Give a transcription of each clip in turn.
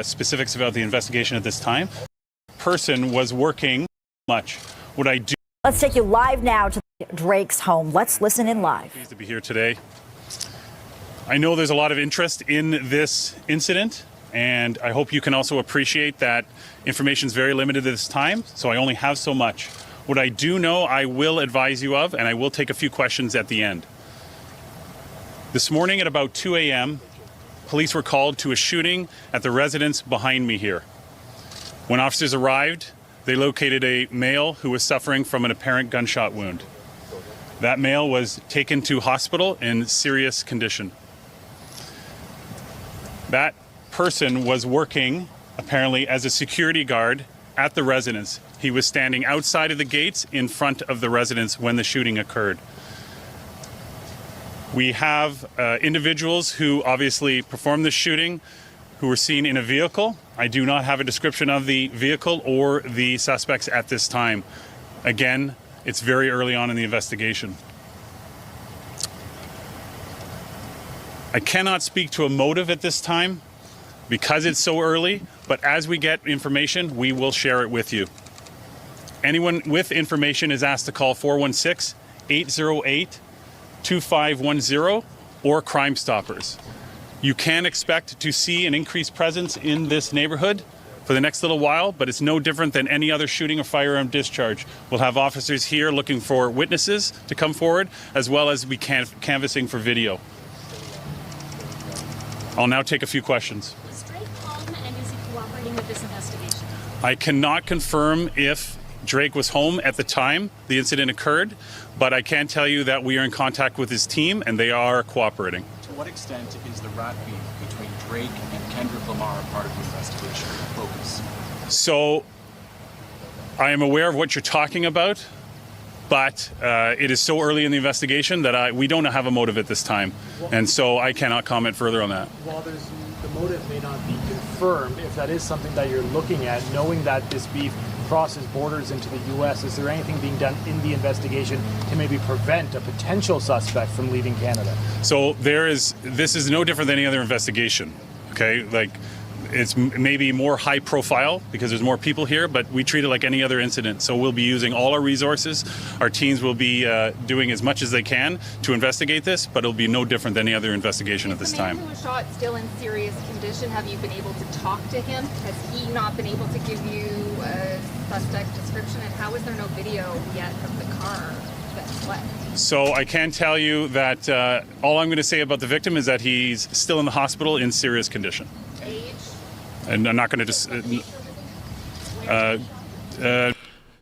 Specifics about the investigation at this time. Person was working much. What I do. Let's take you live now to Drake's home. Let's listen in live. Pleased to be here today. I know there's a lot of interest in this incident, and I hope you can also appreciate that information is very limited at this time, so I only have so much. What I do know, I will advise you of, and I will take a few questions at the end. This morning at about 2 a.m., police were called to a shooting at the residence behind me here. When officers arrived, they located a male who was suffering from an apparent gunshot wound. That male was taken to hospital in serious condition. That person was working, apparently, as a security guard at the residence. He was standing outside of the gates in front of the residence when the shooting occurred. We have individuals who obviously performed the shooting who were seen in a vehicle. I do not have a description of the vehicle or the suspects at this time. Again, it's very early on in the investigation. I cannot speak to a motive at this time because it's so early, but as we get information, we will share it with you. Anyone with information is asked to call 416-808-2510 or Crime Stoppers. You can expect to see an increased presence in this neighborhood for the next little while, but it's no different than any other shooting or firearm discharge. We'll have officers here looking for witnesses to come forward, as well as we canvassing for video. I'll now take a few questions. Is Drake home and is he cooperating with this investigation? I cannot confirm if Drake was home at the time the incident occurred, but I can tell you that we are in contact with his team and they are cooperating. To what extent is the rat beef between Drake and Kendrick Lamar part of the investigation focus? So I am aware of what you're talking about, but it is so early in the investigation that we don't have a motive at this time, and so I cannot comment further on that. While the motive may not be confirmed, if that is something that you're looking at, knowing that this beef crosses borders into the U.S., is there anything being done in the investigation to maybe prevent a potential suspect from leaving Canada? So this is no different than any other investigation, okay? Like, it's maybe more high profile because there's more people here, but we treat it like any other incident. So we'll be using all our resources. Our teams will be doing as much as they can to investigate this, but it'll be no different than any other investigation at this time. The man who was shot still in serious condition. Have you been able to talk to him? Has he not been able to give you a suspect description? And how is there no video yet of the car that fled? So I can tell you that all I'm going to say about the victim is that he's still in the hospital in serious condition. Age? And I'm not going to just...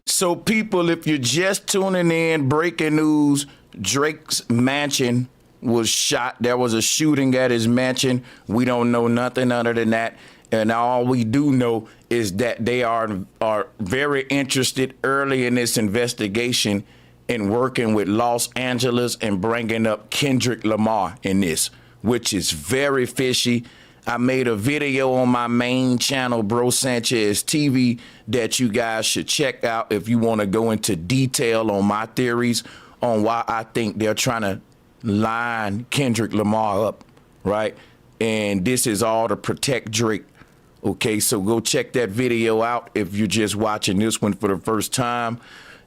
So people, if you're just tuning in, breaking news, Drake's mansion was shot. There was a shooting at his mansion. We don't know nothing other than that. And all we do know is that they are very interested early in this investigation in working with Los Angeles and bringing up Kendrick Lamar in this, which is very fishy. I made a video on my main channel, Bro Sanchez TV, that you guys should check out if you want to go into detail on my theories on why I think they're trying to line Kendrick Lamar up, right? And this is all to protect Drake. Okay, so go check that video out if you're just watching this one for the first time.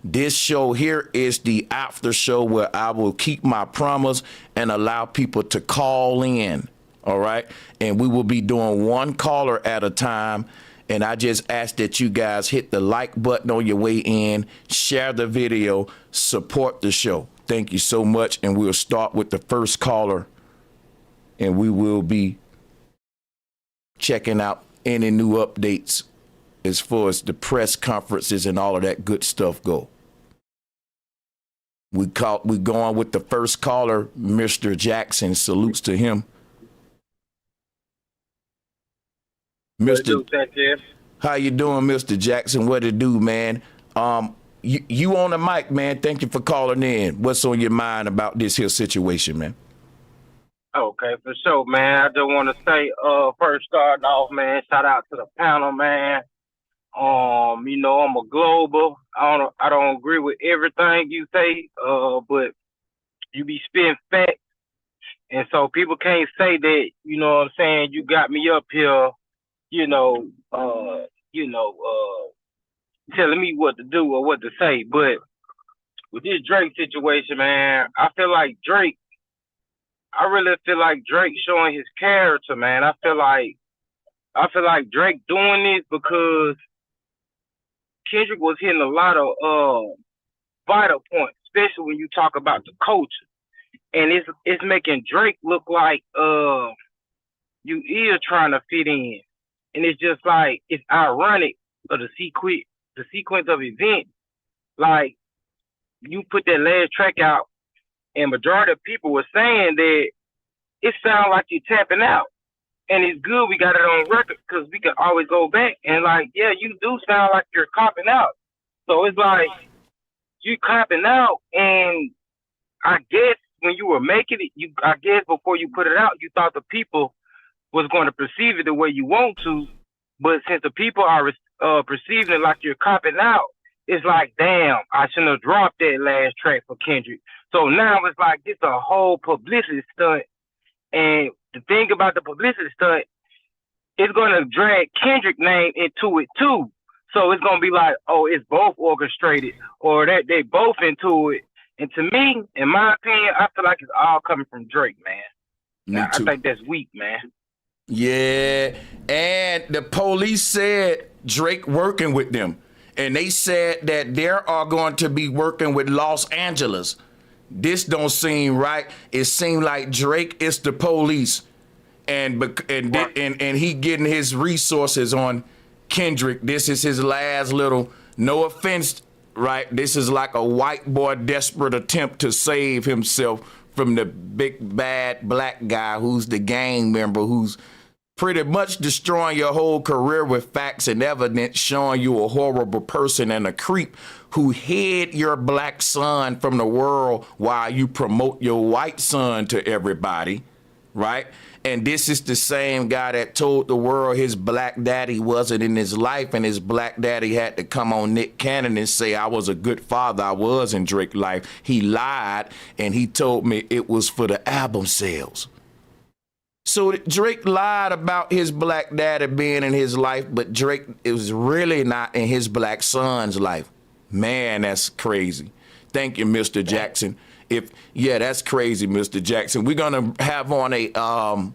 This show here is the after show where I will keep my promise and allow people to call in. All right. And we will be doing one caller at a time. And I just ask that you guys hit the like button on your way in, share the video, support the show. Thank you so much. And we'll start with the first caller. And we will be checking out any new updates as far as the press conferences and all of that good stuff go. We going with the first caller, Mr. Jackson. Salutes to him. Mr. How you doing, Mr. Jackson? What it do, man? You on the mic, man. Thank you for calling in. What's on your mind about this here situation, man? Okay, for sure, man. I just want to say, first starting off, man, shout out to the panel, man. You know, I'm a global. I don't agree with everything you say, but you be spitting facts. And so people can't say that, you know what I'm saying, you got me up here you know, telling me what to do or what to say. But with this Drake situation, man, I really feel like Drake showing his character, man. I feel like Drake doing this because Kendrick was hitting a lot of vital points, especially when you talk about the culture. And it's making Drake look like you is trying to fit in. And it's just like it's ironic of the sequence of events. Like you put that last track out and majority of people were saying that it sounds like you're tapping out. And it's good we got it on record because we can always go back and like, yeah, you do sound like you're copping out. So it's like you copping out, and I guess when you were making it, I guess before you put it out, you thought the people was going to perceive it the way you want to, but since the people are perceiving it like you're copping out, it's like, damn, I shouldn't have dropped that last track for Kendrick. So now it's like it's a whole publicity stunt, and the thing about the publicity stunt, it's gonna drag Kendrick name into it too. So it's gonna be like, oh, it's both orchestrated, or that they both into it. And to me, in my opinion, I feel like it's all coming from Drake, man. Me too. I think that's weak, man. Yeah, and the police said Drake working with them, and they said that they are going to be working with Los Angeles. This don't seem right. It seemed like Drake is the police, and he getting his resources on Kendrick. This is his last little, no offense, right? This is like a white boy desperate attempt to save himself from the big bad black guy who's the gang member who's pretty much destroying your whole career with facts and evidence, showing you a horrible person and a creep who hid your black son from the world while you promote your white son to everybody, right? And this is the same guy that told the world his black daddy wasn't in his life, and his black daddy had to come on Nick Cannon and say, I was a good father, I was in Drake's life. He lied, and he told me it was for the album sales. So Drake lied about his black daddy being in his life, but Drake is really not in his black son's life. Man, that's crazy. Thank you, Mr. Jackson. That's crazy, Mr. Jackson. We're gonna have on a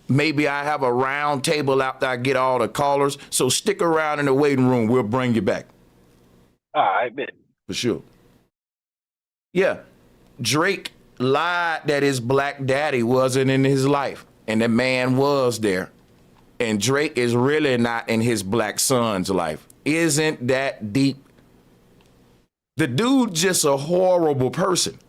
maybe I have a round table after I get all the callers. So stick around in the waiting room. We'll bring you back. All right, bet. For sure. Yeah, Drake lied that his black daddy wasn't in his life, and the man was there. And Drake is really not in his black son's life. Isn't that deep? The dude just a horrible person.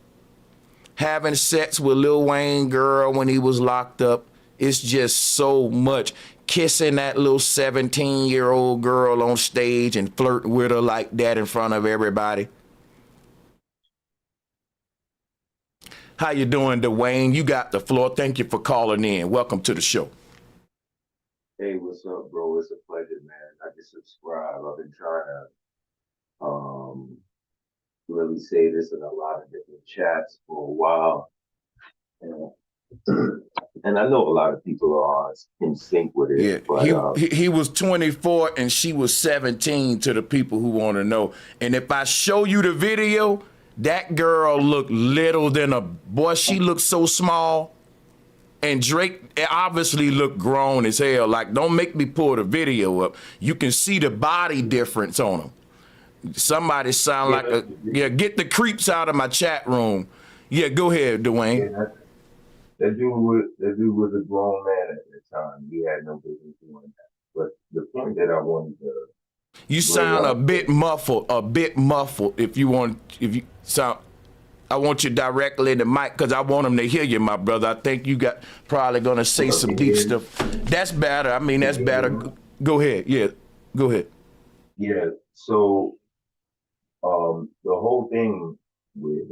Having sex with Lil Wayne girl when he was locked up. It's just so much. Kissing that little 17-year-old girl on stage and flirt with her like that in front of everybody. How you doing, Dwayne? You got the floor. Thank you for calling in. Welcome to the show. Hey, what's up, bro? It's a pleasure, man. I just subscribe. I've been trying to really say this in a lot of different chats for a while. And, and I know a lot of people are in sync with it. Yeah, but, he was 24 and she was 17 to the people who want to know. And if I show you the video, that girl looked little than a boy. She looked so small. And Drake obviously looked grown as hell. Like, don't make me pull the video up. You can see the body difference on him. Somebody sound like get the creeps out of my chat room. Yeah, go ahead, Dwayne. Yeah, that dude was a grown man at the time. He had no business doing that. But the point that I wanted to You sound a bit muffled. If you sound, I want you directly in the mic because I want them to hear you, my brother. I think you got probably gonna say some deep stuff. That's better. I mean, that's better. Go ahead. Yeah, go ahead. Yeah. So, the whole thing with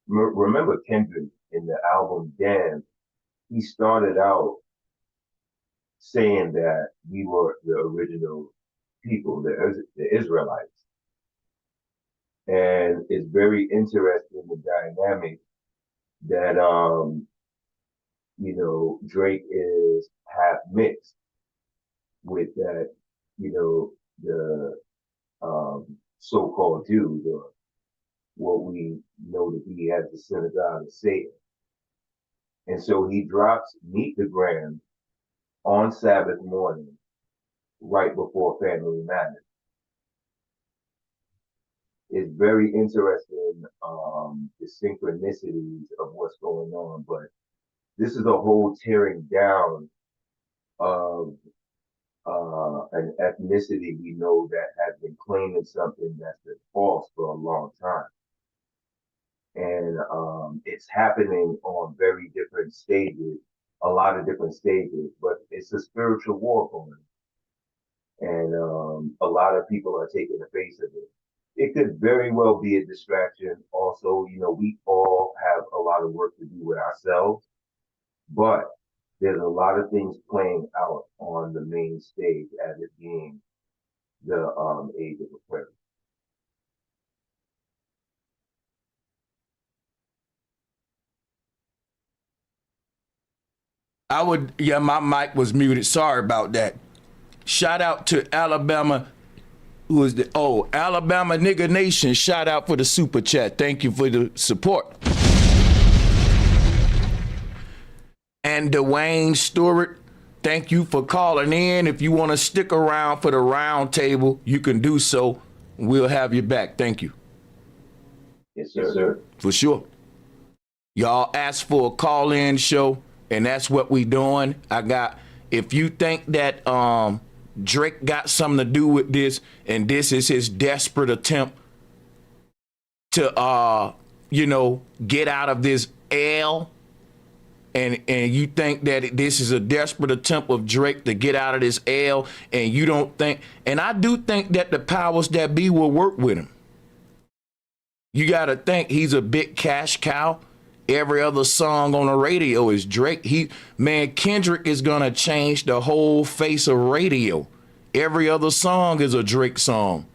remember Kendrick in the album Damn, he started out saying that we were the original people, the Israelites. And it's very interesting, the dynamic that, you know, Drake is half mixed with that, you know, the so-called Jews, or what we know to be as the synagogue of Satan. And so he drops Meet the Gram on Sabbath morning, right before Family Matters. It's very interesting, the synchronicities of what's going on, but this is a whole tearing down of an ethnicity we know that has been claiming something that's been false for a long time. And it's happening on very different stages, a lot of different stages, but it's a spiritual war going on. And a lot of people are taking the face of it. It could very well be a distraction. Also, you know, we all have a lot of work to do with ourselves, but there's a lot of things playing out on the main stage as it being the age of Aquarius. Yeah, my mic was muted. Sorry about that. Shout out to Alabama. Who is the Alabama Nigga Nation? Shout out for the super chat. Thank you for the support. And Dwayne Stewart, thank you for calling in. If you want to stick around for the round table, you can do so. We'll have you back. Thank you. Yes, sir. Yes, sir. For sure. Y'all asked for a call-in show, and that's what we doing. If you think that Drake got something to do with this, and this is his desperate attempt to, get out of this L, and you think that this is a desperate attempt of Drake to get out of this L, and you don't think, and I do think that the powers that be will work with him. You got to think he's a big cash cow. Every other song on the radio is Drake. Kendrick is going to change the whole face of radio. Every other song is a Drake song.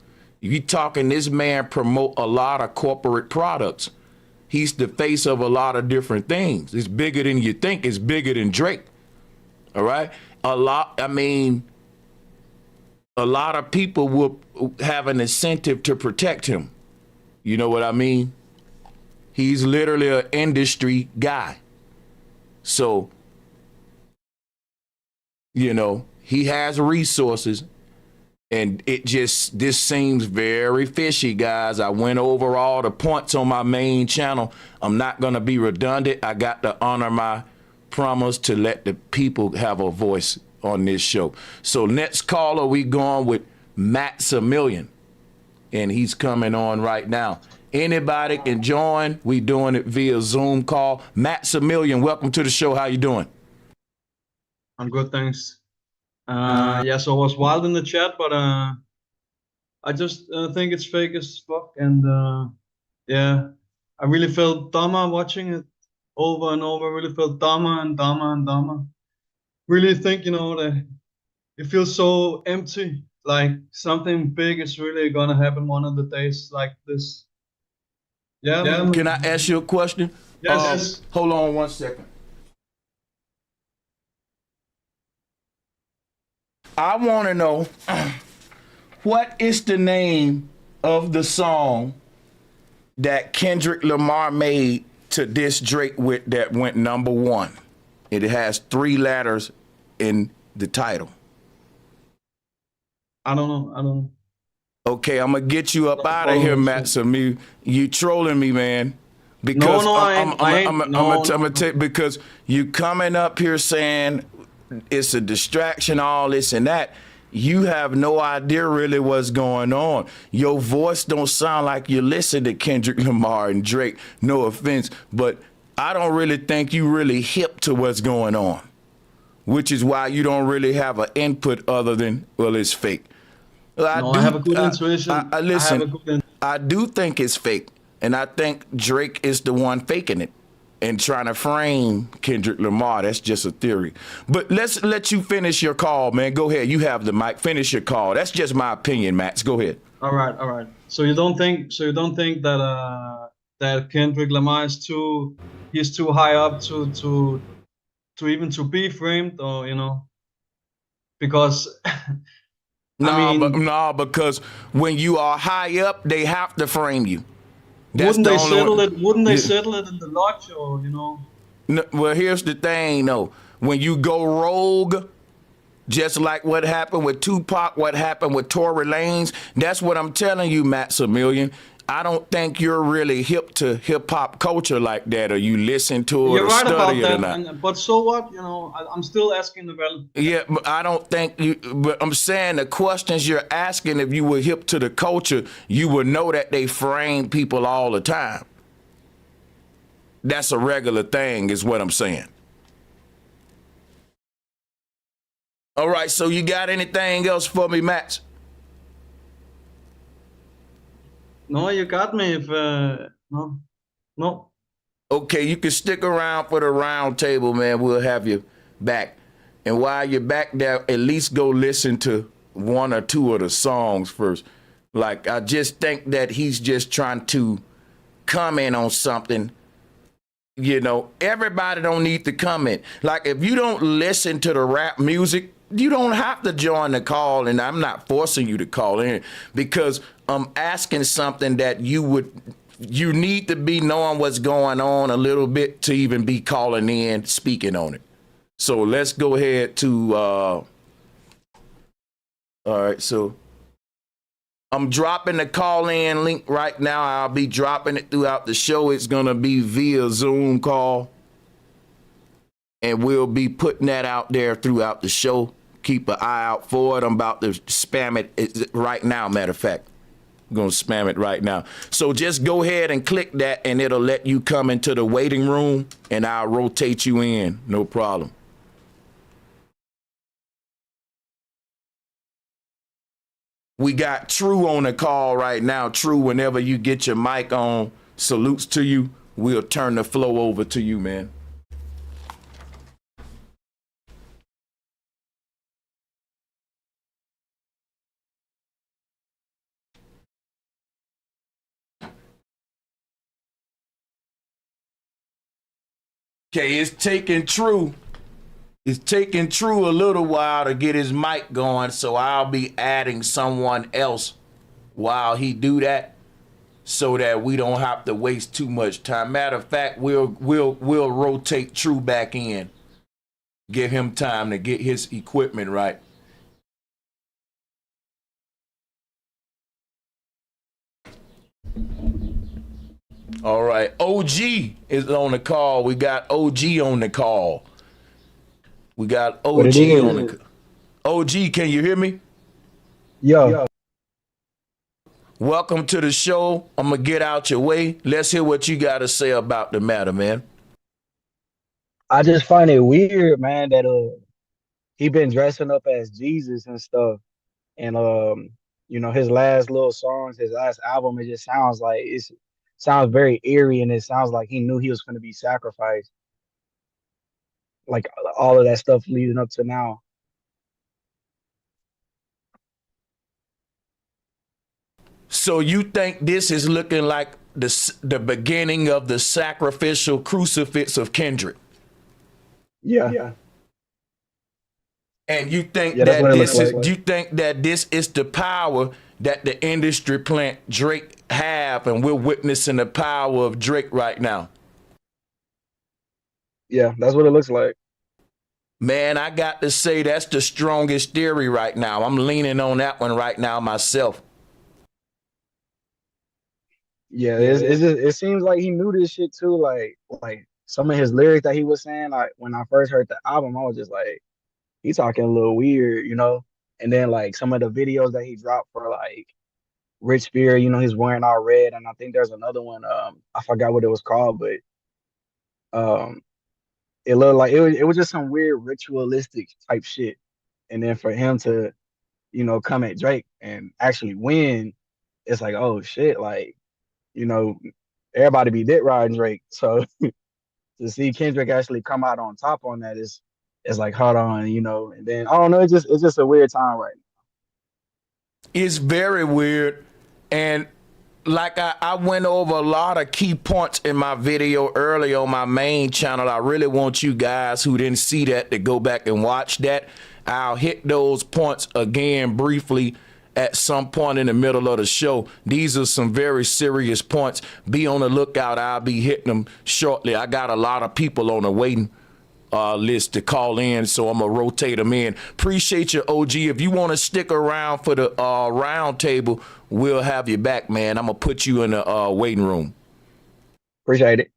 You talking, this man promote a lot of corporate products. He's the face of a lot of different things. It's bigger than you think. It's bigger than Drake. All right? A lot of people will have an incentive to protect him. You know what I mean? He's literally an industry guy. So, he has resources, and this seems very fishy, guys. I went over all the points on my main channel. I'm not going to be redundant. I got to honor my promise to let the people have a voice on this show. So next caller, we going with Maximilian, and he's coming on right now. Anybody can join. We doing it via Zoom call. Maximilian, welcome to the show. How you doing? I'm good, thanks. Yeah, so I was wild in the chat, but I just think it's fake as fuck, and yeah, I really felt dumber watching it over and over. I really felt dumber and dumber and dumber. Really think, that it feels so empty, like something big is really gonna happen one of the days like this. Yeah. Can I ask you a question? Yes. Hold on 1 second. I want to know, what is the name of the song that Kendrick Lamar made to diss Drake with that went #1? It has 3 letters in the title. I don't know. Okay, I'm gonna get you up out of here, Matt. So you trolling me, man. Because I'm gonna tell you, because you coming up here saying it's a distraction, all this and that. You have no idea really what's going on. Your voice don't sound like you listen to Kendrick Lamar and Drake. No offense, but I don't really think you really hip to what's going on, which is why you don't really have an input other than, well, it's fake. I have a good intuition. I do think it's fake, and I think Drake is the one faking it and trying to frame Kendrick Lamar. That's just a theory. But let's let you finish your call, man. Go ahead. You have the mic. Finish your call. That's just my opinion, Max. Go ahead. All right. So you don't think that that Kendrick Lamar is too high up to to be framed, or because because when you are high up, they have to frame you. That's wouldn't the they only settle one. it? Wouldn't they Yeah. settle it in the lodge, or No, well, here's the thing, though. When you go rogue, just like what happened with Tupac, what happened with Tory Lanez, that's what I'm telling you, Maximilian. I don't think you're really hip to hip hop culture like that, or you listen to it You're or right about study it or that. not. But so what? I'm still asking the valid. Yeah, but I don't think you, but I'm saying the questions you're asking, if you were hip to the culture, you would know that they frame people all the time. That's a regular thing, is what I'm saying. All right, so you got anything else for me, Max? No, you got me. If no. Okay, you can stick around for the round table, man. We'll have you back. And while you're back there, at least go listen to one or two of the songs first. Like, I just think that he's just trying to comment on something. Everybody don't need to comment. Like, if you don't listen to the rap music, you don't have to join the call, and I'm not forcing you to call in, because I'm asking something that you need to be knowing what's going on a little bit to even be calling in, speaking on it. So let's go ahead to, all right, so I'm dropping the call-in link right now. I'll be dropping it throughout the show. It's going to be via Zoom call, and we'll be putting that out there throughout the show. Keep an eye out for it. I'm about to spam it right now, matter of fact. I'm going to spam it right now. So just go ahead and click that, and it'll let you come into the waiting room, and I'll rotate you in. No problem. We got True on the call right now. True, whenever you get your mic on, salutes to you. We'll turn the flow over to you, man. Okay, it's taking True a little while to get his mic going, so I'll be adding someone else while he do that, so that we don't have to waste too much time. Matter of fact, we'll rotate True back in. Give him time to get his equipment right. All right, OG is on the call. We got OG on the call. We got OG on the call. OG, can you hear me? Yo. Welcome to the show. I'm going to get out your way. Let's hear what you got to say about the matter, man. I just find it weird, man, that he been dressing up as Jesus and stuff. And his last little songs, his last album, it just sounds very eerie, and it sounds like he knew he was going to be sacrificed. Like all of that stuff leading up to now. So you think this is looking like the beginning of the sacrificial crucifix of Kendrick? Yeah. And you think you think that this is the power that the industry plant Drake have, and we're witnessing the power of Drake right now? Yeah, that's what it looks like. Man, I got to say that's the strongest theory right now. I'm leaning on that one right now myself. Yeah, it seems like he knew this shit too. Like some of his lyrics that he was saying, like when I first heard the album, I was just like, he's talking a little weird, And then like some of the videos that he dropped for like Rich Spear, he's wearing all red, and I think there's another one. I forgot what it was called, but it looked like it was just some weird ritualistic type shit. And then for him to, come at Drake and actually win, it's like, oh shit, like, everybody be dick riding Drake. So to see Kendrick actually come out on top on that is like, hold on, and then I don't know, it's just a weird time right now. It's very weird. And like I went over a lot of key points in my video earlier on my main channel. I really want you guys who didn't see that to go back and watch that. I'll hit those points again briefly at some point in the middle of the show. These are some very serious points. Be on the lookout. I'll be hitting them shortly. I got a lot of people on the waiting list to call in, so I'm gonna rotate them in. Appreciate you, OG. If you want to stick around for the round table, we'll have you back, man. I'm gonna put you in the waiting room. Appreciate it.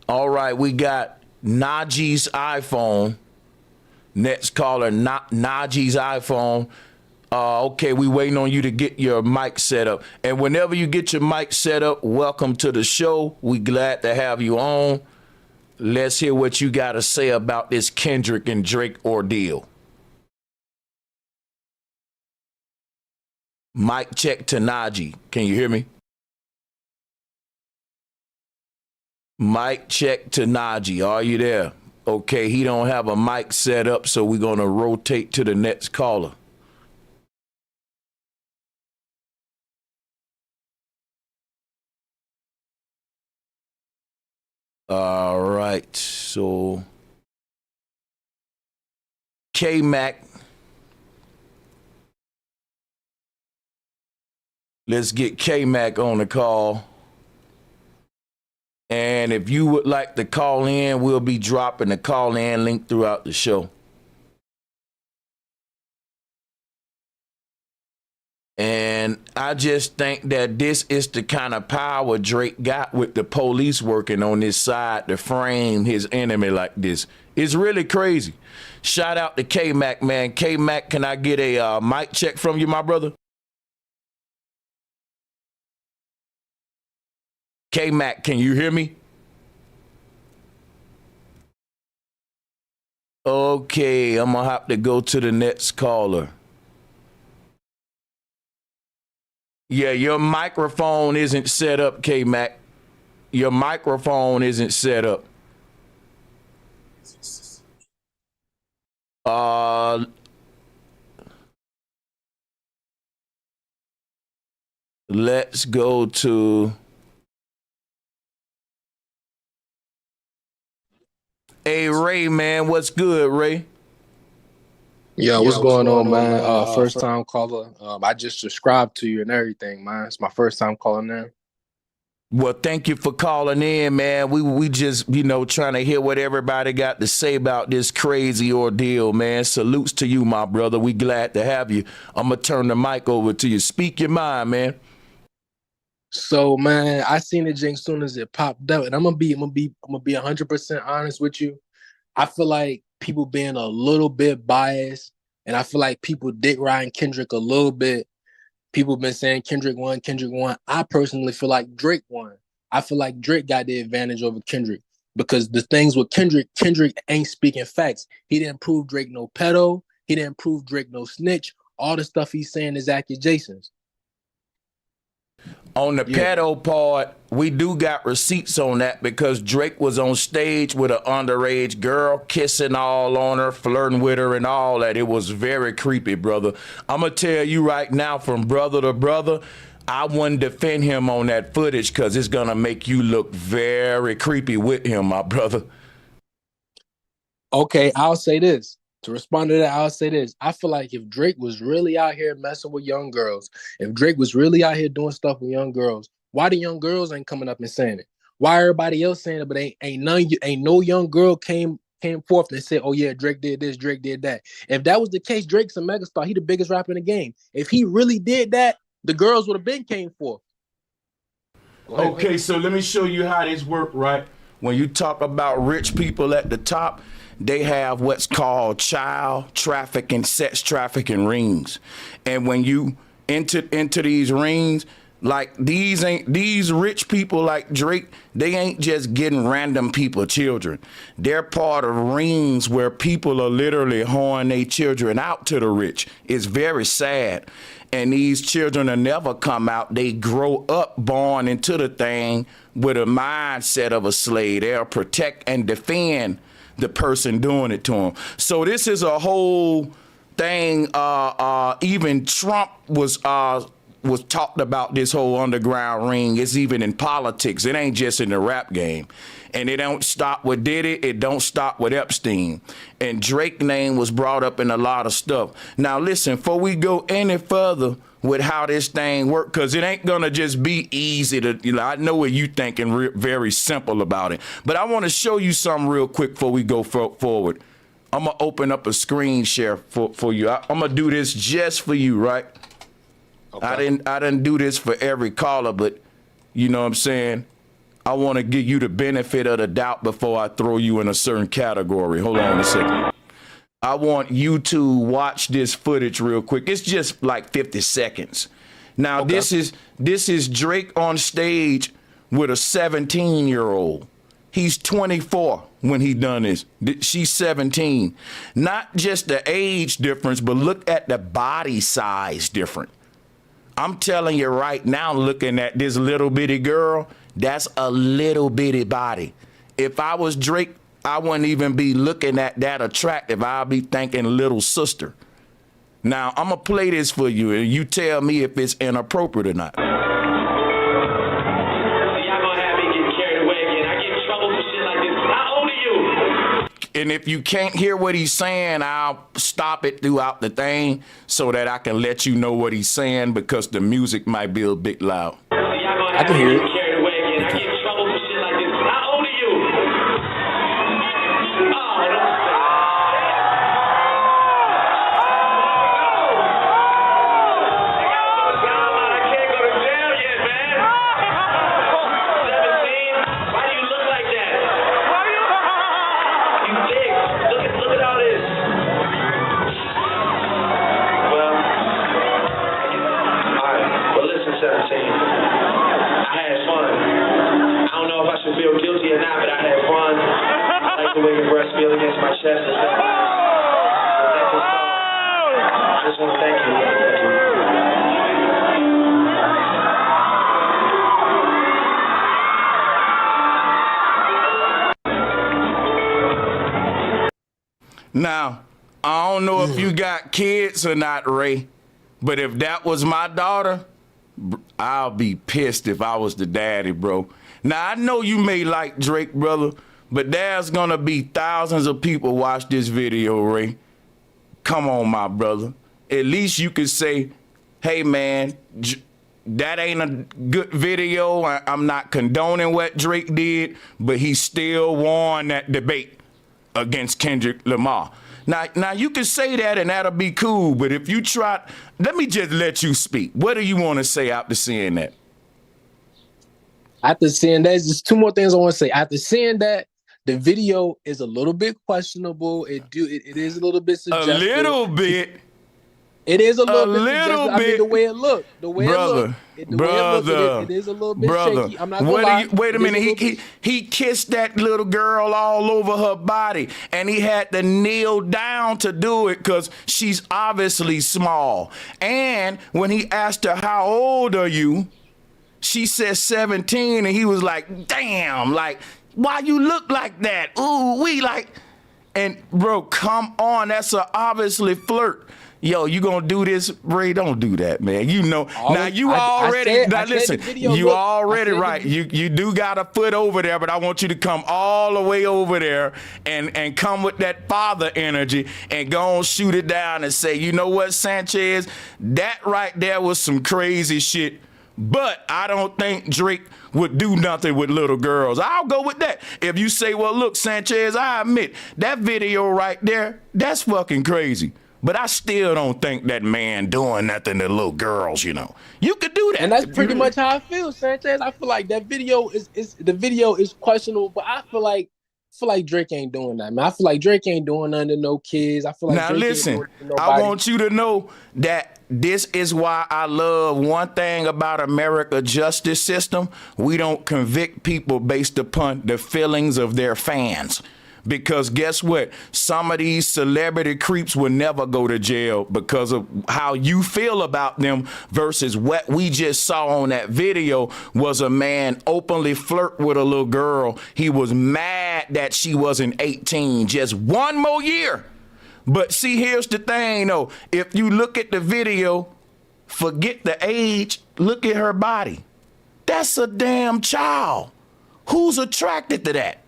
All right, we got Najee's iPhone. Next caller, Najee's iPhone. Okay, we waiting on you to get your mic set up. And whenever you get your mic set up, welcome to the show. We glad to have you on. Let's hear what you got to say about this Kendrick and Drake ordeal. Mic check to Najee. Can you hear me? Mic check to Najee. Are you there? Okay, he don't have a mic set up, so we're going to rotate to the next caller. All right, so K-Mac. Let's get K-Mac on the call. And if you would like to call in, we'll be dropping the call-in link throughout the show. And I just think that this is the kind of power Drake got with the police working on his side to frame his enemy like this. It's really crazy. Shout out to K-Mac, man. K-Mac, can I get a mic check from you, my brother? K-Mac, can you hear me? Okay, I'm gonna have to go to the next caller. Yeah, your microphone isn't set up, K-Mac. Your microphone isn't set up. Let's go to... Hey, Ray, man, what's good, Ray? Yo, what's going on, man? First time caller. I just subscribed to you and everything, man. It's my first time calling in. Well, thank you for calling in, man. We just, trying to hear what everybody got to say about this crazy ordeal, man. Salutes to you, my brother. We glad to have you. I'm gonna turn the mic over to you. Speak your mind, man. So, man, I seen it as soon as it popped up, and I'm gonna be 100% honest with you. I feel like people being a little bit biased, and I feel like people dick riding Kendrick a little bit. People been saying Kendrick won, Kendrick won. I personally feel like Drake won. I feel like Drake got the advantage over Kendrick because the things with Kendrick ain't speaking facts. He didn't prove Drake no pedo. He didn't prove Drake no snitch. All the stuff he's saying is accusations. On the pedo part, we do got receipts on that because Drake was on stage with an underage girl, kissing all on her, flirting with her and all that. It was very creepy, brother. I'm going to tell you right now, from brother to brother, I wouldn't defend him on that footage because it's going to make you look very creepy with him, my brother. Okay, I'll say this. To respond to that, I'll say this. I feel like if Drake was really out here messing with young girls, if Drake was really out here doing stuff with young girls, why the young girls ain't coming up and saying it? Why everybody else saying it, but ain't no young girl came forth and said, oh yeah, Drake did this, Drake did that. If that was the case, Drake's a megastar. He the biggest rapper in the game. If he really did that, the girls would have been came forth. Okay, so let me show you how this works, right? When you talk about rich people at the top, they have what's called child trafficking, sex trafficking rings. And when you enter these rings, Like these rich people like Drake, they ain't just getting random people children. They're part of rings where people are literally hoeing their children out to the rich. It's very sad. And these children will never come out. They grow up born into the thing with a mindset of a slave. They'll protect and defend the person doing it to them. So this is a whole thing. Even Trump was talked about this whole underground ring. It's even in politics. It ain't just in the rap game. And it don't stop with Diddy. It don't stop with Epstein. And Drake's name was brought up in a lot of stuff. Now, listen, before we go any further with how this thing works, because it ain't going to just be easy to, I know what you thinking very simple about it. But I want to show you something real quick before we go forward. I'm going to open up a screen share for you. I'm going to do this just for you, right? Okay. I didn't do this for every caller, but you know what I'm saying? I want to give you the benefit of the doubt before I throw you in a certain category. Hold on a second. I want you to watch this footage real quick. It's just like 50 seconds. Now, okay. This is Drake on stage with a 17-year-old. He's 24 when he done this. She's 17. Not just the age difference, but look at the body size difference. I'm telling you right now, looking at this little bitty girl, that's a little bitty body. If I was Drake, I wouldn't even be looking at that attractive. I'll be thinking little sister. Now, I'm going to play this for you, and you tell me if it's inappropriate or not. And if you can't hear what he's saying, I'll stop it throughout the thing so that I can let you know what he's saying, because the music might be a bit loud. I can hear it. Now, I don't know if you got kids or not, Ray, but if that was my daughter, I'll be pissed if I was the daddy, bro. Now, I know you may like Drake, brother, but there's gonna be thousands of people watch this video, Ray. Come on, my brother. At least you could say, hey, man, that ain't a good video. I'm not condoning what Drake did, but he still won that debate against Kendrick Lamar. Now you can say that and that'll be cool, but if you try, let me just let you speak. What do you want to say after seeing that? After seeing that, there's two more things I want to say. After seeing that, the video is a little bit questionable. It is a little bit suggestive. A little bit. It is a little bit. I mean, the way it looked, it is a little bit shaky. I'm not gonna lie. Wait a minute. He kissed that little girl all over her body, and he had to kneel down to do it because she's obviously small. And when he asked her, "How old are you?" she said 17, and he was like, "Damn, like why you look like that? Ooh, we like." And bro, come on, that's a obviously flirt. Yo, you gonna do this, Ray? Don't do that, man. You know. Now you already. Listen, you already right. You do got a foot over there, but I want you to come all the way over there and come with that father energy and go and shoot it down and say, you know what, Sanchez, that right there was some crazy shit. But I don't think Drake would do nothing with little girls. I'll go with that. If you say, well, look, Sanchez, I admit that video right there, that's fucking crazy. But I still don't think that man doing nothing to little girls, you know. You could do that. And that's pretty much how I feel, Sanchez. I feel like that video is questionable, but I feel like feel like Drake ain't doing that, man. I feel like Drake ain't doing nothing to no kids. I feel like Now Drake listen, ain't doing I want you to know that this is why I love one thing about America's justice system. We don't convict people based upon the feelings of their fans. Because guess what? Some of these celebrity creeps will never go to jail because of how you feel about them versus what we just saw on that video was a man openly flirt with a little girl. He was mad that she wasn't 18. Just one more year. But see, here's the thing, though. If you look at the video, forget the age, look at her body. That's a damn child. Who's attracted to that?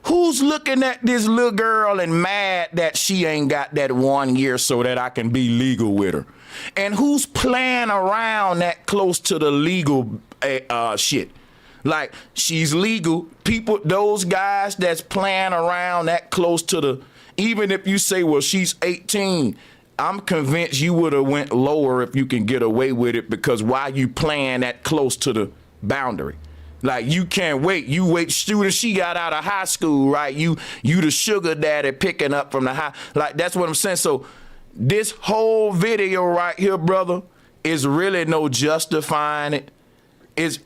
Who's looking at this little girl and mad that she ain't got that 1 year so that I can be legal with her? And who's playing around that close to the legal shit? Like, she's legal. People, those guys that's playing around that close to the, even if you say, well, she's 18, I'm convinced you would have went lower if you can get away with it, because why you playing that close to the boundary? Like, you can't wait. You wait, student, she got out of high school, right? You the sugar daddy picking up from the high. Like, that's what I'm saying. So this whole video right here, brother, is really no justifying it. It's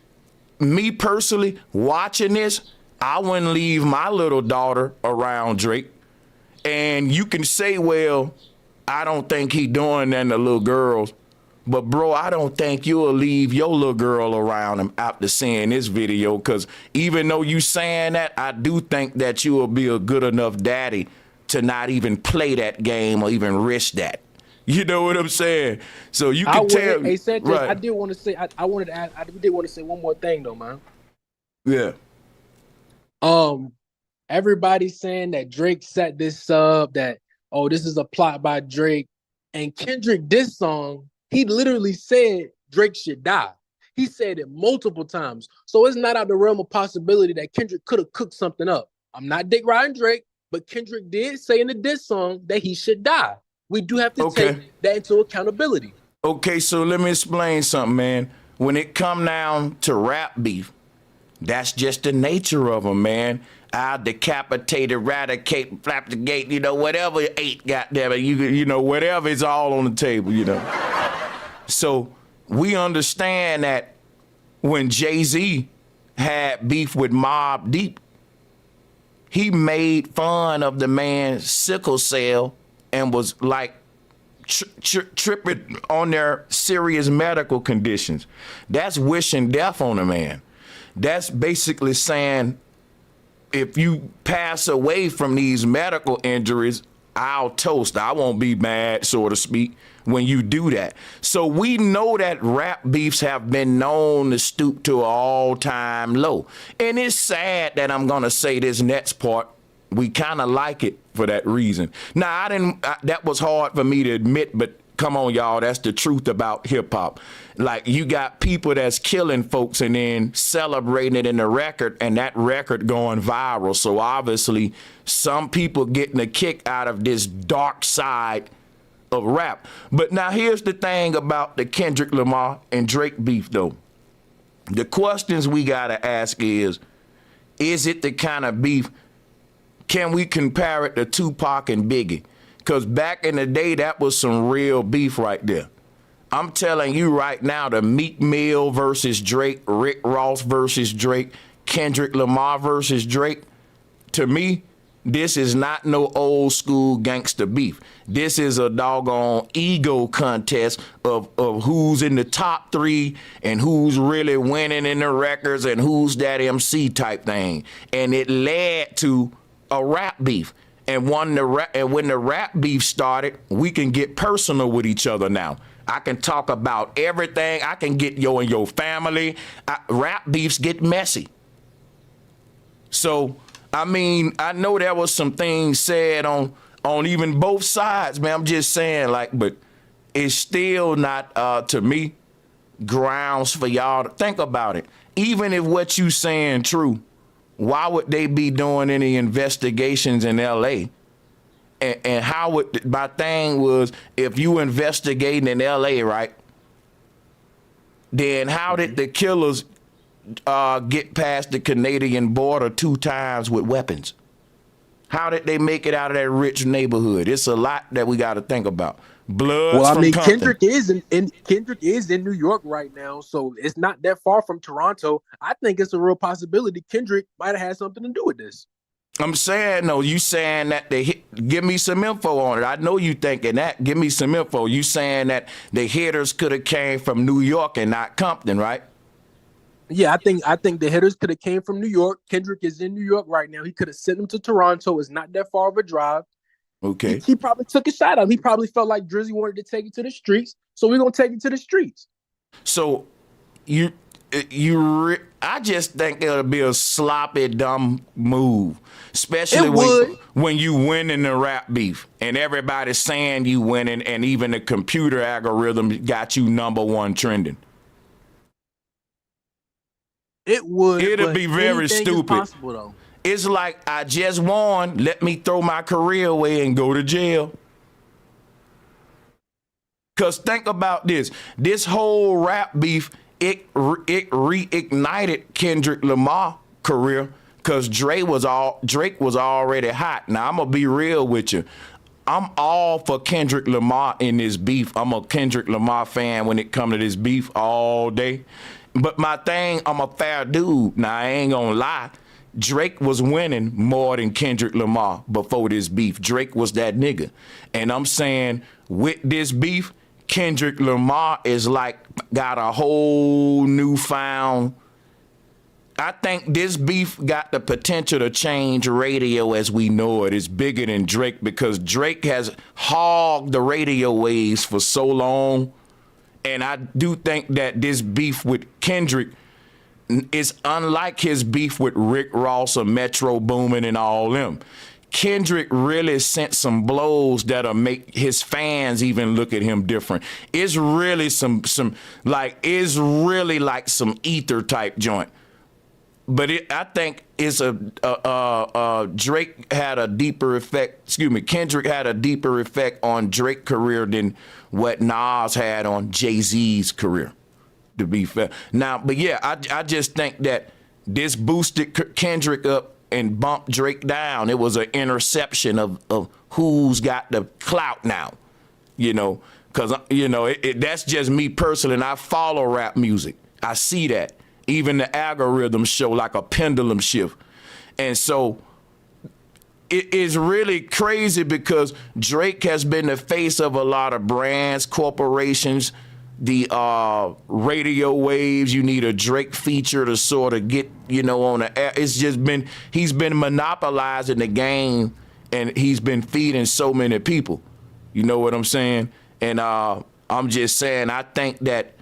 me personally watching this. I wouldn't leave my little daughter around Drake. And you can say, well, I don't think he doing that to little girls. But, bro, I don't think you'll leave your little girl around him after seeing this video, because even though you saying that, I do think that you will be a good enough daddy to not even play that game or even risk that. You know what I'm saying? So you can tell. Hey, Sanchez, right. I did want to say, I did want to say one more thing, though, man. Yeah. Everybody's saying that Drake set this up, that, oh, this is a plot by Drake. And Kendrick, this song, he literally said Drake should die. He said it multiple times. So it's not out of the realm of possibility that Kendrick could have cooked something up. I'm not dick riding Drake, but Kendrick did say in the diss song that he should die. We do have to take that into accountability. Okay, so let me explain something, man. When it come down to rap beef, that's just the nature of them, man. I'll decapitate, eradicate, flap the gate, you know, whatever ate, goddamn it, you know, whatever is all on the table, you know. So we understand that when Jay-Z had beef with Mobb Deep, he made fun of the man's sickle cell and was like tripping on their serious medical conditions. That's wishing death on a man. That's basically saying, if you pass away from these medical injuries, I'll toast. I won't be mad, so to speak, when you do that. So we know that rap beefs have been known to stoop to an all-time low. And it's sad that I'm going to say this next part. We kind of like it for that reason. Now, that was hard for me to admit, but come on, y'all, that's the truth about hip-hop. Like, you got people that's killing folks and then celebrating it in the record, and that record going viral. So obviously, some people getting a kick out of this dark side of rap. But now here's the thing about the Kendrick Lamar and Drake beef, though. The questions we got to ask is it the kind of beef, can we compare it to Tupac and Biggie? Because back in the day, that was some real beef right there. I'm telling you right now, the Meek Mill versus Drake, Rick Ross versus Drake, Kendrick Lamar versus Drake, to me, this is not no old school gangster beef. This is a doggone ego contest of who's in the top three and who's really winning in the records and who's that MC type thing. And it led to a rap beef. And when the rap beef started, we can get personal with each other now. I can talk about everything. I can get you and your family. Rap beefs get messy. So, I mean, I know there was some things said on even both sides, man. I'm just saying, like, but it's still not, to me, grounds for y'all to think about it. Even if what you saying true, why would they be doing any investigations in L.A.? And how would, my thing was, if you investigating in L.A., right, then how did the killers get past the Canadian border 2 times with weapons? How did they make it out of that rich neighborhood? It's a lot that we got to think about. Bloods Well, I from mean, Compton. Kendrick is in New York right now, so it's not that far from Toronto. I think it's a real possibility Kendrick might have had something to do with this. I'm saying, no, you saying that give me some info on it. I know you thinking that. Give me some info. You saying that the hitters could have came from New York and not Compton, right? Yeah, I think the hitters could have came from New York. Kendrick is in New York right now. He could have sent them to Toronto. It's not that far of a drive. Okay. He probably took a shot at him. He probably felt like Drizzy wanted to take it to the streets, so we're gonna take it to the streets. So I just think it'll be a sloppy, dumb move, especially when you win in the rap beef and everybody's saying you winning, and even the computer algorithm got you #1 trending. It'll be very stupid. Possible, though. It's like, I just won. Let me throw my career away and go to jail. Because think about this. This whole rap beef, it reignited Kendrick Lamar career because Drake was already hot. Now, I'm going to be real with you. I'm all for Kendrick Lamar in this beef. I'm a Kendrick Lamar fan when it comes to this beef all day. But my thing, I'm a fair dude. Now, I ain't going to lie. Drake was winning more than Kendrick Lamar before this beef. Drake was that nigga. And I'm saying with this beef, Kendrick Lamar is like got a whole newfound. I think this beef got the potential to change radio as we know it. It's bigger than Drake because Drake has hogged the radio waves for so long. And I do think that this beef with Kendrick is unlike his beef with Rick Ross or Metro Boomin and all them. Kendrick really sent some blows that'll make his fans even look at him different. It's really some ether type joint. But I think it's Drake had a deeper effect. Kendrick had a deeper effect on Drake's career than what Nas had on Jay-Z's career. To be fair. Now, but yeah, I just think that this boosted Kendrick up and bumped Drake down. It was an interception of who's got the clout now, because, that's just me personally, and I follow rap music. I see that. Even the algorithms show like a pendulum shift. And so it is really crazy because Drake has been the face of a lot of brands, corporations, the radio waves. You need a Drake feature to sort of get, on the air. It's just been, he's been monopolizing the game and he's been feeding so many people. You know what I'm saying? And I'm just saying, I think that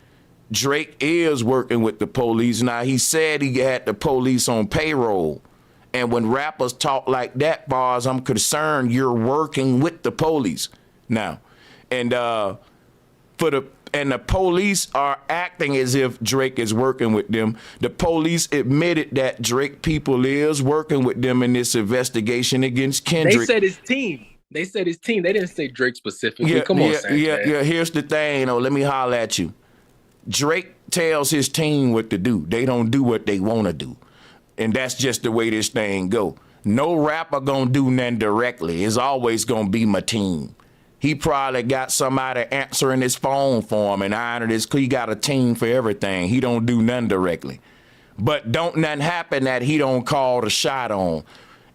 Drake is working with the police. Now, he said he had the police on payroll. And when rappers talk like that, far as I'm concerned, you're working with the police now. And the police are acting as if Drake is working with them. The police admitted that Drake people is working with them in this investigation against Kendrick. They said his team. They didn't say Drake specifically. Come on, Sam. Yeah. Here's the thing, let me holler at you. Drake tells his team what to do. They don't do what they want to do. And that's just the way this thing go. No rapper gonna do nothing directly. It's always gonna be my team. He probably got somebody answering his phone for him and ironing his, he got a team for everything. He don't do nothing directly. But don't nothing happen that he don't call the shot on.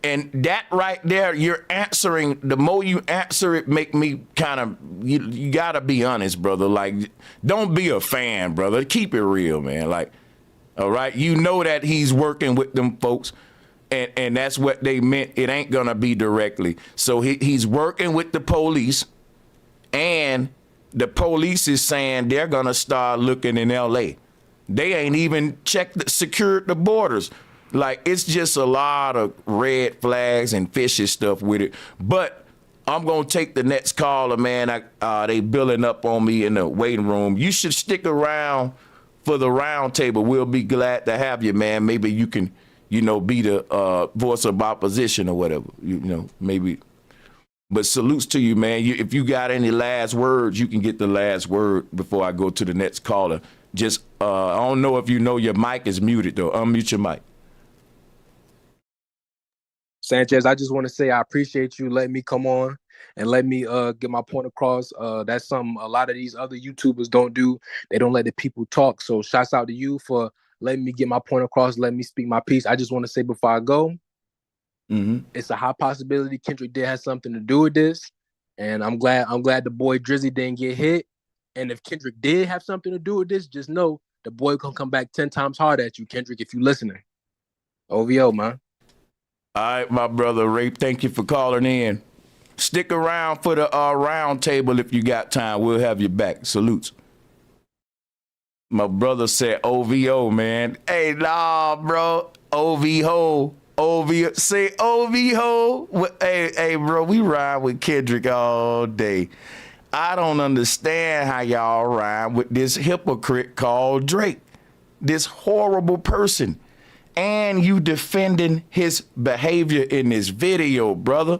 And that right there, you're answering, the more you answer it, make me kind of, you gotta be honest, brother. Like, don't be a fan, brother. Keep it real, man. Like, all right, you know that he's working with them folks, and that's what they meant. It ain't gonna be directly. So he's working with the police, and the police is saying they're gonna start looking in LA. They ain't even secured the borders. Like, it's just a lot of red flags and fishy stuff with it. But I'm going to take the next caller, man. They building up on me in the waiting room. You should stick around for the round table. We'll be glad to have you, man. Maybe you can, be the voice of opposition or whatever, maybe. But salutes to you, man. If you got any last words, you can get the last word before I go to the next caller. Just, I don't know if you know your mic is muted, though. Unmute your mic. Sanchez, I just want to say I appreciate you letting me come on and let me get my point across. That's something a lot of these other YouTubers don't do. They don't let the people talk. So shouts out to you for letting me get my point across, letting me speak my piece. I just want to say before I go, it's a high possibility Kendrick did have something to do with this. And I'm glad the boy Drizzy didn't get hit. And if Kendrick did have something to do with this, just know the boy gonna come back 10 times harder at you, Kendrick, if you listening. OVO, man. All right, my brother Ray, thank you for calling in. Stick around for the round table if you got time. We'll have you back. Salutes. My brother said OVO, man. Hey, nah, bro. OVO. OVO. Say OVO. Hey, bro, we ride with Kendrick all day. I don't understand how y'all ride with this hypocrite called Drake. This horrible person. And you defending his behavior in this video, brother.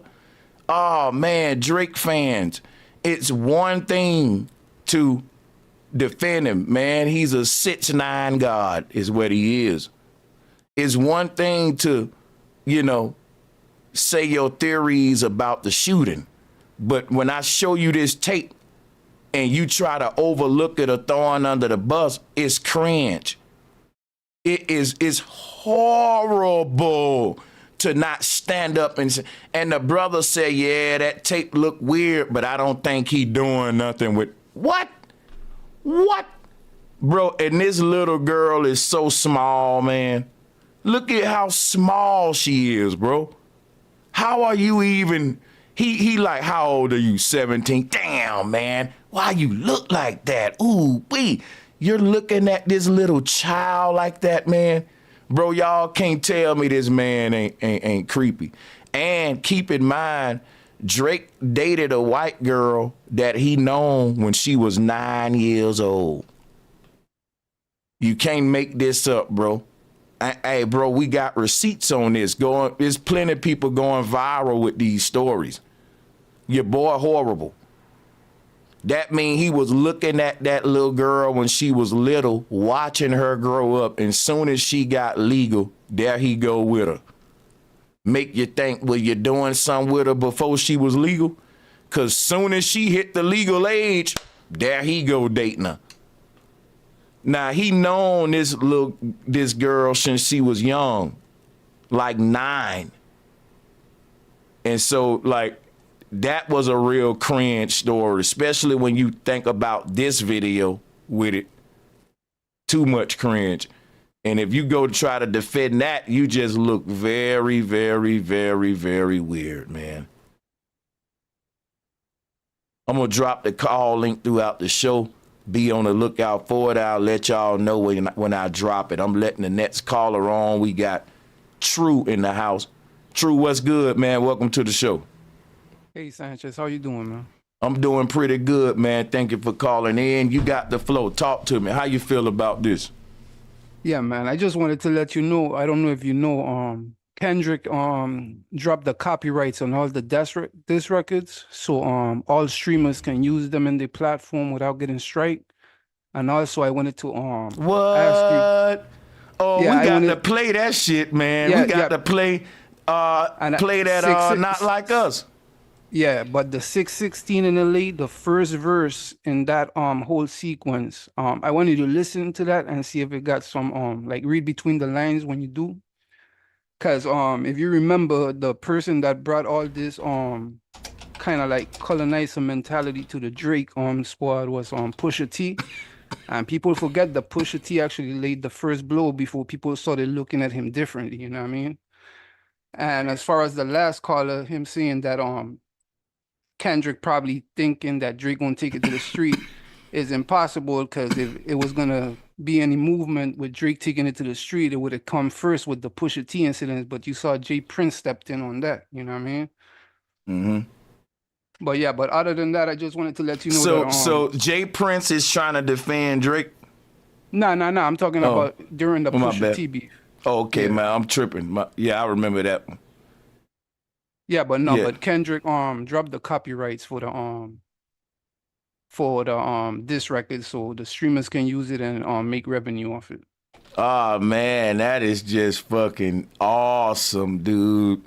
Oh, man, Drake fans, it's one thing to defend him, man. He's a 6'9" God is what he is. It's one thing to, say your theories about the shooting. But when I show you this tape and you try to overlook it or throw it under the bus, it's cringe. It's horrible to not stand up and the brother said, yeah, that tape look weird, but I don't think he doing nothing with what? Bro, and this little girl is so small, man. Look at how small she is, bro. How are you even, he like, how old are you, 17? Damn, man, why you look like that? Ooh, you're looking at this little child like that, man. Bro, y'all can't tell me this man ain't creepy. And keep in mind, Drake dated a white girl that he known when she was 9 years old. You can't make this up, bro. Hey, bro, we got receipts on this. There's plenty of people going viral with these stories. Your boy horrible. That means he was looking at that little girl when she was little, watching her grow up, and soon as she got legal, there he go with her. Make you think, well, you're doing something with her before she was legal? Because soon as she hit the legal age, there he go dating her. Now, he known this girl since she was young, like 9. And so, like, that was a real cringe story, especially when you think about this video with it. Too much cringe. And if you go to try to defend that, you just look very, very, very, very weird, man. I'm going to drop the call link throughout the show. Be on the lookout for it. I'll let y'all know when I drop it. I'm letting the next caller on. We got True in the house. True, what's good, man? Welcome to the show. Hey, Sanchez, how you doing, man? I'm doing pretty good, man. Thank you for calling in. You got the flow. Talk to me. How you feel about this? Yeah, man. I just wanted to let you know, I don't know if you know, Kendrick dropped the copyrights on all the diss records. So all streamers can use them in their platform without getting strike. And also I wanted to ask you. Oh, yeah, we got to play that shit, man. Yeah, we got to play that Not Like Us. Yeah, but the 616 in the late, the first verse in that whole sequence, I wanted you to listen to that and see if it got some like read between the lines when you do. Cause if you remember, the person that brought all this kind of like colonizer mentality to the Drake squad was Pusha T. And people forget that Pusha T actually laid the first blow before people started looking at him differently, you know what I mean? And as far as the last caller, him saying that Kendrick probably thinking that Drake gonna take it to the street is impossible, because if it was gonna be any movement with Drake taking it to the street, it would have come first with the Pusha T incident, but you saw Jay Prince stepped in on that, you know what I mean? Mm-hmm. But yeah, but other than that, I just wanted to let you know that So Jay Prince is trying to defend Drake? No, I'm talking about during the Pusha T beef. Oh, okay, man, I'm tripping. I remember that one. Yeah, but no, but Kendrick dropped the copyrights for the this record, so the streamers can use it and make revenue off it. Oh man, that is just fucking awesome, dude.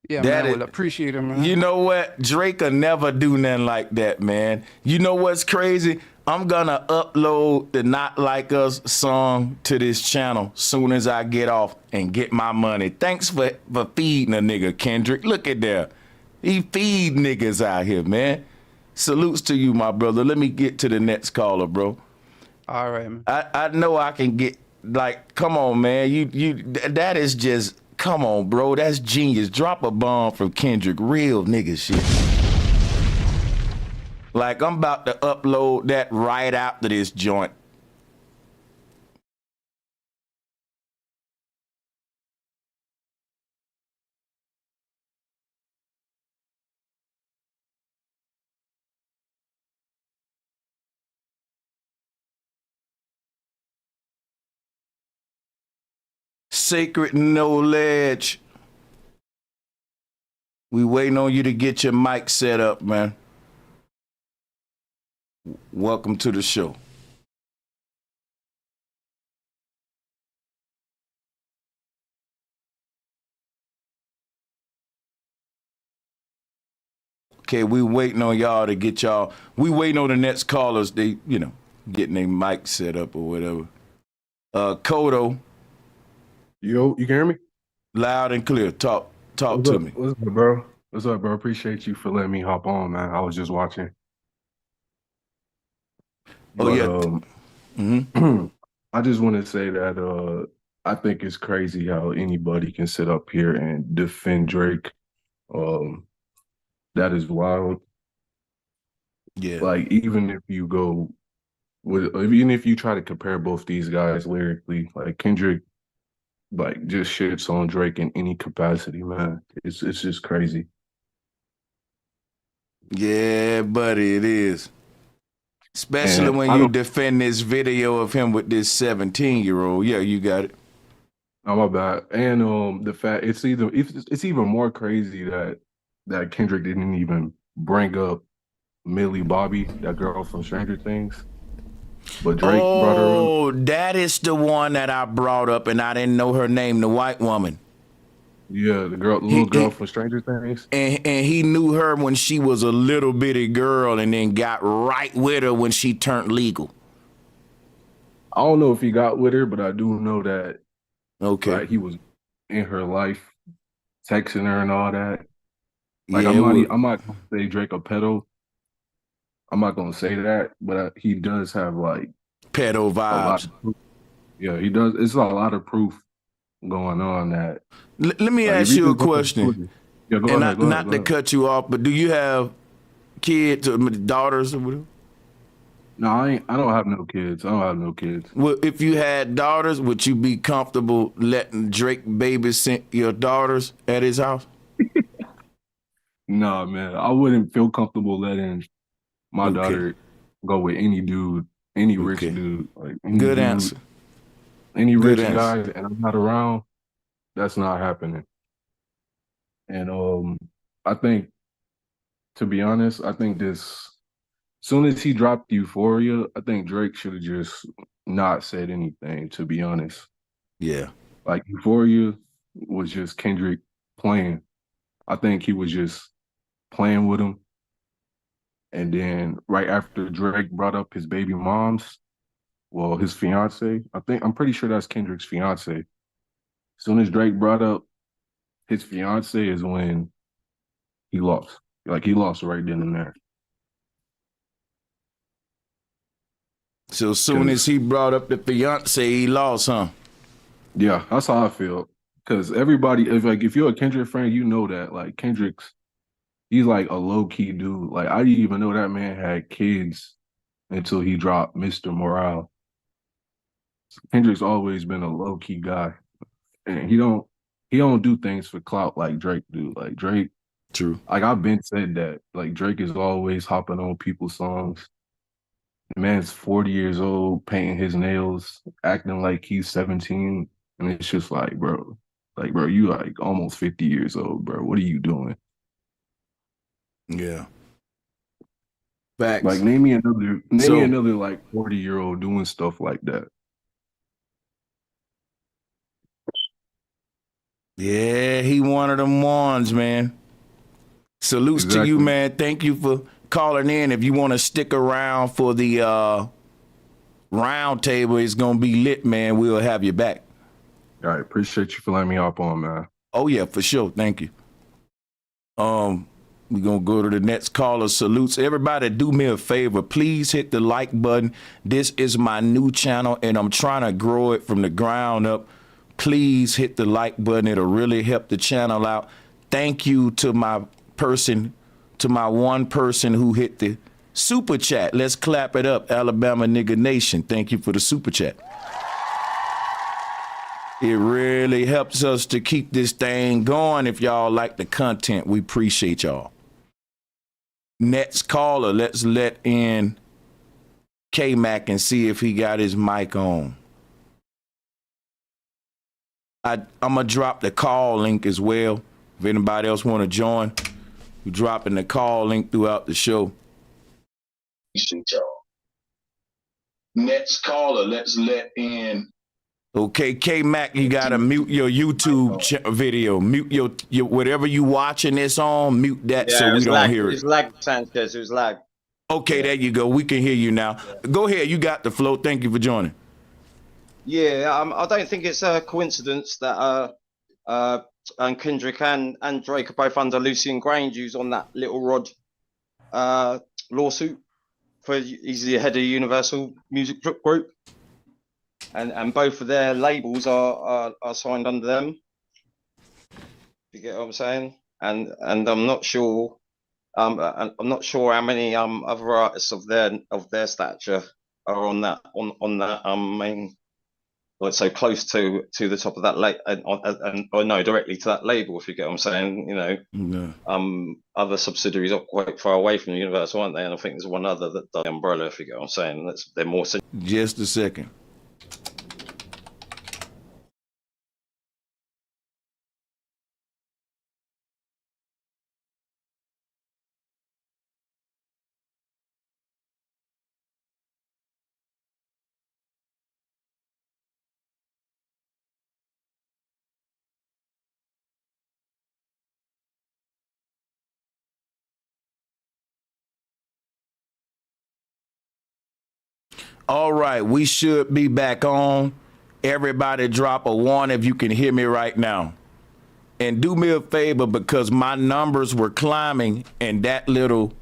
Yeah, That man. is, Well, appreciate it, man. you know what? Drake will never do nothing like that, man. You know what's crazy? I'm gonna upload the Not Like Us song to this channel soon as I get off and get my money. Thanks for feeding a nigga, Kendrick. Look at there. He feed niggas out here, man. Salutes to you, my brother. Let me get to the next caller, bro. All right, man. I know I can get, like, come on, man. That is just, come on, bro. That's genius. Drop a bomb from Kendrick. Real nigga shit. Like, I'm about to upload that right after this joint. Sacred knowledge. We waiting on you to get your mic set up, man. Welcome to the show. Okay, we waiting on y'all to get y'all. We waiting on the next callers. They, getting their mic set up or whatever. Kodo. Yo, you can hear me? Loud and clear. Talk to me. What's up, bro? What's up, bro? Appreciate you for letting me hop on, man. I was just watching. I just want to say that I think it's crazy how anybody can sit up here and defend Drake. That is wild. Yeah. Like, even if you try to compare both these guys lyrically, like Kendrick, like, just shits on Drake in any capacity, man. It's just crazy. Yeah, buddy, it is. Especially when you defend this video of him with this 17-year-old. Yeah, you got it. Oh, my bad. And the fact it's even more crazy that Kendrick didn't even bring up Millie Bobby, that girl from Stranger Things. But Drake brought her up. Oh, that is the one that I brought up, and I didn't know her name, the white woman. Yeah, the little girl from Stranger Things. And he knew her when she was a little bitty girl and then got right with her when she turned legal. I don't know if he got with her, but I do know that like, he was in her life, texting her and all that. Like, yeah, I'm not gonna say Drake a pedo. I'm not gonna say that, but he does have like pedo vibes. Yeah, he does. It's a lot of proof going on that. Let me ask you a question. Yeah, go ahead. Not to cut you off, but do you have kids or daughters or whatever? No, I don't have no kids. I don't have no kids. Well, if you had daughters, would you be comfortable letting Drake babysit your daughters at his house? No, man. I wouldn't feel comfortable letting my daughter go with any dude, any rich dude. Like, good answer. Any rich guy, and I'm not around, that's not happening. And I think, to be honest, as soon as he dropped Euphoria, I think Drake should have just not said anything, to be honest. Yeah. Like, Euphoria was just Kendrick playing. I think he was just playing with him. And then right after Drake brought up his baby moms, well, his fiance, I'm pretty sure that's Kendrick's fiance. As soon as Drake brought up his fiance is when he lost. Like, he lost right then and there. So as soon as he brought up the fiance, he lost, huh? Yeah, that's how I feel. Because everybody, if you're a Kendrick fan, you know that. Like, he's like a low-key dude. Like, I didn't even know that man had kids until he dropped Mr. Morale. Kendrick's always been a low-key guy. And he don't do things for clout like Drake do. Like, Drake, true. Like, I've been said that. Like, Drake is always hopping on people's songs. The man's 40 years old, painting his nails, acting like he's 17. And it's just like, bro, you like almost 50 years old, bro. What are you doing? Yeah. Facts. Like, name me another like 40-year-old doing stuff like that. Yeah, he one of them ones, man. Salutes to you, Exactly. man. Thank you for calling in. If you want to stick around for the round table, it's gonna be lit, man. We'll have you back. All right, appreciate you for letting me hop on, man. Oh yeah, for sure. Thank you. We're gonna go to the next caller. Salutes. Everybody, do me a favor. Please hit the like button. This is my new channel, and I'm trying to grow it from the ground up. Please hit the like button. It'll really help the channel out. Thank you to my one person who hit the super chat. Let's clap it up, Alabama Nigga Nation. Thank you for the super chat. It really helps us to keep this thing going. If y'all like the content, we appreciate y'all. Next caller, let's let in K-Mac and see if he got his mic on. I'm going to drop the call link as well. If anybody else want to join, we're dropping the call link throughout the show. Appreciate y'all. Next caller, let's let in. Okay, K-Mac, you gotta mute your YouTube video. Mute your whatever you watching this on. Mute that so we don't hear it. It was lag, Sanchez. It was lag. Okay, there you go. We can hear you now. Go ahead. You got the flow. Thank you for joining. Yeah, I don't think it's a coincidence that and Kendrick and Drake are both under Lucian Grange, who's on that Little Rod lawsuit. He's the head of Universal Music Group. And both of their labels are signed under them. You get what I'm saying? And I'm not sure. I'm not sure how many other artists of their stature are on that main, like so close to the top of that or no, directly to that label. If you get what I'm saying, you know. No. Other subsidiaries are quite far away from Universal, aren't they? And I think there's one other that does the umbrella. If you get what I'm saying, they're more. Just a second. All right, we should be back on. Everybody drop a 1 if you can hear me right now. And do me a favor, because my numbers were climbing and that little,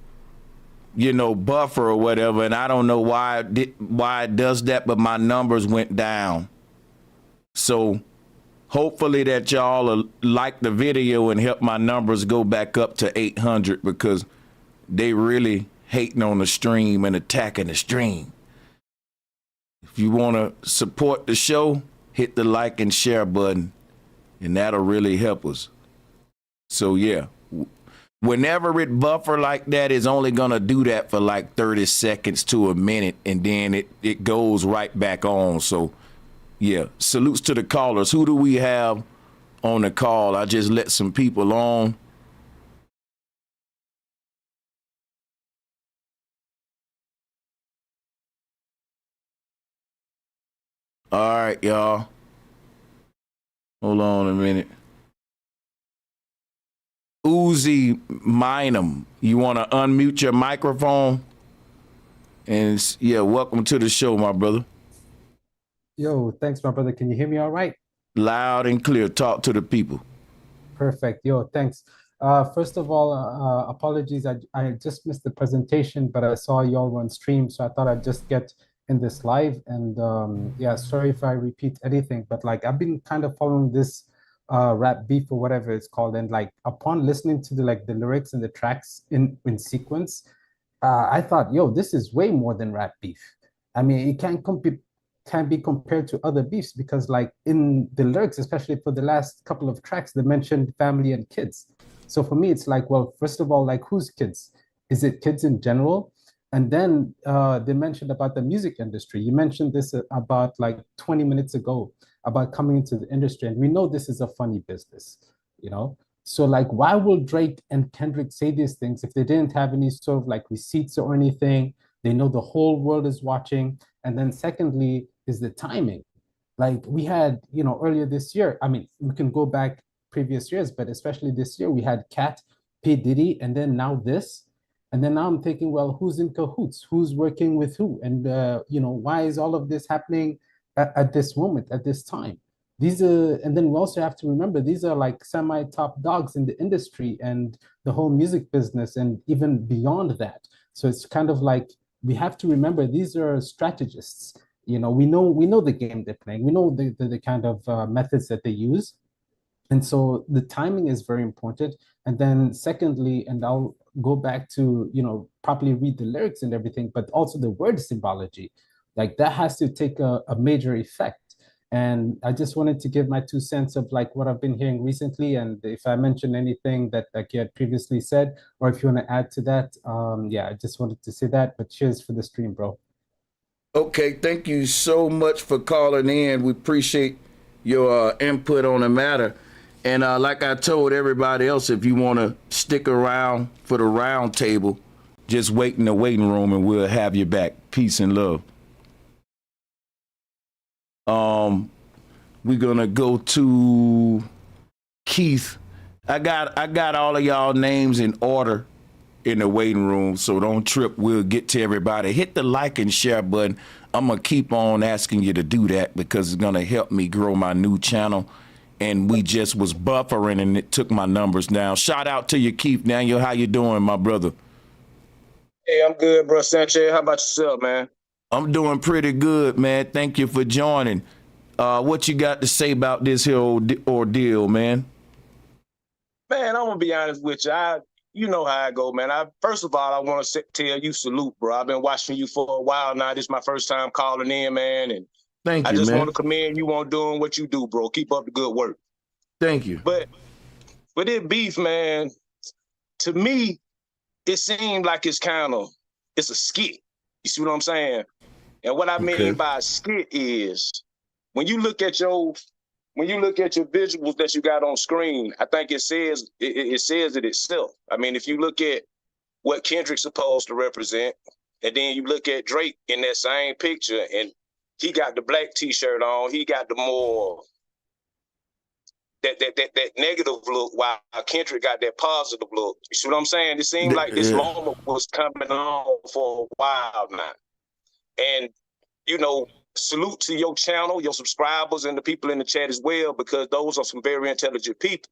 buffer or whatever, and I don't know why it does that, but my numbers went down. So hopefully that y'all like the video and help my numbers go back up to 800, because they really hating on the stream and attacking the stream. If you want to support the show, hit the like and share button, and that'll really help us. So yeah, whenever it buffer like that, it's only gonna do that for like 30 seconds to a minute, and then it goes right back on. So yeah, salutes to the callers. Who do we have on the call? I just let some people on. All right, y'all. Hold on a minute. Uzi Minum, you want to unmute your microphone? And yeah, welcome to the show, my brother. Yo, thanks, my brother. Can you hear me all right? Loud and clear. Talk to the people. Perfect. Yo, thanks. First of all, apologies. I just missed the presentation, but I saw y'all were on stream, so I thought I'd just get in this live. And yeah, sorry if I repeat anything, but like I've been kind of following this rap beef or whatever it's called, and like upon listening to the lyrics and the tracks in sequence, I thought, yo, this is way more than rap beef. I mean, it can't be compared to other beefs, because like in the lyrics, especially for the last couple of tracks, they mentioned family and kids. So for me, it's like, well, first of all, like whose kids? Is it kids in general? And then they mentioned about the music industry. You mentioned this about like 20 minutes ago about coming into the industry. And we know this is a funny business, you know? So like, why will Drake and Kendrick say these things if they didn't have any sort of like receipts or anything? They know the whole world is watching. And then secondly is the timing. Like we had, earlier this year, I mean, we can go back previous years, but especially this year, we had Cat, P. Diddy, and then now this. And then now I'm thinking, well, who's in cahoots? Who's working with who? And, why is all of this happening at this moment, at this time? And then we also have to remember, these are like semi-top dogs in the industry and the whole music business and even beyond that. So it's kind of like, we have to remember these are strategists. We know the game they're playing. We know the kind of methods that they use. And so the timing is very important. And then secondly, and I'll go back to, properly read the lyrics and everything, but also the word symbology, like that has to take a major effect. And I just wanted to give my 2 cents of like what I've been hearing recently. And if I mentioned anything that like you had previously said, or if you want to add to that, I just wanted to say that, but cheers for the stream, bro. Okay, thank you so much for calling in. We appreciate your input on the matter. And like I told everybody else, if you want to stick around for the round table, just wait in the waiting room and we'll have you back. Peace and love. We're gonna go to Keith. I got all of y'all names in order in the waiting room, so don't trip. We'll get to everybody. Hit the like and share button. I'm gonna keep on asking you to do that because it's gonna help me grow my new channel. And we just was buffering and it took my numbers down. Shout out to you, Keith Daniel. How you doing, my brother? Hey, I'm good, bro. Sanchez, how about yourself, man? I'm doing pretty good, man. Thank you for joining. What you got to say about this here ordeal, man? Man, I'm gonna be honest with you. You know how I go, man. First of all, I want to tell you salute, bro. I've been watching you for a while now. This is my first time calling in, man, and thank you, I just man. want to commend you on doing what you do, bro. Keep up the good work. Thank you. But with it beef, man, to me, it seemed like it's a skit. You see what I'm saying? And what I mean by a skit is when you look at your visuals that you got on screen, I think it says it itself. I mean, if you look at what Kendrick's supposed to represent, and then you look at Drake in that same picture, and he got the black T-shirt on, he got the more that negative look, while Kendrick got that positive look. You see what I'm saying? It seemed like this moment was coming on for a while now. And, salute to your channel, your subscribers, and the people in the chat as well, because those are some very intelligent people.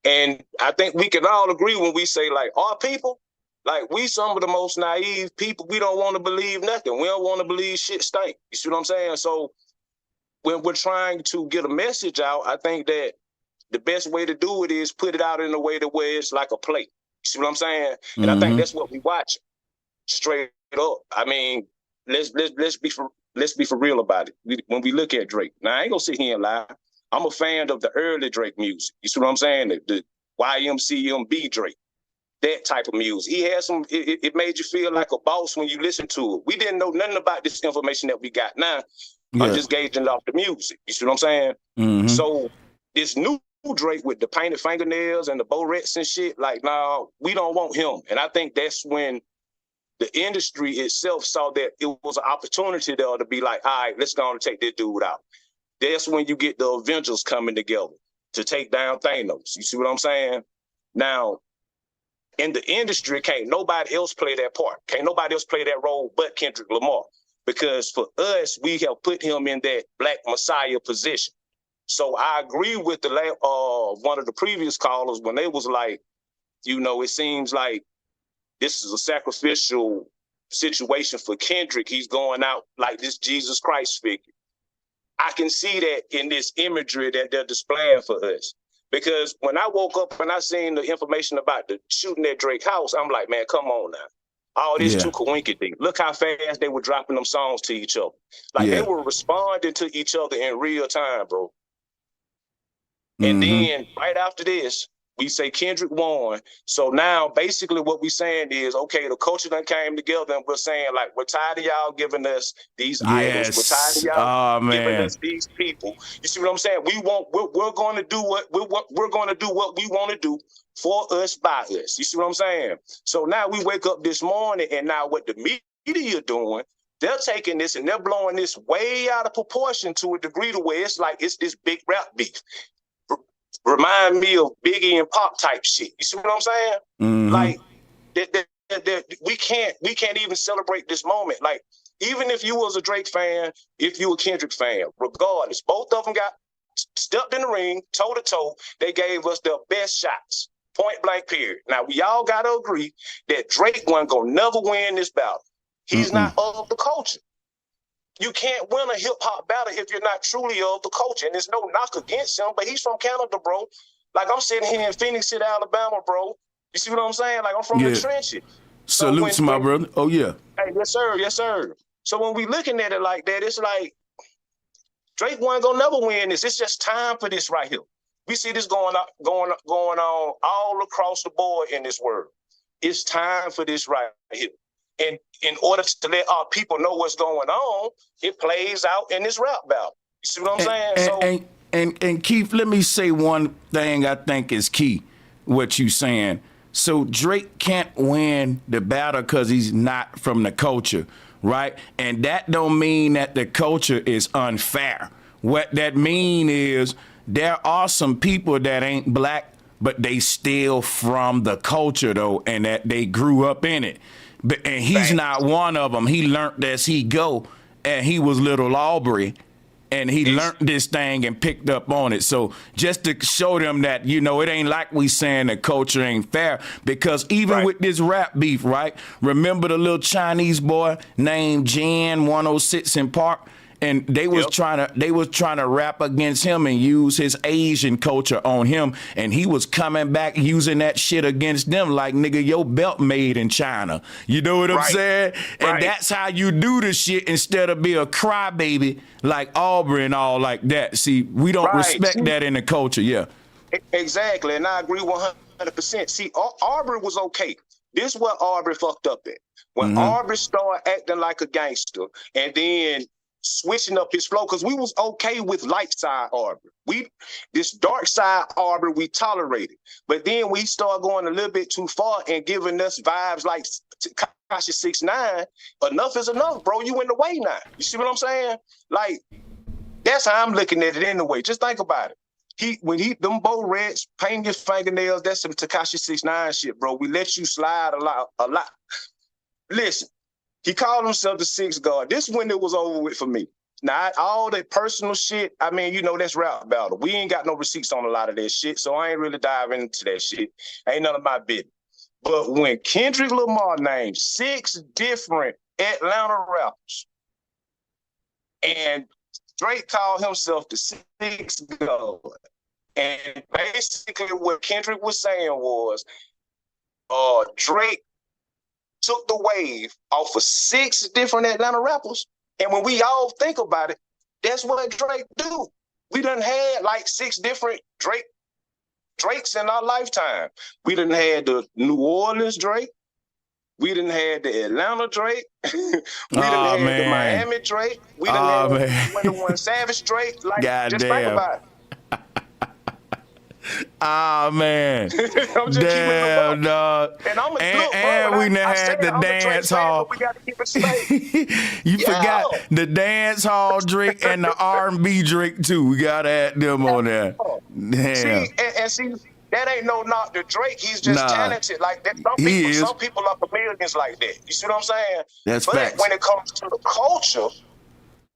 And I think we can all agree when we say, like, our people, like, we some of the most naive people. We don't want to believe nothing. We don't want to believe shit stink. You see what I'm saying? So when we're trying to get a message out, I think that the best way to do it is put it out in a way that where it's like a play. You see what I'm saying? And I think that's what we watch straight up. I mean, let's be for real about it. When we look at Drake, now I ain't gonna sit here and lie. I'm a fan of the early Drake music. You see what I'm saying? The YMCMB Drake, that type of music. He had some. It made you feel like a boss when you listen to it. We didn't know nothing about this information that we got now. I'm just gauging off the music. You see what I'm saying? Mm-hmm. So this new Drake with the painted fingernails and the barrettes and shit, like, no, we don't want him. And I think that's when the industry itself saw that it was an opportunity there to be like, all right, let's go and take this dude out. That's when you get the Avengers coming together to take down Thanos. You see what I'm saying? Now, in the industry, can't nobody else play that part. Can't nobody else play that role but Kendrick Lamar. Because for us, we have put him in that Black Messiah position. So I agree with one of the previous callers when they was like, it seems like this is a sacrificial situation for Kendrick. He's going out like this Jesus Christ figure. I can see that in this imagery that they're displaying for us. Because when I woke up and I seen the information about the shooting at Drake's house, I'm like, man, come on now. All this too coinky. Look how fast they were dropping them songs to each other. Like they were responding to each other in real time, bro. And then right after this, we say Kendrick won. So now basically what we're saying is, okay, the culture done came together and we're saying, like, we're tired of y'all giving us these idols. We're tired of y'all giving us these people. You see what I'm saying? We're going to do what we're going to do what we want to do for us, by us. You see what I'm saying? So now we wake up this morning and now what the media doing, they're taking this and they're blowing this way out of proportion to a degree to where it's like it's this big rap beef. remind me of Biggie and Pop type shit. You see what I'm saying? Mhm. Like we can't even celebrate this moment. Like, even if you was a Drake fan, if you a Kendrick fan, regardless, both of them got stepped in the ring, toe to toe. They gave us their best shots, point blank, period. Now we all gotta agree that Drake wasn't gonna never win this battle. He's not of the culture. You can't win a hip hop battle if you're not truly of the culture. And there's no knock against him, but he's from Canada, bro. Like, I'm sitting here in Phoenix City, Alabama, bro. You see what I'm saying? Like, I'm from the trenches. Salute to my brother. Oh yeah. Hey, yes sir, yes sir. So when we looking at it like that, it's like Drake wasn't gonna never win this. It's just time for this right here. We see this going on all across the board in this world. It's time for this right here. And in order to let our people know what's going on, it plays out in this rap battle. You see what I'm saying? And Keith, let me say one thing I think is key, what you saying. So Drake can't win the battle because he's not from the culture, right? And that don't mean that the culture is unfair. What that mean is there are some people that ain't black, but they still from the culture though, and that they grew up in it. And he's not one of them. He learned as he go, and he was Little Aubrey, and he learned this thing and picked up on it. So just to show them that, you know, it ain't like we saying the culture ain't fair, because even with this rap beef, right? Remember the little Chinese boy named Jan 106 in Park? And they was trying to rap against him and use his Asian culture on him, and he was coming back using that shit against them like, nigga, your belt made in China. You know what I'm saying? And that's how you do the shit instead of be a crybaby like Aubrey and all like that. See, we don't respect that in the culture. Yeah. Exactly, and I agree 100%. See, Aubrey was okay. This is what Aubrey fucked up at. When Aubrey started acting like a gangster and then switching up his flow, because we was okay with light side Aubrey. This dark side Aubrey we tolerated. But then we started going a little bit too far and giving us vibes like Cashapp 6ix9ine. Enough is enough, bro. You in the way now. You see what I'm saying? Like, that's how I'm looking at it anyway. Just think about it. Them bow reds, painting your fingernails, that's some Cashapp 6ix9ine shit, bro. We let you slide a lot. Listen, he called himself the sixth guard. This when it was over with for me. Now, all that personal shit, I mean, you know, that's rap battle. We ain't got no receipts on a lot of that shit, so I ain't really diving into that shit. Ain't none of my business. But when Kendrick Lamar named 6 different Atlanta rappers, and Drake called himself the sixth guard, and basically what Kendrick was saying was, Drake took the wave off of 6 different Atlanta rappers. And when we all think about it, that's what Drake do. We done had like 6 different Drakes in our lifetime. We done had the New Orleans Drake. We done had the Atlanta Drake. We done had the Miami Drake. We done had 21 Savage Drake. Like, just think about it. Ah, man. Damn, dog. And we done had the dance hall. We got to keep it straight. You forgot the dance hall Drake and the R&B Drake too. We got to add them on there. Damn. See, that ain't no knock to Drake. He's just talented like that. Some people are chameleons like that. You see what I'm saying? That's but facts. When it comes to the culture,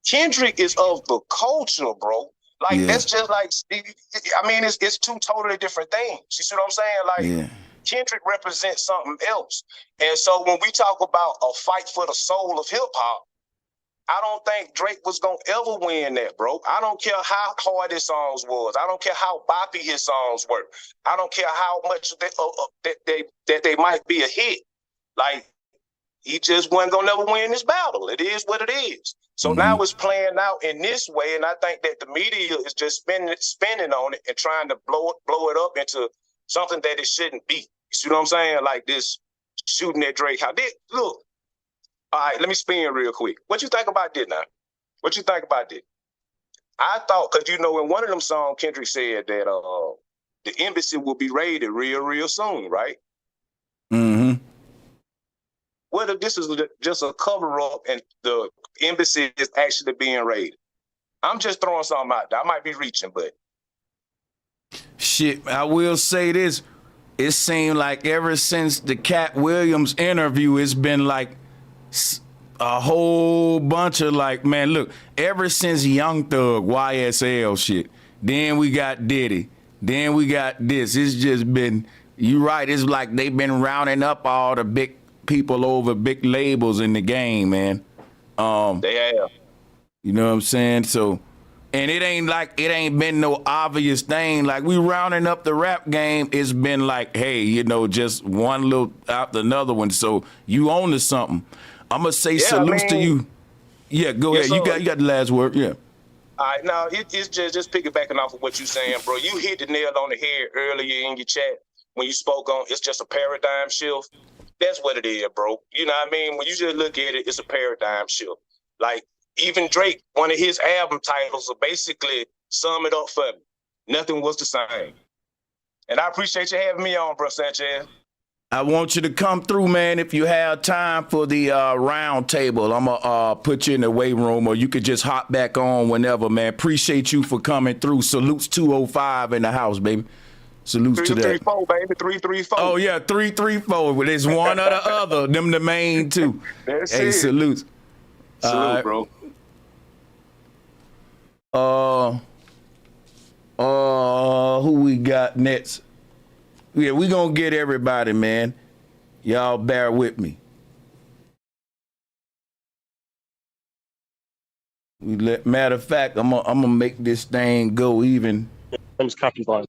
Kendrick is of the culture, bro. Like, that's just like, I mean, it's 2 totally different things. You see what I'm saying? Like, Kendrick represents something else. And so when we talk about a fight for the soul of hip hop, I don't think Drake was going to ever win that, bro. I don't care how hard his songs was. I don't care how boppy his songs were. I don't care how much that they might be a hit. Like, he just wasn't going to never win this battle. It is what it is. So now it's playing out in this way, and I think that the media is just spinning on it and trying to blow it up into something that it shouldn't be. You see what I'm saying? Like this shooting at Drake. Look, all right, let me spin real quick. What you think about this now? What you think about this? I thought, because you know, in one of them songs, Kendrick said that the embassy will be raided real soon, right? What if this is just a cover-up and the embassy is actually being raided? I'm just throwing something out there. I might be reaching, but Shit, I will say this. It seemed like ever since the Cat Williams interview, it's been like a whole bunch of like, man, look, ever since Young Thug, YSL shit, then we got Diddy, then we got this. It's just been, you right, it's like they've been rounding up all the big people over big labels in the game, man. They have. You know what I'm saying? So, and it ain't been no obvious thing. Like, we rounding up the rap game, it's been like, hey, you know, just one little after another one. So you own to something. I'm gonna say salutes to you. Yeah, go ahead. You got the last word. Yeah. All right, now it's just piggybacking off of what you're saying, bro. You hit the nail on the head earlier in your chat when you spoke on it's just a paradigm shift. That's what it is, bro. You know what I mean? When you just look at it, it's a paradigm shift. Like, even Drake, one of his album titles will basically sum it up for me. Nothing was the same. And I appreciate you having me on, bro, Sanchez. I want you to come through, man, if you have time for the round table. I'm going to put you in the weight room, or you could just hop back on whenever, man. Appreciate you for coming through. Salutes 205 in the house, baby. Salutes to that. 334, baby, 334. Oh, yeah, 334. Well, there's one or the other. Them the main two. That's hey, it. salutes. Salute, bro. Who we got next? Yeah, we gonna get everybody, man. Y'all bear with me. Matter of fact, I'm gonna make this thing go even. My name's Cappy Vine.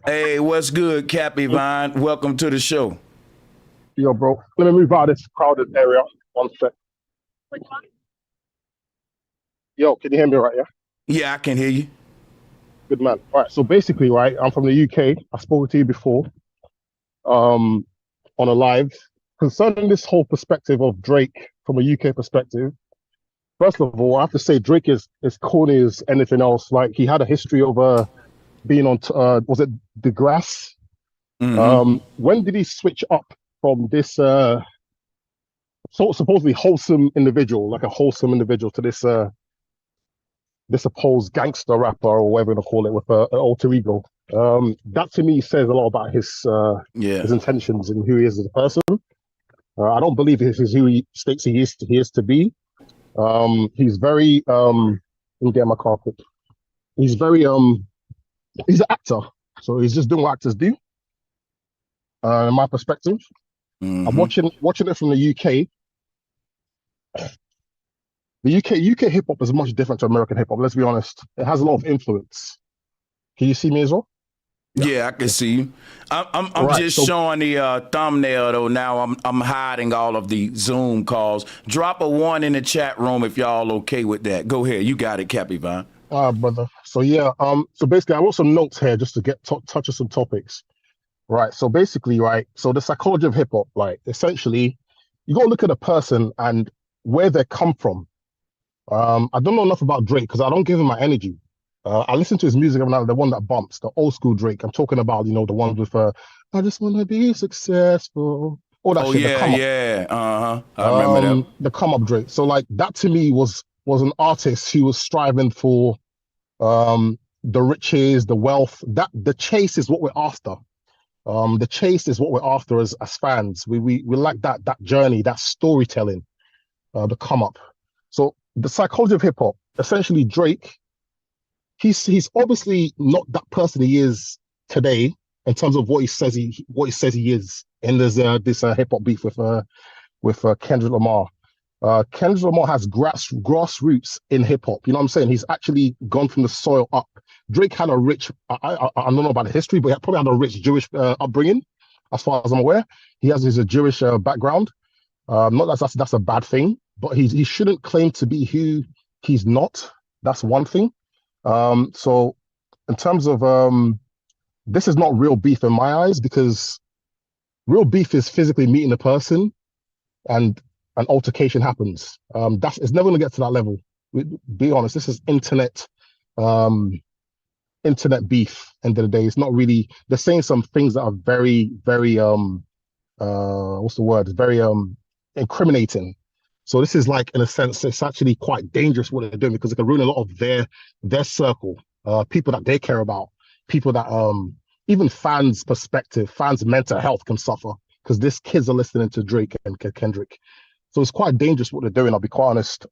Hey, what's good, Cappy Vine? Welcome to the show. Yo, bro. Let me move out of this crowded area. One sec. Yo, can you hear me right, yeah? Yeah, I can hear you. Good man. All right, so basically, right, I'm from the UK. I spoke to you before on a live. Concerning this whole perspective of Drake from a UK perspective, first of all, I have to say Drake is corny as anything else. Like, he had a history of being on, was it The Grass? Mm-hmm. When did he switch up from this supposedly wholesome individual, like a wholesome individual, to this supposed gangster rapper or whatever you want to call it, with an alter ego? That to me says a lot about his intentions and who he is as a person. I don't believe this is who he states he is to be. He's very let me get my carpet. He's very he's an actor, so he's just doing what actors do. In my perspective, I'm watching it from the UK. The UK hip hop is much different to American hip hop. Let's be honest. It has a lot of influence. Can you see me as well? Yeah, I can see you. I'm Right, just so- showing the thumbnail though. Now I'm hiding all of the Zoom calls. Drop a 1 in the chat room if y'all okay with that. Go ahead, you got it, Cappy Vine. Brother. So yeah, so basically I wrote some notes here just to get touch on some topics. Right. So basically, right. So the psychology of hip hop, like, essentially, you got to look at a person and where they come from. I don't know enough about Drake because I don't give him my energy. I listen to his music every now and then, the one that bumps, the old school Drake. I'm talking about, you know, the ones with I just want to be successful. All that shit. I remember that. The come up Drake. So like that to me was an artist who was striving for the riches, the wealth. That the chase is what we're after. The chase is what we're after as fans. We like that journey, that storytelling, the come up. So the psychology of hip hop, essentially Drake, he's obviously not that person he is today in terms of what he says he is. And there's this hip hop beef with Kendrick Lamar. Kendrick Lamar has grassroots in hip hop. You know what I'm saying? He's actually gone from the soil up. Drake had a rich, I don't know about the history, but he probably had a rich Jewish upbringing, as far as I'm aware. He's a Jewish background. Not that that's a bad thing, but he shouldn't claim to be who he's not. That's one thing. So in terms of this is not real beef in my eyes, because real beef is physically meeting a person and an altercation happens. It's never going to get to that level. Be honest, this is internet beef. End of the day, it's not really. They're saying some things that are very, very what's the word? Very incriminating. So this is like, in a sense, it's actually quite dangerous what they're doing, because it can ruin a lot of their circle, people that they care about, people that even fans' perspective, fans' mental health can suffer because these kids are listening to Drake and Kendrick. So it's quite dangerous what they're doing, I'll be quite honest.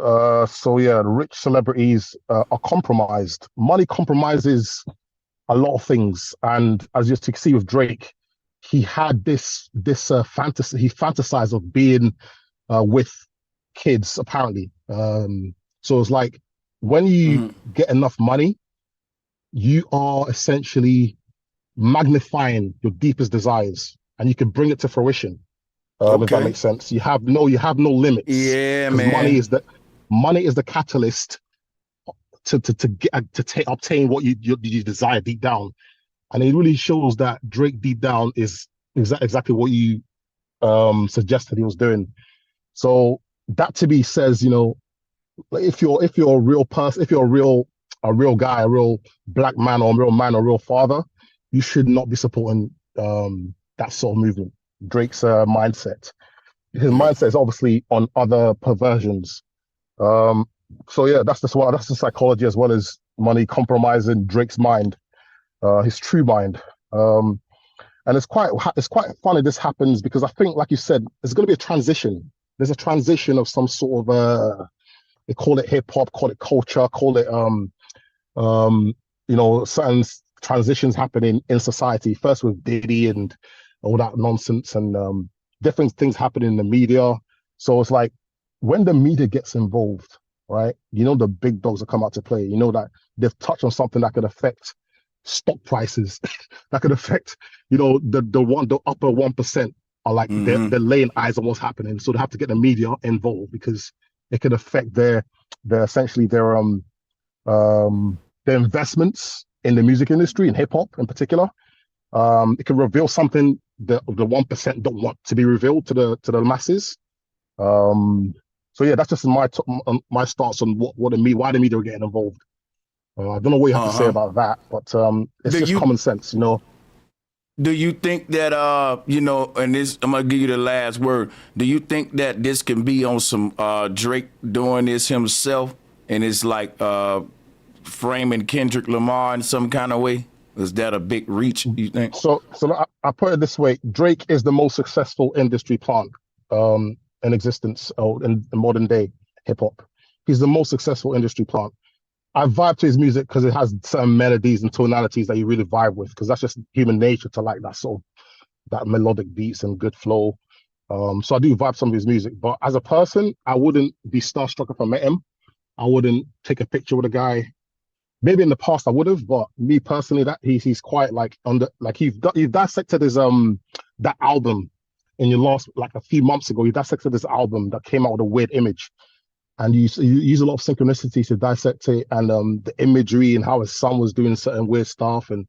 So yeah, rich celebrities are compromised. Money compromises a lot of things, and as you can see with Drake, he had this fantasy. He fantasized of being with kids, apparently. So it's like when you get enough money, you are essentially magnifying your deepest desires, and you can bring it to fruition. If that makes sense. You have no limits. Yeah, because man. money is the catalyst to obtain what you desire deep down, and it really shows that Drake deep down is exactly what you suggested he was doing. So that to me says, like if you're a real person, if you're a real guy, a real black man or a real man or a real father, you should not be supporting that sort of movement. Drake's mindset. His mindset is obviously on other perversions. So yeah, that's the psychology as well as money compromising Drake's mind, his true mind. And it's quite funny this happens because I think, like you said, there's going to be a transition. There's a transition of some sort of they call it hip hop, call it culture, call it certain transitions happening in society. First with Diddy and all that nonsense, and different things happening in the media. So it's like when the media gets involved, right? The big dogs that come out to play. You know that they've touched on something that could affect stock prices, that could affect, the upper 1% are like they're laying eyes on what's happening. So they have to get the media involved because it could affect their essentially their investments in the music industry and hip hop in particular. It can reveal something that the 1% don't want to be revealed to the masses. So yeah, that's just my stance on why the media are getting involved. I don't know what you have to say about that, but it's just common sense, Do you think that and this, I'm gonna give you the last word. Do you think that this can be on some Drake doing this himself, and it's like framing Kendrick Lamar in some kind of way? Is that a big reach, you think? So I put it this way: Drake is the most successful industry plant in existence in modern day hip hop. He's the most successful industry plant. I vibe to his music because it has certain melodies and tonalities that you really vibe with, because that's just human nature to like that sort of that melodic beats and good flow. So I do vibe some of his music, but as a person, I wouldn't be starstruck if I met him. I wouldn't take a picture with a guy. Maybe in the past I would have, but me personally, that he's quite like you've dissected his that album in your last, like a few months ago. You dissected this album that came out with a weird image. And you use a lot of synchronicity to dissect it, and the imagery and how his son was doing certain weird stuff. And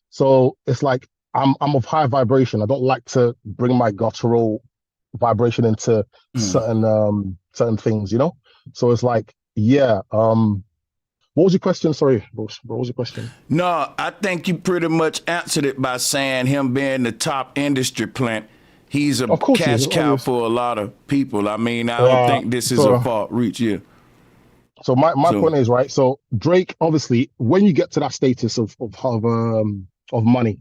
so it's like I'm of high vibration. I don't like to bring my guttural vibration into certain things, So it's like, yeah. What was your question? Sorry, what was your question? No, I think you pretty much answered it by saying him being the top industry plant. He's a cash cow for a lot of people. I mean, I don't think this is a far reach, yeah. So my point is, right, so Drake, obviously, when you get to that status of money,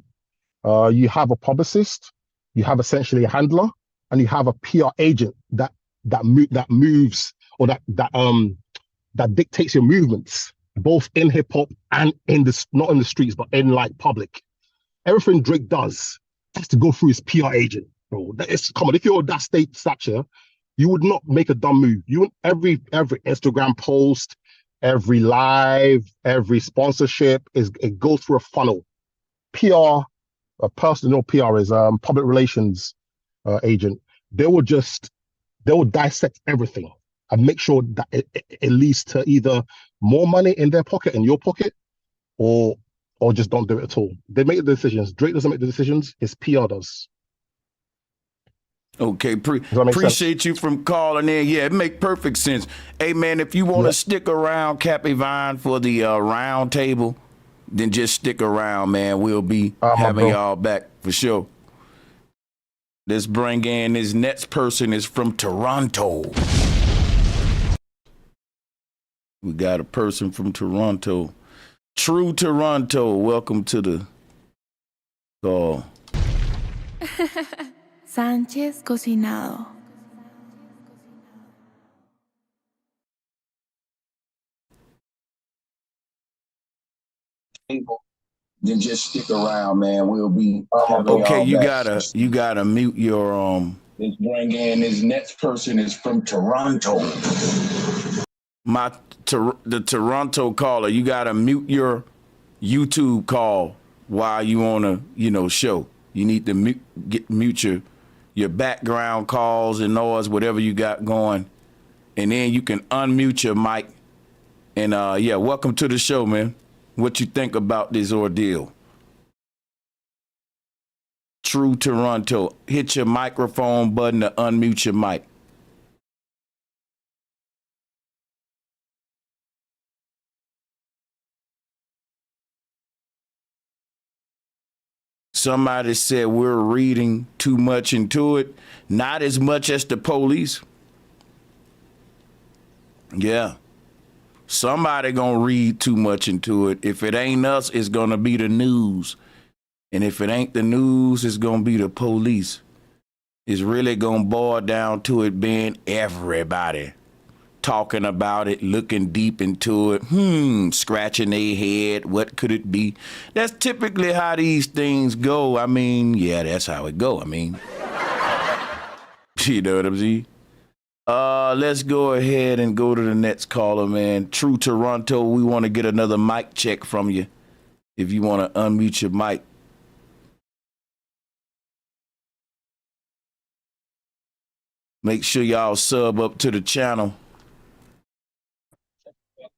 you have a publicist, you have essentially a handler, and you have a PR agent that moves, or that dictates your movements, both in hip hop and not in the streets, but in like public. Everything Drake does has to go through his PR agent. Bro, come on. If you're that stature, you would not make a dumb move. Every Instagram post, every live, every sponsorship it goes through a funnel. PR, personal PR is public relations agent. They will dissect everything and make sure that it leads to either more money in their pocket, in your pocket, or just don't do it at all. They make the decisions. Drake doesn't make the decisions. His PR does. Okay, appreciate you from calling in. Yeah, it make perfect sense. Hey, man, if you want to stick around, Cappy Vine, for the round table, then just stick around, man. We'll be having y'all back for sure. Let's bring in this next person is from Toronto. We got a person from Toronto. True Toronto, welcome to the call. Sánchez cocinado. Then just stick around, man. We'll be having Okay, y'all you back. gotta mute your Let's bring in this next person is from Toronto. the Toronto caller. You gotta mute your YouTube call while you on a show. You need to mute your background calls and noise, whatever you got going, and then you can unmute your mic. And yeah, welcome to the show, man. What you think about this ordeal? True Toronto, hit your microphone button to unmute your mic. Somebody said we're reading too much into it. Not as much as the police. Yeah. Somebody gonna read too much into it. If it ain't us, it's gonna be the news. And if it ain't the news, it's gonna be the police. It's really gonna boil down to it being everybody talking about it, looking deep into it, scratching their head. What could it be? That's typically how these things go. I mean, yeah, that's how it go. I mean, you know what I'm saying? Let's go ahead and go to the next caller, man. True Toronto, we want to get another mic check from you. If you want to unmute your mic. Make sure y'all sub up to the channel.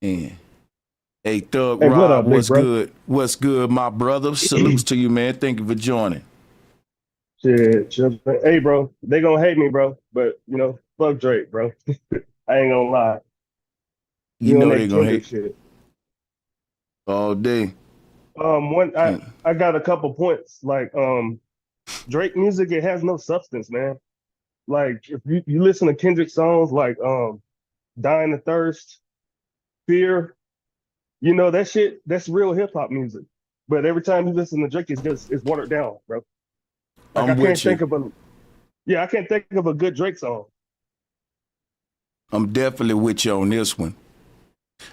And hey, Thug Rob, what up, big what's bro? good? What's good, my brother? Salutes to you, man. Thank you for joining. Shit, hey, bro, they gonna hate me, bro. But fuck Drake, bro. I ain't gonna lie. You On know that they gonna Kendrick hate shit. all day. I got a couple points. Like, Drake music, it has no substance, man. Like, if you listen to Kendrick songs like "Dying of Thirst," "Fear," that shit. That's real hip hop music. But every time you listen to Drake, it's watered down, bro. Like I'm with you. I can't think of a good Drake song. I'm definitely with you on this one.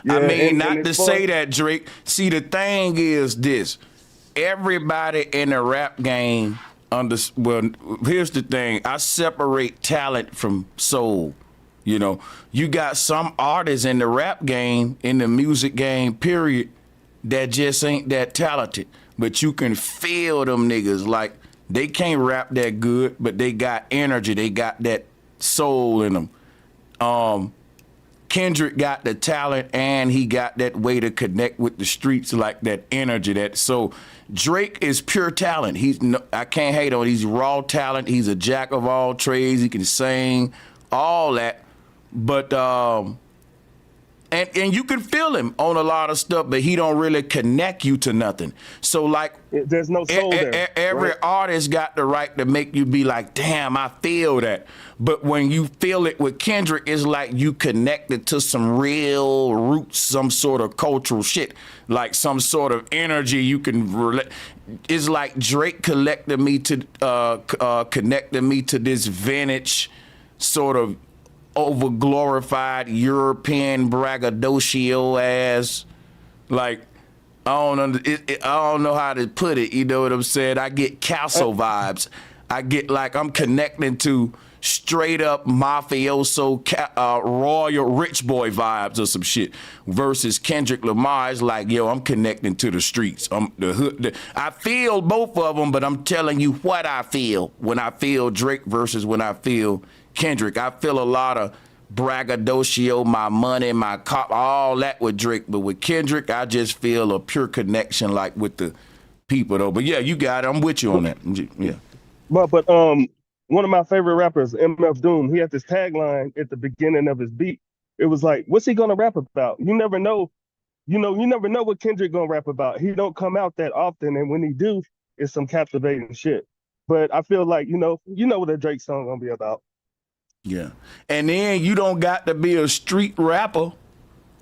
Yeah, I mean, and not it's to fun. say that, Drake. See, the thing is this. Everybody in the rap game, here's the thing. I separate talent from soul. You got some artists in the rap game, in the music game, period, that just ain't that talented. But you can feel them niggas. Like, they can't rap that good, but they got energy. They got that soul in them. Kendrick got the talent and he got that way to connect with the streets, like that energy. So Drake is pure talent. I can't hate on. He's raw talent. He's a jack of all trades. He can sing, all that. But and you can feel him on a lot of stuff, but he don't really connect you to nothing. So like, there's no soul there. Every right? artist got the right to make you be like, damn, I feel that. But when you feel it with Kendrick, it's like you connected to some real roots, some sort of cultural shit, like some sort of energy you can relate. It's like Drake connected me to this vintage sort of over glorified European braggadocio ass, like, I don't know how to put it. You know what I'm saying? I get Castle vibes. I get like I'm connecting to straight up mafioso, royal rich boy vibes or some shit. Versus Kendrick Lamar is like, yo, I'm connecting to the streets. The hood. I feel both of them, but I'm telling you what I feel when I feel Drake versus when I feel Kendrick. I feel a lot of braggadocio, my money, my cop, all that with Drake. But with Kendrick, I just feel a pure connection, like with the people, though. But yeah, you got it. I'm with you on that. Yeah. But one of my favorite rappers, MF Doom, he had this tagline at the beginning of his beat. It was like, "What's he gonna rap about? You never know. You never know what Kendrick gonna rap about. He don't come out that often, and when he do, it's some captivating shit." But I feel like you know what a Drake song gonna be about. Yeah. And then you don't got to be a street rapper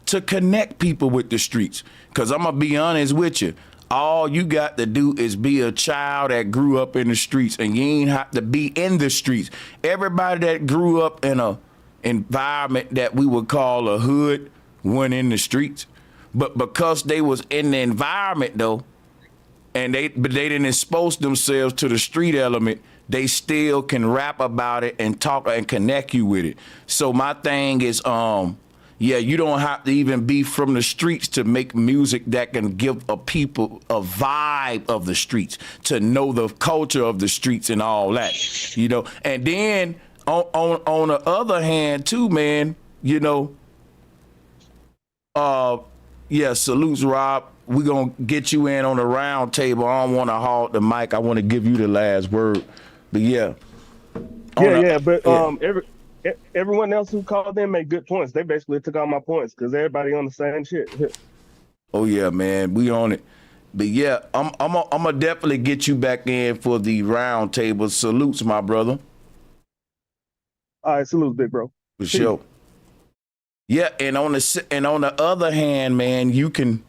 to connect people with the streets. Because I'm going to be honest with you. All you got to do is be a child that grew up in the streets, and you ain't have to be in the streets. Everybody that grew up in a environment that we would call a hood went in the streets. But because they was in the environment though, and they didn't expose themselves to the street element, they still can rap about it and talk and connect you with it. So my thing is, yeah, you don't have to even be from the streets to make music that can give a people a vibe of the streets, to know the culture of the streets and all that, you know. And then on the other hand too, man, you know, yeah, salutes, Rob. We're going to get you in on the round table. I don't want to hog the mic. I want to give you the last word. But yeah. Everyone else who called in made good points. They basically took all my points because everybody on the same shit. Oh yeah, man, we on it. But yeah, I'm gonna definitely get you back in for the round table. Salutes, my brother. All right, salutes, big bro. For sure. Yeah, and on the other hand, man, you can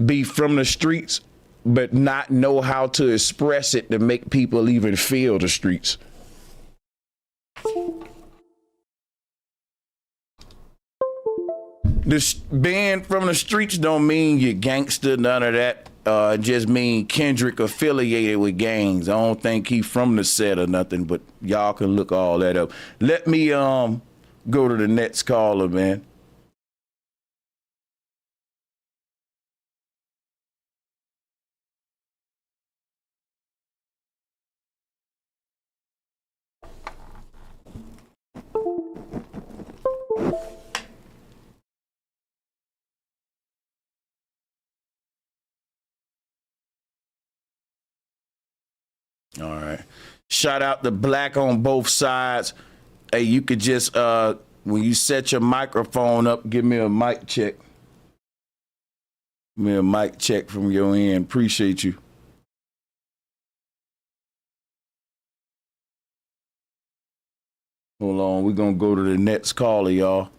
be from the streets, but not know how to express it to make people even feel the streets. Being from the streets don't mean you're gangster, none of that. It just mean Kendrick affiliated with gangs. I don't think he from the set or nothing, but y'all can look all that up. Let me go to the next caller, man. All right. Shout out to Black on both sides. Hey, you could just when you set your microphone up, give me a mic check. Give me a mic check from your end. Appreciate you. Hold on, we're gonna go to the next caller, y'all.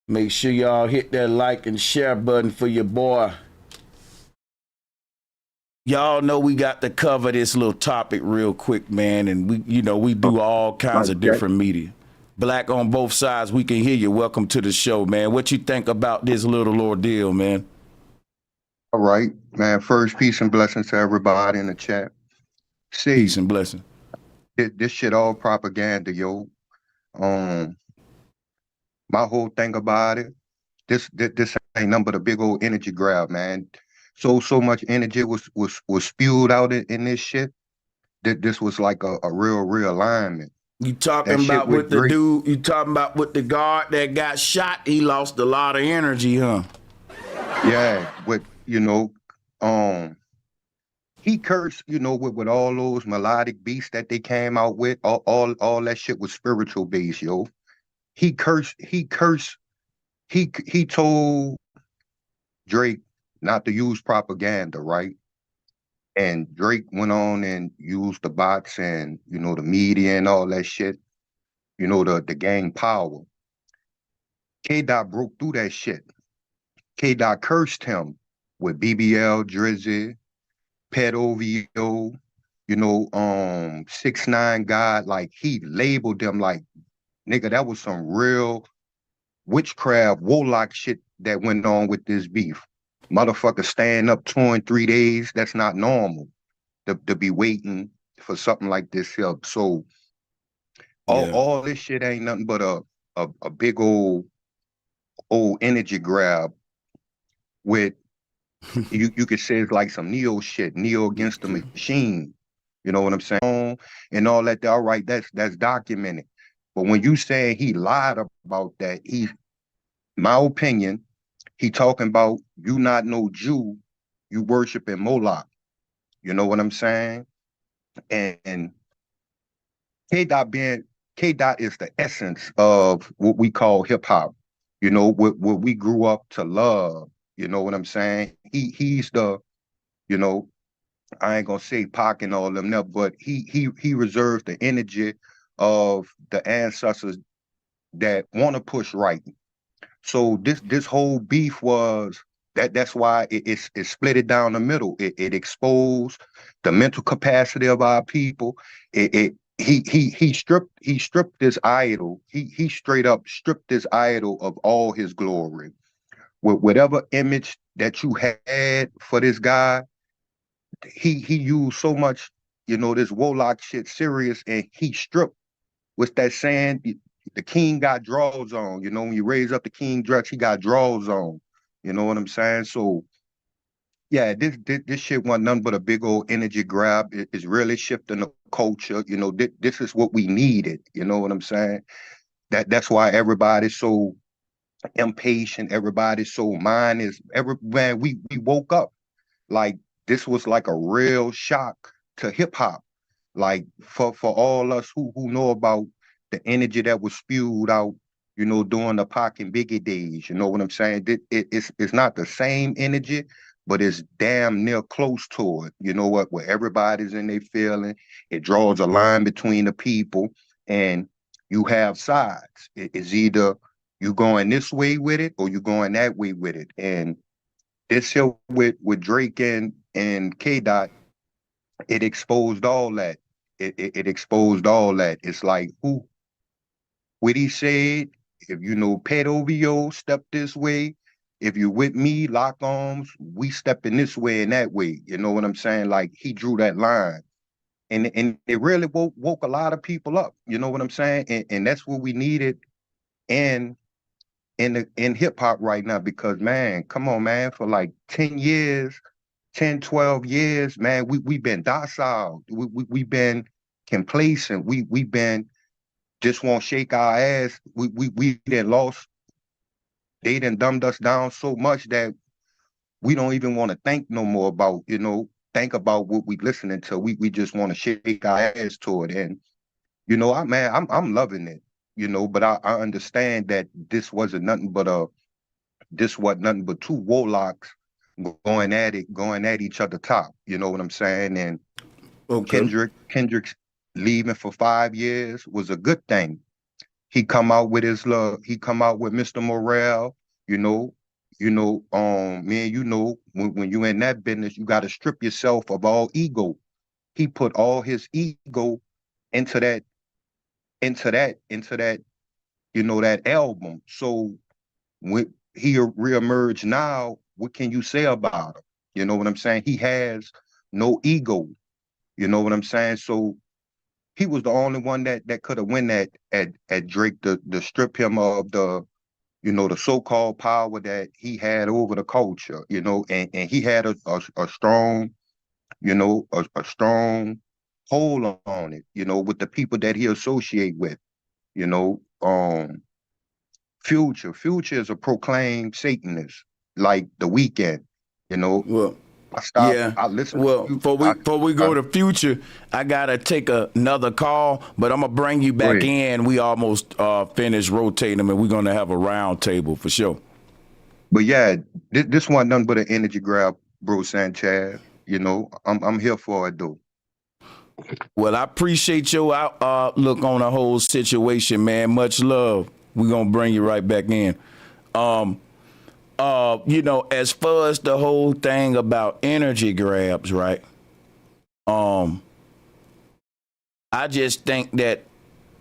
Make sure y'all hit that like and share button for your boy. Y'all know we got to cover this little topic real quick, man. And we do all kinds of different media. Black on both sides, we can hear you. Welcome to the show, man. What you think about this little ordeal, man? All right, man. First, peace and blessings to everybody in the chat. See, peace and blessings. This shit all propaganda, yo. My whole thing about it, this ain't nothing but a big old energy grab, man. So much energy was spewed out in this shit that this was like a real realignment. You talking about with the dude, you talking about with the guard that got shot, he lost a lot of energy, huh? Yeah, he cursed, with all those melodic beats that they came out with, all that shit was spiritual based, yo. He told Drake not to use propaganda, right? And Drake went on and used the bots and, the media and all that shit, the gang power. K-Dot broke through that shit. K-Dot cursed him with BBL, Drizzy, Pet OVO, 6ix9ine God. Like, he labeled them like, nigga, that was some real witchcraft, warlock shit that went on with this beef. Motherfucker staying up 2 and 3 days, that's not normal to be waiting for something like this here. So all this shit ain't nothing but a big old energy grab with you could say it's like some Neo shit, Neo against the machine. You know what I'm saying? And all that. All right, that's documented. But when you say he lied about that, my opinion, he talking about you not no Jew, you worshiping Moloch. You know what I'm saying? And K-Dot is the essence of what we call hip hop. What we grew up to love. You know what I'm saying? He's the, I ain't gonna say Pac and all them there, but he reserves the energy of the ancestors that want to push right. So this whole beef was that's why it split it down the middle. It exposed the mental capacity of our people. He stripped this idol. He straight up stripped this idol of all his glory. With whatever image that you had for this guy, he used so much, this Warlock shit serious, and he stripped. What's that saying? The king got draws on. When you raise up the king dress, he got draws on. You know what I'm saying? So yeah, this shit wasn't nothing but a big old energy grab. It's really shifting the culture. This is what we needed. You know what I'm saying? That's why everybody's so impatient. Everybody's so man, we woke up. Like this was like a real shock to hip hop. Like for all us who know about the energy that was spewed out, during the Pac and Biggie days. You know what I'm saying? It's not the same energy, but it's damn near close to it. You know what? Where everybody's in their feeling, it draws a line between the people, and you have sides. It's either you going this way with it or you going that way with it. And this here with Drake and K Dot, it exposed all that. It exposed all that. It's like what he said, if pet OVO, step this way. If you with me, lock arms, we stepping this way and that way. You know what I'm saying? Like he drew that line. And it really woke a lot of people up. You know what I'm saying? And that's what we needed in hip hop right now, because man, come on, man, for like 10 years, 10, 12 years, man, we've been docile. We've been complacent. We've been just won't shake our ass. We done lost. They done dumbed us down so much that we don't even want to think no more about, think about what we listening to. We just want to shake our ass to it. And, I'm loving it, but I understand that this wasn't nothing but two warlocks going at each other top. You know what I'm saying? And okay. Kendrick's leaving for 5 years was a good thing. He come out with Mr. Morale, man, when you in that business, you got to strip yourself of all ego. He put all his ego into that, that album. So when he reemerged now, what can you say about him? You know what I'm saying? He has no ego. You know what I'm saying? So he was the only one that could have win that at Drake to strip him of the so-called power that he had over the culture, and he had a strong, a strong hold on it, with the people that he associate with, Future is a proclaimed Satanist, like The Weeknd, Well, I listen. Well, before we go to Future, I gotta take another call, but I'm gonna bring you back in. We almost finished rotating them, and we're gonna have a round table for sure. But yeah, this one nothing but an energy grab, bro Sanchez. I'm here for it though. Well, I appreciate your outlook on the whole situation, man. Much love. We're gonna bring you right back in. As far as the whole thing about energy grabs, right? I just think that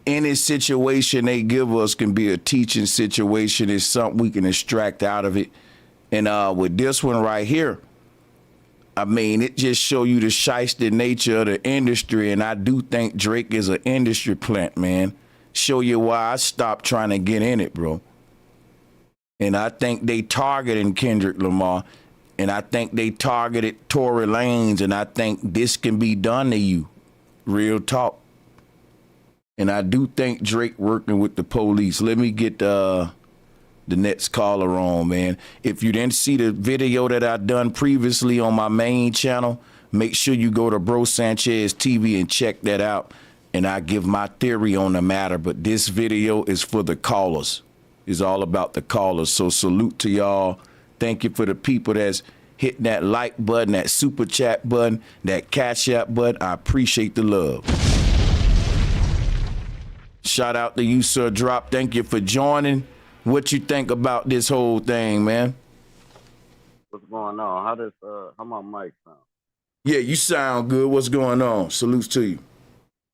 any situation they give us can be a teaching situation. It's something we can extract out of it. And with this one right here, I mean, it just show you the shiesty nature of the industry. And I do think Drake is an industry plant, man. Show you why I stopped trying to get in it, bro. And I think they targeting Kendrick Lamar, and I think they targeted Tory Lanez, and I think this can be done to you. Real talk. And I do think Drake working with the police. Let me get the next caller on, man. If you didn't see the video that I done previously on my main channel, make sure you go to Bro Sanchez TV and check that out. And I give my theory on the matter. But this video is for the callers. It's all about the callers. So salute to y'all. Thank you for the people that's hitting that like button, that super chat button, that Cashapp button. I appreciate the love. Shout out to you, Sir Drop. Thank you for joining. What you think about this whole thing, man? What's going on? How my mic sound? Yeah, you sound good. What's going on? Salutes to you.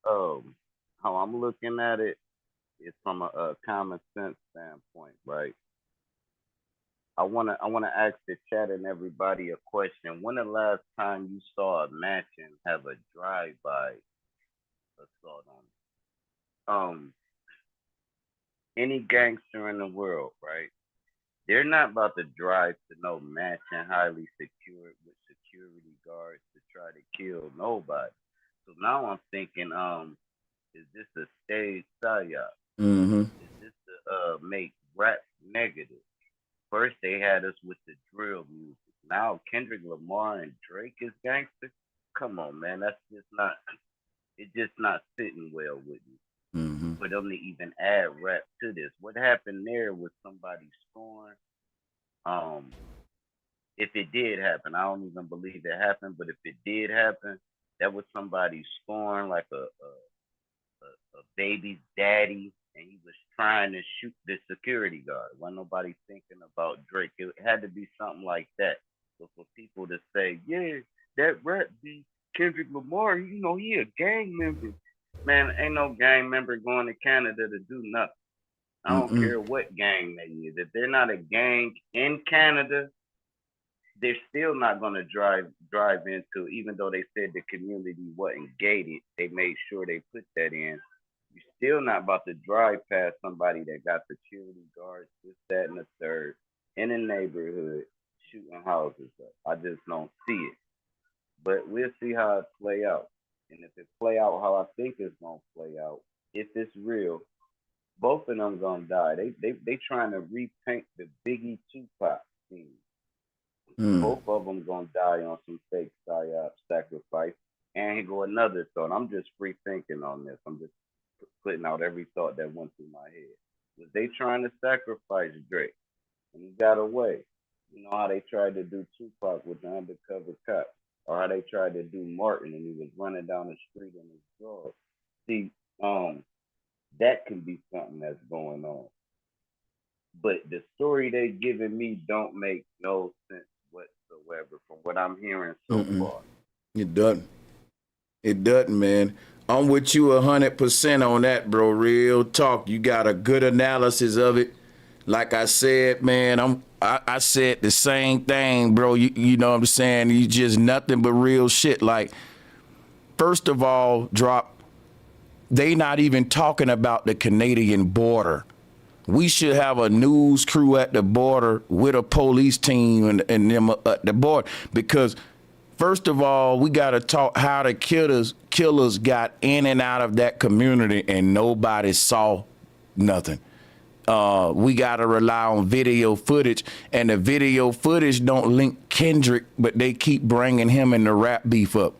How I'm looking at it is from a common sense standpoint, right? I wanna ask the chat and everybody a question. When the last time you saw a mansion have a drive-by assault on it? Any gangster in the world, right? They're not about to drive to no mansion highly secured with security guards to try to kill nobody. So now I'm thinking, is this a stage psyop? Mm-hmm. Is this to make rap negative? First they had us with the drill music. Now Kendrick Lamar and Drake is gangster. Come on, man, that's just not. It's just not sitting well with me. Mm-hmm. For them to even add rap to this, what happened there was somebody scorn. If it did happen, I don't even believe it happened, but if it did happen, that was somebody scorn, like a baby's daddy, and he was trying to shoot the security guard. Wasn't nobody thinking about Drake. It had to be something like that. So for people to say, yeah, that rap beat Kendrick Lamar, you know, he a gang member. Man, ain't no gang member going to Canada to do nothing. I don't care what gang they is. If they're not a gang in Canada, they're still not going to drive into, even though they said the community wasn't gated, they made sure they put that in. You're still not about to drive past somebody that got security guards, this, that, and the third, in a neighborhood, shooting houses up. I just don't see it. But we'll see how it play out. And if it play out how I think it's going to play out, if it's real, both of them going to die. They trying to repaint the Biggie Tupac scene. Both of them gonna die on some fake psyop sacrifice. And here go another thought. I'm just free thinking on this. I'm just putting out every thought that went through my head. Was they trying to sacrifice Drake? And he got away. You know how they tried to do Tupac with the undercover cop, or how they tried to do Martin and he was running down the street in his drawers. See, that can be something that's going on. But the story they giving me don't make no sense whatsoever from what I'm hearing so far. It doesn't. It doesn't, man. I'm with you 100% on that, bro. Real talk. You got a good analysis of it. Like I said, man, I said the same thing, bro. You know what I'm saying? You just nothing but real shit. Like, first of all, Drop, they not even talking about the Canadian border. We should have a news crew at the border with a police team and them at the border, because first of all, we got to talk how the killers got in and out of that community and nobody saw nothing. We got to rely on video footage, and the video footage don't link Kendrick, but they keep bringing him in the rap beef up.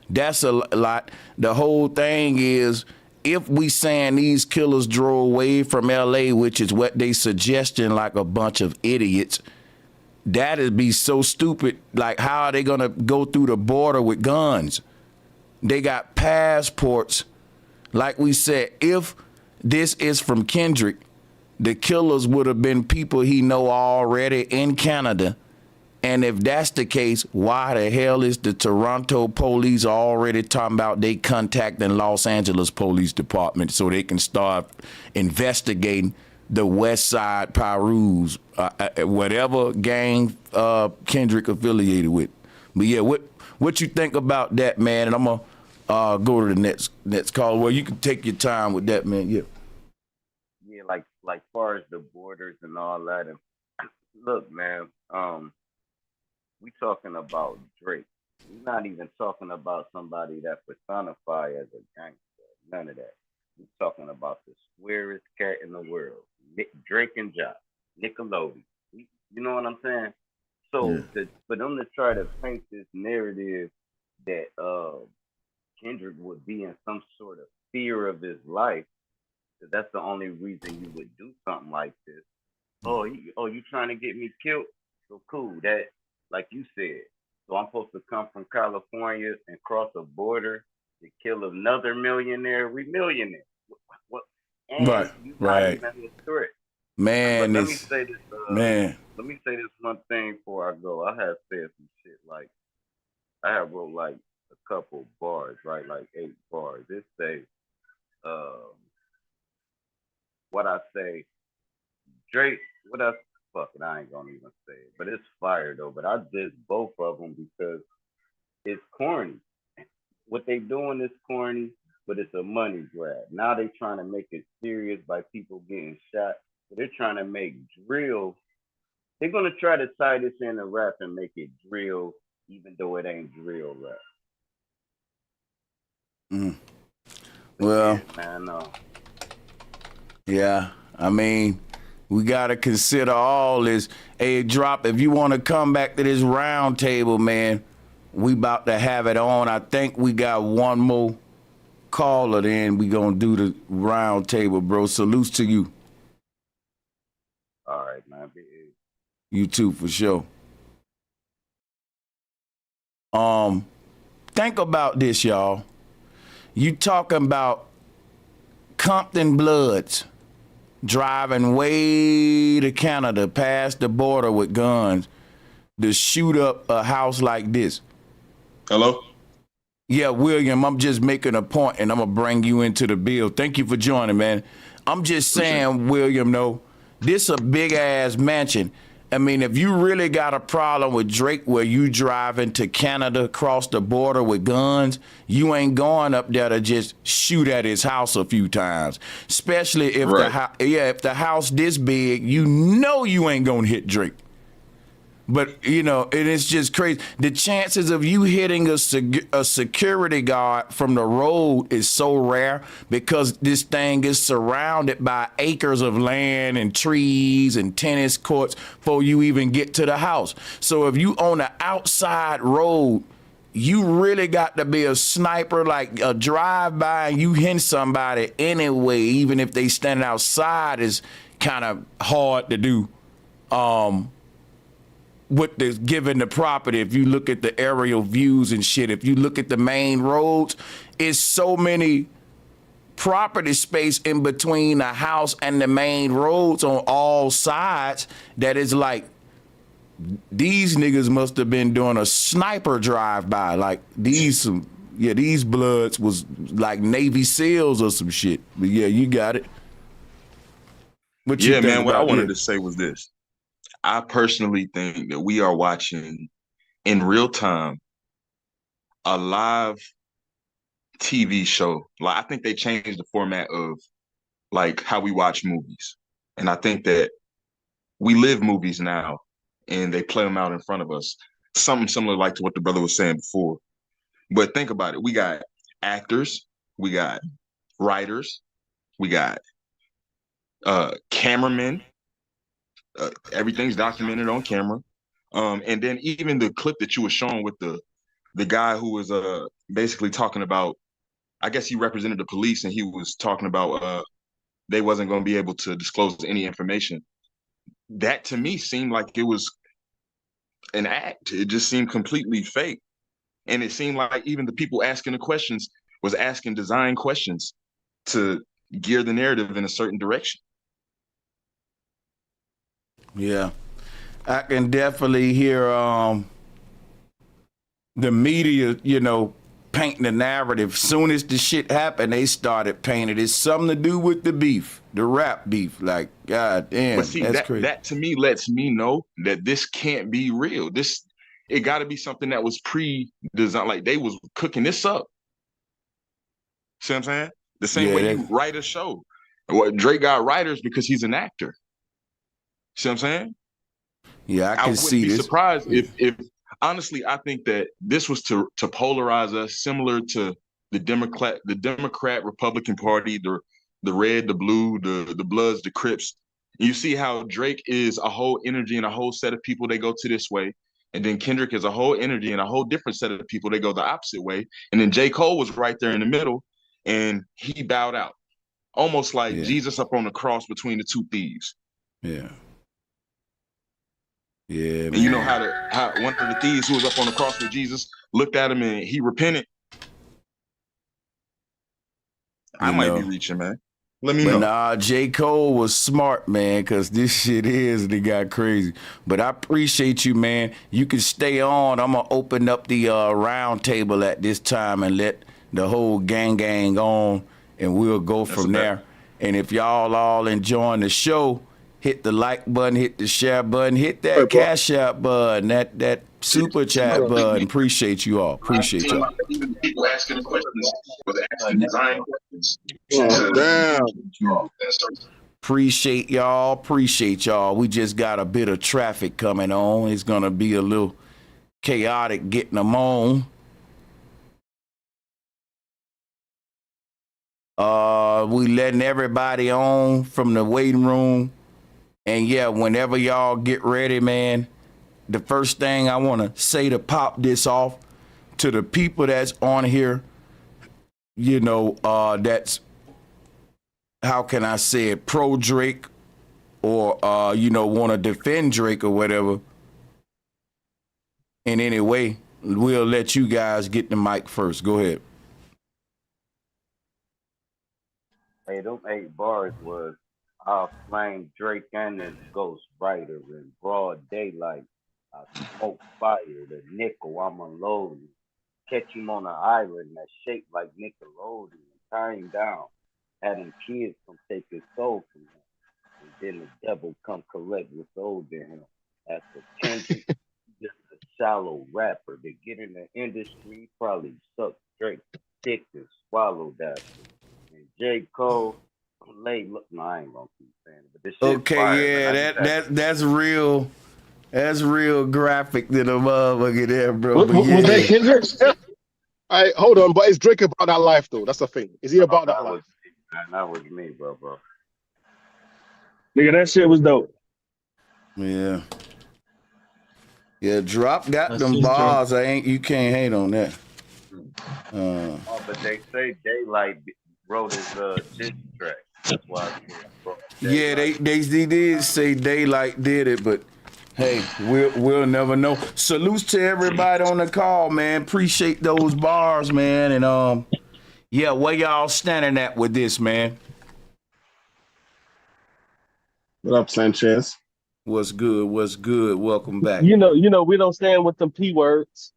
That's a lot. The whole thing is, if we saying these killers drove away from LA, which is what they suggesting, like a bunch of idiots, that'd be so stupid. Like, how are they gonna go through the border with guns? They got passports. Like we said, if this is from Kendrick, the killers would have been people he know already in Canada. And if that's the case, why the hell is the Toronto police already talking about they contacting Los Angeles Police Department so they can start investigating the West Side Pyrus, whatever gang Kendrick affiliated with? But yeah, what you think about that, man? And I'm gonna go to the next call. Well, you can take your time with that, man. Yeah. Yeah, like far as the borders and all that. And look, man, we talking about Drake. We're not even talking about somebody that personify as a gangster. None of that. We're talking about the squarest cat in the world, Drake and Josh, Nickelodeon. You know what I'm saying? So for them to try to paint this narrative that Kendrick would be in some sort of fear of his life, because that's the only reason you would do something like this. Oh, you trying to get me killed? So cool. That, like you said, so I'm supposed to come from California and cross a border to kill another millionaire. We millionaires. What? And Right, you're not right. even a threat. But Man, let me it's say this. man. Let me say this one thing before I go. I have said some shit like I have wrote like a couple bars, right? Like 8 bars. It say, um, what I say, Drake. What I fuck it, I ain't gonna even say it, but it's fire though. But I diss both of them because it's corny. What they doing is corny, but it's a money grab. Now they trying to make it serious by people getting shot. So they're trying to make drill. They're gonna try to tie this into rap and make it drill, even though it ain't drill rap. Mm. Well, Man, no. yeah. I mean, we gotta consider all this. Hey, Drop, if you want to come back to this round table, man, we about to have it on. I think we got one more caller, then we gonna do the round table, bro. Salutes to you. All right, man. Be easy. You too, for sure. Think about this, y'all. You talking about Compton Bloods driving way to Canada, past the border with guns, to shoot up a house like this. Hello? Yeah, William, I'm just making a point, and I'm going to bring you into the bill. Thank you for joining, man. I'm just saying, William, no, this a big-ass mansion. I mean, if you really got a problem with Drake where you driving to Canada, across the border with guns, you ain't going up there to just shoot at his house a few times. Especially if if the house this big, you know you ain't gonna hit Drake. But, you know, and it's just crazy. The chances of you hitting a security guard from the road is so rare because this thing is surrounded by acres of land and trees and tennis courts before you even get to the house. So if you on an outside road, you really got to be a sniper, like a drive-by, and you hit somebody anyway, even if they standing outside, is kind of hard to do. With the given the property, if you look at the aerial views and shit, if you look at the main roads, it's so many property space in between the house and the main roads on all sides that it's like these niggas must have been doing a sniper drive-by. Like these Bloods was like Navy SEALs or some shit. But yeah, you got it. What you think man, what I about wanted this? to say was this. I personally think that we are watching in real time a live TV show. Like, I think they changed the format of like how we watch movies. And I think that we live movies now and they play them out in front of us. Something similar like to what the brother was saying before. But think about it. We got actors, we got writers, we got cameramen. Everything's documented on camera. And then even the clip that you were showing with the guy who was basically talking about, I guess he represented the police and he was talking about they wasn't going to be able to disclose any information. That to me seemed like it was an act. It just seemed completely fake. And it seemed like even the people asking the questions was asking design questions to gear the narrative in a certain direction. Yeah, I can definitely hear the media, you know, painting the narrative. Soon as the shit happened, they started painting. It's something to do with the beef, the rap beef. Like, god damn, But see, that's crazy. that to me lets me know that this can't be real. It got to be something that was pre-designed. Like they was cooking this up. See what I'm saying? The same way you write a show. What Drake got writers because he's an actor. See what I'm saying? Yeah, I can see be this. Surprised if honestly, I think that this was to polarize us, similar to the Democrat Republican Party, the red, the blue, the Bloods, the Crips. You see how Drake is a whole energy and a whole set of people, they go to this way. And then Kendrick is a whole energy and a whole different set of people, they go the opposite way. And then J. Cole was right there in the middle and he bowed out. Almost like Jesus up on the cross between the two thieves. Yeah. Yeah, and you know how one of the thieves who was up on the cross with Jesus looked at him and he repented. I might be reaching, man. Let me know. Nah, J. Cole was smart, man, because this shit they got crazy. But I appreciate you, man. You can stay on. I'm going to open up the round table at this time and let the whole gang on, and we'll go from there. And if y'all all enjoying the show, hit the like button, hit the share button, hit that Cash App button, that super chat button. Appreciate you all. Appreciate y'all. People asking questions for the actual design questions. Appreciate y'all. Appreciate y'all. We just got a bit of traffic coming on. It's going to be a little chaotic getting them on. We letting everybody on from the waiting room. And yeah, whenever y'all get ready, man, the first thing I want to say to pop this off to the people that's on here, you know, that's, how can I say it, pro Drake or, you know, want to defend Drake or whatever. In any way, we'll let you guys get the mic first. Go ahead. Hey, them 8 bars was, I'll flame Drake and his ghost writer in broad daylight. I smoke fire, the nickel I'm unloading. Catch him on an island that's shaped like Nickelodeon. Tie him down. Had him kids come take his soul from him. And then the devil come collect what's owed to him. As for Kendrick, just a shallow rapper. To get in the industry, probably suck Drake dick and swallow that. And J. Cole, late look. No, I ain't gonna keep saying it, but this shit Okay, fire, yeah, that's real. That's real graphic to the motherfucker there, bro. But Was that Kendrick? Hold on, but is Drake about that life though? That's the thing. Is he about that life? That was me, bro. Nigga, that shit was dope. Yeah. Yeah, Drop got them bars. You can't hate on that. Oh, but they say Daylight wrote his diss track. That's why I said Yeah, they did say Daylight did it, but hey, we'll never know. Salutes to everybody on the call, man. Appreciate those bars, man. And yeah, where y'all standing at with this, man? What up, Sanchez? What's good? What's good? Welcome back. You know, we don't stand with them P words.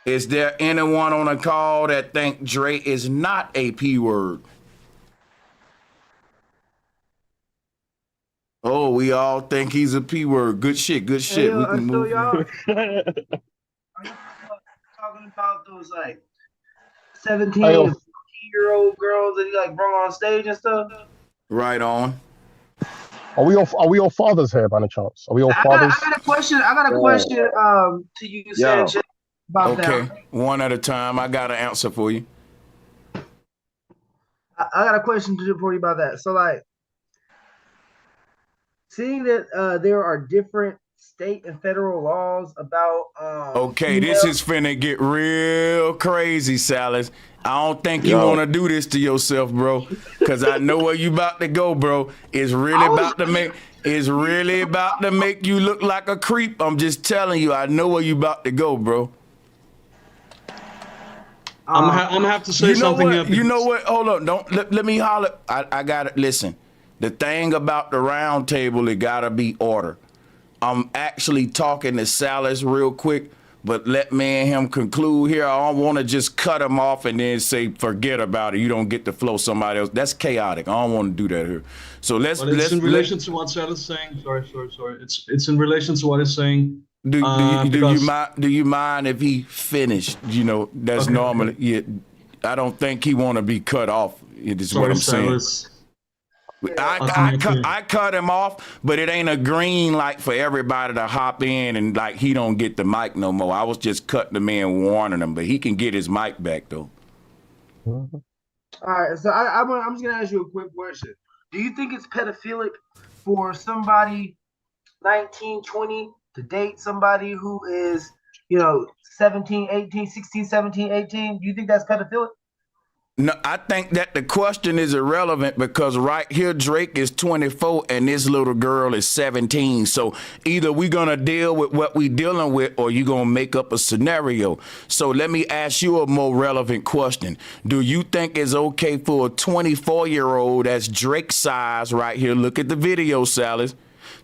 Is there anyone on the call that think Dre is not a P word? Oh, we all think he's a P word. Good shit. Good shit. Hey, We can move. y'all talking about those like 17 and 14-year-old girls that he like brought on stage and stuff? Right on. Are we all fathers here by any chance? Are we all fathers? I got a question to you, Sanchez, about that. Okay, one at a time. I got an answer for you. I got a question for you about that. So, like, seeing that there are different state and federal laws about okay, this is finna get real crazy, Salas. I don't think you want to do this to yourself, bro, because I know where you about to go, bro. It's really about to make you look like a creep. I'm just telling you, I know where you about to go, bro. I'm gonna have to say something here. You know what? Hold on. Don't let me holler. I got it. Listen, the thing about the round table, it gotta be order. I'm actually talking to Salas real quick, but let me and him conclude here. I don't want to just cut him off and then say forget about it. You don't get to flow somebody else. That's chaotic. I don't want to do that here. So let's. But it's in relation to what Salas is saying. Sorry. It's in relation to what he's saying. Do you mind if he finished? You know, that's Okay, normally. Yeah, I don't think he want to be cut off. It is what I'm saying. I cut him off, but it ain't a green light for everybody to hop in and like he don't get the mic no more. I was just cutting the man, warning him, but he can get his mic back though. All right, so I'm just gonna ask you a quick question. Do you think it's pedophilic for somebody 19, 20 to date somebody who is, 17, 18, 16, 17, 18? Do you think that's pedophilic? No, I think that the question is irrelevant because right here Drake is 24 and this little girl is 17. So either we're gonna deal with what we dealing with or you're gonna make up a scenario. So let me ask you a more relevant question. Do you think it's okay for a 24-year-old that's Drake size right here? Look at the video, Salas.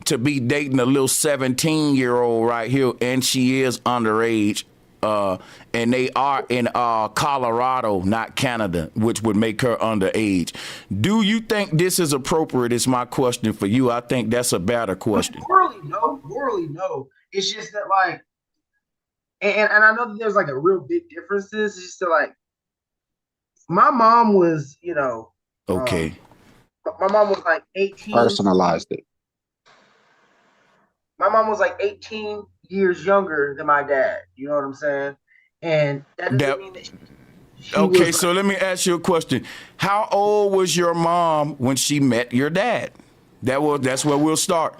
To be dating a little 17-year-old right here, and she is underage. And they are in Colorado, not Canada, which would make her underage. Do you think this is appropriate? Is my question for you. I think that's a better question. Morally, no. It's just that, like, and I know that there's like a real big differences. It's just that, like, my mom was, okay. My mom was like 18. Personalized it. My mom was like 18 years younger than my dad. You know what I'm saying? And that doesn't mean that she okay, was so let me ask you a question. How old was your mom when she met your dad? That's where we'll start.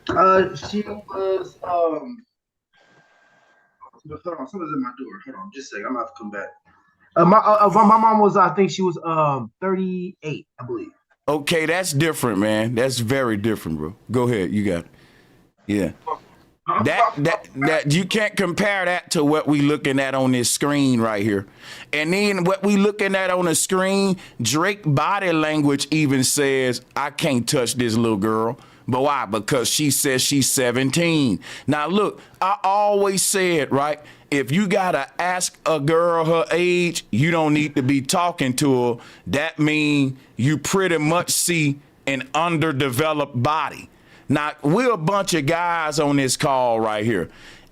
She was hold on, someone's in my door. Hold on, just a second. I'm gonna have to come back. My mom was, I think she was 38, I believe. Okay, that's different, man. That's very different, bro. Go ahead, you got it. Yeah. That you can't compare that to what we looking at on this screen right here. And then what we looking at on the screen, Drake body language even says, I can't touch this little girl. But why? Because she says she's 17. Now look, I always said, right, if you gotta ask a girl her age, you don't need to be talking to her. That means you pretty much see an underdeveloped body. Now, we're a bunch of guys on this call right here.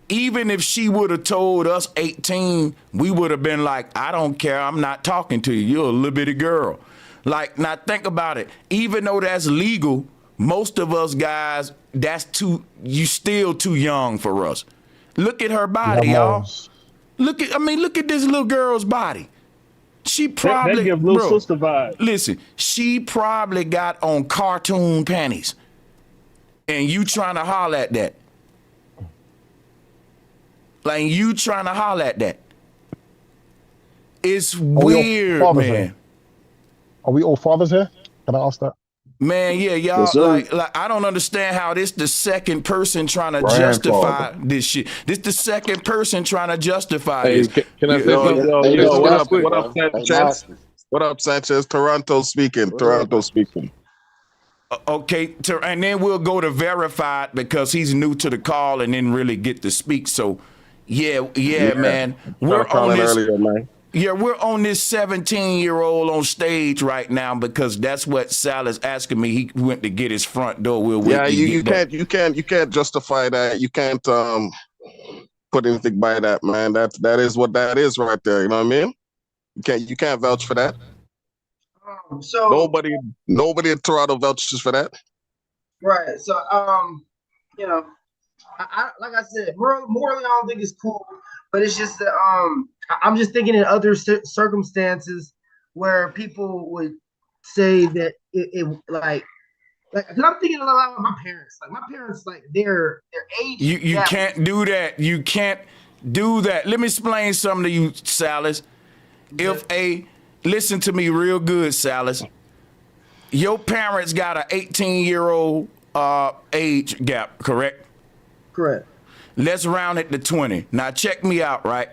Even if she would have told us 18, we would have been like, I don't care. I'm not talking to you. You're a little bitty girl. Like, now think about it. Even though that's legal, most of us guys, you still too young for us. Look at her body, y'all. Look at this little girl's body. She probably, that give little sister vibe. Listen, she probably got on cartoon panties. And you trying to holler at that. Like, you trying to holler at that. It's weird, man. Here? Are we all fathers here? Can I ask that? Man, yeah, y'all, Yes, like I don't understand how this the second person trying to justify this shit. This the second person trying to justify this. Can I say something? What up, Sanchez? What up, Sanchez? Toronto speaking. Toronto speaking. Okay, and then we'll go to verified because he's new to the call and didn't really get to speak. So, yeah, man. We're on this. Earlier, man. Yeah, we're on this 17-year-old on stage right now because that's what Sal is asking me. He went to get his front door. You can't justify that. You can't put anything by that, man. That is what that is right there. You know what I mean? You can't vouch for that. So nobody in Toronto vouches for that. Right. So I like I said, morally I don't think it's cool, but it's just that I'm just thinking in other circumstances where people would say that it like because I'm thinking a lot about my parents. Like my parents, like their age. You can't do that. You can't do that. Let me explain something to you, Salas. Listen to me real good, Salas. Your parents got an 18-year-old age gap, correct? Correct. Let's round it to 20. Now check me out, right?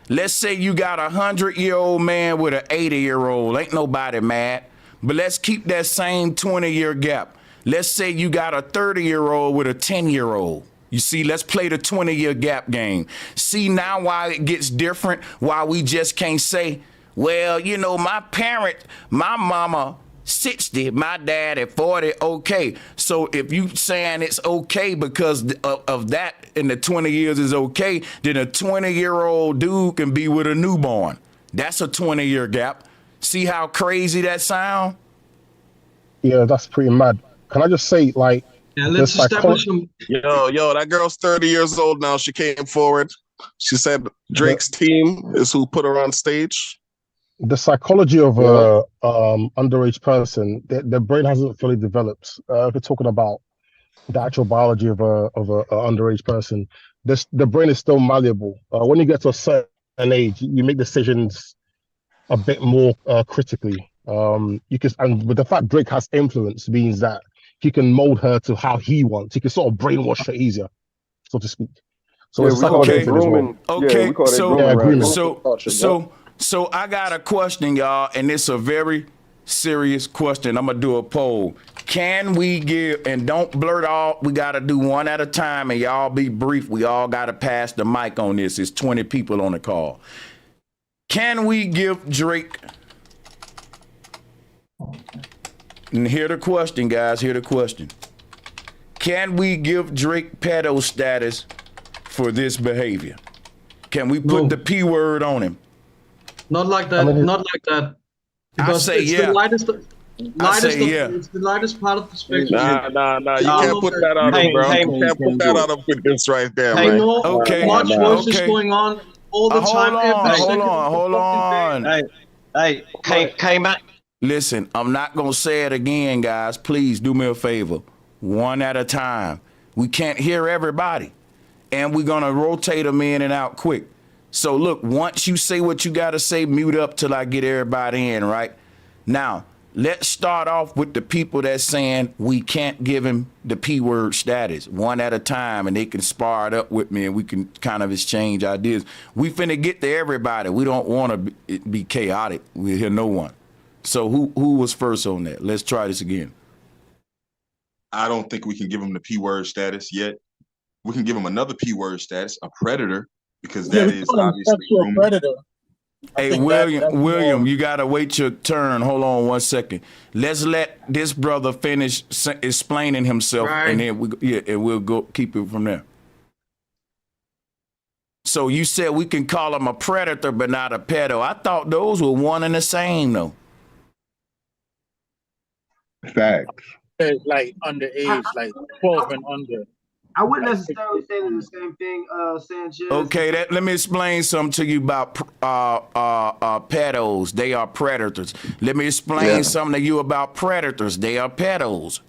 Let's say you got a 100-year-old man with an 80-year-old. Ain't nobody mad. But let's keep that same 20-year gap. Let's say you got a 30-year-old with a 10-year-old. You see, let's play the 20-year gap game. See now why it gets different, why we just can't say, well, my mama 60, my dad at 40, okay. So if you saying it's okay because of that and the 20 years is okay, then a 20-year-old dude can be with a newborn. That's a 20-year gap. See how crazy that sound? Yeah, that's pretty mad. Can I just say, like, let's establish some. Yo, that girl's 30 years old now. She came forward. She said Drake's team is who put her on stage. The psychology of a underage person, their brain hasn't fully developed. If we're talking about the actual biology of a underage person, the brain is still malleable. When you get to a certain age, you make decisions a bit more critically. You can, and with the fact Drake has influence means that he can mold her to how he wants. He can sort of brainwash her easier, so to speak. So Yeah, it's a we call that psychological thing as well. grooming. Yeah, Okay, we call that so grooming around here. so I got a question, y'all, and it's a very serious question. I'm gonna do a poll. Can we give, and don't blurt all, we gotta do one at a time, and y'all be brief. We all gotta pass the mic on this. It's 20 people on the call. Can we give Drake, and hear the question, guys, hear the question. Can we give Drake pedo status for this behavior? Can we put the P word on him? Not like that. Not like that. Because say it's yeah. the lightest. yeah. It's the lightest part of the spectrum. Nah. You can't put that on him, bro. You can't put that on him with this right there, I man. know much worse is going on all the time. Hold on. Hey, Matt. Listen, I'm not gonna say it again, guys. Please do me a favor. One at a time. We can't hear everybody. And we're gonna rotate them in and out quick. So look, once you say what you gotta say, mute up till I get everybody in, right? Now, let's start off with the people that's saying we can't give him the P word status, one at a time, and they can spar it up with me and we can kind of exchange ideas. We finna get to everybody. We don't wanna be chaotic. We hear no one. So who was first on that? Let's try this again. I don't think we can give him the P word status yet. We can give him another P word status, a predator, because that is obviously a predator. Hey, William, you gotta wait your turn. Hold on 1 second. Let's let this brother finish explaining himself, and then we'll go keep it from there. So you said we can call him a predator, but not a pedo. I thought those were one and the same, though. Facts. Like underage, like 12 and under. I wouldn't necessarily say they're the same thing, Sanchez. Okay, let me explain something to you about pedos. They are predators. Let me explain something to you about predators. They are pedos.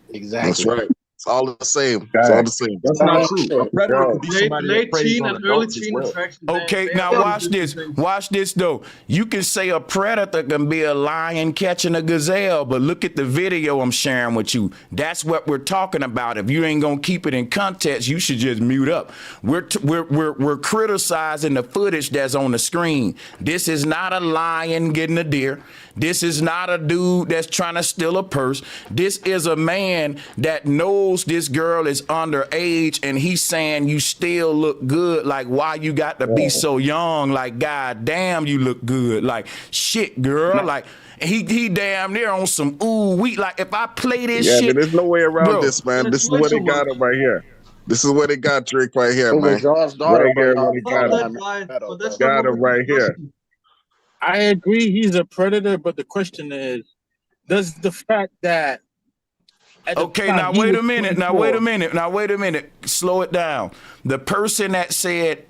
Exactly. That's right. It's all the same. It's all the same. That's not true. A predator could be somebody that Late preys teen on and early adults as teen well. attraction. Okay, now watch this. Watch this, though. You can say a predator can be a lion catching a gazelle, but look at the video I'm sharing with you. That's what we're talking about. If you ain't gonna keep it in context, you should just mute up. We're criticizing the footage that's on the screen. This is not a lion getting a deer. This is not a dude that's trying to steal a purse. This is a man that knows this girl is underage, and he's saying you still look good. Like, why you got to be so young? Like, god damn, you look good. Like, shit, girl. Like, he damn near on some we like if I play this shit. Yeah, there's no way around bro, this, man. This is where they got him right here. This is where they got Drake right here, man. Right here, where they got him right here. I agree he's a predator, but the question is, does the fact that okay, now wait a minute. Now wait a minute. Slow it down. The person that said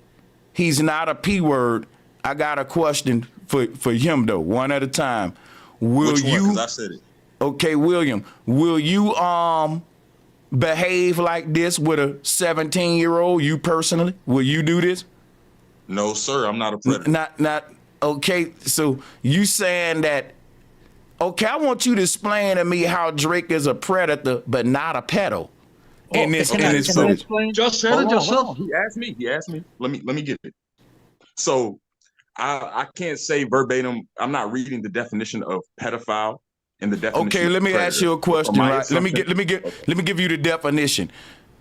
he's not a P word, I got a question for him though, one at a time. Will Which one? you? 'Cause I said it. Okay, William. Will you behave like this with a 17-year-old? You personally? Will you do this? No, sir. I'm not a predator. Not. Okay, so you saying that, okay, I want you to explain to me how Drake is a predator but not a pedo in this footage. Just said it yourself. He asked me. Let me get it. So I can't say verbatim. I'm not reading the definition of pedophile in the definition. Okay, let me ask you a question, right? Let me give you the definition.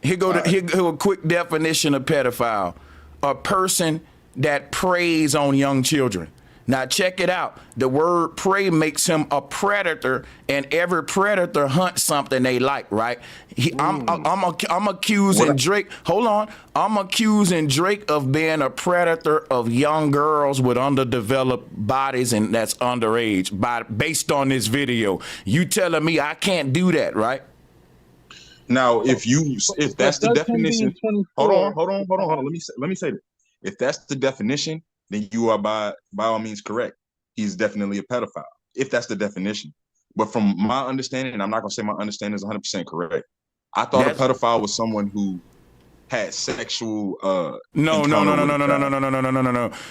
Here go a quick definition of pedophile. A person that preys on young children. Now check it out. The word prey makes him a predator, and every predator hunts something they like, right? I'm accusing Drake. Hold on. I'm accusing Drake of being a predator of young girls with underdeveloped bodies and that's underage. Based on this video, you telling me I can't do that, right? Now, if that's the definition, hold on. Let me say that. If that's the definition, then you are by all means correct. He's definitely a pedophile, if that's the definition. But from my understanding, and I'm not gonna say my understanding is 100% correct. I thought a pedophile was someone who had sexual No.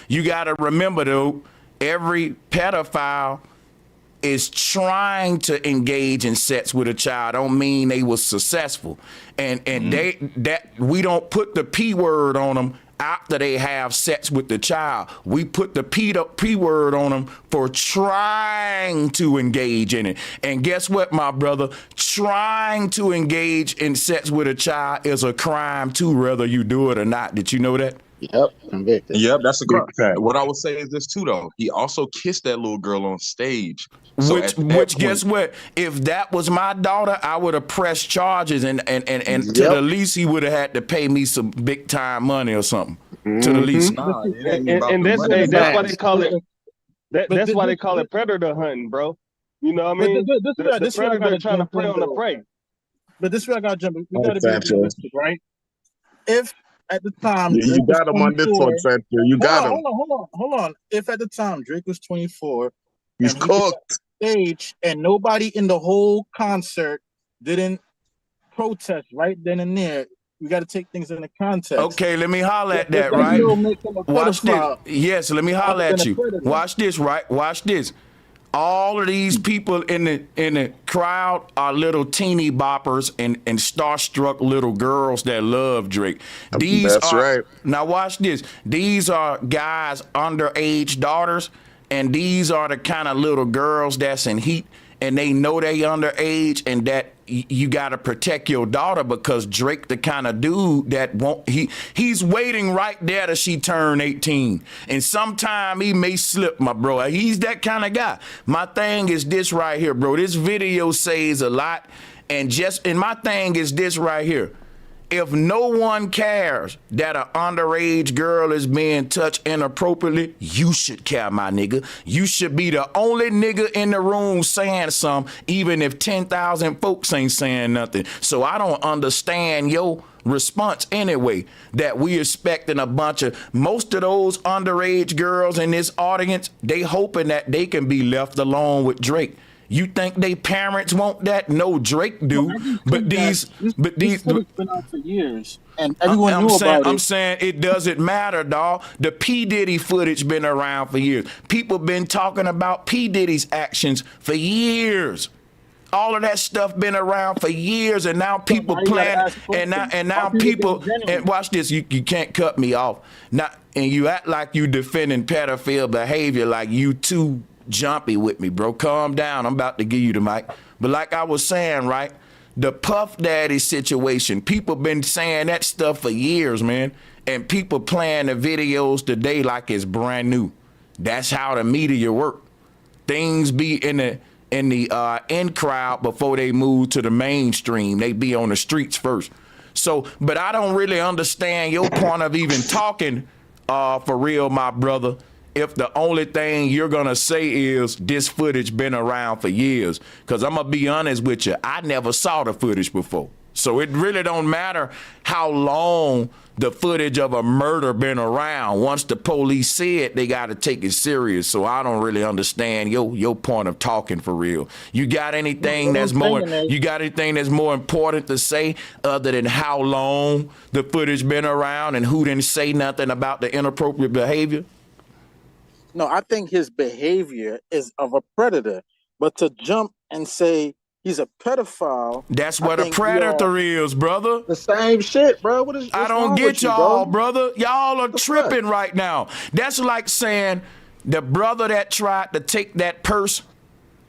You gotta remember though, every pedophile is trying to engage in sex with a child. Don't mean they was successful. And we don't put the P word on them after they have sex with the child. We put the P word on them for trying to engage in it. And guess what, my brother? Trying to engage in sex with a child is a crime too, whether you do it or not. Did you know that? Yep, convicted. Yep, that's a Big crime. What I would say is this too, though. He also kissed that little girl on stage. So Which guess what? If that was my daughter, I would have pressed charges and to the least he would have had to pay me some big time money or something. To the least. Nah, and that's why they call it. That's why they call it predator hunting, bro. You know what I mean? The predator trying to prey on the prey. But this is where I got to jump in. We got to be realistic, right? If at the time you got him on this one, Sanchez. You got him. Hold on. If at the time Drake was 24, he's cooked. Stage and nobody in the whole concert didn't protest right then and there. We got to take things into context. Okay, let me holler at that, right? Watch this. Yes, let me holler at you. Watch this, right? Watch this. All of these people in the crowd are little teeny boppers and starstruck little girls that love Drake. That's right. Now watch this. These are guys' underage daughters, and these are the kind of little girls that's in heat, and they know they underage, and that you got to protect your daughter because Drake the kind of dude that he's waiting right there till she turn 18. And sometime he may slip, my bro. He's that kind of guy. My thing is this right here, bro. This video says a lot. And my thing is this right here. If no one cares that an underage girl is being touched inappropriately, you should care, my nigga. You should be the only nigga in the room saying something, even if 10,000 folks ain't saying nothing. So I don't understand your response anyway, that we expecting most of those underage girls in this audience, they hoping that they can be left alone with Drake. You think they parents want that? No, Drake do. But these been out for years, and everyone knew about it. I'm saying it doesn't matter, dawg. The P Diddy footage been around for years. People been talking about P Diddy's actions for years. All of that stuff been around for years, and now people plan, and now people. And watch this. You can't cut me off. And you act like you defending pedophile behavior, like you too jumpy with me, bro. Calm down. I'm about to give you the mic. But like I was saying, right, the Puff Daddy situation, people been saying that stuff for years, man. And people playing the videos today like it's brand new. That's how the media work. Things be in the in crowd before they move to the mainstream. They be on the streets first. So, but I don't really understand your point of even talking for real, my brother, if the only thing you're gonna say is this footage been around for years. Because I'm gonna be honest with you, I never saw the footage before. So it really don't matter how long the footage of a murder been around. Once the police see it, they gotta take it serious. So I don't really understand your point of talking for real. You got anything that's more important to say other than how long the footage been around and who didn't say nothing about the inappropriate behavior? No, I think his behavior is of a predator. But to jump and say he's a pedophile, that's what a predator is, brother. The same shit, bro. I don't get y'all, brother. Y'all are tripping right now. That's like saying the brother that tried to take that purse,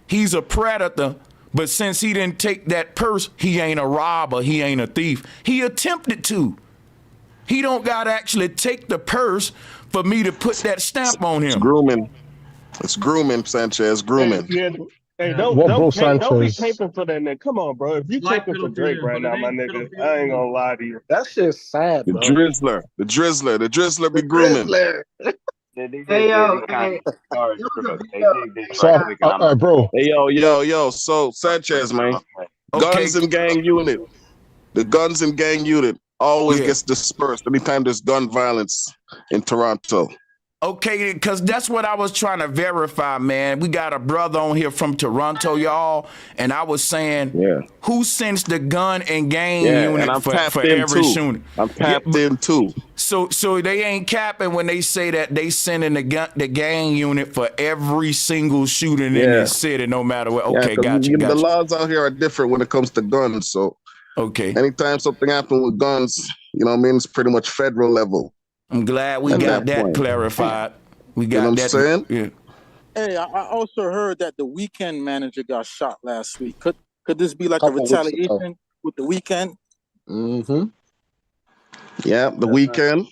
he's a predator. But since he didn't take that purse, he ain't a robber. He ain't a thief. He attempted to. He don't got to actually take the purse for me to put that stamp on him. It's grooming, Sanchez. Grooming. Hey, don't be taping for that nigga. Come on, bro. If you taping for Drake right now, my nigga, I ain't gonna lie to you. That's just sad, bro. The Drizzler be grooming. Hey, yo, bro. Hey, yo. So Sanchez, man. Guns and gang unit. The guns and gang unit always gets dispersed anytime there's gun violence in Toronto. Okay, because that's what I was trying to verify, man. We got a brother on here from Toronto, y'all, and I was saying, who sends the gun and gang and unit I'm for tapped in every too. shooting? I'm tapped in too. So they ain't capping when they say that they sending the gang unit for every single shooting in this city, no matter what. Okay, 'cause gotcha. the laws out here are different when it comes to guns. So anytime something happens with guns, you know what I mean, it's pretty much federal level. I'm glad we got that clarified. We got you know what that. I'm saying? Yeah. Hey, I also heard that the Weekend manager got shot last week. Could this be like a Couple weeks ago. retaliation with the Weekend? Mm-hmm. Yeah, the Weekend.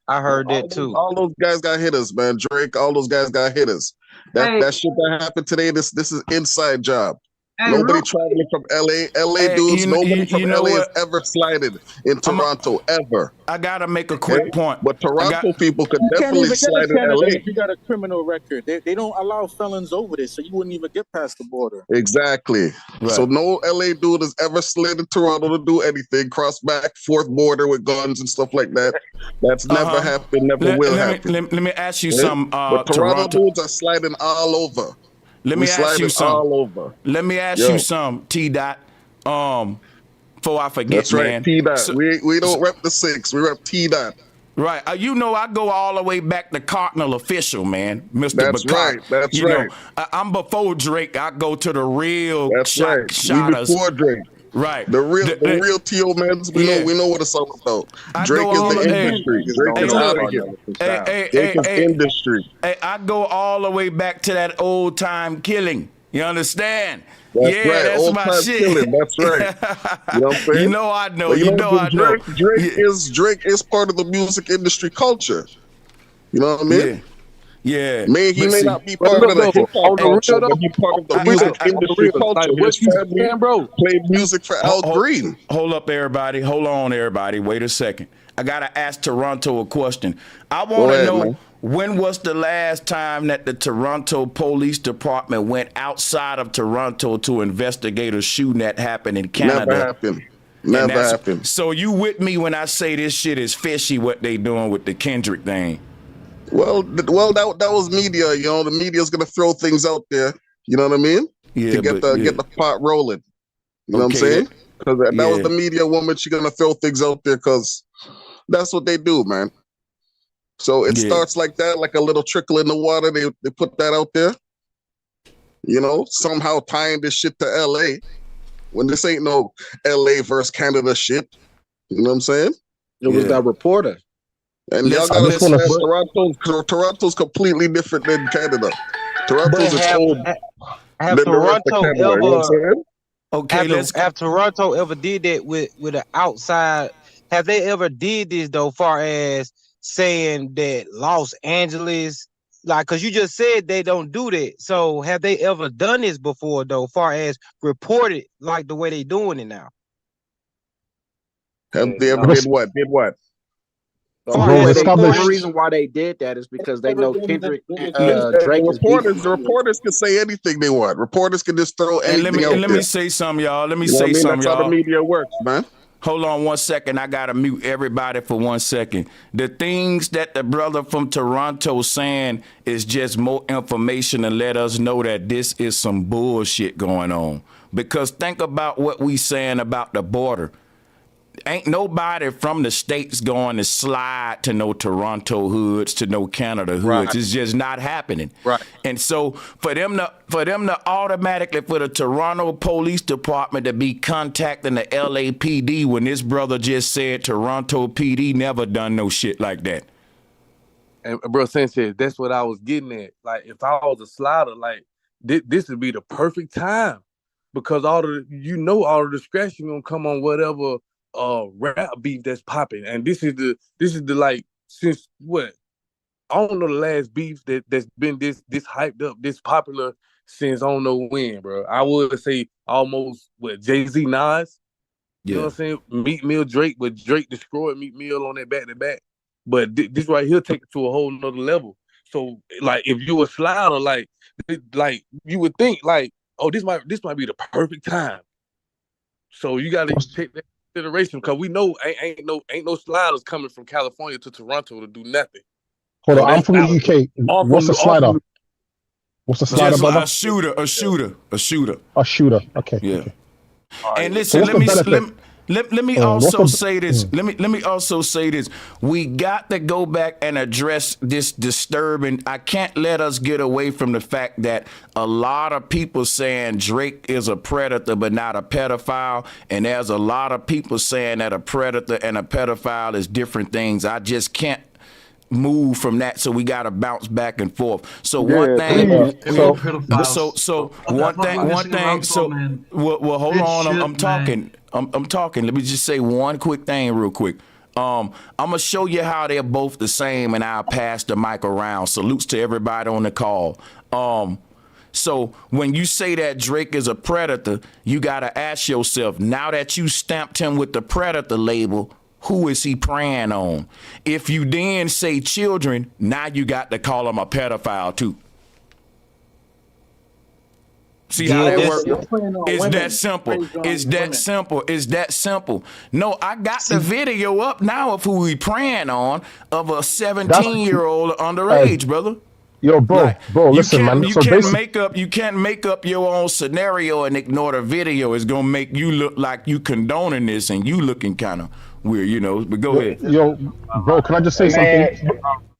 I heard all that those, too. all those guys got hitters, man. Drake, all those guys got hitters. That shit that happened today, this is inside job. Nobody traveling from LA. LA dudes, nobody from LA has ever slided in Toronto, ever. I gotta make a quick point. But Toronto people could You can't definitely even get slide to in Canada LA. if you got a criminal record. They don't allow felons over there, so you wouldn't even get past the border. Exactly. So no LA dude has ever slid in Toronto to do anything, cross back, fourth border with guns and stuff like that. That's never happened, never will happen. Let me ask you Right? something. But Toronto dudes are sliding all over. Let We me ask you sliding something. all over. Let me ask Yo. you something, T. Dot. Before I forget, That's right, man. T Dot. So- we don't rep the 6, we rep T Dot. Right. You know, I go all the way back to Cardinal Official, man. Mr. That's Bacard. right, that's you right. know, I'm before Drake. I go to the real That's right. We shotters. before Drake. Right. The real T.O. mans, we know what it's all about. Drake is the industry. Drake is out of here. Drake is industry. Hey, I go all the way back to that old time killing. You understand? That's yeah, right. that's Old my time shit. killing. That's right. You know what I'm saying? You know I know. But You know I know. Drake is part of the music industry culture. You know what I mean? Yeah. He may not be part of the hip hop culture, but he's part of the music industry culture. His family played music for Al Green. Hold up, everybody. Hold on, everybody. Wait a second. I gotta ask Toronto a question. I Go want to ahead, know, man. when was the last time that the Toronto Police Department went outside of Toronto to investigate a shooting that happened in Canada? Never happened. Never happened. So you with me when I say this shit is fishy, what they doing with the Kendrick thing? Well, that was media. You know, the media's gonna throw things out there. You know what I mean? Yeah, to get the pot rolling. You know what I'm saying? Because that was the media woman. She's gonna throw things out there because that's what they do, man. So it starts like that, like a little trickle in the water. They put that out there. You know, somehow tying this shit to LA when this ain't no LA versus Canada shit. You know what I'm saying? It was that reporter. And y'all gotta understand, Toronto's completely different than Canada. Toronto's its own Have than the rest of Toronto Canada. You know what I'm saying? Okay, have Toronto ever did that with an outside? Have they ever did this though, far as saying that Los Angeles, like, cause you just said they don't do that. So have they ever done this before though, far as reported like the way they doing it now? Have they ever did what? Did what? The reason why they did that is because they know Kendrick and Drake is beefing. The reporters can say anything they want. Reporters can just throw anything out there. Let me say something, y'all. Let me You know what I say mean? something, That's y'all. how the media works, man. Hold on 1 second. I gotta mute everybody for 1 second. The things that the brother from Toronto saying is just more information to let us know that this is some bullshit going on. Because think about what we saying about the border. Ain't nobody from the States going to slide to no Toronto hoods, to no Canada hoods. Right. It's just not happening. Right. And so for them to automatically, for the Toronto Police Department to be contacting the LAPD when this brother just said Toronto PD never done no shit like that. And bro, Sanchez, that's what I was getting at. Like, if I was a slider, like this would be the perfect time, because all the discretion gonna come on whatever rap beef that's popping. And this is the like, since what, I don't know the last beef that's been this hyped up, this popular since I don't know when, bro. I would say almost Jay-Z Nas. You know what I'm saying? Meek Mill Drake, but Drake destroyed Meek Mill on that back-to-back. But this right here take it to a whole nother level. So like, if you a slider, like you would think like, oh, this might be the perfect time. So you got to take that into consideration, because we know ain't no sliders coming from California to Toronto to do nothing. Hold Oh, on, I'm from the UK. What's the slider? What's the slider, just brother? a shooter. A shooter. Okay. Yeah. Okay. And So listen, what's the benefit? let me What's also the say this. Let me also say this. We got to go back and address this disturbing. I can't let us get away from the fact that a lot of people saying Drake is a predator but not a pedophile, and there's a lot of people saying that a predator and a pedophile is different things. I just can't move from that, so we got to bounce back and forth. So one thing, well, hold on, I'm talking. I'm talking. Let me just say one quick thing real quick. I'm gonna show you how they're both the same, and I'll pass the mic around. Salutes to everybody on the call. So when you say that Drake is a predator, you gotta ask yourself, now that you stamped him with the predator label, who is he preying on? If you then say children, now you got to call him a pedophile too. See how that works? It's that simple. It's that simple. It's that simple. No, I got the video up now of who he preying on of a 17-year-old underage, brother. Yo, bro, listen, man. You can't make up your own scenario and ignore the video. It's gonna make you look like you condoning this, and you looking kind of weird, you know. But go ahead. Yo, bro, can I just say something?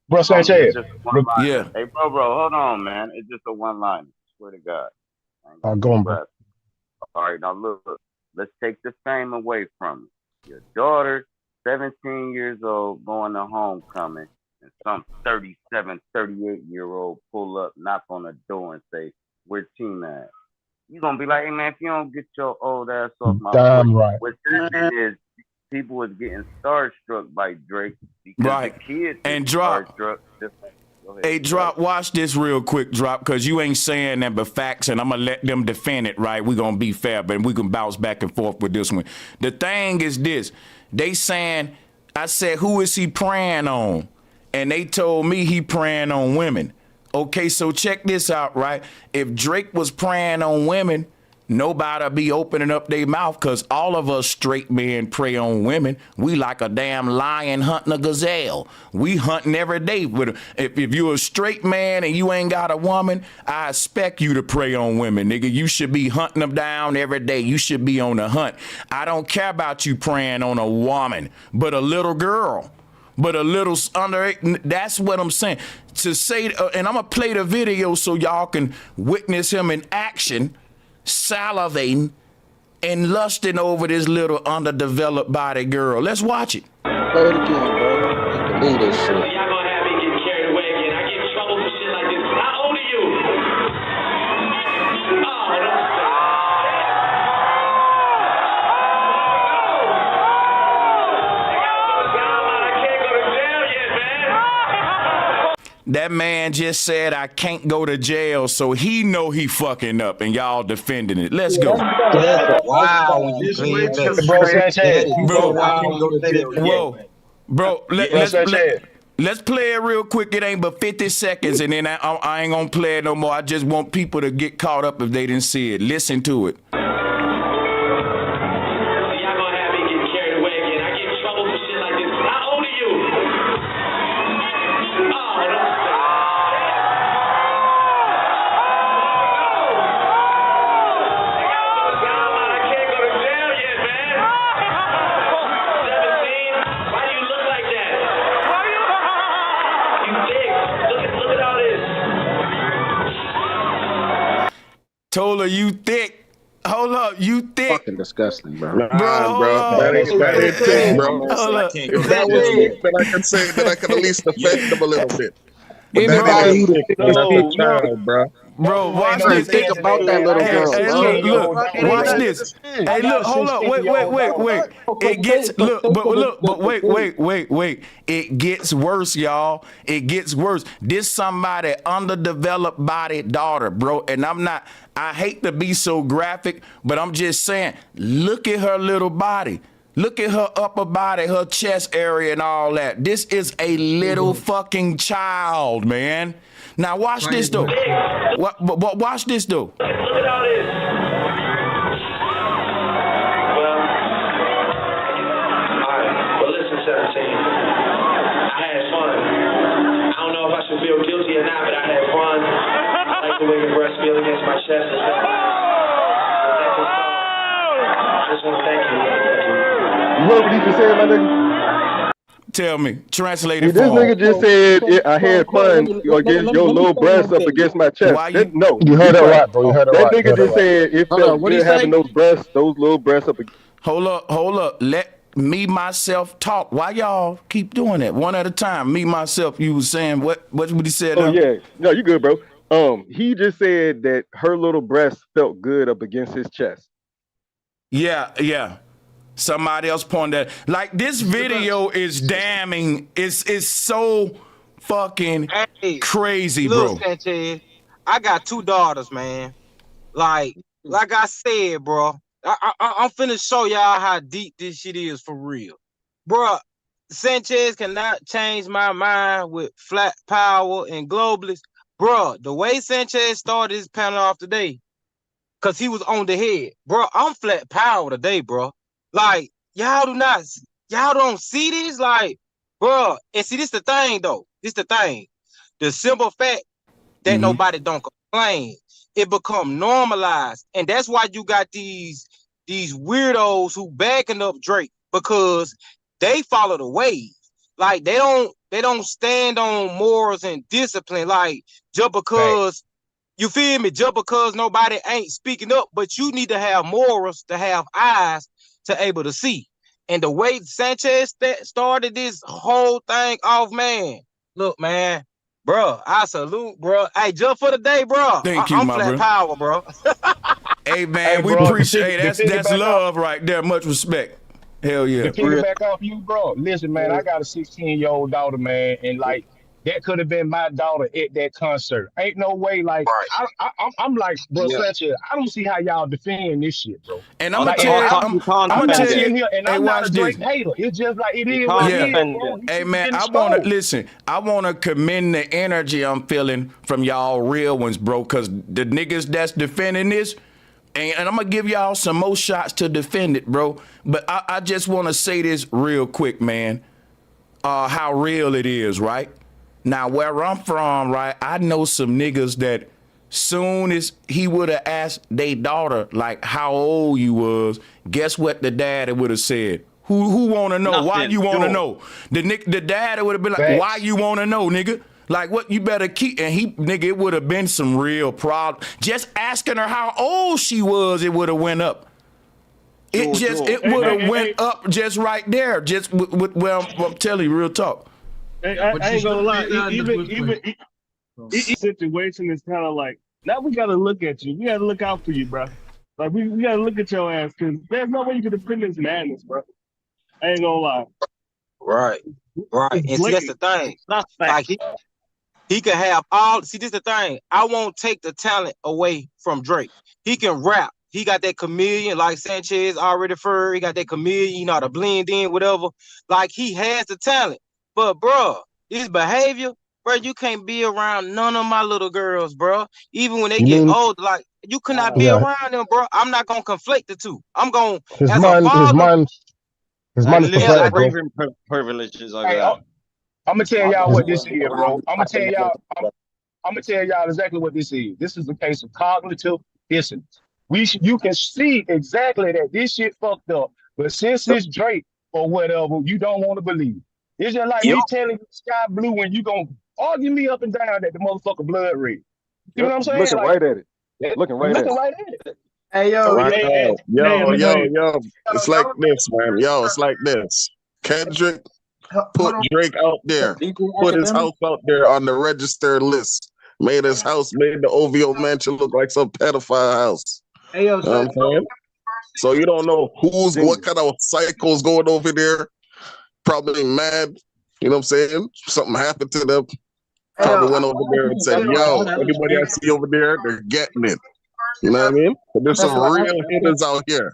Bro, Sanchez. Yeah. Hey, bro, hold on, man. It's just a one-liner. Swear to God. Go on, bro. All right, now look. Let's take the fame away from it. Your daughter, 17 years old, going to homecoming, and some 37, 38-year-old pull up, knock on the door, and say, "Where's Tina at?" You're gonna be like, "Hey, man, if you don't get your old ass off my Damn foot." right. What's happening is people was getting starstruck by Drake because the kids and Drop. Hey, Drop, watch this real quick, Drop, because you ain't saying that but facts, and I'm going to let them defend it, right? We're going to be fair, but we can bounce back and forth with this one. The thing is this. They saying, I said, who is he preying on? And they told me he preying on women. Okay, so check this out, right? If Drake was preying on women, nobody be opening up their mouth, because all of us straight men prey on women. We like a damn lion hunting a gazelle. We hunting every day. If you're a straight man and you ain't got a woman, I expect you to prey on women, nigga. You should be hunting them down every day. You should be on the hunt. I don't care about you preying on a woman, but a little girl. But a little under, that's what I'm saying. To say, and I'm going to play the video so y'all can witness him in action, salivating and lusting over this little underdeveloped body girl. Let's watch it. Play it again, bro. I believe this shit. Y'all gonna have me getting carried away again. I get in trouble for shit like this. How old are you? Oh, that's That man just said I can't go to jail, so he know he fucking up, and y'all defending it. Let's go. wow. Bro, Sanchez. Bro, let's play it real quick. It ain't but 50 seconds, and then I ain't gonna play it no more. I just want people to get caught up if they didn't see it. Listen to it. Told her you thick. Hold up, you thick. Fucking disgusting, bro. Nah, bro. That ain't thick, bro. If that was thick, then I can say that I can at least defend them a little bit. But that ain't thick. That's a child, bro. Bro, watch this. Think about that little girl, bro. Look, watch this. Hey, look, hold up. Wait. It gets, wait. It gets worse, y'all. It gets worse. This somebody underdeveloped body daughter, bro. And I hate to be so graphic, but I'm just saying, look at her little body. Look at her upper body, her chest area and all that. This is a little fucking child, man. Now watch this though. Watch this though. Look at all this. Well, listen, 17. I had fun. I don't know heard what he just said, my nigga? Tell me, translate This it for him. nigga just said I had fun against your little breasts up against my chest. Why you? No, You heard be that quiet. right, bro. You heard that That right. You nigga heard that just right. said it Hold on, felt what'd he good having say? those little breasts up. Hold up. Let me myself talk. Why y'all keep doing that? One at a time. Me myself. You was saying what he said? Oh now? yeah, no, you good, bro. He just said that her little breasts felt good up against his chest. Yeah. Somebody else pointed that. Like, this video is damning. It's so fucking crazy, Look, bro. Sanchez, I got 2 daughters, man. Like I said, bro, I'm finna show y'all how deep this shit is for real, bro. Sanchez cannot change my mind with flat power and globalists, bro. The way Sanchez started his panel off today, cause he was on the head, bro. I'm flat power today, bro. Like, y'all don't see this, like, bro. And see, this the thing though. This the thing. The simple fact that nobody don't complain, it become normalized, and that's why you got these weirdos who backing up Drake, because they follow the wave. Like, they don't stand on morals and discipline. Like, just because you feel me, just because nobody ain't speaking up, but you need to have morals, to have eyes to able to see. And the way Sanchez started this whole thing off, man. Look, man. Bro, I salute, bro. Hey, just for the day, bro. Thank you, I'm my flat bro. power, bro. Hey, man, Hey, we bro, appreciate to that's piggyback love right there. Much respect. Hell yeah. to piggyback off you, bro. Listen, man, I got a 16-year-old daughter, man, and like that could have been my daughter at that concert. Ain't no way, like I'm like, bro, Sanchez, I don't see how y'all defend this shit, bro. And I'm Like, gonna tell you. sitting here, and Hey, I'm not watch a this. Drake hater. It's just like it is what it is, bro. He Hey, should man, been I want to exposed. listen. I want to commend the energy I'm feeling from y'all real ones, bro, because the niggas that's defending this, and I'm going to give y'all some more shots to defend it, bro. But I just want to say this real quick, man, how real it is, right? Now, where I'm from, right, I know some niggas that soon as he would have asked their daughter, like, how old you was, guess what the daddy would have said? Who want to know? Nothing. Why you want to Sure. know? The daddy would have been like, why you want to know, nigga? Like, what, you better keep, and nigga, it would have been some real problem. Just asking her how old she was, it would have went up. It would have went up just right there, just with well, I'm telling you, real talk. I ain't gonna lie. Even situation is kind of like, now we gotta look at you. We gotta look out for you, bro. Like, we gotta look at your ass, because there's no way you can defend this madness, bro. I ain't gonna lie. Right. And see, that's the thing. Like, he can have all. See, this is the thing. I won't take the talent away from Drake. He can rap. He got that chameleon, like Sanchez already referred. He got that chameleon, you know, to blend in, whatever. Like, he has the talent. But, bro, his behavior, bro, you can't be around none of my little girls, bro. Even when they get old, like, you cannot be around them, bro. I'm not gonna conflate the two. I'm gonna, His as mind, a father, his mind is perverted, bro. Privileges over Hey, there. I'm gonna tell y'all what this is, bro. I'm gonna tell y'all exactly what this is. This is a case of cognitive dissonance. You can see exactly that this shit fucked up, but since it's Drake or whatever, you don't want to believe. It's just like me telling you sky blue when you gonna argue me up and down that the motherfucker blood red. You know what I'm saying? Looking Like, right at it. Looking right at it. Hey, yo, Yo. It's like this, man. Yo, it's like this. Kendrick put Drake out there, put his house out there on the registered list, made the OVO mansion look like some pedophile house. Hey, yo, You know what I'm saying? So you don't know what kind of cycles going over there. Probably mad. You know what I'm saying? Something happened to them. Probably went over there and said, yo, anybody I see over there, they're getting it. You know what I mean? But there's some real hitters out here.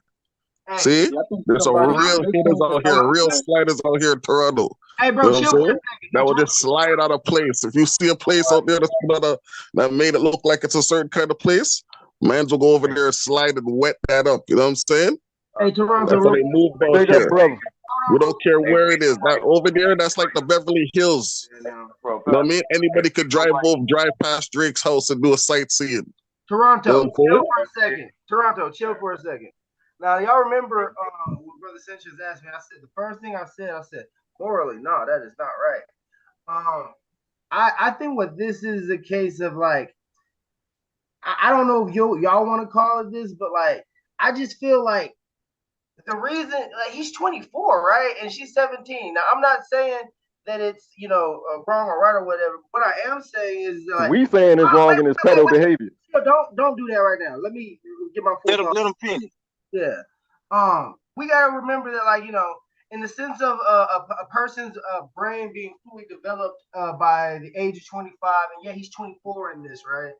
See? There's some real hitters out here, real sliders out here in Toronto. Hey, bro, you know what I'm chill for a saying? That will just slide out of place. If you see a place out there that made it look like it's a certain kind of place, mans will go over there and slide and wet that up. You know what I'm saying? Hey, Toronto, That's how they move out here. We don't care where it is. That over there, that's like the Beverly Hills. You know what I mean? Anybody could drive past Drake's house and do a sightseeing. Toronto, You know what I'm chill saying? for a second. Toronto, chill for a second. Now y'all remember what Brother Sanchez asked me. I said the first thing I said morally, no, that is not right. I think what this is a case of like, I don't know if y'all want to call it this, but like I just feel like the reason like he's 24, right, and she's 17. Now I'm not saying that it's wrong or right or whatever. What I am saying is like We saying it's wrong and it's pedo behavior. Don't do that right now. Let me get my full let him finish. Yeah. We gotta remember that, like, in the sense of a person's brain being fully developed by the age of 25, and yeah, he's 24 in this, right?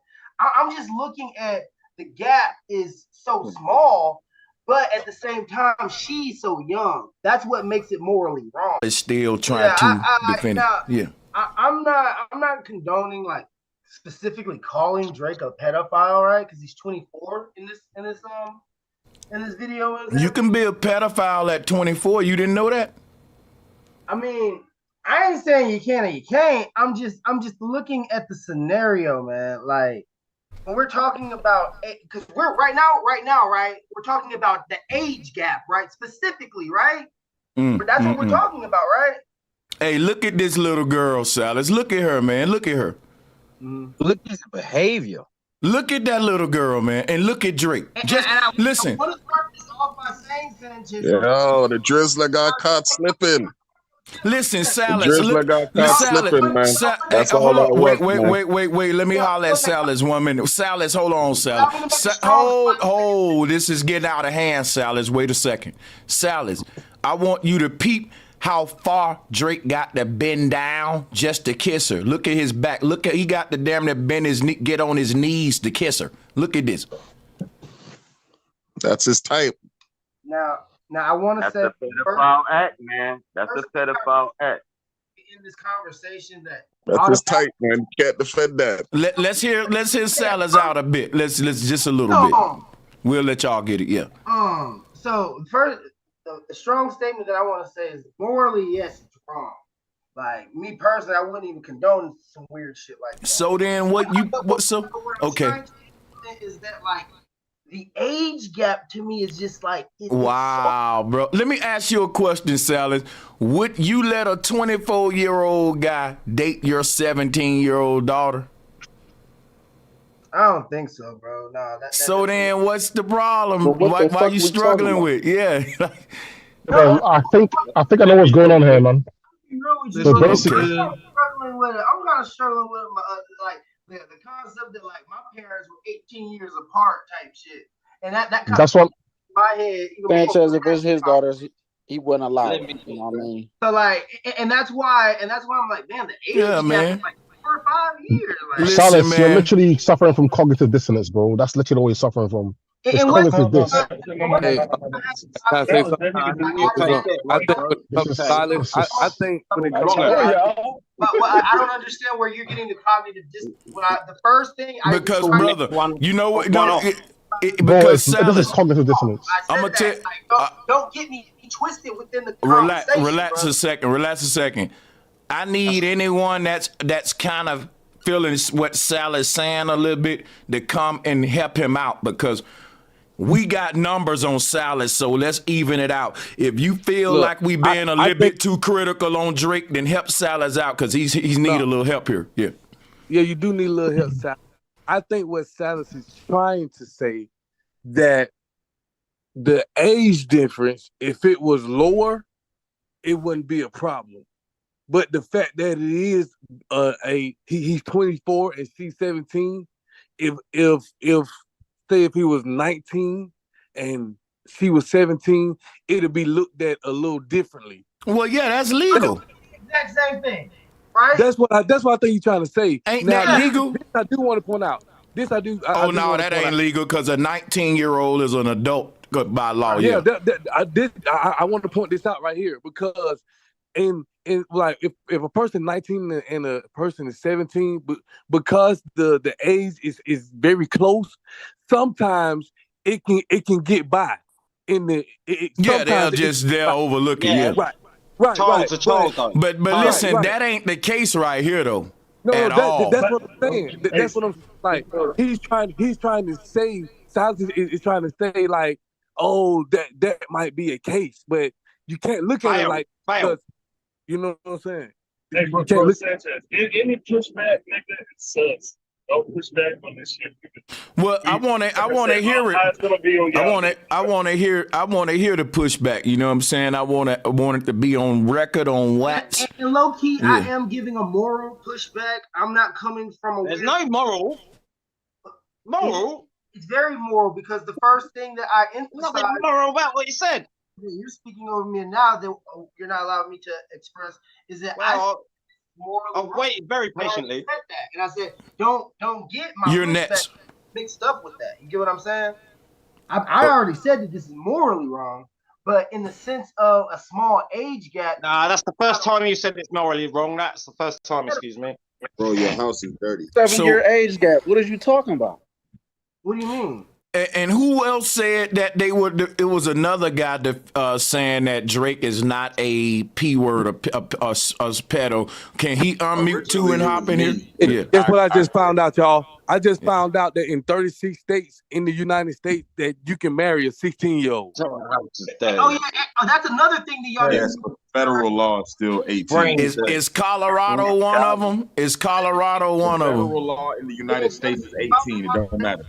I'm just looking at the gap is so small, but at the same time, she's so young. That's what makes it morally wrong. It's still trying to defend it. Yeah. I'm not condoning like specifically calling Drake a pedophile, right? Because he's 24 in this video. You can be a pedophile at 24. You didn't know that? I mean, I ain't saying you can or you can't. I'm just looking at the scenario, man. Like when we're talking about, because we're right now, right? We're talking about the age gap, right? Specifically, right? But that's what we're talking about, right? Hey, look at this little girl, Salas. Look at her, man. Look at her. Look at his behavior. Look at that little girl, man, and look at Drake. Listen. I want to start this off by saying, Sanchez. Yo, the Drizzler got caught slipping. Listen, Salas. The Drizzler got caught slipping, man. That's all that was, Wait. Let me holler at Salas 1 minute. Salas, hold on, Salas. Hold. This is getting out of hand, Salas. Wait a second. Salas, I want you to peep how far Drake got to bend down just to kiss her. Look at his back. He got to damn near bend his knee, get on his knees to kiss her. Look at this. That's his type. Now I want to say that's a pedophile act, man. That's a pedophile act. In this conversation, that's his type, man. You can't defend that. Let's hear Salas out a bit. Let's just a little bit. We'll let y'all get it. Yeah. So first. The strong statement that I want to say is morally, yes, it's wrong. Like me personally, I wouldn't even condone some weird shit like that. So then, okay? Is that like the age gap to me is just like wow, bro. Let me ask you a question, Salas. Would you let a 24-year-old guy date your 17-year-old daughter? I don't think so, bro. No. So then, what's the problem? Why are you struggling with? Yeah. I think I know what's going on here, man. So basically, I'm kind of struggling with like the concept that like my parents were 18 years apart type shit, and that kind that's what my head. Sanchez, if it's his daughters, he wouldn't allow it. You know what I mean? So like, and that's why I'm like, man, the age gap is like 4 or 5 years. Like, Salas, you're literally suffering from cognitive dissonance, bro. That's literally what you're suffering from. It's cognitive diss. I think when it comes to but I don't understand where you're getting the cognitive dissonance. The first thing because brother, you know what? Because this is cognitive dissonance. I'm gonna tell. Don't get me twisted within the conversation. Relax a second. I need anyone that's kind of feeling what Sal's saying a little bit to come and help him out because we got numbers on Salas, so let's even it out. If you feel like we being a little bit too critical on Drake, then help Salas out because he's need a little help here. Yeah. Yeah, you do need a little help, Salas. I think what Salas is trying to say that the age difference, if it was lower, it wouldn't be a problem. But the fact that it is he's 24 and she's 17, if say if he was 19 and she was 17, it'll be looked at a little differently. Well, yeah, that's legal. Exact same thing, right? That's what I think you're trying to say. Ain't that legal? This I do want to point out. That ain't legal because a 19-year-old is an adult by law. Yeah. I want to point this out right here because in like if a person 19 and a person is 17, because the age is very close, sometimes it can get by in the they'll overlook it. Yeah. Right. But listen, that ain't the case right here though. No, that's what I'm saying. That's what I'm like. He's trying to say. Silas is trying to say like, oh, that might be a case, but you can't look at it like, you know what I'm saying? Hey, You bro, can't look. Sanchez, any pushback, nigga, it sucks. No pushback on this shit. Well, I want to hear it. It's gonna be on I y'all. want to hear the pushback. You know what I'm saying? I want it to be on record, on wax. And low key, Yeah. I am giving a moral pushback. I'm not coming from a. There's no moral. It's very moral because the first thing that I emphasized. Nothing moral about what you said. You're speaking over me now that you're not allowing me to express. Is that I've waited very patiently. And I said, don't get my You're pushback next. mixed up with that. You get what I'm saying? I already said that this is morally wrong, but in the sense of a small age gap. Nah, that's the first time you said it's morally wrong. That's the first time, excuse me. Bro, your house is dirty. 7-year age gap. What are you talking about? What do you mean? And who else said that they would? It was another guy that saying that Drake is not a P word, a pedo. Can he unmute too and hop in here? That's what I just found out, y'all. I just found out that in 36 states in the United States that you can marry a 16-year-old. Oh yeah, that's another thing that y'all. Yes, federal law is still 18. Is Colorado one of them? Is Colorado one of them? Federal law in the United States is 18. It don't matter.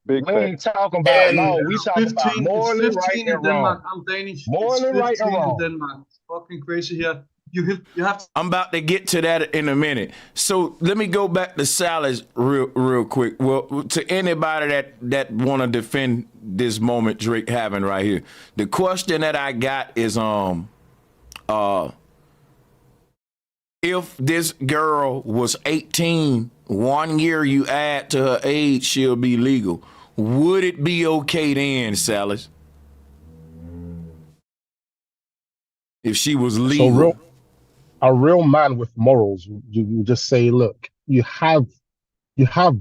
We ain't talking about law. We talking about morally right in and Denmark. wrong. I'm Danish. Morally It's right and 15 in wrong. Denmark. It's fucking crazy here. You have to. I'm about to get to that in a minute. So let me go back to Salas real quick. Well, to anybody that want to defend this moment Drake having right here, the question that I got is if this girl was 18, 1 year you add to her age, she'll be legal. Would it be okay then, Salas? If she was legal. So a real man with morals, you just say, look, you have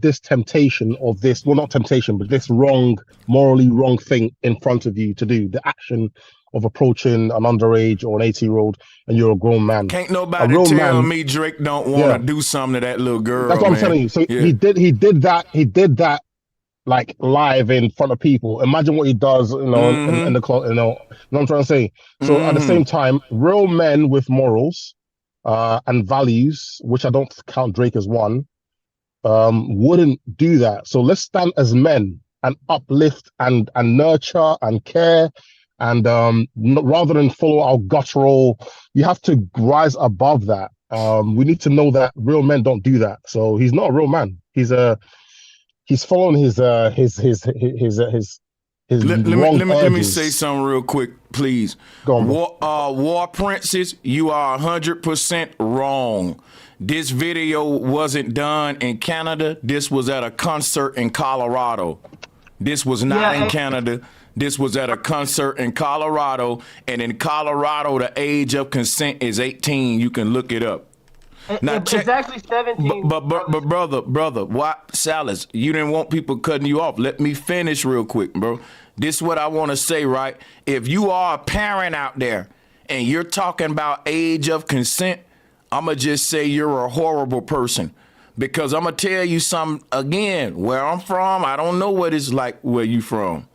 this temptation of this, well, not temptation, but this morally wrong thing in front of you to do, the action of approaching an underage or an 18-year-old, and you're a grown man. Can't nobody tell me Drake don't want to do something to that little girl. That's what I'm telling you. So he did that like live in front of people. Imagine what he does, in the club, you know what I'm trying to say. So at the same time, real men with morals and values, which I don't count Drake as one, wouldn't do that. So let's stand as men and uplift and nurture and care. And rather than follow our guttural, you have to rise above that. We need to know that real men don't do that. So he's not a real man. He's following his let me say something real quick, please. Go on, War Princess, you are 100% wrong. This video wasn't done in Canada. This was at a concert in Colorado. This was not in Canada. This was at a concert in Colorado, and in Colorado, the age of consent is 18. You can look it up. Now, It's actually 17. But brother, why, Salas? You didn't want people cutting you off. Let me finish real quick, bro. This is what I want to say, right? If you are a parent out there and you're talking about age of consent, I'ma just say you're a horrible person. Because I'm gonna tell you something again. Where I'm from, I don't know what it's like where you from.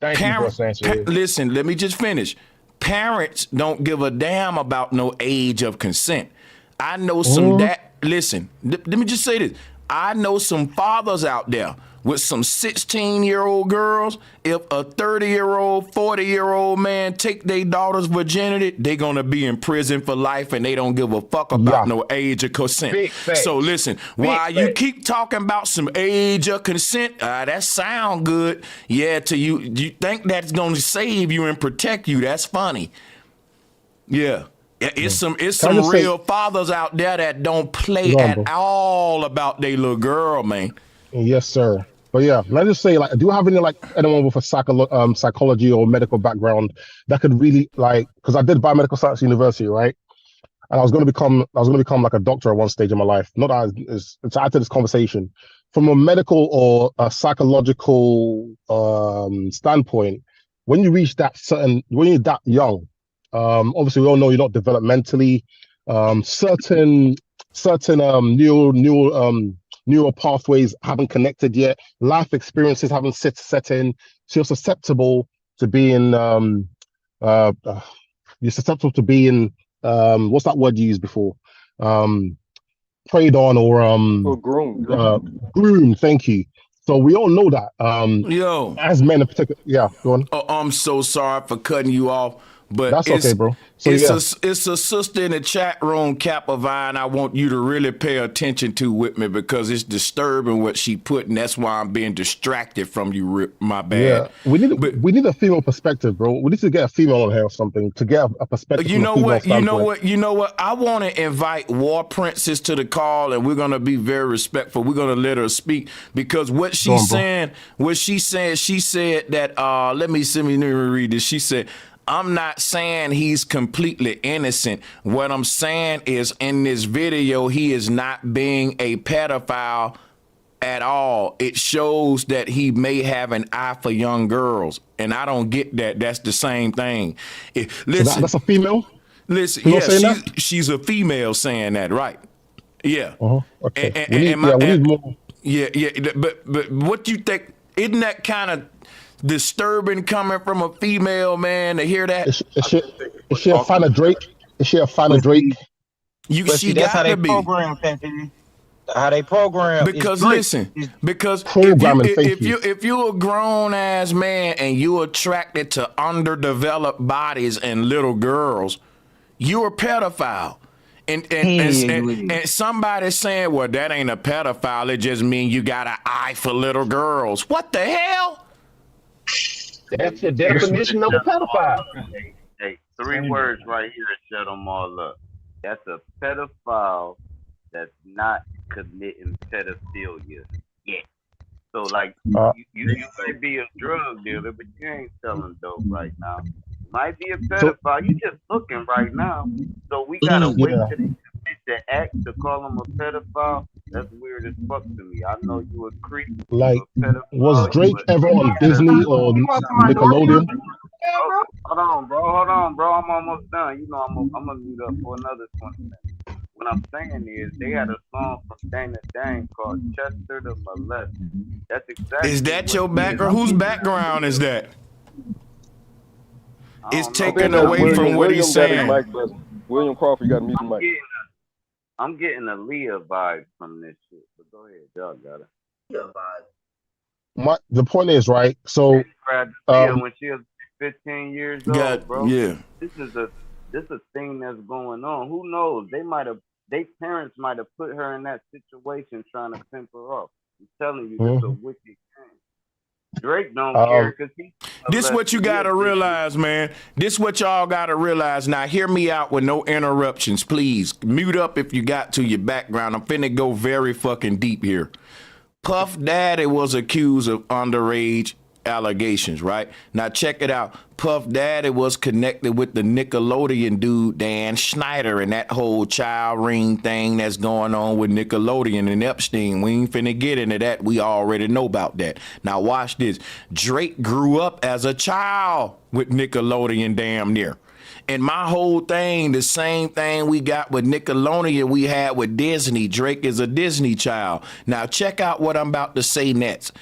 Thank you, bro, Sanchez. Listen, let me just finish. Parents don't give a damn about no age of consent. I know some listen, let me just say this. I know some fathers out there with some 16-year-old girls. If a 30-year-old, 40-year-old man take their daughter's virginity, they gonna be in prison for life, and they don't give a fuck about no age of consent. So listen, while you keep talking about some age of consent, that sound good. Yeah, to you, you think that's gonna save you and protect you. That's funny. Yeah. It's some real fathers out there that don't play at all about their little girl, man. Yes, sir. But yeah, let me just say, like, do you have anyone with a psychology or medical background that could really, like, because I did biomedical science university, right? And I was going to become like a doctor at one stage in my life. Not as it's add to this conversation from a medical or a psychological standpoint. When you reach when you're that young, obviously we all know you're not developmentally certain neural pathways haven't connected yet, life experiences haven't set in. So you're susceptible to being you're susceptible to being what's that word you used before? Preyed on or groomed. Groomed. Thank you. So we all know that. Yo, as men in particular, yeah. Go on. Oh, I'm so sorry for cutting you off, but That's okay, bro. So it's a sister in the chat room, Capavine. I want you to really pay attention to with me because it's disturbing what she put, and that's why I'm being distracted from you. My bad. Yeah, we need a female perspective, bro. We need to get a female on here or something to get a perspective. You know what? You know what? I want to invite War Princess to the call, and we're gonna be very respectful. We're gonna let her speak because what she's saying, she said that. Let me read this. She said, I'm not saying he's completely innocent. What I'm saying is in this video, he is not being a pedophile at all. It shows that he may have an eye for young girls. And I don't get that. That's the same thing. Listen, so that's a female? Listen, female yeah, she's a female saying that, right? Yeah. Okay. We need more. Yeah. But what do you think? Isn't that kind of disturbing coming from a female, man, to hear that? Is she a fan of Drake? Is she a fan of Drake? She got to be. How they program? Because listen, because if you're a grown ass man and you're attracted to underdeveloped bodies and little girls, you're a pedophile. And somebody's saying, well, that ain't a pedophile. It just means you got an eye for little girls. What the hell? That's the definition of a pedophile. Hey, 3 words right here to shut them all up. That's a pedophile that's not committing pedophilia yet. So, like, you might be a drug dealer, but you ain't selling dope right now. You might be a pedophile. You just looking right now. So we gotta wait till they commit the act to call him a pedophile. That's weird as fuck to me. I know you a creep. Like, was Drake ever on Disney or Nickelodeon? Hold on, bro. I'm almost done. You know, I'm gonna mute up for another 20 minutes. What I'm saying is, they had a song from Dana Dane called Chester the Molest. That's exactly. Is that your background? Whose background is that? It's taken away from what he's saying. William Crawford, you got to mute the mic. I'm getting a Leah vibe from this shit. But go ahead, y'all got it. Leah vibe. The point is, right? So when she was 15 years old, bro. Yeah. This is a thing that's going on. Who knows? They parents might have put her in that situation trying to pimp her off. I'm telling you, this is a wicked thing. Drake don't care because he. This what you gotta realize, man. This what y'all gotta realize. Now, hear me out with no interruptions, please. Mute up if you got to your background. I'm finna go very fucking deep here. Puff Daddy was accused of underage allegations, right? Now check it out. Puff Daddy was connected with the Nickelodeon dude Dan Schneider and that whole child ring thing that's going on with Nickelodeon and Epstein. We ain't finna get into that. We already know about that. Now watch this. Drake grew up as a child with Nickelodeon damn near. And my whole thing, the same thing we got with Nickelodeon, we had with Disney. Drake is a Disney child. Now check out what I'm about to say next.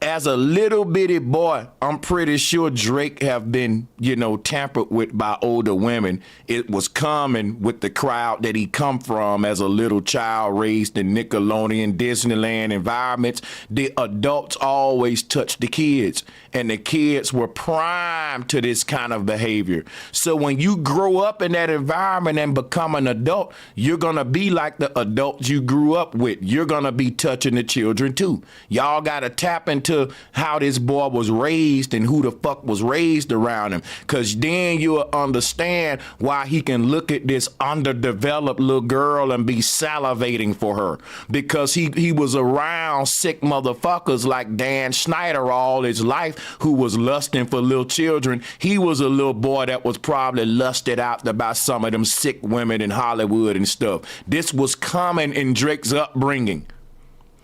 As a little bitty boy, I'm pretty sure Drake have been, tampered with by older women. It was common with the crowd that he come from as a little child raised in Nickelodeon, Disneyland environments. The adults always touch the kids, and the kids were primed to this kind of behavior. So when you grow up in that environment and become an adult, you're going to be like the adults you grew up with. You're going to be touching the children too. Y'all got to tap into how this boy was raised and who the fuck was raised around him, because then you'll understand why he can look at this underdeveloped little girl and be salivating for her, because he was around sick motherfuckers like Dan Schneider all his life who was lusting for little children. He was a little boy that was probably lusted out by some of them sick women in Hollywood and stuff. This was common in Drake's upbringing.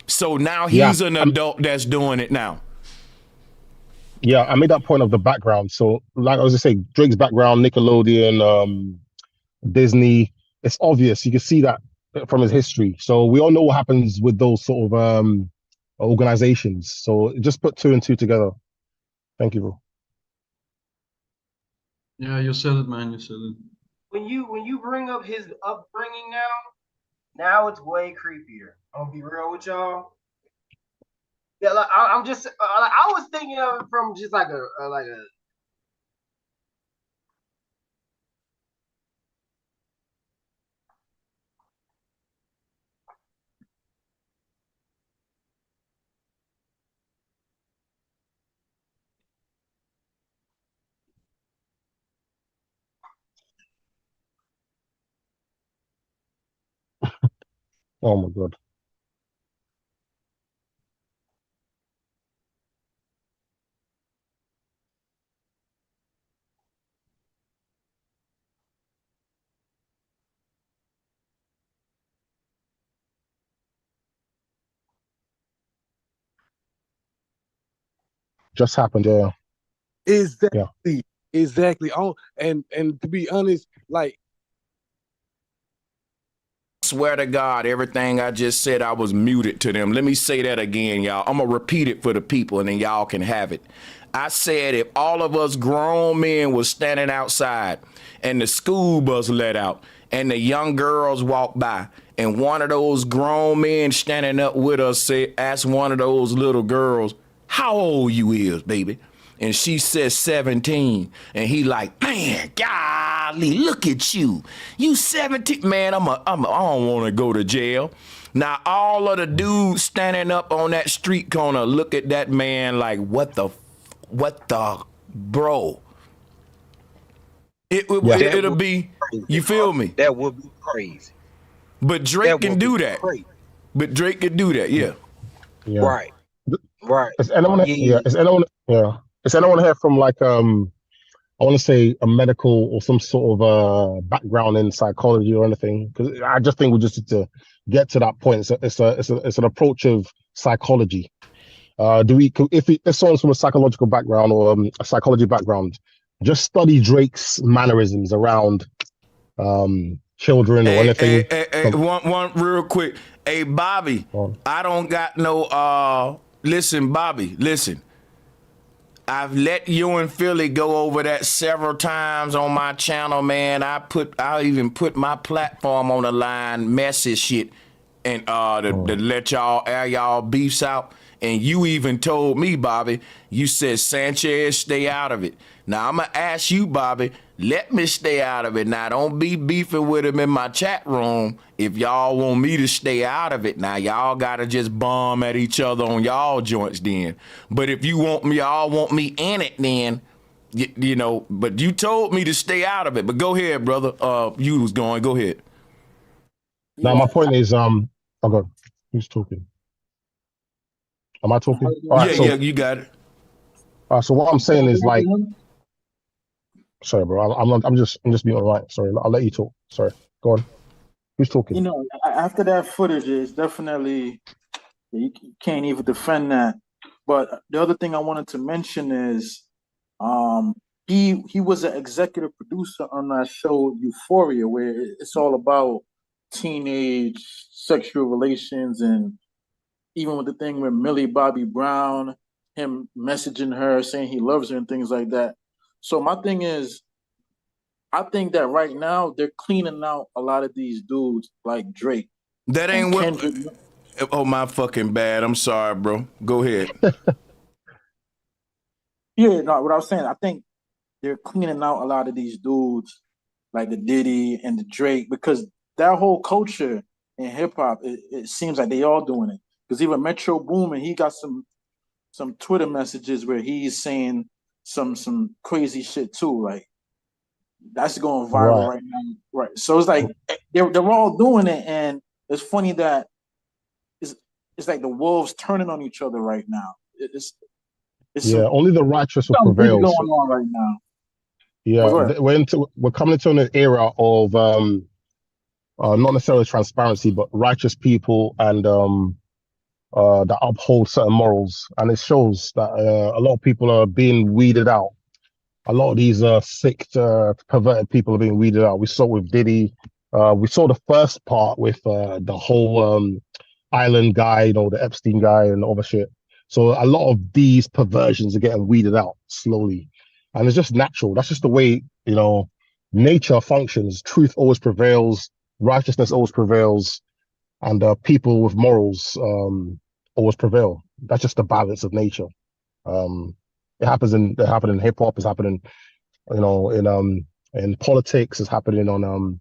So now he's an adult that's doing it now. Yeah, I made that point of the background. So, like I was just saying, Drake's background, Nickelodeon, Disney, it's obvious. You can see that from his history. So we all know what happens with those sort of organizations. So just put two and two together. Thank you, bro. Yeah, you said it, man. You said it. When you bring up his upbringing now it's way creepier. I'm gonna be real with y'all. Yeah, like I'm just like I was thinking of it from just like a Oh my God. Just happened, yeah. Exactly. Exactly. Oh, and to be honest, like, Swear to God, everything I just said, I was muted to them. Let me say that again, y'all. I'm going to repeat it for the people and then y'all can have it. I said if all of us grown men was standing outside and the school bus let out and the young girls walked by and one of those grown men standing up with us asked one of those little girls, how old you is, baby? And she says 17. And he like, man, golly, look at you. You 17. Man, I don't want to go to jail. Now, all of the dudes standing up on that street corner look at that man like, what the, bro? It'll be, you feel me? That would be crazy. But Drake can do that. But Drake can do that, yeah. Right. Right. Is anyone Is anyone here from like I want to say a medical or some sort of background in psychology or anything? Because I just think we just need to get to that point. It's an approach of psychology. If someone's from a psychological background or a psychology background, just study Drake's mannerisms around children or anything. One real quick. Hey, Bobby, I don't got no listen, Bobby, listen. I've let you and Philly go over that several times on my channel, man. I even put my platform on the line, message shit, and to let y'all air y'all beefs out. And you even told me, Bobby, you said Sanchez, stay out of it. Now I'm gonna ask you, Bobby, let me stay out of it. Now don't be beefing with him in my chat room. If y'all want me to stay out of it, now y'all gotta just bomb at each other on y'all joints then. But if you want me, y'all want me in it then, you know, but you told me to stay out of it. But go ahead, brother. You was going, go ahead. Now my point is, okay, who's talking? Am I talking? Yeah, you got it. So what I'm saying is like, sorry, bro. I'm just being all right. Sorry, I'll let you talk. Sorry, go on. Who's talking? You know, after that footage, it's definitely you can't even defend that. But the other thing I wanted to mention is, he was an executive producer on that show Euphoria, where it's all about teenage sexual relations, and even with the thing with Millie Bobby Brown, him messaging her saying he loves her and things like that. So my thing is, I think that right now they're cleaning out a lot of these dudes like Drake. That ain't what. Oh, my fucking bad. I'm sorry, bro. Go ahead. Yeah, no, what I was saying, I think they're cleaning out a lot of these dudes like the Diddy and the Drake, because that whole culture in hip hop, it seems like they all doing it. Because even Metro Boomin, he got some Twitter messages where he's saying some crazy shit too. Like that's going viral right now. Right. So it's like they're all doing it, and it's funny that it's like the wolves turning on each other right now. It's only the righteous will prevail. Going on right now. Yeah, we're coming into an era of not necessarily transparency, but righteous people and that uphold certain morals, and it shows that a lot of people are being weeded out. A lot of these sick, perverted people are being weeded out. We saw it with Diddy. We saw the first part with the whole island guy, the Epstein guy and all the shit. So a lot of these perversions are getting weeded out slowly, and it's just natural. That's just the way nature functions. Truth always prevails, righteousness always prevails, and people with morals always prevail. That's just the balance of nature. It happens in hip hop. It's happening, in politics. It's happening on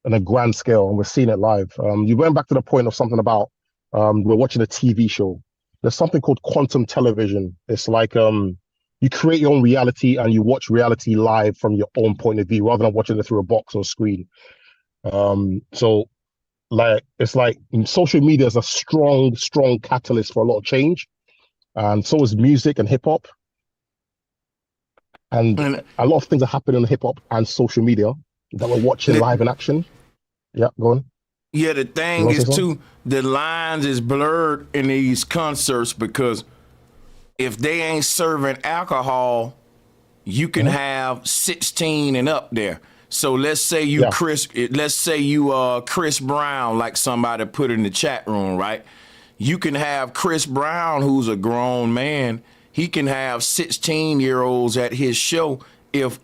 a grand scale, and we're seeing it live. You went back to the point of something about we're watching a TV show. There's something called quantum television. It's like you create your own reality and you watch reality live from your own point of view rather than watching it through a box or screen. So it's like social media is a strong catalyst for a lot of change, and so is music and hip hop. And a lot of things are happening on hip hop and social media that we're watching live in action. Yeah, go on. Yeah, the thing is too, the lines is blurred in these concerts because if they ain't serving alcohol, you can have 16 and up there. So let's say you Chris Brown, like somebody put in the chat room, right? You can have Chris Brown, who's a grown man. He can have 16-year-olds at his show if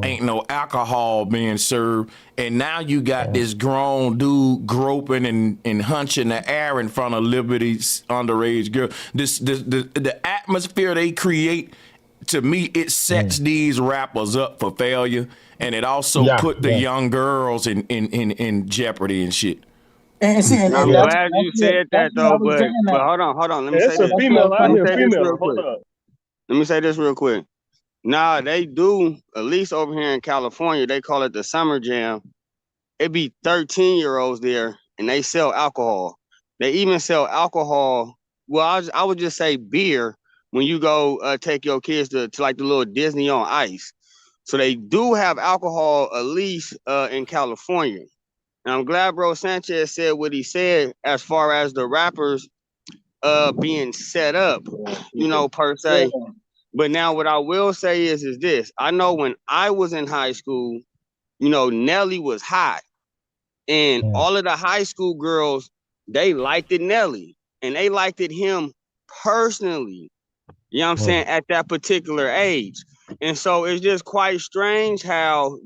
ain't no alcohol being served. And now you got this grown dude groping and hunching the air in front of Liberty's underage girl. The atmosphere they create, to me, it sets these rappers up for failure, and it also put the young girls in jeopardy and shit. I'm glad you said that though, but hold on. Let me say this. It's a female out here, female. Hold up. Let me say this real quick. Nah, they do, at least over here in California, they call it the Summer Jam. It be 13-year-olds there, and they sell alcohol. They even sell alcohol. Well, I would just say beer when you go take your kids to like the little Disney on Ice. So they do have alcohol, at least in California. And I'm glad Bro Sanchez said what he said as far as the rappers being set up, per se. But now what I will say is this. I know when I was in high school, Nelly was hot. And all of the high school girls, they liked it Nelly. And they liked it him personally. You know what I'm saying? At that particular age. And so it's just quite strange how,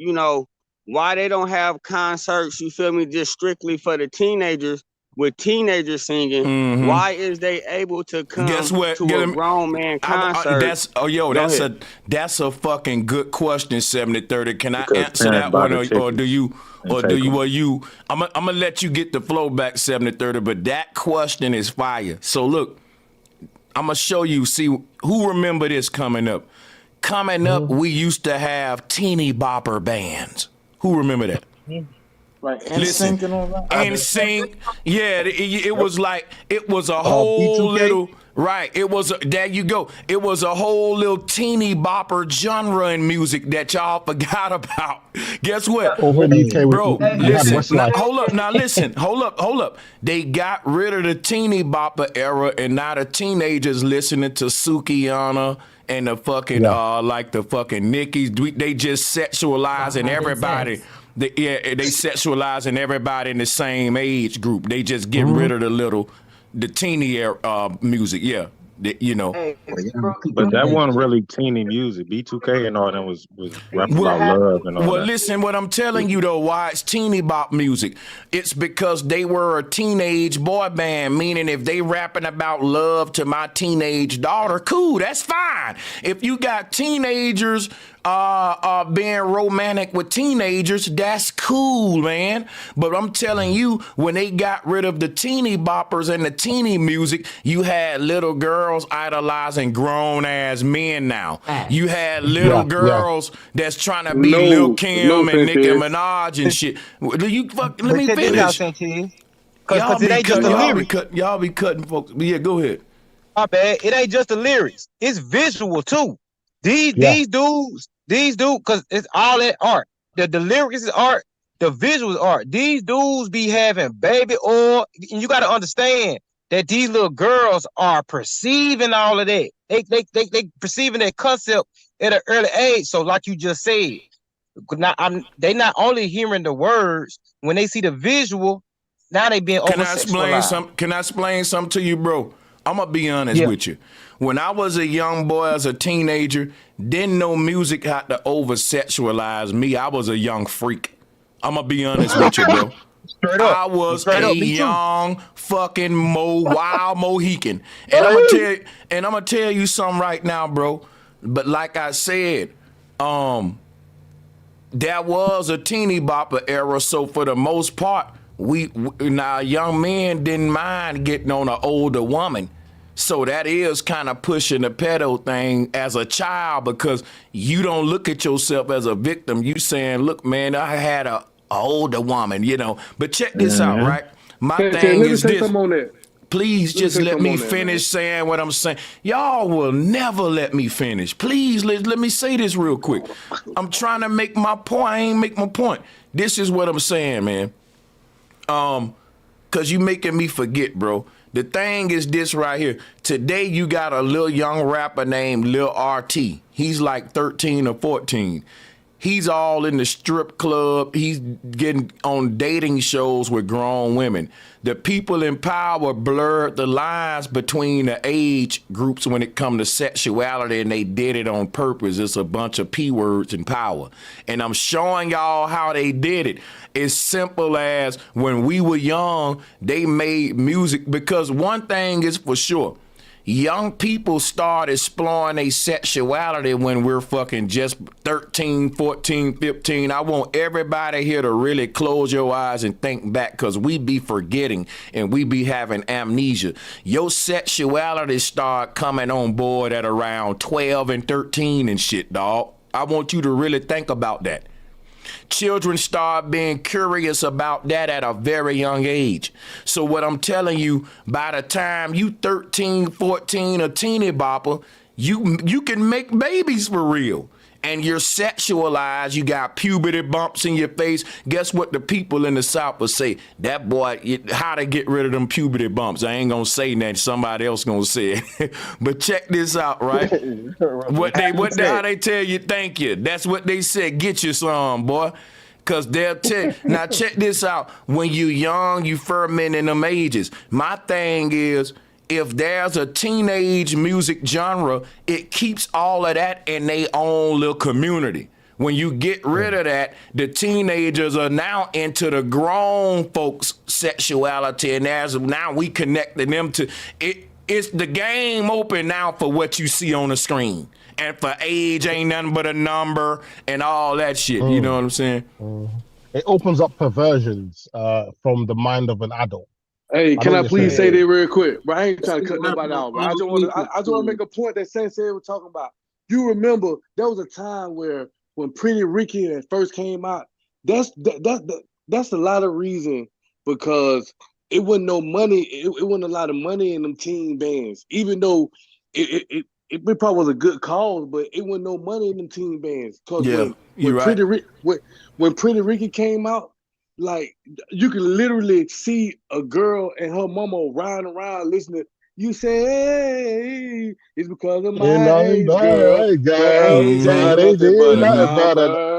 why they don't have concerts, you feel me, just strictly for the teenagers with teenagers singing. Mm-hmm. Why is they able to come to a grown man concert? That's a fucking good question, 7030. Can I answer that one, or do you? I'm gonna let you get the flow back, 7030. But that question is fire. So look, I'm gonna show you. See, who remember this coming up? Coming up, we used to have teeny bopper bands. Who remember that? Like NSYNC and all that? NSYNC, yeah, it was like, it was a whole little, right, there you go. It was a whole little teeny bopper genre in music that y'all forgot about. Guess what? Over in the UK, bro, listen, hold up. They got rid of the teeny bopper era, and now the teenagers listening to Sukiyana and the fucking, like the fucking Nickies. They just sexualizing everybody. They sexualizing everybody in the same age group. They just get rid of the teeny music. Yeah, But that wasn't really teeny music. B2K and all that was rapping about love and all that. Well, listen, what I'm telling you though, why it's teeny bop music? It's because they were a teenage boy band, meaning if they rapping about love to my teenage daughter, cool, that's fine. If you got teenagers being romantic with teenagers, that's cool, man. But I'm telling you, when they got rid of the teeny boppers and the teeny music, you had little girls idolizing grown ass men now. You had little girls that's trying to be Lil Kim and Nicki Minaj and shit. Do you let me finish? Y'all be cutting folks. Yeah, go ahead. My bad. It ain't just the lyrics. It's visual too. These dudes, because it's all that art. The lyrics is art. The visuals art. These dudes be having baby oil. And you got to understand that these little girls are perceiving all of that. They perceiving that concept at an early age. So like you just said, they not only hearing the words, when they see the visual, now they being Can I explain over-sexualized. something? Can I explain something to you, bro? I'm gonna be honest Yeah. with you. When I was a young boy, as a teenager, didn't know music had to over-sexualize me. I was a young freak. I'm gonna be honest with you, bro. Straight up. I was Straight a up, me too. young fucking wild Mohican. And I'm gonna tell you something right now, bro. But like I said, there was a teeny bopper era, so for the most part, now young men didn't mind getting on an older woman. So that is kind of pushing the pedo thing as a child, because you don't look at yourself as a victim. You saying, look, man, I had a older woman, you know. But check this out, right? My thing let me is say this. something on that. Please just let me finish saying what I'm saying. Y'all will never let me finish. Please let me say this real quick. I'm trying to make my point. I ain't make my point. This is what I'm saying, man. Cause you making me forget, bro. The thing is this right here. Today you got a little young rapper named Lil RT. He's like 13 or 14. He's all in the strip club. He's getting on dating shows with grown women. The people in power blurred the lines between the age groups when it comes to sexuality, and they did it on purpose. It's a bunch of P words in power. And I'm showing y'all how they did it. It's simple as when we were young, they made music, because one thing is for sure. Young people start exploring their sexuality when we're fucking just 13, 14, 15. I want everybody here to really close your eyes and think back, because we be forgetting and we be having amnesia. Your sexuality start coming on board at around 12 and 13 and shit, dog. I want you to really think about that. Children start being curious about that at a very young age. So what I'm telling you, by the time you 13, 14, a teeny bopper, you can make babies for real. And you're sexualized, you got puberty bumps in your face. Guess what the people in the South will say? That boy, how to get rid of them puberty bumps. I ain't gonna say that, somebody else gonna say it. But check this out, right? How they tell you thank you. That's what they said, get you some, boy. Cause they'll tell now check this out. When you young, you fermenting them ages. My thing is, if there's a teenage music genre, it keeps all of that in their own little community. When you get rid of that, the teenagers are now into the grown folks' sexuality, and now we connecting them to it. It's the game open now for what you see on the screen. And for age ain't nothing but a number and all that shit. You know what I'm saying? It opens up perversions from the mind of an adult. Hey, can I please say that real quick? But I ain't trying to cut nobody out. But I just want to make a point that Sensei was talking about. You remember there was a time where when Pretty Ricky first came out, that's a lot of reason, because it wasn't no money. It wasn't a lot of money in them teen bands, even though it probably was a good cause, but it wasn't no money in them teen bands. Cause when Pretty Ricky came out, like you can literally see a girl and her mama riding around listening. You say, hey, it's because of my age, girl.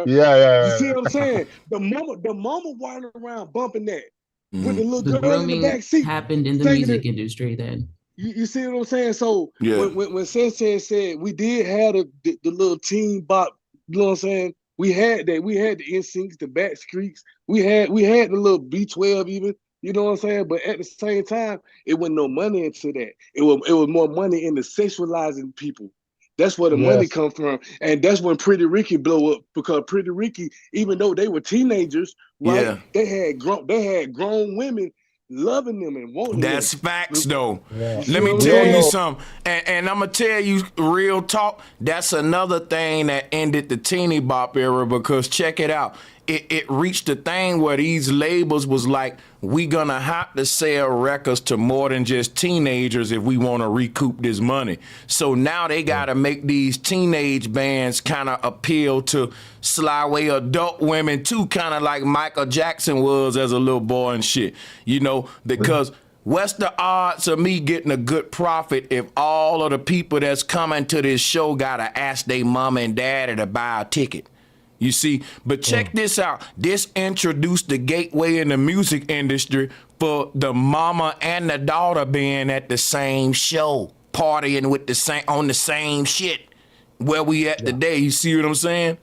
Yeah. You see what I'm saying? The mama riding around bumping that with the little The girl in the grooming back seat. happened in the music industry then. You see what I'm saying? So when Sensei said we did have the little teen bop, you know what I'm saying? We had that. We had the NSYNCs, the Backstreets. We had the little B12 even. You know what I'm saying? But at the same time, it wasn't no money into that. It was more money in the sexualizing people. That's where the money come from. And that's when Pretty Ricky blew up, because Pretty Ricky, even though they were teenagers, right? They had grown women loving them and wanting them. That's facts, though. Let me tell you something. And I'm going to tell you real talk. That's another thing that ended the teeny bop era, because check it out. It reached a thing where these labels was like, we gonna have to sell records to more than just teenagers if we want to recoup this money. So now they got to make these teenage bands kind of appeal to slyway adult women too, kind of like Michael Jackson was as a little boy and shit, you know, because what's the odds of me getting a good profit if all of the people that's coming to this show got to ask their mama and daddy to buy a ticket? You see, but check this out. This introduced the gateway in the music industry for the mama and the daughter being at the same show, partying with on the same shit where we at today. You see what I'm saying?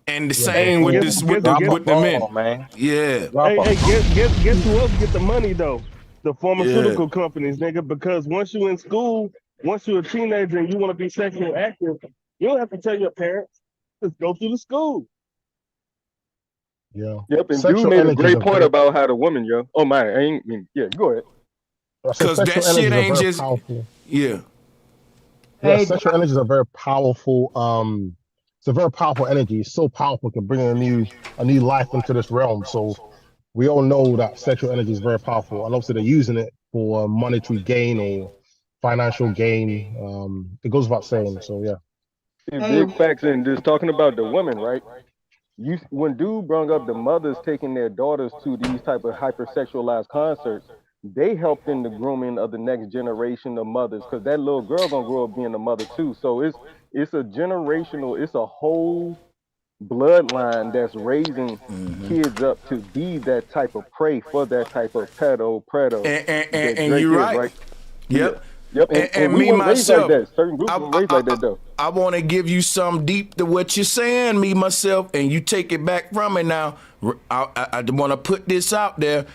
And the same with the men. Man. Yeah. Guess who else get the money though? The pharmaceutical companies, nigga. Because once you in school, once you're a teenager and you want to be sexually active, you don't have to tell your parents. Just go through the school. Yeah. Yep, and Sexual dude made a energy is great point very- about how the woman, yo. Oh my, yeah, go ahead. Because that sexual shit energies are ain't very just powerful. yeah. Yeah, sexual energies are very powerful. It's a very powerful energy. It's so powerful, it can bring a new life into this realm. So we all know that sexual energy is very powerful, and obviously they're using it for monetary gain or financial gain. It goes without saying. So yeah. Big facts, and just talking about the women, right? When dude brought up the mothers taking their daughters to these type of hypersexualized concerts, they helped in the grooming of the next generation of mothers, because that little girl gonna grow up being a mother too. So it's a generational, it's a whole bloodline that's raising kids up to be that type of prey for that type of pedo And you're right. Yep. Yep. And we me weren't raised myself, like that. Certain groups were raised like that though. I want to give you some deep to what you're saying, me myself, and you take it back from me now. I want to put this out there.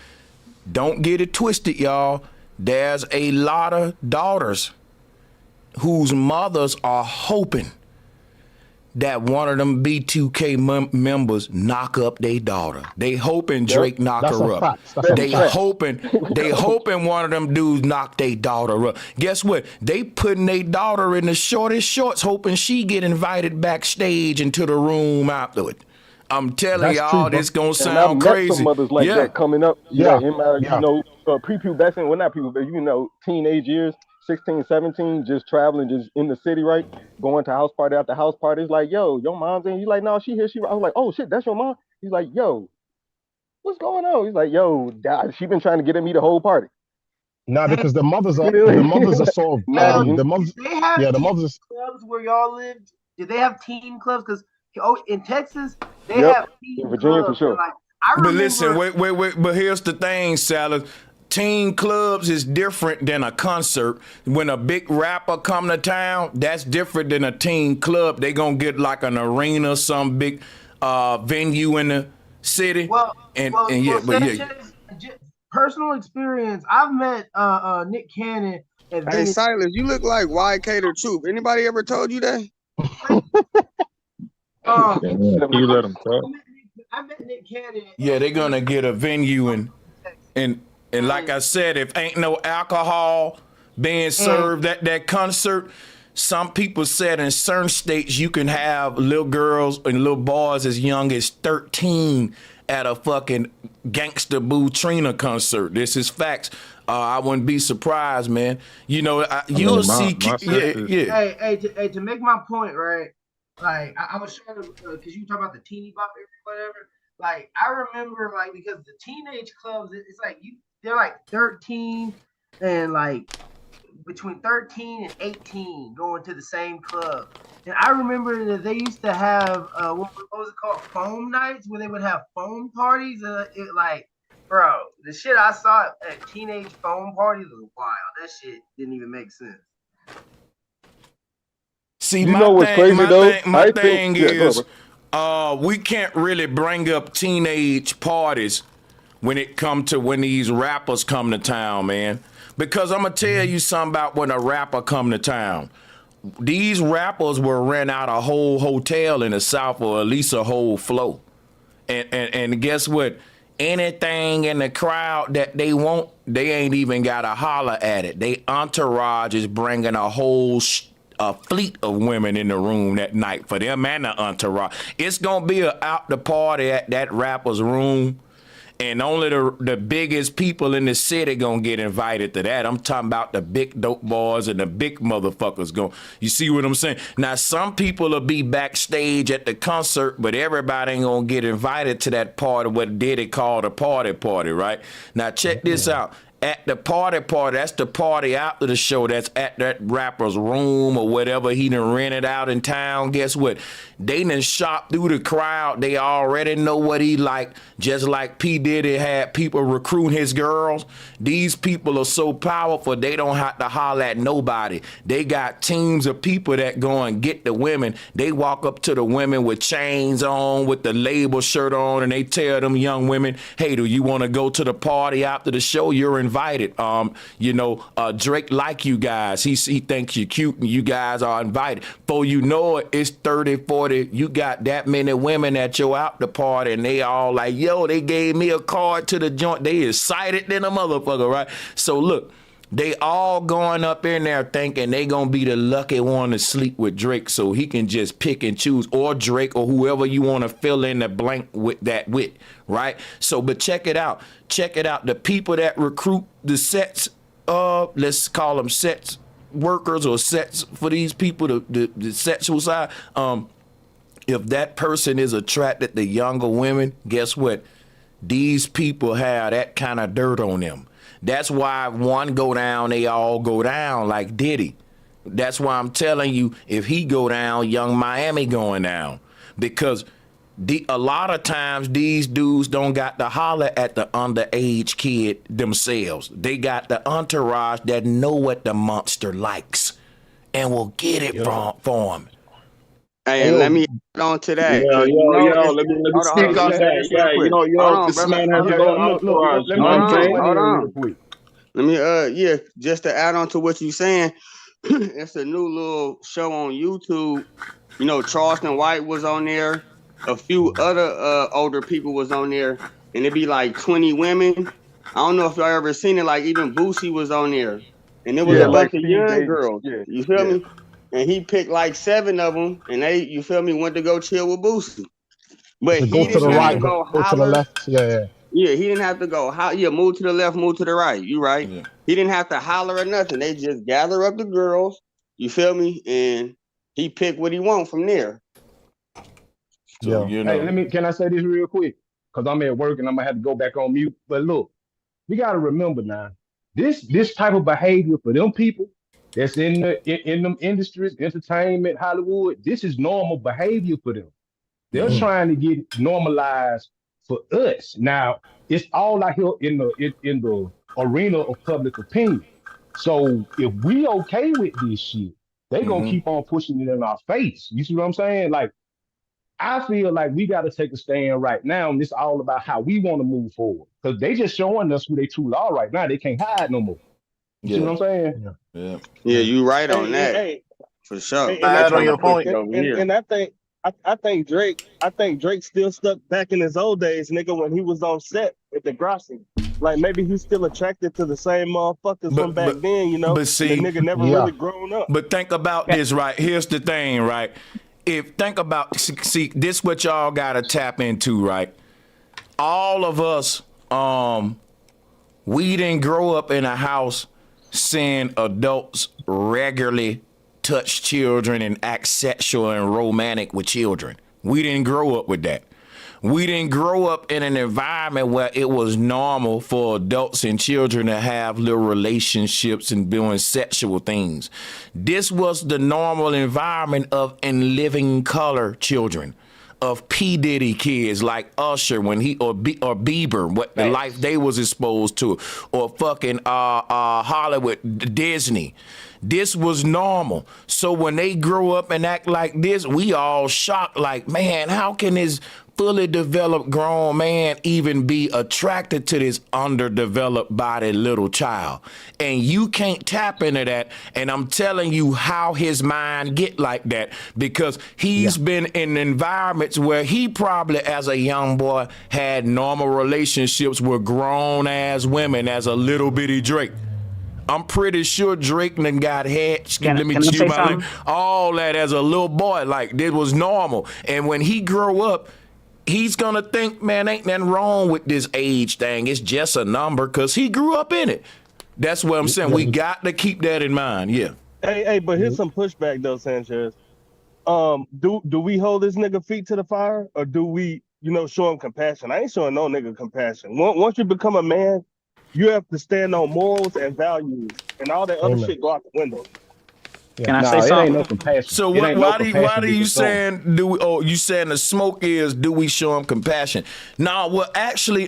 Don't get it twisted, y'all. There's a lot of daughters whose mothers are hoping that one of them B2K members knock up their daughter. They hoping Drake knock her up. They hoping one of them dudes knock their daughter up. Guess what? They putting their daughter in the shortest shorts, hoping she get invited backstage into the room afterward. I'm telling y'all, this gonna sound crazy. Some mothers like that coming up, in my, you know, prepubescent, well not prepubescent, you know, teenage years, 16, 17, just traveling, just in the city, right? Going to house party after house party. It's like, yo, your mom's in. He's like, no, she here. I was like, oh shit, that's your mom. He's like, yo, what's going on? He's like, yo, she been trying to get at me the whole party. Nah, because the mothers are sort of the mothers. They have the mothers clubs where y'all lived. Did they have teen clubs? Because in Texas they have teen in Virginia clubs. for sure. Like, I remember, but listen, wait. But here's the thing, Salad. Teen clubs is different than a concert. When a big rapper come to town, that's different than a teen club. They gonna get like an arena, some big venue in the city. Personal experience. I've met Nick Cannon. Hey, Silas, you look like YK the Truth. Anybody ever told you that? You let him talk. I met Nick Cannon. Yeah, they're gonna get a venue and like I said, if ain't no alcohol being served at that concert, some people said in certain states you can have little girls and little boys as young as 13 at a fucking Gangsta Boo Trina concert. This is facts. I wouldn't be surprised, man. You know, you'll see. Hey, to make my point, right? Like I was trying to, because you talk about the teeny bop or whatever. Like I remember, like, because the teenage clubs, it's like they're like 13 and like between 13 and 18 going to the same club. And I remember that they used to have what was it called, foam nights, where they would have foam parties. Like, bro, the shit I saw at teenage foam parties was wild. That shit didn't even make sense. See, you know what's crazy though? My thing is, we can't really bring up teenage parties when it come to when these rappers come to town, man. Because I'm gonna tell you something about when a rapper come to town. These rappers will rent out a whole hotel in the South, or at least a whole floor. And guess what? Anything in the crowd that they want, they ain't even gotta holler at it. They entourage is bringing a whole fleet of women in the room that night for them and the entourage. It's gonna be a out the party at that rapper's room. And only the biggest people in the city gonna get invited to that. I'm talking about the big dope boys and the big motherfuckers going. You see what I'm saying? Now, some people will be backstage at the concert, but everybody ain't gonna get invited to that party, what Diddy called a party, right? Now, check this out. at the party, that's the party after the show, that's at that rapper's room or whatever he done rented out in town. Guess what? They done shop through the crowd. They already know what he like, just like P. Diddy had people recruiting his girls. These people are so powerful, they don't have to holler at nobody. They got teams of people that go and get the women. They walk up to the women with chains on, with the label shirt on, and they tell them young women, hey, do you want to go to the party after the show? You're invited. Drake like you guys. He thinks you're cute and you guys are invited. Before you know it, it's 30, 40. You got that many women at your after party and they all like, yo, they gave me a card to the joint. They excited than a motherfucker, right? So look, they all going up in there thinking they gonna be the lucky one to sleep with Drake, so he can just pick and choose, or Drake or whoever you want to fill in the blank with that with, right? So, but check it out. The people that recruit the sets, let's call them sets workers or sets for these people, the sexual side. If that person is attracted to younger women, guess what? These people have that kind of dirt on them. That's why one go down, they all go down, like Diddy. That's why I'm telling you, if he go down, Young Miami going down. Because a lot of times these dudes don't got to holler at the underage kid themselves. They got the entourage that know what the monster likes and will get it for him. Hey, let me add on to that. Let me speak on that. Yeah, this man has his own entourage. You know what I'm saying? Hold on. Let me, just to add on to what you're saying, it's a new little show on YouTube. You know, Charleston White was on there. A few other older people was on there. And it'd be like 20 women. I don't know if y'all ever seen it. Like even Boosie was on there. And it was a bunch of young girls. You feel me? And he picked like 7 of them, and they, you feel me, went to go chill with Boosie. But he go to the right, go to the left. Yeah, he didn't have to go. Move to the left, move to the right. You right. Yeah. He didn't have to holler or nothing. They just gather up the girls. You feel me? And he picked what he want from there. So, hey, can I say this real quick? Because I'm at work and I'm gonna have to go back on mute. But look, we gotta remember now, this type of behavior for them people that's in them industries, entertainment, Hollywood, this is normal behavior for them. They're trying to get normalized for us. Now, it's all out here in the arena of public opinion. So if we okay with this shit, they gonna keep on pushing it in our face. You see what I'm saying? Like, I feel like we got to take a stand right now, and it's all about how we want to move forward. Because they just showing us who they truly are right now. They can't hide no more. You see what I'm saying? Yeah, you right on that. For sure. Add on your point. And I think Drake's still stuck back in his old days, nigga, when he was on set at the Grossi. Like maybe he's still attracted to the same motherfuckers from back then, you know. But see, the nigga never really grown up. But think about this, right? Here's the thing, right? See, this what y'all gotta tap into, right? All of us, we didn't grow up in a house seeing adults regularly touch children and act sexual and romantic with children. We didn't grow up with that. We didn't grow up in an environment where it was normal for adults and children to have little relationships and doing sexual things. This was the normal environment of In Living Color children, of P. Diddy kids like Usher when he or Bieber, what the life they was exposed to, or fucking Hollywood, Disney. This was normal. So when they grow up and act like this, we all shocked like, man, how can this fully developed grown man even be attracted to this underdeveloped body little child? And you can't tap into that. And I'm telling you how his mind get like that, because he's been in environments where he probably as a young boy had normal relationships with grown ass women as a little bitty Drake. I'm pretty sure Drake done got head, all that as a little boy, like this was normal. And when he grow up, he's gonna think, man, ain't nothing wrong with this age thing. It's just a number, because he grew up in it. That's what I'm saying. We got to keep that in mind. Yeah. Hey, but here's some pushback though, Sanchez. Do we hold this nigga feet to the fire, or do we, show him compassion? I ain't showing no nigga compassion. Once you become a man, you have to stand on morals and values, and all that other shit go out the window. Can I say something? It ain't no compassion. So why do you saying you saying the smoke is do we show them compassion? No, well actually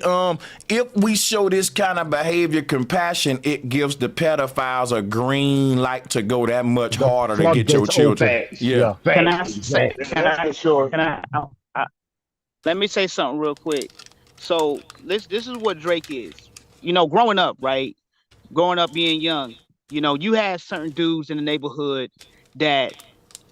if we show this kind of behavior compassion, it gives the pedophiles a green light to go that much harder to get your children. Yeah. Can I say? Let me say something real quick. So this is what Drake is. You know, growing up, right? Growing up being young, you know, you had certain dudes in the neighborhood that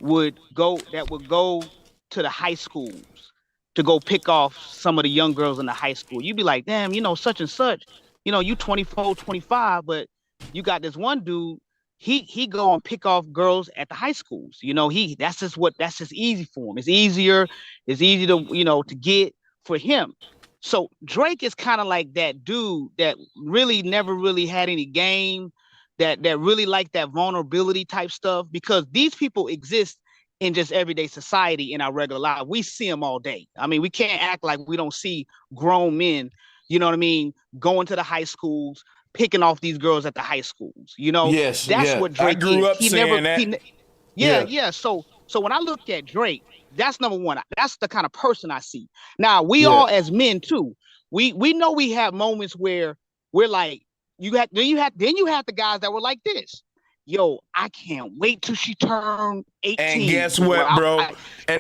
would go to the high schools to go pick off some of the young girls in the high school. You'd be like, damn, you know, such and such, you know, you 24, 25, but you got this one dude, he go and pick off girls at the high schools. You know, that's just easy for him. It's easy to, you know, to get for him. So Drake is kind of like that dude that really never really had any game, that really like that vulnerability type stuff, because these people exist in just everyday society in our regular life. We see them all day. I mean, we can't act like we don't see grown men, you know what I mean, going to the high schools, picking off these girls at the high schools. You know, that's what Drake I grew is. up saying that. Yeah. So when I look at Drake, that's number one. That's the kind of person I see. Now, we all as men too, we know we have moments where we're like, then you have the guys that were like this. Yo, I can't wait till she turned 18. And guess what, bro?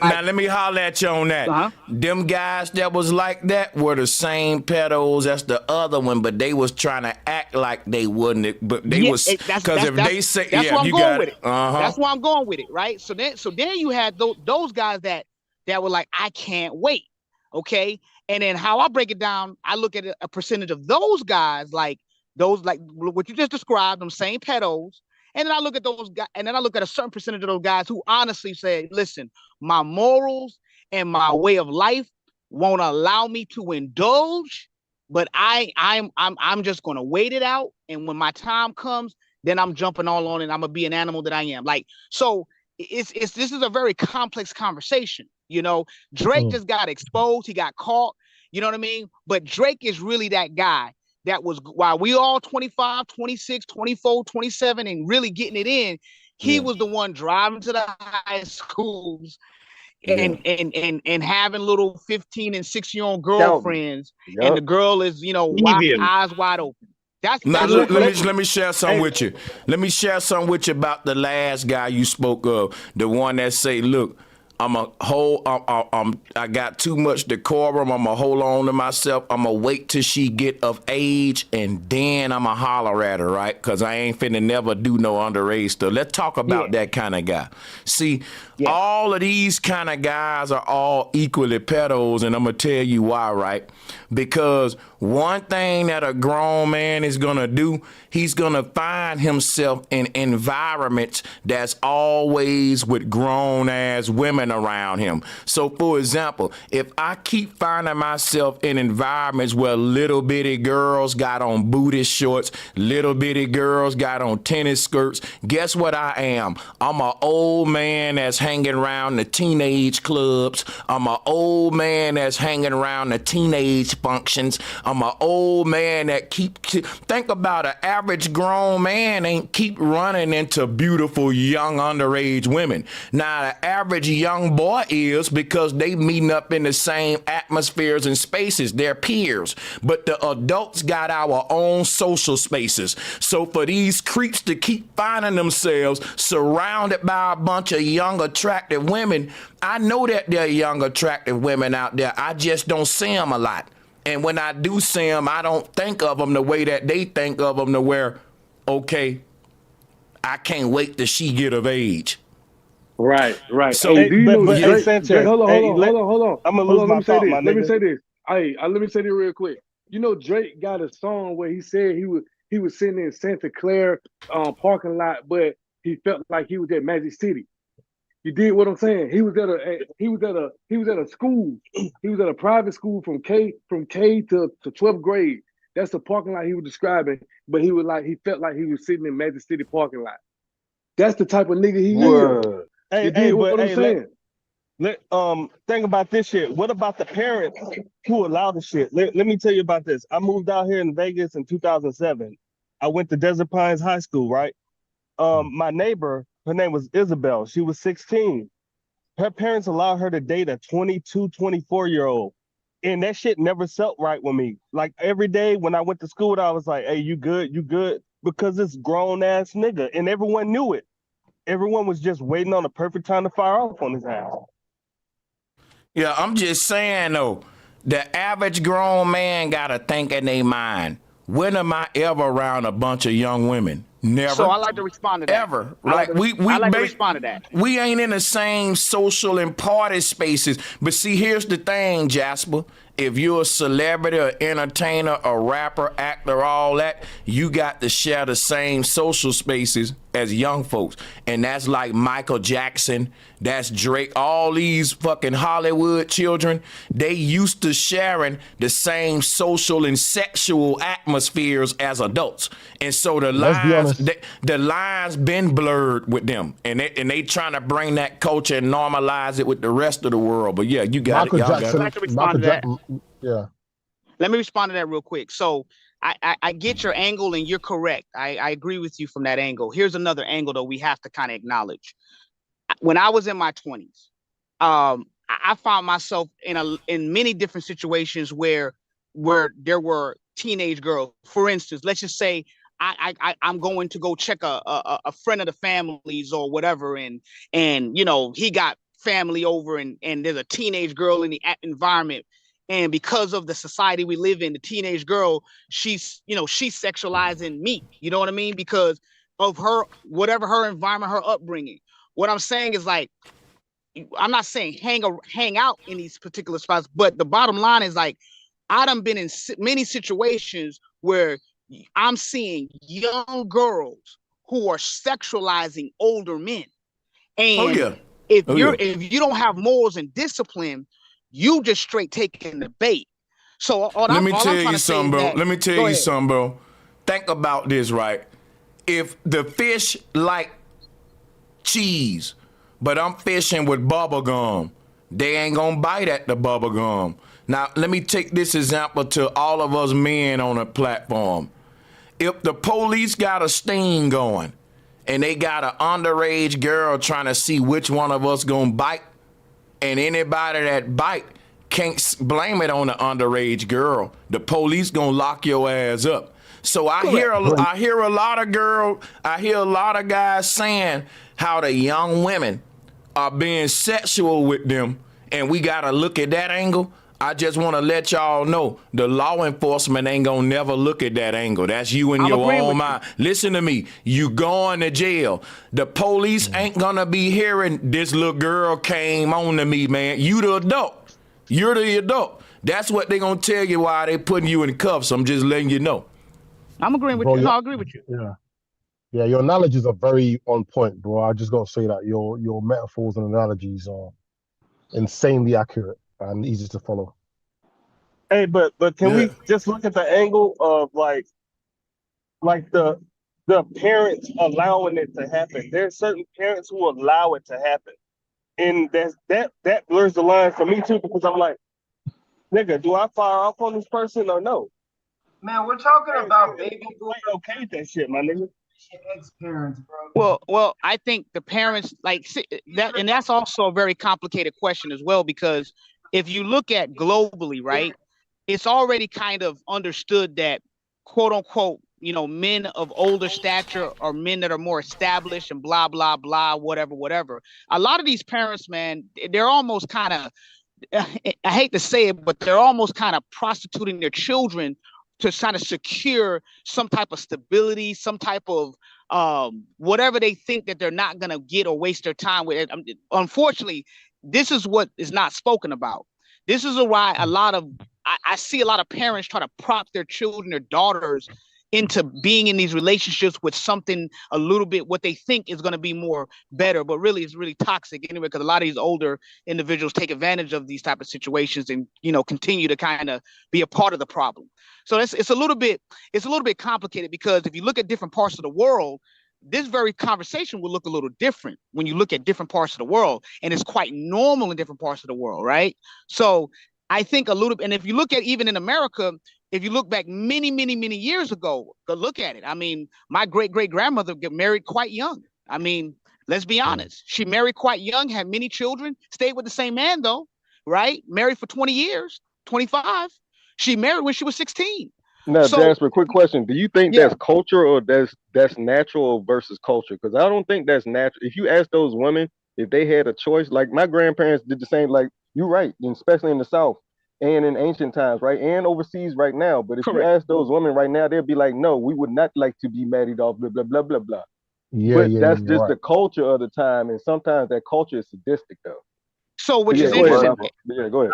Now let me holler at you on that. Them guys that was like that were the same pedos as the other one, but they was trying to act like they wouldn't. But they was because if they say, that's where I'm you going got with it. That's where I'm going with it, right? So then you had those guys that were like, I can't wait. Okay, and then how I break it down, I look at a percentage of those guys like what you just described, them same pedos. And then I look at those guys, and then I look at a certain percentage of those guys who honestly say, listen, my morals and my way of life won't allow me to indulge, but I'm just gonna wait it out. And when my time comes, then I'm jumping all on it. I'm gonna be an animal that I am. Like, so this is a very complex conversation. You know, Drake just got exposed, he got caught, you know what I mean? But Drake is really that guy that was, while we all 25, 26, 24, 27 and really getting it in, he was the one driving to the high schools and having little 15 and 16-year-old girlfriends, and the girl is, you know, eyes wide open. Let me share something with you. Let me share something with you about the last guy you spoke of, the one that say, look, I got too much decorum. I'm gonna hold on to myself. I'm gonna wait till she get of age, and then I'm gonna holler at her, right? Because I ain't finna never do no underage stuff. Let's talk about that kind of guy. See, all of these kind of guys are all equally pedos, and I'm gonna tell you why, right? Because one thing that a grown man is gonna do, he's gonna find himself in environments that's always with grown ass women around him. So for example, if I keep finding myself in environments where little bitty girls got on booty shorts, little bitty girls got on tennis skirts, guess what I am? I'm an old man that's hanging around the teenage clubs. I'm an old man that's hanging around the teenage functions. I'm an old man that think about an average grown man ain't keep running into beautiful young underage women. Now the average young boy is, because they meeting up in the same atmospheres and spaces, they're peers. But the adults got our own social spaces. So for these creeps to keep finding themselves surrounded by a bunch of young attractive women, I know that there are young attractive women out there. I just don't see them a lot. And when I do see them, I don't think of them the way that they think of them, to where, okay, I can't wait till she get of age. Right. So, Hey, do you know Drake? Sanchez, Hold on. I'm gonna lose my thought, my nigga. Let me say this. Let me say this real quick. You know, Drake got a song where he said he was sitting in Santa Clara parking lot, but he felt like he was at Magic City. You did what I'm saying? He was at a school. He was at a private school from K to 12th grade. That's the parking lot he was describing. But he felt like he was sitting in Magic City parking lot. That's the type of nigga he is. Hey, you did what I'm saying? Think about this shit. What about the parents who allow the shit? Let me tell you about this. I moved out here in Vegas in 2007. I went to Desert Pines High School, right? My neighbor, her name was Isabel. She was 16. Her parents allowed her to date a 22, 24-year-old. And that shit never felt right with me. Like every day when I went to school, I was like, hey, you good? You good? Because it's grown ass nigga. And everyone knew it. Everyone was just waiting on the perfect time to fire off on his ass. Yeah, I'm just saying though, the average grown man gotta think in their mind, when am I ever around a bunch of young women? Never. So I like to respond to that. Ever. I like to we respond to that. We ain't in the same social and party spaces. But see, here's the thing, Jasper. If you're a celebrity, or entertainer, a rapper, actor, all that, you got to share the same social spaces as young folks. And that's like Michael Jackson, that's Drake, all these fucking Hollywood children, they used to sharing the same social and sexual atmospheres as adults. And so the lines been blurred with them. And they trying to bring that culture and normalize it with the rest of the world. But yeah, you got Michael it. Y'all Jackson, got it. Michael Jackson, yeah. Let me respond to that real quick. So I get your angle and you're correct. I agree with you from that angle. Here's another angle though we have to kind of acknowledge. When I was in my 20s, I found myself in many different situations where there were teenage girls. For instance, let's just say I'm going to go check a friend of the family's or whatever, and you know he got family over, and there's a teenage girl in the environment. And because of the society we live in, the teenage girl, she's sexualizing me. You know what I mean? Because of her, whatever her environment, her upbringing. What I'm saying is like, I'm not saying hang out in these particular spots, but the bottom line is like, I done been in many situations where I'm seeing young girls who are sexualizing older men. And if you don't have morals and discipline, you just straight taking the bait. So let me tell you something, bro. Let me tell you something, bro. Think about this, right? If the fish like cheese, but I'm fishing with bubble gum, they ain't gonna bite at the bubble gum. Now, let me take this example to all of us men on a platform. If the police got a sting going and they got an underage girl trying to see which one of us gonna bite, and anybody that bite can't blame it on the underage girl, the police gonna lock your ass up. So I hear a lot of guys saying how the young women are being sexual with them, and we gotta look at that angle. I just want to let y'all know the law enforcement ain't gonna never look at that angle. That's you in your own mind. Listen to me. You going to jail. The police ain't gonna be hearing this little girl came on to me, man. You the adult. You're the adult. That's what they gonna tell you why they putting you in cuffs. I'm just letting you know. I'm agreeing with you. No, I agree with you. Yeah. Yeah, your analogies are very on point, bro. I just gotta say that your metaphors and analogies are insanely accurate and easy to follow. Hey, but can we just look at the angle of like the parents allowing it to happen? There's certain parents who allow it to happen, and that blurs the line for me too, because I'm like, nigga, do I fire off on this person or no? Man, we're talking about baby boomers. Okay with that shit, my nigga. Ex-parents, bro. Well, I think the parents like that, and that's also a very complicated question as well, because if you look at globally, right, it's already kind of understood that, quote unquote, men of older stature or men that are more established and blah, blah, blah, whatever. A lot of these parents, man, they're almost kind of, I hate to say it, but they're almost kind of prostituting their children to kind of secure some type of stability, some type of whatever they think that they're not going to get or waste their time with. Unfortunately, this is what is not spoken about. This is why I see a lot of parents try to prop their children, their daughters, into being in these relationships with something a little bit what they think is going to be more better, but really it's really toxic anyway, because a lot of these older individuals take advantage of these type of situations and continue to kind of be a part of the problem. So it's a little bit complicated, because if you look at different parts of the world, this very conversation will look a little different when you look at different parts of the world, and it's quite normal in different parts of the world, right? So I think a little, and if you look at even in America, if you look back many, many, many years ago, go look at it. I mean, my great-great-grandmother got married quite young. I mean, let's be honest. She married quite young, had many children, stayed with the same man though, right? Married for 20 years, 25. She married when she was 16. Now, So, Jasper, quick question. Do you think that's culture or that's natural versus culture? Because I don't think that's natural. If you ask those women if they had a choice, like my grandparents did the same, like you're right, especially in the South and in ancient times, right? And overseas right now. But if you ask those women right now, they'll be like, no, we would not like to be married off, blah, blah, blah, blah, blah. But that's just the culture of the time. And sometimes that culture is sadistic though. So which is interesting. Go ahead.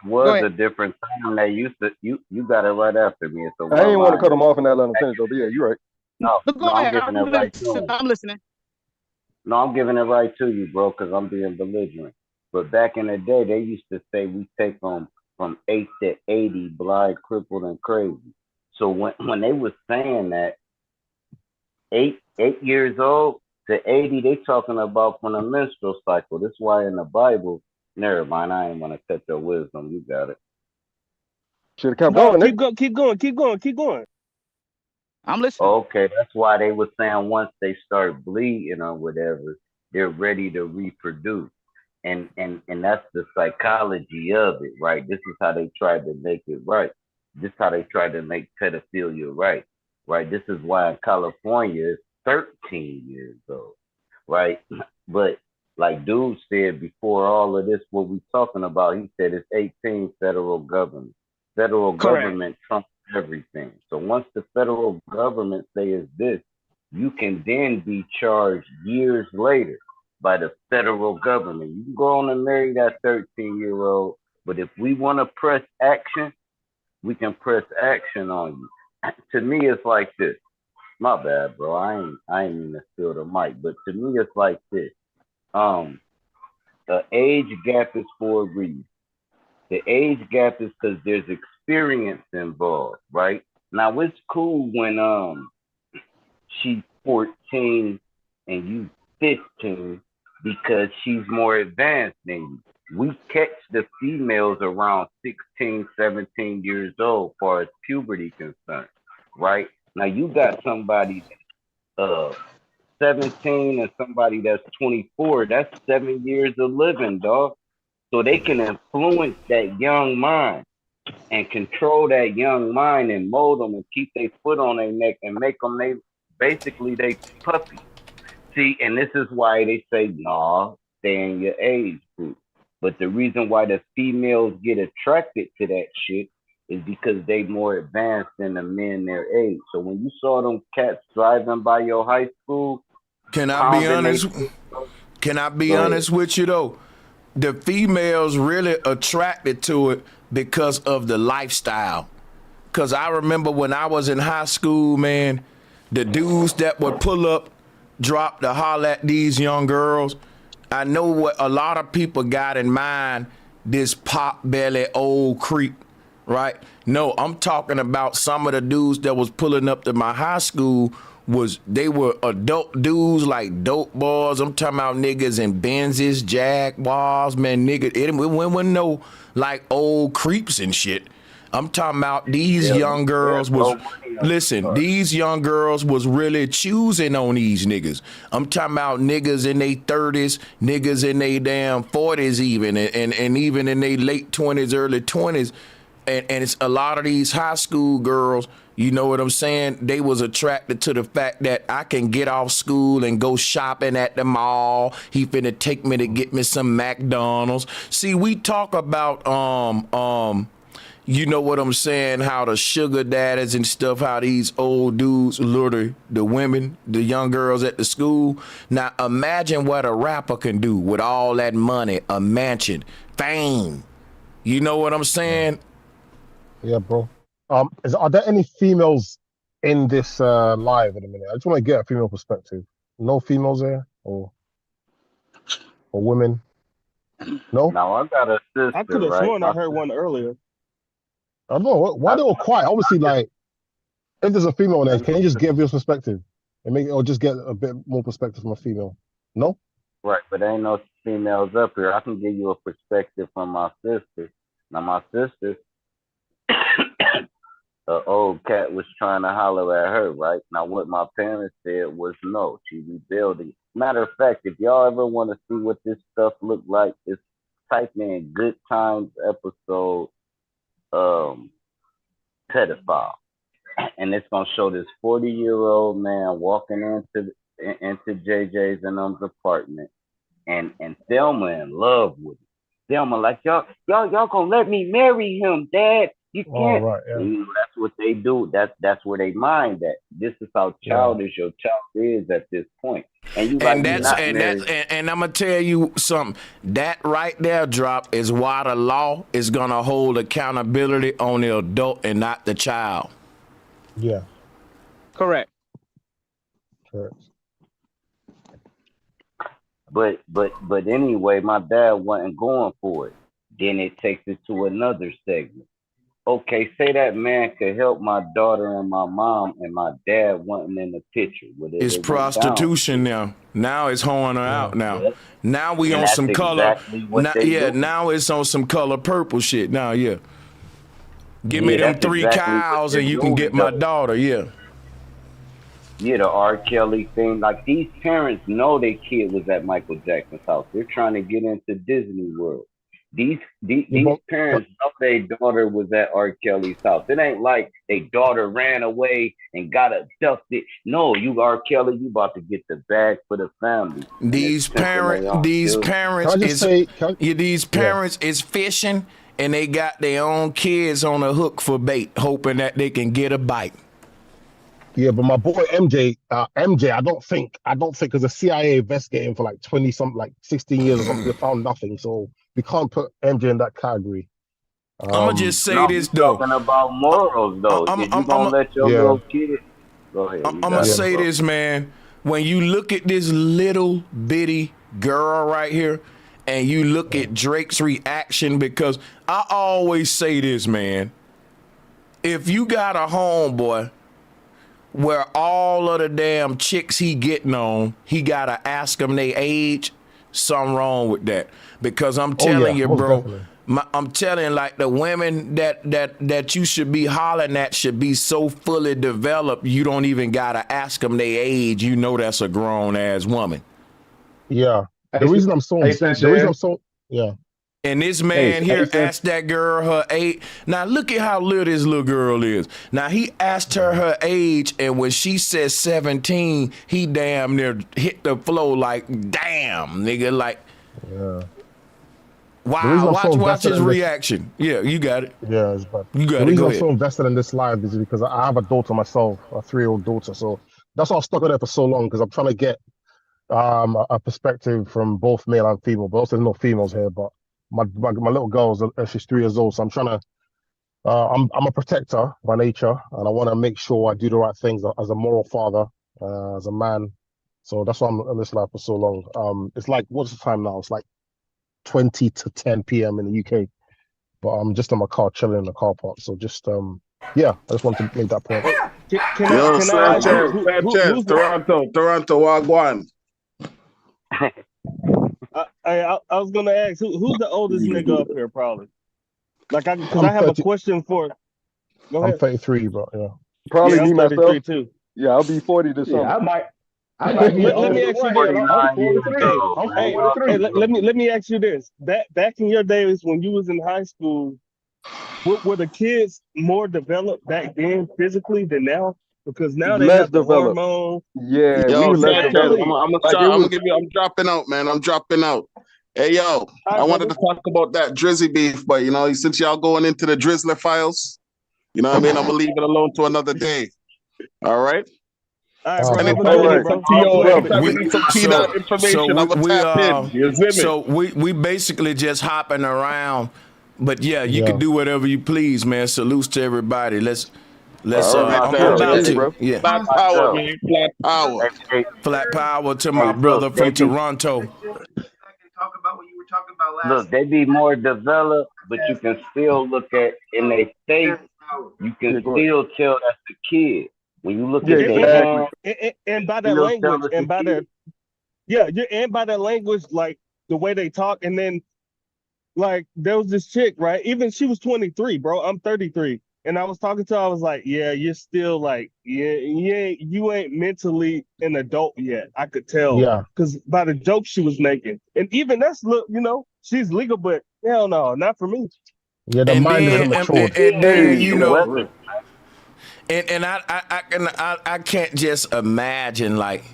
Was a different time. They used to you got it right after me. So I didn't want to cut them off and not let them finish though, but yeah, you're right. No, go ahead. I'm listening. No, I'm giving it right to you, bro, because I'm being belligerent. But back in the day, they used to say we take them from 8 to 80, blind, crippled, and crazy. So when they was saying that 8 years old to 80, they talking about from the menstrual cycle. That's why in the Bible. Never mind, I ain't want to cut your wisdom. You got it. Should have kept going. Keep going. I'm listening. Okay, that's why they were saying once they start bleeding or whatever, they're ready to reproduce. And that's the psychology of it, right? This is how they tried to make it right. This is how they tried to make pedophilia right? This is why in California it's 13 years old, right? But like dude said before all of this, what we talking about, he said it's 18 federal government. Federal government trumps everything. So once the federal government says this, you can then be charged years later by the federal government. You can go on and marry that 13-year-old, but if we want to press action, we can press action on you. To me, it's like this. My bad, bro. I ain't mean to steal the mic, but to me, it's like this. The age gap is for a reason. The age gap is because there's experience involved, right? Now it's cool when she's 14 and you 15 because she's more advanced than you. We catch the females around 16, 17 years old as far as puberty concerned, right? Now you got somebody 17 and somebody that's 24, that's 7 years of living, dog. So they can influence that young mind and control that young mind and mold them and keep their foot on their neck and make them they puppy. See, and this is why they say, nah, stay in your age group. But the reason why the females get attracted to that shit is because they more advanced than the men their age. So when you saw them cats driving by your high school, can I be honest? Can I be honest with you though? The females really attracted to it because of the lifestyle. Cause I remember when I was in high school, man, the dudes that would pull up, drop to holler at these young girls. I know what a lot of people got in mind, this pop belly old creep, right? No, I'm talking about some of the dudes that was pulling up to my high school they were adult dudes like dope boys. I'm talking about niggas in Benzes, Jaguars, man, nigga. It wasn't no like old creeps and shit. I'm talking about these young girls these young girls was really choosing on these niggas. I'm talking about niggas in their 30s, niggas in their damn 40s even, and even in their late 20s, early 20s. And it's a lot of these high school girls, you know what I'm saying? They was attracted to the fact that I can get off school and go shopping at the mall. He finna take me to get me some McDonald's. See, we talk about you know what I'm saying, how the sugar daddies and stuff, how these old dudes lure the women, the young girls at the school. Now imagine what a rapper can do with all that money, a mansion, fame. You know what I'm saying? Yeah, bro. Are there any females in this live in a minute? I just want to get a female perspective. No females there, or women? No. No, I got a sister. I could have sworn I heard one earlier. I don't know why they were quiet. Obviously, like if there's a female there, can you just give your perspective It'll just get a bit more perspective from a female. No? Right, but there ain't no females up here. I can give you a perspective from my sister. Now, my sister, the old cat was trying to holler at her, right? Now, what my parents said was no, she rebuilding. Matter of fact, if y'all ever want to see what this stuff look like, it's type in Good Times episode pedophile. And it's gonna show this 40-year-old man walking into JJ's and apartment, and Thelma in love with him. Thelma like y'all gonna let me marry him, Dad? You can't. Oh, right, yeah. That's what they do. That's where they mind at. This is how childish your child is at this point. And you and I'm gonna tell you something. That right there, drop, is why the law is gonna hold accountability on the adult and not the child. Yeah. Correct. But anyway, my dad wasn't going for it. Then it takes it to another segment. Okay, say that man could help my daughter and my mom, and my dad wasn't in the picture. It's prostitution now. Now it's hoeing her out now. Yep. Now we on some color. Now it's on some color purple shit. Now, yeah. Give me them 3 cows and you can get my daughter, yeah. Yeah, the R. Kelly thing. Like, these parents know their kid was at Michael Jackson's house. They're trying to get into Disney World. These parents know their daughter was at R. Kelly's house. It ain't like their daughter ran away and got abducted. No, you R. Kelly, you about to get the bag for the family. These parents is fishing, and they got their own kids on a hook for bait, hoping that they can get a bite. Yeah, but my boy MJ, I don't think because the CIA investigated him for like 20 something, like 16 years or something, they found nothing. So we can't put MJ in that category. I'm gonna just say this though. Talking about morals though. I'm gonna let your little kid. Go ahead. I'm gonna say this, man. When you look at this little bitty girl right here, and you look at Drake's reaction, because I always say this, man. If you got a homeboy where all of the damn chicks he getting on, he gotta ask them their age, something wrong with that. Because I'm telling you, bro, I'm telling, like, the women that you should be hollering at should be so fully developed, you don't even gotta ask them their age. You know that's a grown ass woman. Yeah. The reason I'm so yeah. And this man here asked that girl her age. Now look at how little this little girl is. Now he asked her age, and when she said 17, he damn near hit the floor like, damn, nigga, like, yeah. Wow, watch his reaction. Yeah, you got it. Yeah, it's bad. You got it. The reason I'm so ahead. invested in this live is because I have a daughter myself, a 3-year-old daughter. So that's why I stuck with it for so long, because I'm trying to get a perspective from both male and female, but also there's no females here. But my little girl, she's 3 years old, so I'm trying to. I'm a protector by nature, and I want to make sure I do the right things as a moral father, as a man. So that's why I'm in this life for so long. It's like, what's the time now? It's like 20 to 10 p.m. in the UK, but I'm just in my car chilling in the car park. So just yeah, I just want to make that point. Toronto, Wagwan. I was gonna ask who's the oldest nigga up here, probably. Like, because I have a question for. Go ahead. I'm 33, but yeah. Probably me myself too. Yeah, I'll be 40 this summer. Yeah, I might be let me ask you this. Let me ask you this. Back in your days when you was in high school, were the kids more developed back then physically than now? Because now they have the hormones. Yeah, yo, I'm dropping out, man. I'm dropping out. Hey, yo, I wanted to talk about that Drizzy beef, but, you know, since y'all going into the Drizzler files, you know what I mean? I'm going to leave it alone to another day. All right? So we basically just hopping around, but yeah, you can do whatever you please, man. Salutes to everybody. Let's I'm about to. Yeah. Flat power, man. Flat power. Flat power to my brother from Toronto. Talk about what you were talking about last. Look, they be more developed, but you can still look at in their face. You can still tell that's the kid. When you look Yeah, at And by that Still language, selling and the by shit. and by that language, like the way they talk, and then like there was this chick, right? Even she was 23, bro. I'm 33. And I was talking to her, I was like, yeah, you're still like, you ain't mentally an adult yet. I could tell. Yeah. Because by the jokes she was making. And even that's she's legal, but hell no, not for me. Yeah, the mind isn't matured. And then you know, Wasn't. and I can't just imagine like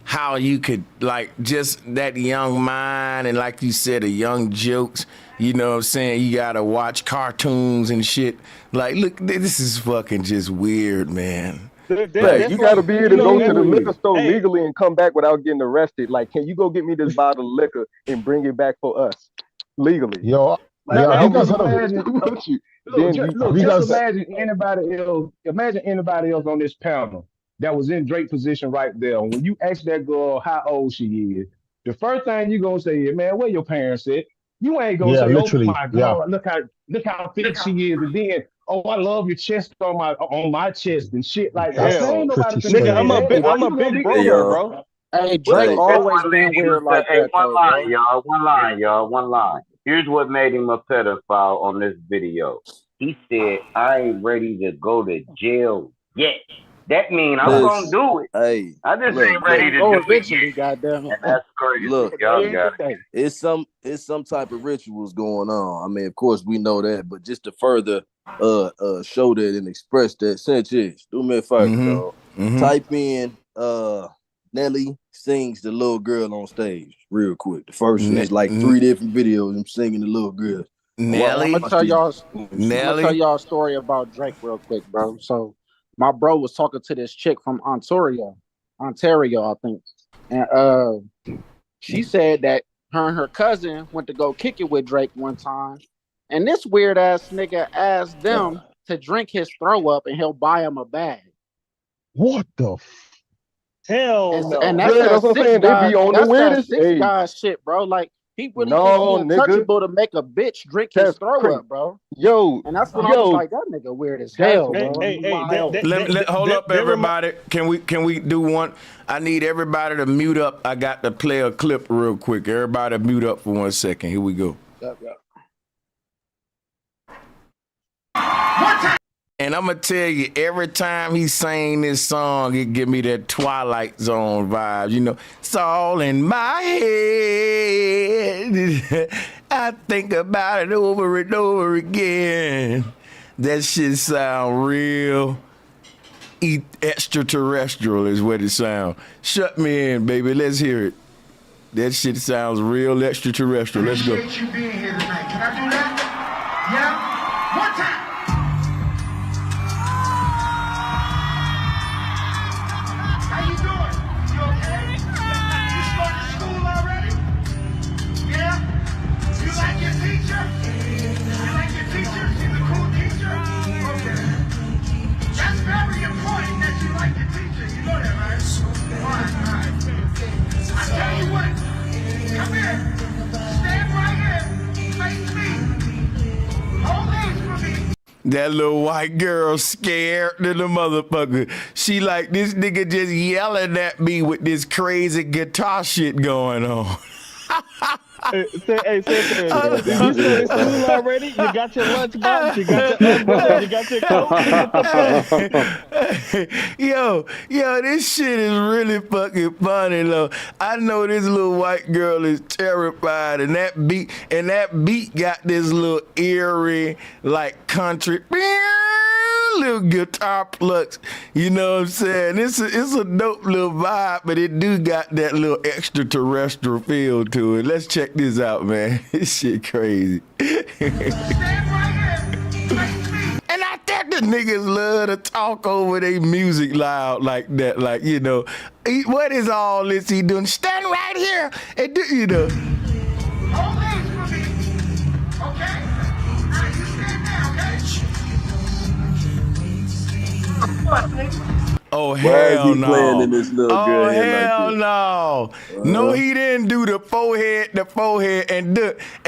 how you could like just that young mind and like you said, the young jokes. You know what I'm saying? You gotta watch cartoons and shit. Like, look, this is fucking just weird, man. Right, you got to be able to go to the liquor store legally and come back without getting arrested. Like, can you go get me this bottle of liquor and bring it back for us legally? Yo, Like, yeah, how you guys much have imagine, just imagine anybody else on this panel that was in Drake's position right there. When you ask that girl how old she is, the first thing you gonna say is, "Man, where your parents at?" You ain't gonna say, literally, "Oh my God, look how thick she is," and then, "Oh, I love your chest on my chest and shit like that." Man, ain't nobody finna say that. I'm a big bro her, bro. Hey, Drake always been weird like that, one though, line, bro. y'all. One line. Here's what made him a pedophile on this video. He said, "I ain't ready to go to jail yet." That means I'm gonna do it. Hey, I just ain't ready to Oh, do it eventually, yet. goddamn. And that's crazy. Look, Y'all got it. it's some type of rituals going on. I mean, of course we know that, but just to further show that and express that, Sanchez, do me a favor, dog. Type in Nelly sings the little girl on stage real quick. The first one is like 3 different videos of him singing the little girl. I'm gonna tell y'all a story about Drake real quick, bro. So my bro was talking to this chick from Ontario, I think, and she said that her and her cousin went to go kick it with Drake one time, and this weird ass nigga asked them to drink his throw up, and he'll buy him a bag. What the? Hell no. And that's that's what I'm saying. They be on the weirdest. That guy shit, bro. Like he really No, think he untouchable to make a bitch drink his throw up, bro. Yo, and that's when I was like, that nigga weird as hell, bro. Hold up, everybody. Can we do one? I need everybody to mute up. I got to play a clip real quick. Everybody mute up for 1 second. Here we go. And I'm gonna tell you, every time he sang this song, it give me that Twilight Zone vibe. You know, it's all in my head. I think about it over and over again. That shit sound real extraterrestrial is what it sound. Shut me in, baby. Let's hear it. That shit sounds real extraterrestrial. Let's go. Appreciate you being here tonight. Can I do that? Yeah? One time. How you doing? You okay? You started school already? Yeah? You like your teacher? You like your teacher? She's a cool teacher? Okay. That's very important that you like your teacher. You know that, right? All right. I tell you what. Come here. Stand right here. Face me. Hold these for me. That little white girl scared to the motherfucker. She like, this nigga just yelling at me with this crazy guitar shit going on. Hey, did you start school already? You got your lunchbox, you got your umbrella, you got your coat. Yo, this shit is really fucking funny, though. I know this little white girl is terrified, and that beat got this little eerie, like country, little guitar plucks. You know what I'm saying? It's a dope little vibe, but it do got that little extraterrestrial feel to it. Let's check this out, man. This shit crazy. And I think the niggas love to talk over their music loud like that. Like, you know, what is all this he doing? Stand right here and do, you know. Hold these for me. Okay? Now you stand there, okay? Oh, Why is hell he playing no. in this little Oh, girl head like hell this? no. No, he didn't do the forehead.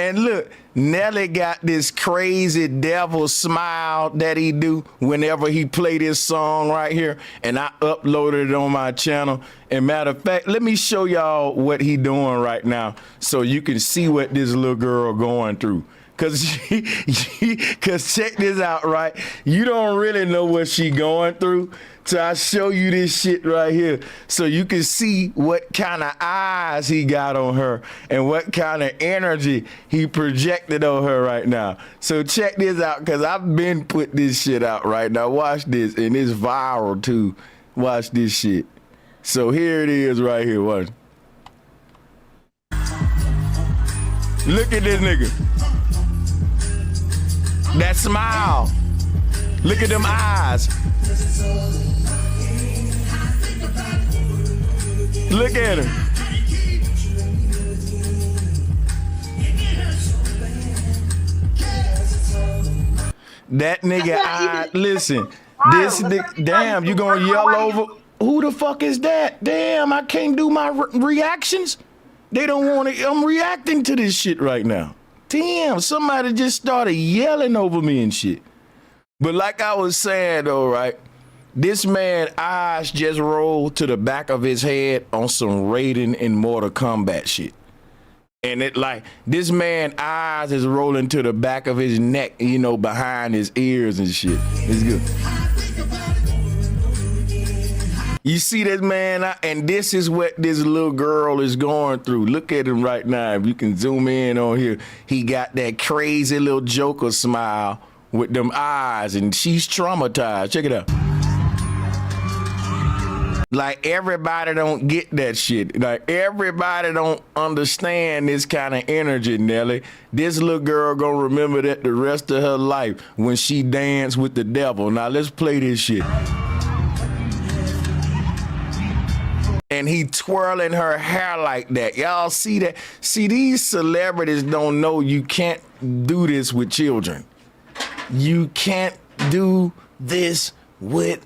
And look, Nelly got this crazy devil smile that he do whenever he play this song right here. And I uploaded it on my channel. And matter of fact, let me show y'all what he doing right now so you can see what this little girl going through. Cause check this out, right? You don't really know what she going through till I show you this shit right here, so you can see what kind of eyes he got on her and what kind of energy he projected on her right now. So check this out, cause I've been put this shit out right now. Watch this, and it's viral too. Watch this shit. So here it is right here. Watch. Look at this nigga. That smile. Look at them eyes. Look at him. That nigga, listen, this nigga, damn, you gonna yell over? Who the fuck is that? Damn, I can't do my reactions. They don't want to, I'm reacting to this shit right now. Damn, somebody just started yelling over me and shit. But like I was saying though, right? This man eyes just rolled to the back of his head on some Raiden and Mortal Kombat shit. And it like, this man eyes is rolling to the back of his neck, you know, behind his ears and shit. It's good. You see this man, and this is what this little girl is going through. Look at him right now. If you can zoom in on here, he got that crazy little Joker smile with them eyes, and she's traumatized. Check it out. Like, everybody don't get that shit. Like, everybody don't understand this kind of energy, Nelly. This little girl gonna remember that the rest of her life when she danced with the devil. Now, let's play this shit. And he twirling her hair like that. Y'all see that? See, these celebrities don't know you can't do this with children. You can't do this with,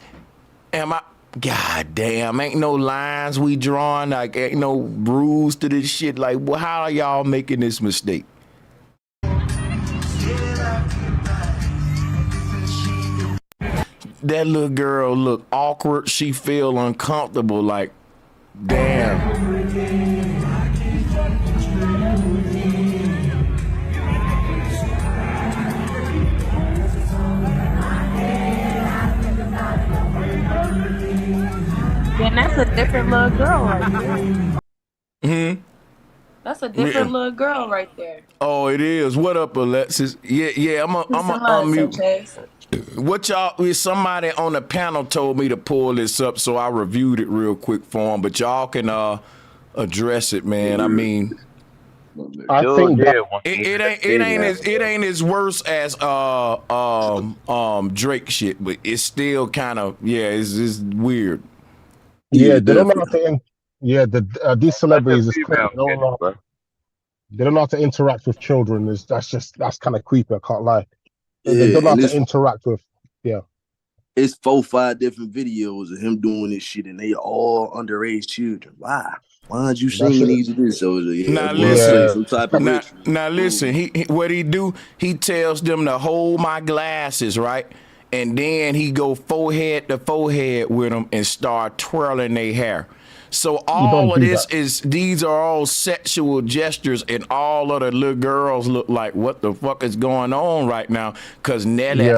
God damn, ain't no lines we drawing, like ain't no rules to this shit. Like, well, how are y'all making this mistake? That little girl look awkward. She feel uncomfortable, like, damn. And that's a different little girl right there. Hmm. That's a different little girl right there. Oh, it is. What up, Alexis? Yeah. I'm a unmute. What y'all? Somebody on the panel told me to pull this up, so I reviewed it real quick for him. But y'all can address it, man. I mean, I think it ain't as worse as Drake shit, but it's still kind of it's weird. Yeah, they don't know how to. These celebrities is crazy. They don't know how to interact with children. That's kind of creepy. I can't lie. They don't know how to interact with. Yeah. It's 4-5 different videos of him doing this shit, and they all underage children. Why? Why aren't you singing these of this? So Now listen. He what he do? He tells them to hold my glasses, right? And then he go forehead to forehead with them and start twirling their hair. So all of this these are all sexual gestures, and all of the little girls look like, what the fuck is going on right now? Cause Nelly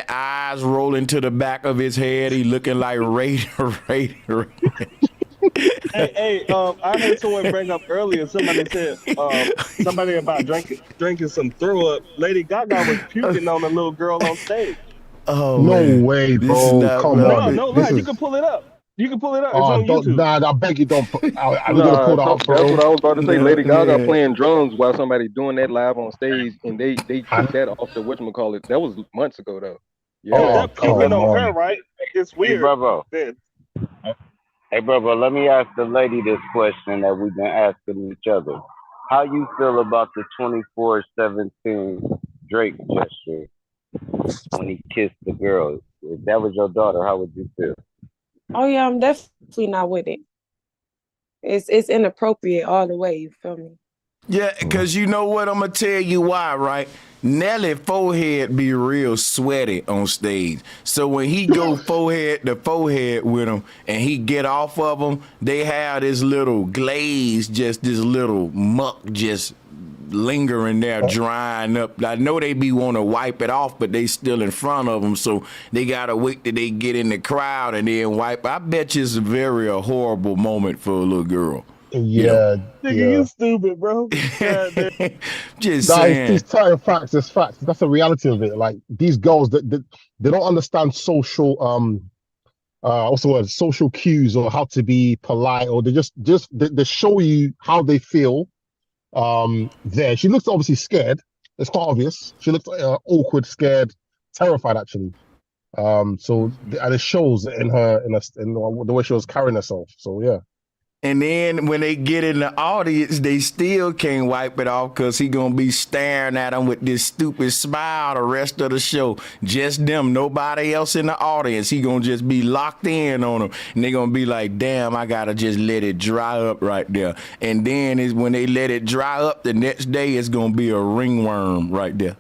eyes rolling to the back of his head. He looking like Ray. Hey, I heard someone bring up earlier. Somebody said somebody about drinking some throw up. Lady Gaga was puking on a little girl on stage. Oh, no way, bro! Come on, no lie. You can pull it up. You can pull it up. It's on YouTube. Nah, I beg you don't. Are we gonna pull that up? That's what I was about to say. Lady Gaga playing drums while somebody doing that live on stage, and they took that off the whatchamacallit. That was months ago though. Yeah, that puking on her, right? It's weird. Hey, brother, let me ask the lady this question that we've been asking each other. How you feel about the 24/17 Drake gesture when he kissed the girl? if that was your daughter, how would you feel? Oh yeah, I'm definitely not with it. It's inappropriate all the way. You feel me? Yeah, because you know what? I'm going to tell you why, right? Nelly forehead be real sweaty on stage. So when he go forehead to forehead with him and he get off of them, they have this little glaze, just this little muck just lingering there, drying up. I know they be want to wipe it off, but they still in front of them. So they got to wait till they get in the crowd and then wipe. I bet you it's a horrible moment for a little girl. Yeah, Nigga, yeah. you stupid, bro. Just saying. saying. These telling facts is facts. That's the reality of it. Like these girls that they don't understand social what's the word? Social cues or how to be polite, or they show you how they feel. There, she looks obviously scared. It's quite obvious. She looks awkward, scared, terrified actually. And it shows in the way she was carrying herself. So yeah. And then when they get in the audience, they still can't wipe it off because he gonna be staring at them with this stupid smile the rest of the show. Just them, nobody else in the audience. He gonna just be locked in on them. And they gonna be like, damn, I gotta just let it dry up right there. And then is when they let it dry up, the next day it's gonna be a ringworm right there.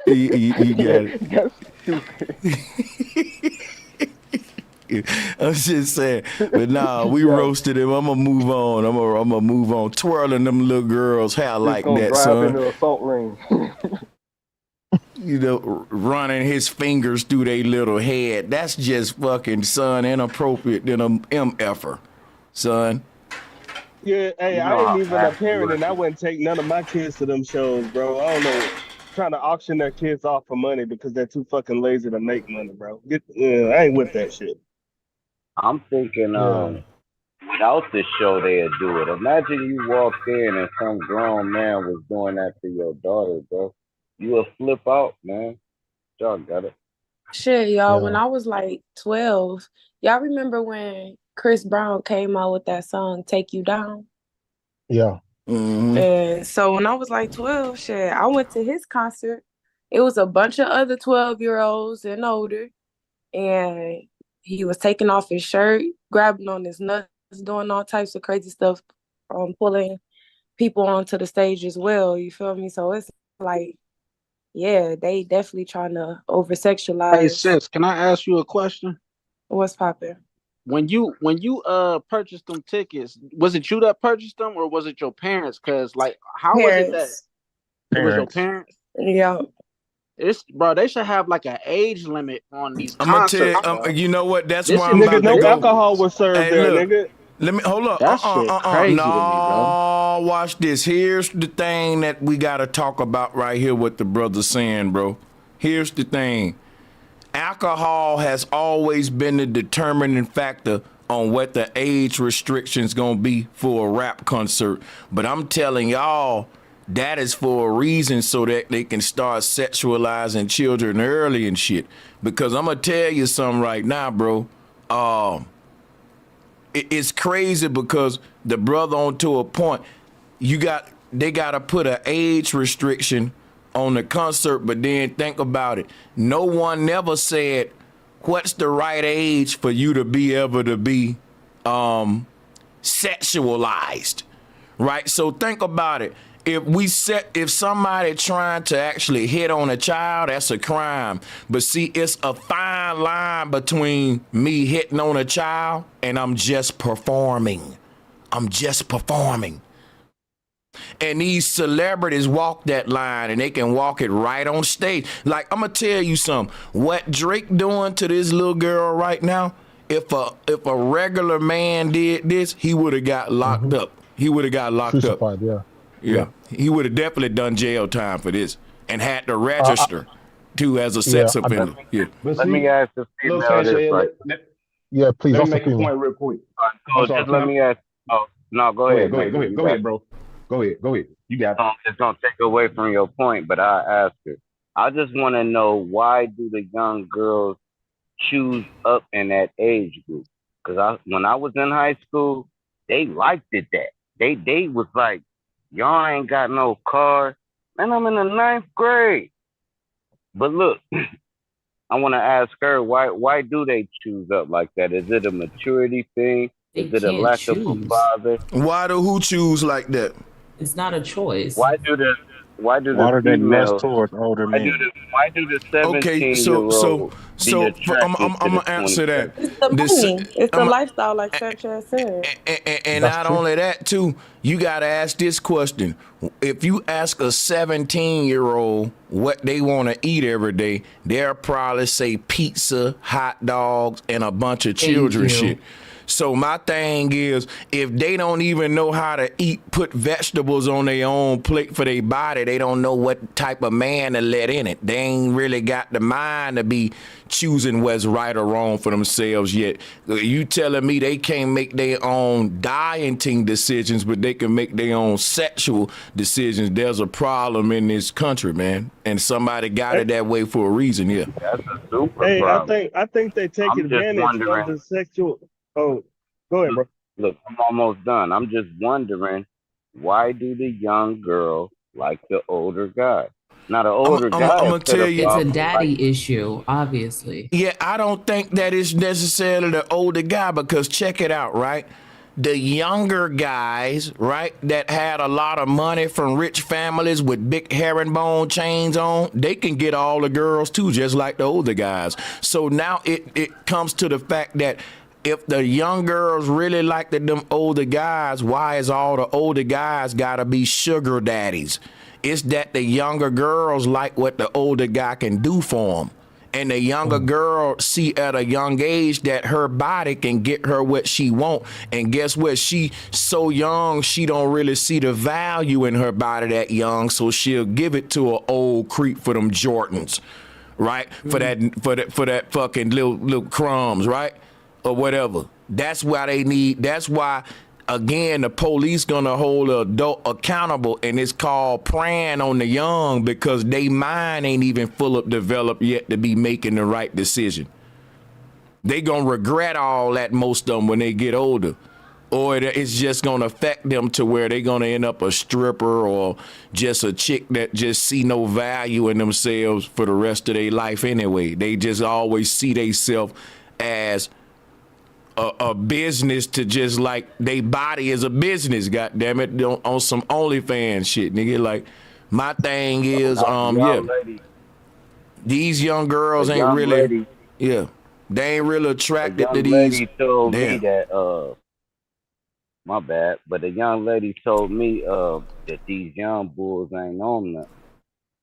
you got it. That's stupid. I'm just saying, but nah, we roasted him. I'm gonna move on. I'm gonna move on. Twirling them little girls' hair like that, drive son. into assault range. You know, running his fingers through their little head. That's just fucking, son, inappropriate than a MFer, son. Yeah, hey, I ain't even a parent, and I wouldn't take none of my kids to them shows, bro. I don't know, trying to auction their kids off for money because they're too fucking lazy to make money, bro. I ain't with that shit. I'm thinking, without this show, they'd do it. Imagine you walked in and some grown man was doing that to your daughter, bro. You would flip out, man. Y'all got it. Shit, y'all. When I was like 12, y'all remember when Chris Brown came out with that song "Take You Down"? Yeah. Mm-hmm. And so when I was like 12, shit, I went to his concert. It was a bunch of other 12-year-olds and older, and he was taking off his shirt, grabbing on his nuts, doing all types of crazy stuff, pulling people onto the stage as well. You feel me? So it's like, yeah, they definitely trying to over-sexualize. Hey, sis, can I ask you a question? What's poppin'? When you purchased them tickets, was it you that purchased them or was it your parents? Because like, how was it that it was your parents? Yeah. They should have like an age limit on these I'm gonna concerts. tell you, you know what? That's This why is I'm about no to go. alcohol was served there, look, nigga. Let me hold up. That shit crazy no, to me, bro. Watch this. Here's the thing that we gotta talk about right here. What the brother's saying, bro. Here's the thing. Alcohol has always been the determining factor on what the age restrictions gonna be for a rap concert. But I'm telling y'all, that is for a reason, so that they can start sexualizing children early and shit. Because I'm gonna tell you something right now, bro. It's crazy because the brother on to a point, they gotta put an age restriction on the concert, but then think about it. No one never said what's the right age for you to be able to be sexualized, right? So think about it. If somebody trying to actually hit on a child, that's a crime. But see, it's a fine line between me hitting on a child and I'm just performing. And these celebrities walk that line, and they can walk it right on stage. Like, I'm gonna tell you something. What Drake doing to this little girl right now, if a regular man did this, he would have got locked up. He would have got locked Crucified, up. Yeah. He would have definitely done jail time for this and had to register too as a sex offender. Yeah. Let me ask the female this, right? Yeah, please. Let me make a point real quick. Let me ask. Oh, no, go ahead. Go ahead, bro. Go ahead. You got it. It's gonna take away from your point, but I ask it. I just want to know, why do the young girls choose up in that age group? Because when I was in high school, they liked it that. They was like, y'all ain't got no car. Man, I'm in the 9th grade. But look, I want to ask her why do they choose up like that? Is it a maturity thing? They Is it a can't lack of a choose. father? Why do who choose like that? It's not a choice. Why do the Why do they lust females? towards older men? Why do the Okay, 17-year-old be I'm attracted to gonna the answer that. 27? It's the money. It's the lifestyle, like Sanchez said. And not only that, too, you got to ask this question. If you ask a 17-year-old what they want to eat every day, they'll probably say pizza, hot dogs, and a bunch of children shit. So my thing is, if they don't even know how to eat, put vegetables on their own plate for their body, they don't know what type of man to let in it. They ain't really got the mind to be choosing what's right or wrong for themselves yet. You telling me they can't make their own dieting decisions, but they can make their own sexual decisions? There's a problem in this country, man, and somebody got it that way for a reason. Yeah. That's a super Hey, problem. I think they take I'm just advantage of wondering. the sexual. Oh, go ahead, bro. Look, I'm almost done. I'm just wondering, why do the young girls like the older guy? Now the older I'm guy gonna tell you, It's a daddy issue, obviously. Yeah, I don't think that is necessarily the older guy, because check it out, right? The younger guys, right, that had a lot of money from rich families with big herringbone chains on, they can get all the girls too, just like the older guys. So now it comes to the fact that if the young girls really like them older guys, why is all the older guys gotta be sugar daddies? It's that the younger girls like what the older guy can do for them. And the younger girl see at a young age that her body can get her what she want. And guess what? She so young, she don't really see the value in her body that young, so she'll give it to an old creep for them Jordans, right? For that fucking little crumbs, right? Or whatever. That's why again, the police gonna hold an adult accountable, and it's called preying on the young, because they mind ain't even full up developed yet to be making the right decision. They gonna regret all that, most of them, when they get older. Or it's just gonna affect them to where they gonna end up a stripper or just a chick that just see no value in themselves for the rest of their life anyway. They just always see themselves as a business, to just like they body is a business, goddamn it, on some OnlyFans shit, nigga. Like my thing is, these young girls ain't really, they ain't really attracted to these. Lady told me that, my bad, but a young lady told me that these young bulls ain't on nothing.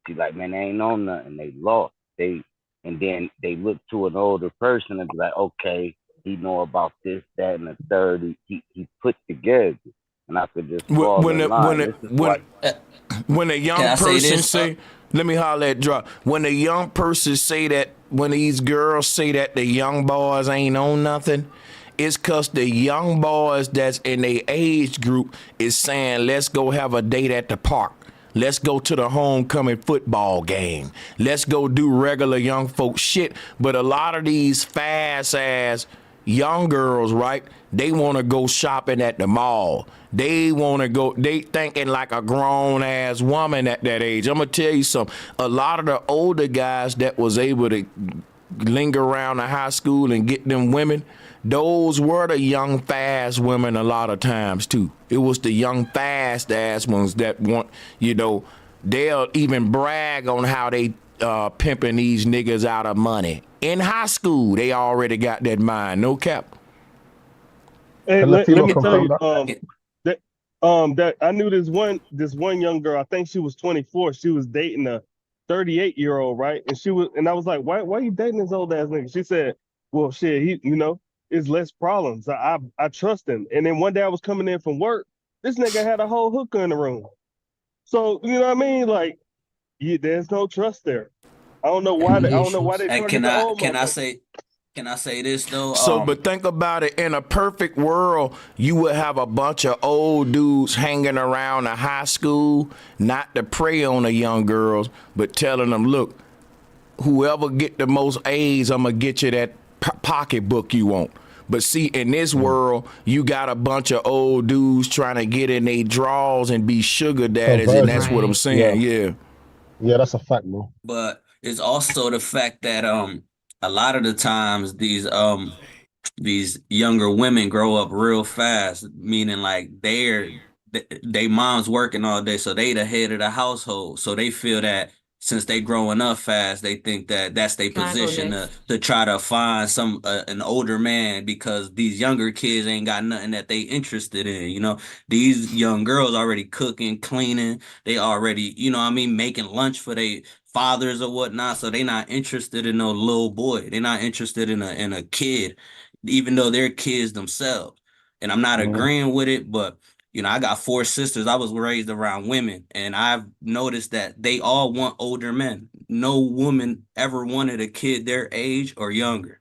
She's like, man, they ain't on nothing. They lost. And then they look to an older person and be like, okay, he know about this, that, and the third. He put together, and I could just fall in line. When a young person say, let me holler at drop. When a young person say that, when these girls say that the young boys ain't on nothing, it's cause the young boys that's in their age group is saying, let's go have a date at the park. Let's go to the homecoming football game. Let's go do regular young folk shit. But a lot of these fast ass young girls, right, they want to go shopping at the mall. They want to go, they thinking like a grown ass woman at that age. I'm gonna tell you something. A lot of the older guys that was able to linger around the high school and get them women, those were the young fast women a lot of times too. It was the young fast ass ones that want, they'll even brag on how they pimping these niggas out of money. In high school, they already got that mind. No cap. Hey, let me tell you, that I knew this one young girl. I think she was 24. She was dating a 38-year-old, right? And I was like, why are you dating this old ass nigga? She said, well, shit, he, it's less problems. I trust him. And then one day I was coming in from work. This nigga had a whole hooker in the room. So you know what I mean? Like, there's no trust there. I don't know why. I don't know why they. And can I say this though? But think about it. In a perfect world, you would have a bunch of old dudes hanging around a high school, not to prey on the young girls, but telling them, look, whoever get the most A's, I'm gonna get you that pocketbook you want. But see, in this world, you got a bunch of old dudes trying to get in their drawers and be sugar daddies, and that's what I'm saying. Yeah, that's a fact, bro. But It's also the fact that a lot of the times these younger women grow up real fast, meaning like they mom's working all day, so they the head of the household. So they feel that since they growing up fast, they think that that's their Can I go position next? to try to find an older man because these younger kids ain't got nothing that they interested in. You know, these young girls already cooking, cleaning, they already, you know what I mean, making lunch for they fathers or whatnot. So they not interested in no little boy. They're not interested in a kid, even though they're kids themselves. And I'm not agreeing with it, but you know, I got four sisters. I was raised around women, and I've noticed that they all want older men. No woman ever wanted a kid their age or younger.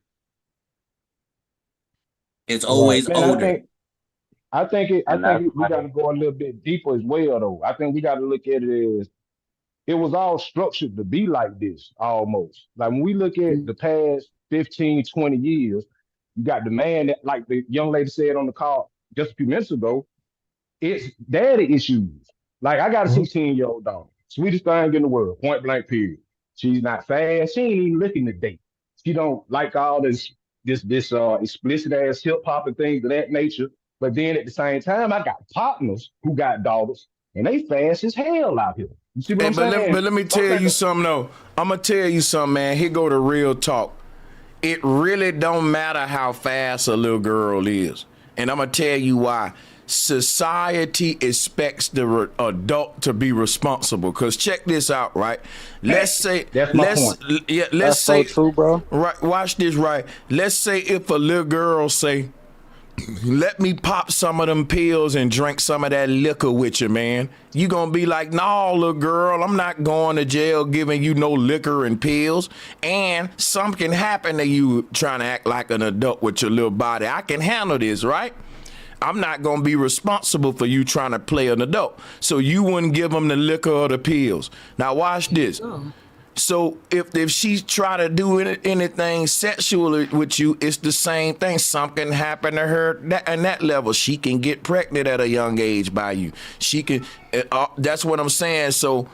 It's Right. always Man, older. I think And that's we got to go a little bit deeper as well, though. I think we got to look at it as it was all structured to be like this almost. Like when we look at the past 15, 20 years, you got the man that, like the young lady said on the call just a few minutes ago, it's daddy issues. Like I got a 16-year-old daughter, sweetest thing in the world, point blank period. She's not fast. She ain't even looking to date. She don't like all this explicit ass hip hop and things of that nature. But then at the same time, I got partners who got daughters and they fast as hell out here. You see what I'm saying? But let me tell you something though. I'm gonna tell you something, man. Here go the real talk. It really don't matter how fast a little girl is, and I'm gonna tell you why. Society expects the adult to be responsible. Cause check this out, right? Let's say, that's my point. Yeah, let's That's say, so true, bro. Right, watch this, right? Let's say if a little girl say, let me pop some of them pills and drink some of that liquor with you, man. You gonna be like, no, little girl, I'm not going to jail giving you no liquor and pills. And something can happen to you trying to act like an adult with your little body. I can handle this, right? I'm not gonna be responsible for you trying to play an adult. So you wouldn't give them the liquor or the pills. Now watch this. Oh. So if she try to do anything sexually with you, it's the same thing. Something happened to her at that level. She can get pregnant at a young age by you. She can. That's what I'm saying. So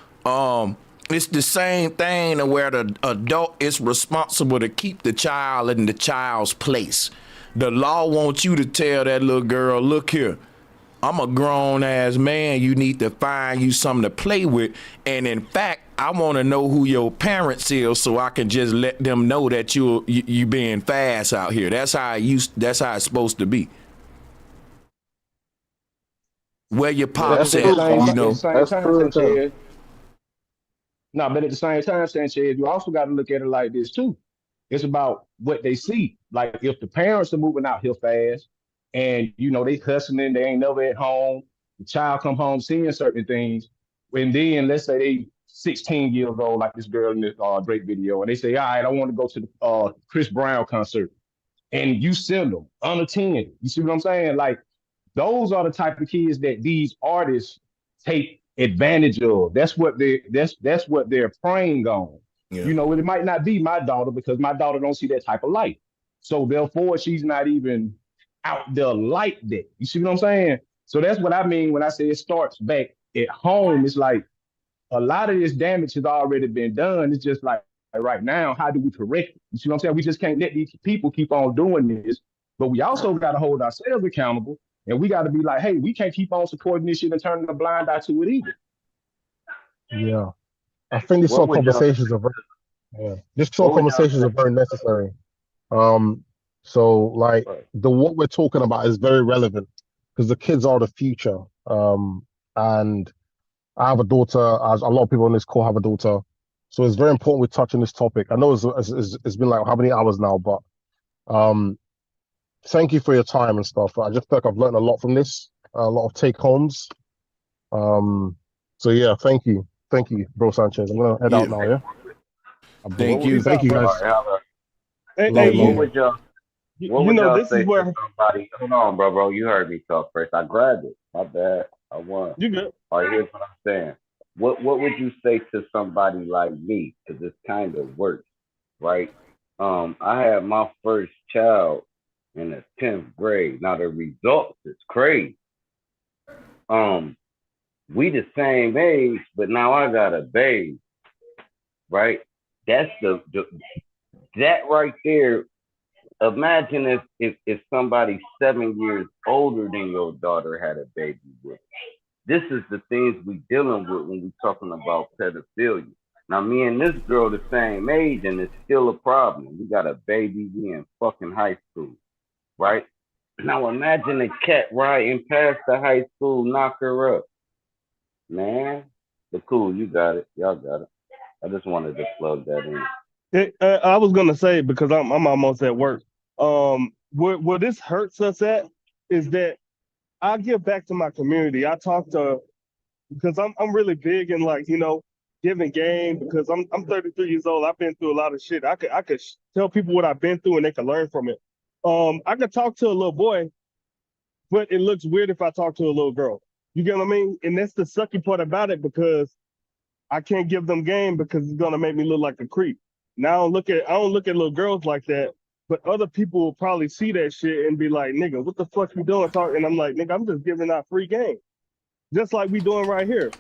it's the same thing where the adult is responsible to keep the child in the child's place. The law wants you to tell that little girl, look here, I'm a grown ass man. You need to find you something to play with. And in fact, I want to know who your parents is so I can just let them know that you being fast out here. That's how it's supposed to be. Where your pops at, you know. That's true, though. No, but at the same time, Sanchez, you also got to look at it like this too. It's about what they see. Like if the parents are moving out here fast and you know they hustling, they ain't never at home, the child come home seeing certain things, and then let's say they 16 years old, like this girl in this Drake video, and they say, all right, I want to go to the Chris Brown concert. And you send them unattended. You see what I'm saying? Like those are the type of kids that these artists take advantage of. That's what they're preying on. Yeah. You know, it might not be my daughter because my daughter don't see that type of light. So therefore, she's not even out there like that. You see what I'm saying? So that's what I mean when I say it starts back at home. It's like a lot of this damage has already been done. It's just like right now, how do we correct it? You see what I'm saying? We just can't let these people keep on doing this. But we also got to hold ourselves accountable. And we got to be like, hey, we can't keep on supporting this shit and turning a blind eye to it either. Yeah. I think these sort of conversations are very necessary. So like what we're talking about is very relevant because the kids are the future. And I have a daughter, as a lot of people on this call have a daughter. So it's very important we touch on this topic. I know it's been like how many hours now, but thank you for your time and stuff. I just feel like I've learned a lot from this, a lot of take homes. So yeah, thank you, bro Sanchez. I'm gonna head out now. Yeah. Thank you, guys. What would y'all say to somebody? Hold on, bro. You heard me talk first. I grabbed it. My bad. I won. You good? All right, here's what I'm saying. What would you say to somebody like me? Because this kind of works, right? I had my first child in the 10th grade. Now the results is crazy. We the same age, but now I got a baby, right? That's that right there. Imagine if somebody 7 years older than your daughter had a baby with. This is the things we dealing with when we talking about pedophilia. Now, me and this girl the same age, and it's still a problem. We got a baby. We in fucking high school, right? Now, imagine a cat riding past the high school, knock her up. Man, but cool, you got it. Y'all got it. I just wanted to plug that in. I was gonna say, because I'm almost at work. Where this hurts us at is that I give back to my community. I talk to, because I'm really big in, like, giving game, because I'm 33 years old. I've been through a lot of shit. I could tell people what I've been through and they can learn from it. I could talk to a little boy, but it looks weird if I talk to a little girl. You get what I mean? And that's the sucky part about it, because I can't give them game because it's gonna make me look like a creep. Now I don't look at little girls like that, but other people will probably see that shit and be like, nigga, what the fuck you doing? And I'm like, nigga, I'm just giving out free game. Just like we doing right here.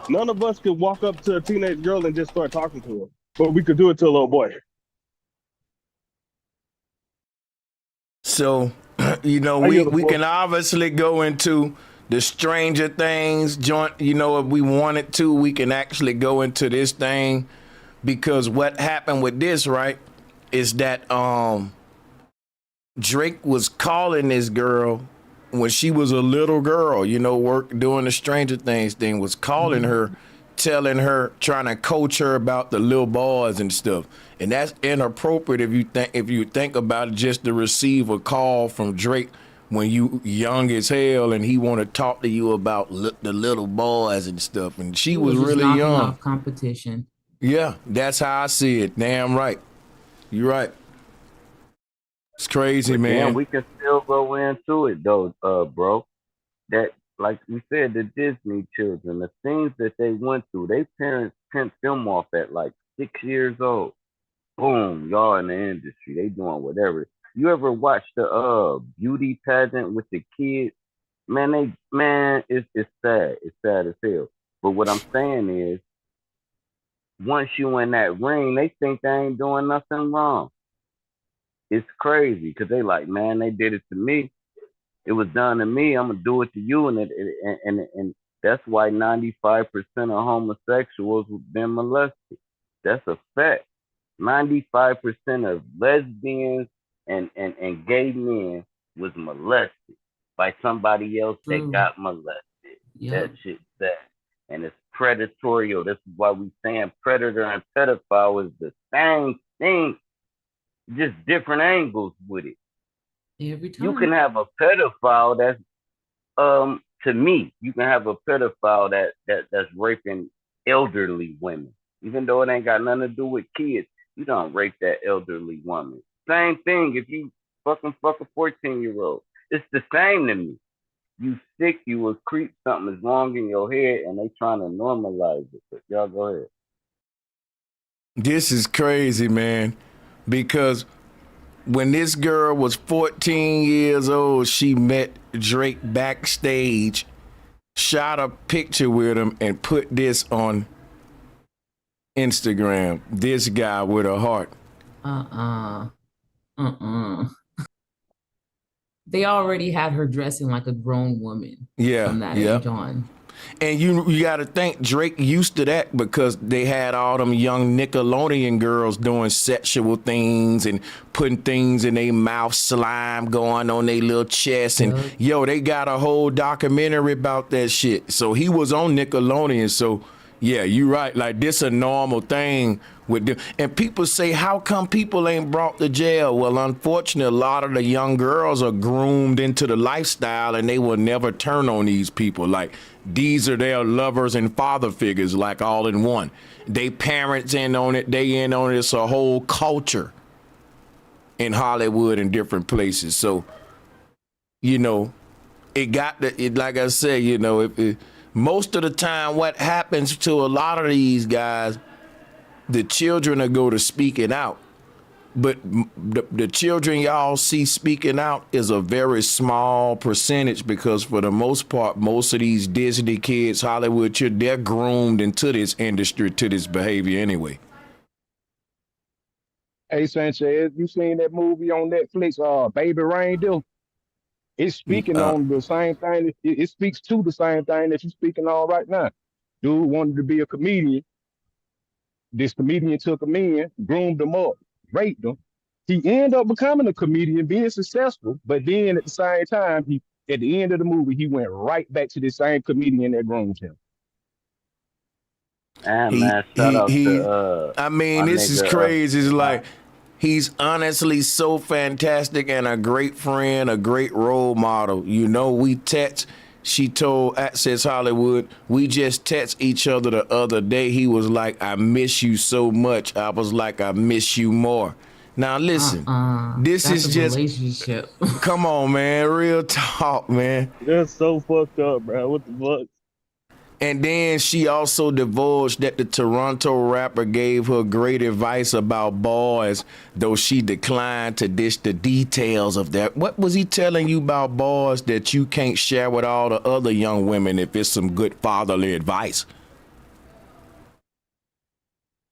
None of us could walk up to a teenage girl and just start talking to her, but we could do it to a little boy. So, we can obviously go into the Stranger Things joint. If we wanted to, we can actually go into this thing, because what happened with this, right, is that Drake was calling this girl when she was a little girl, doing the Stranger Things thing, was calling her, telling her, trying to coach her about the little boys and stuff. And that's inappropriate if you think about it, just to receive a call from Drake when you young as hell and he want to talk to you about the little boys and stuff. And she was just really knocking young. off competition. Yeah, that's how I see it. Damn right. You're right. It's crazy, But man. Damn, we can still go into it though, bro. That, like we said, the Disney children, the things that they went through, their parents pimped them off at like 6 years old. Boom, y'all in the industry, they doing whatever. You ever watch the beauty pageant with the kids? Man, it's sad. It's sad as hell. But what I'm saying is, once you in that ring, they think they ain't doing nothing wrong. It's crazy because they like, man, they did it to me. It was done to me. I'm gonna do it to you, and that's why 95% of homosexuals have been molested. That's a fact. 95% of lesbians and gay men was molested by somebody else that got molested. Yep. That shit's sad. And it's predatorial. This is why we saying predator and pedophile is the same thing, just different angles with it. Every time. You can have a pedophile that's to me, you can have a pedophile that's raping elderly women. Even though it ain't got nothing to do with kids, you don't rape that elderly woman. Same thing if you fuck a 14-year-old. It's the same to me. You sick, you a creep, something is wrong in your head, and they trying to normalize it. But y'all go ahead. This is crazy, man, because when this girl was 14 years old, she met Drake backstage, shot a picture with him, and put this on Instagram. This guy with a heart. They already had her dressing like a grown woman. Yeah, from that age on. And you got to think Drake used to that because they had all them young Nickelodeon girls doing sexual things and putting things in their mouth, slime going on their little chest. And they got a whole documentary about that shit. So he was on Nickelodeon. So yeah, you're right. Like, this a normal thing with them. And people say, how come people ain't brought to jail? Well, unfortunately, a lot of the young girls are groomed into the lifestyle and they will never turn on these people. Like, these are their lovers and father figures, like, all in one. They parents in on it. They in on it. It's a whole culture in Hollywood and different places. So, it got like I said, most of the time, what happens to a lot of these guys, the children will go to speaking out. But the children y'all see speaking out is a very small percentage because for the most part, most of these Disney kids, Hollywood kids, they're groomed into this industry, to this behavior anyway. Hey Sanchez, you seen that movie on Netflix, Baby Reindeer? It's speaking on the same thing. It speaks to the same thing that you're speaking on right now. Dude wanted to be a comedian. This comedian took him in, groomed him up, raped him. He ended up becoming a comedian, being successful, but then at the same time, at the end of the movie, he went right back to the same comedian that groomed him. And man, shout out to I mean, my this is nigga, crazy. It's like he's honestly so fantastic and a great friend, a great role model. You know, we text. She told Access Hollywood, we just text each other the other day. He was like, I miss you so much. I was like, I miss you more. Now listen, this That's is a just relationship. Come on, man, real talk, man. That's so fucked up, bro. What the fuck? And then she also divulged that the Toronto rapper gave her great advice about boys, though she declined to dish the details of that. What was he telling you about boys that you can't share with all the other young women if it's some good fatherly advice?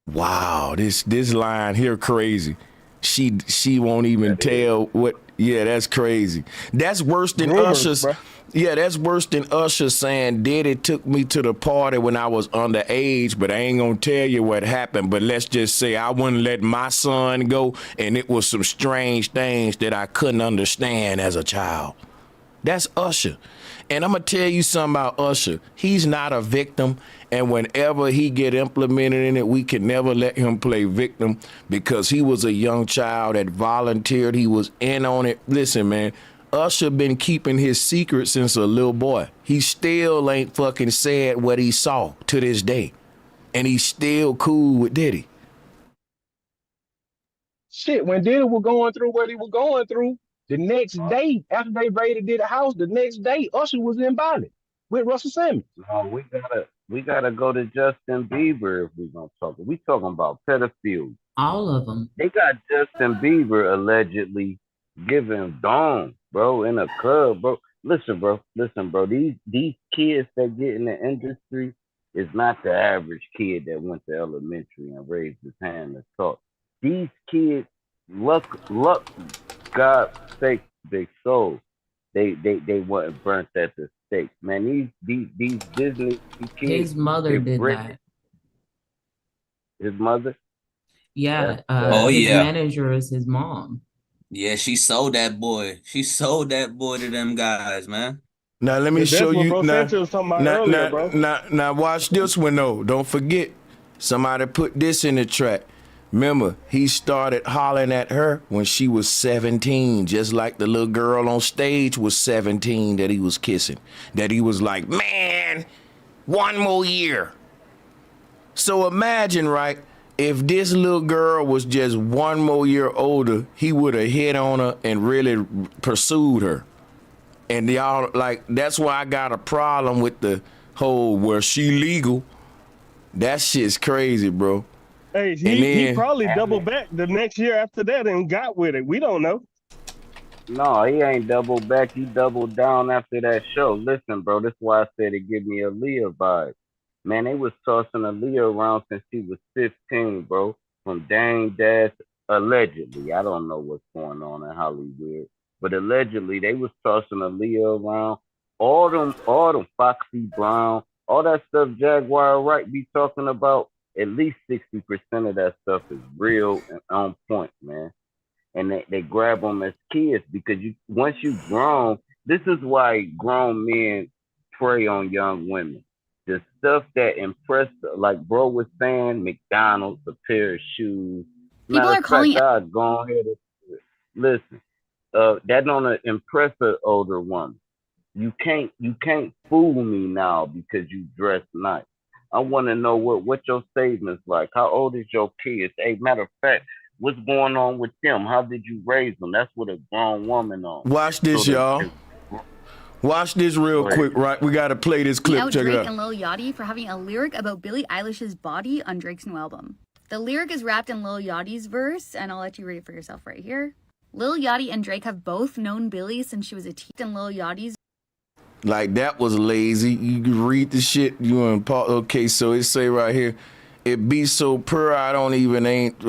Wow, this line here crazy. She won't even tell what. Yeah, that's crazy. That's worse than Usher's. Bro. Yeah, that's worse than Usher saying Diddy took me to the party when I was underage, but I ain't gonna tell you what happened. But let's just say I wouldn't let my son go, and it was some strange things that I couldn't understand as a child. That's Usher. And I'm gonna tell you something about Usher. He's not a victim, and whenever he get implemented in it, we can never let him play victim because he was a young child that volunteered. He was in on it. Listen, man, Usher been keeping his secret since a little boy. He still ain't fucking said what he saw to this day, and he's still cool with Diddy. Shit, when Diddy was going through what he was going through, the next day, after they raided Diddy's house, the next day, Usher was in Bali with Russell Simmons. No, we gotta go to Justin Bieber if we're gonna talk. We talking about pedophiles. All of them. They got Justin Bieber allegedly giving dong, bro, in a club, bro. Listen, bro. These kids that get in the industry is not the average kid that went to elementary and raised his hand and talk. These kids, luck, God sake, they sold. They wasn't burnt at the stake, man. These Disney kids. His mother did that. His mother. Yeah. His manager is his mom. Yeah, she sold that boy. She sold that boy to them guys, man. Now let me show you. Bro. Now watch this one though. Don't forget, somebody put this in the track. Remember, he started hollering at her when she was 17, just like the little girl on stage was 17 that he was kissing. That he was like, man, one more year. So imagine, right, if this little girl was just one more year older, he would have hit on her and really pursued her. And y'all, like, that's why I got a problem with the whole where she legal. That shit's crazy, bro. Hey, he probably doubled back the next year after that and got with it. We don't know. No, he ain't doubled back. He doubled down after that show. Listen, bro, this is why I said it give me a Aaliyah vibe. Man, they was tossing Aaliyah around since she was 15, bro. From Dame Dash, allegedly. I don't know what's going on in Hollywood. But allegedly, they was tossing Aaliyah around. All them Foxy Brown, all that stuff Jaguar Wright be talking about. At least 60% of that stuff is real and on point, man. And they grab them as kids because once you grown, this is why grown men prey on young women. The stuff that impressed, like bro was saying, McDonald's, a pair of shoes. People are calling God, go ahead and listen. That don't impress an older woman. You can't fool me now because you dress nice. I want to know what your statement's like. How old is your kids? Hey, matter of fact, what's going on with them? How did you raise them? That's what a grown woman on. Watch this, y'all. Watch this real quick, right? We got to play this clip. Check Drake it out. and Lil Yachty for having a lyric about Billie Eilish's body on Drake's new album. The lyric is wrapped in Lil Yachty's verse, and I'll let you read it for yourself right here. Lil Yachty and Drake have both known Billie since she was a teen, and Lil Yachty's. Like, that was lazy. You can read the shit. You and Paul. Okay, so it say right here, it be so pure I don't even ain't.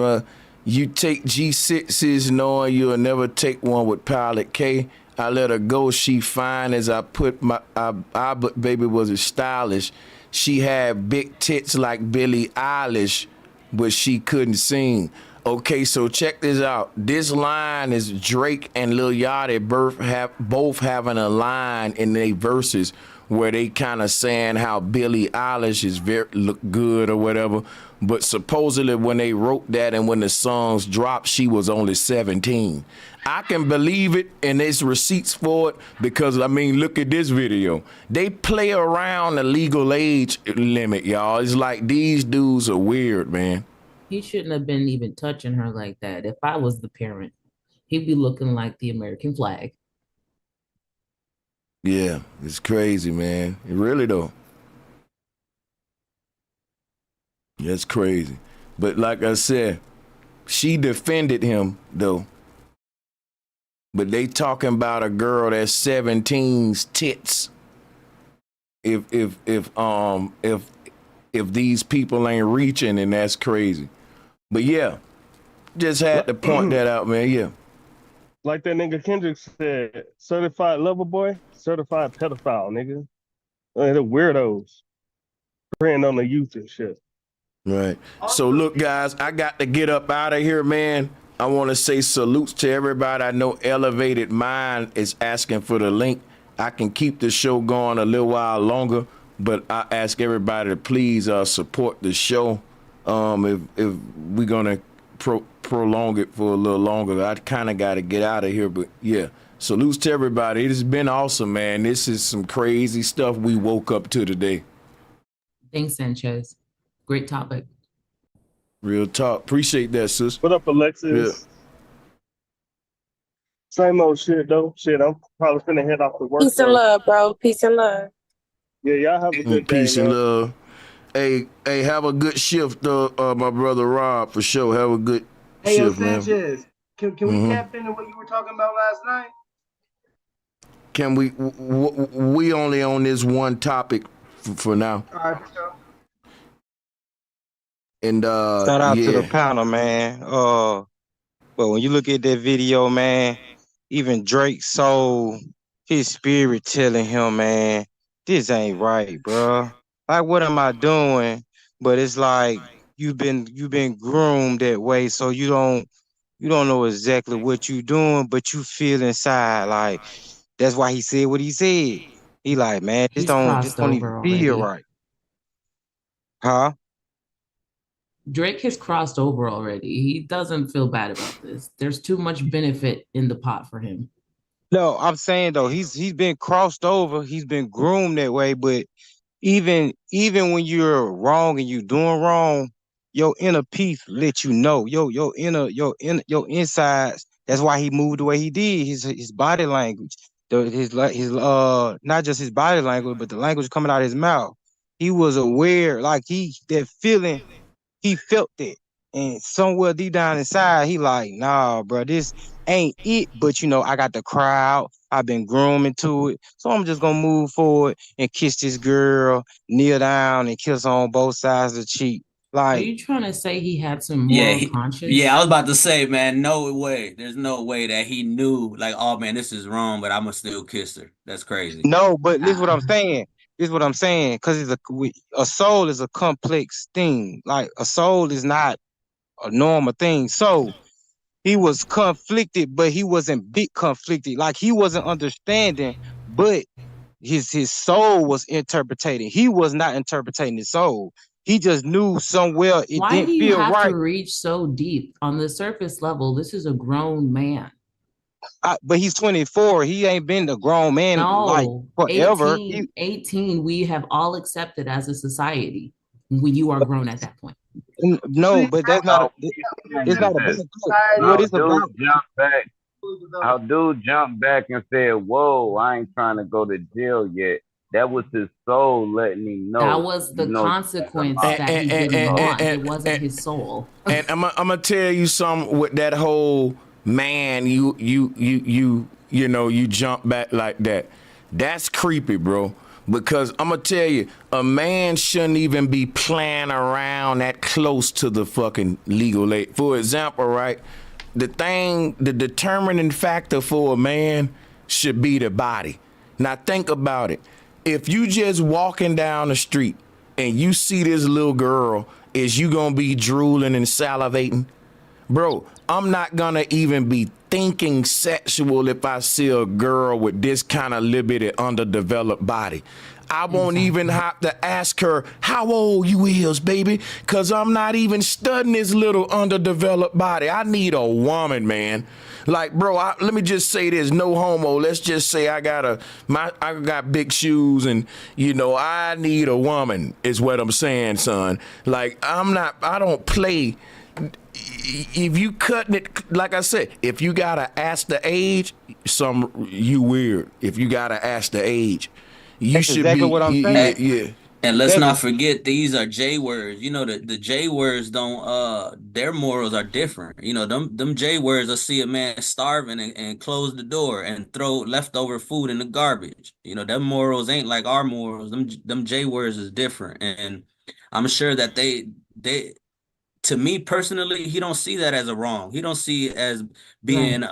You take G6s knowing you'll never take one with Pilot K. I let her go, she fine as I put my, but baby was it stylish. She had big tits like Billie Eilish, but she couldn't sing. Okay, so check this out. This line is Drake and Lil Yachty both having a line in their verses where they kind of saying how Billie Eilish is look good or whatever. But supposedly when they wrote that and when the songs dropped, she was only 17. I can believe it, and there's receipts for it because, I mean, look at this video. They play around the legal age limit, y'all. It's like these dudes are weird, man. He shouldn't have been even touching her like that. If I was the parent, he'd be looking like the American flag. Yeah, it's crazy, man. It really though. That's crazy. But like I said, she defended him though. But they talking about a girl that's 17's tits. If these people ain't reaching, and that's crazy. But yeah, just had to point that out, man. Yeah. Like that nigga Kendrick said, certified lover boy, certified pedophile, nigga. They're weirdos. Preying on the youth and shit. Right. So look, guys, I got to get up out of here, man. I want to say salutes to everybody. I know Elevated Mind is asking for the link. I can keep the show going a little while longer, but I ask everybody to please support the show. If we're gonna prolong it for a little longer, I kind of got to get out of here. But yeah, salutes to everybody. It has been awesome, man. This is some crazy stuff we woke up to today. Thanks, Sanchez. Great topic. Real talk. Appreciate that, sis. What up, Alexis? Yeah. Same old shit, though. Shit, I'm probably finna head off to work. Peace and love, bro. Peace and love. Yeah, y'all have a good day. Peace and love. Hey, have a good shift, my brother Rob, for sure. Have a good shift, Sanchez, man. Can we tap into what you were talking about last night? Can we only on this one topic for now. All right, for sure. And shout out to the panel, man. But when you look at that video, man, even Drake's soul, his spirit telling him, man, this ain't right, bro. Like, what am I doing? But it's like you've been groomed that way, so you don't know exactly what you doing, but you feel inside like that's why he said what he said. He like, man, this don't even feel right. Huh? Drake has crossed over already. He doesn't feel bad about this. There's too much benefit in the pot for him. No, I'm saying though, he's been crossed over. He's been groomed that way. But even when you're wrong and you're doing wrong, your inner peace let you know. Your insides. That's why he moved the way he did. His body language, his not just his body language, but the language coming out of his mouth. He was aware, like that feeling. He felt that, and somewhere deep down inside, he like, nah, bro, this ain't it. But I got the crowd. I've been grooming to it, so I'm just gonna move forward and kiss this girl, kneel down and kiss her on both sides of the cheek. Like, are you trying to say he had some moral conscience? Yeah, I was about to say, man, no way. There's no way that he knew, like, oh man, this is wrong, but I'm gonna still kiss her. That's crazy. No, but this is what I'm saying. This is what I'm saying, because a soul is a complex thing. Like, a soul is not a normal thing. So he was conflicted, but he wasn't big conflicted. Like, he wasn't understanding, but his soul was interpreting. He was not interpreting his soul. He just knew somewhere it didn't feel right. Why do you have to reach so deep? On the surface level, this is a grown man. But he's 24. He ain't been a grown man like forever. 18, we have all accepted as a society when you are grown at that point. No, but that's not. It's not a big deal. What is about? How dude jumped back and said, "Whoa, I ain't trying to go to jail yet." That was his soul letting him know. That was the consequence that he didn't want. It wasn't his soul. And I'm gonna tell you something with that whole man. You jump back like that. That's creepy, bro. Because I'm going to tell you, a man shouldn't even be playing around that close to the fucking legal age. For example, right, the determining factor for a man should be the body. Now think about it. If you just walking down the street and you see this little girl, is you going to be drooling and salivating? Bro, I'm not going to even be thinking sexual if I see a girl with this kind of limited underdeveloped body. I won't even have to ask her how old you is, baby, because I'm not even studying this little underdeveloped body. I need a woman, man. Like, bro, let me just say this, no homo. Let's just say I got big shoes and, you know, I need a woman is what I'm saying, son. Like, I don't play. If you cutting it, like I said, if you gotta ask the age, you weird. If you gotta ask the age, you That's should exactly be. what I'm saying. Yeah. And let's not forget, these are J words. You know, the J words don't their morals are different. You know, them J words will see a man starving and close the door and throw leftover food in the garbage. You know, them morals ain't like our morals. Them J words is different. And I'm sure that they to me personally, he don't see that as a wrong. He don't see it as being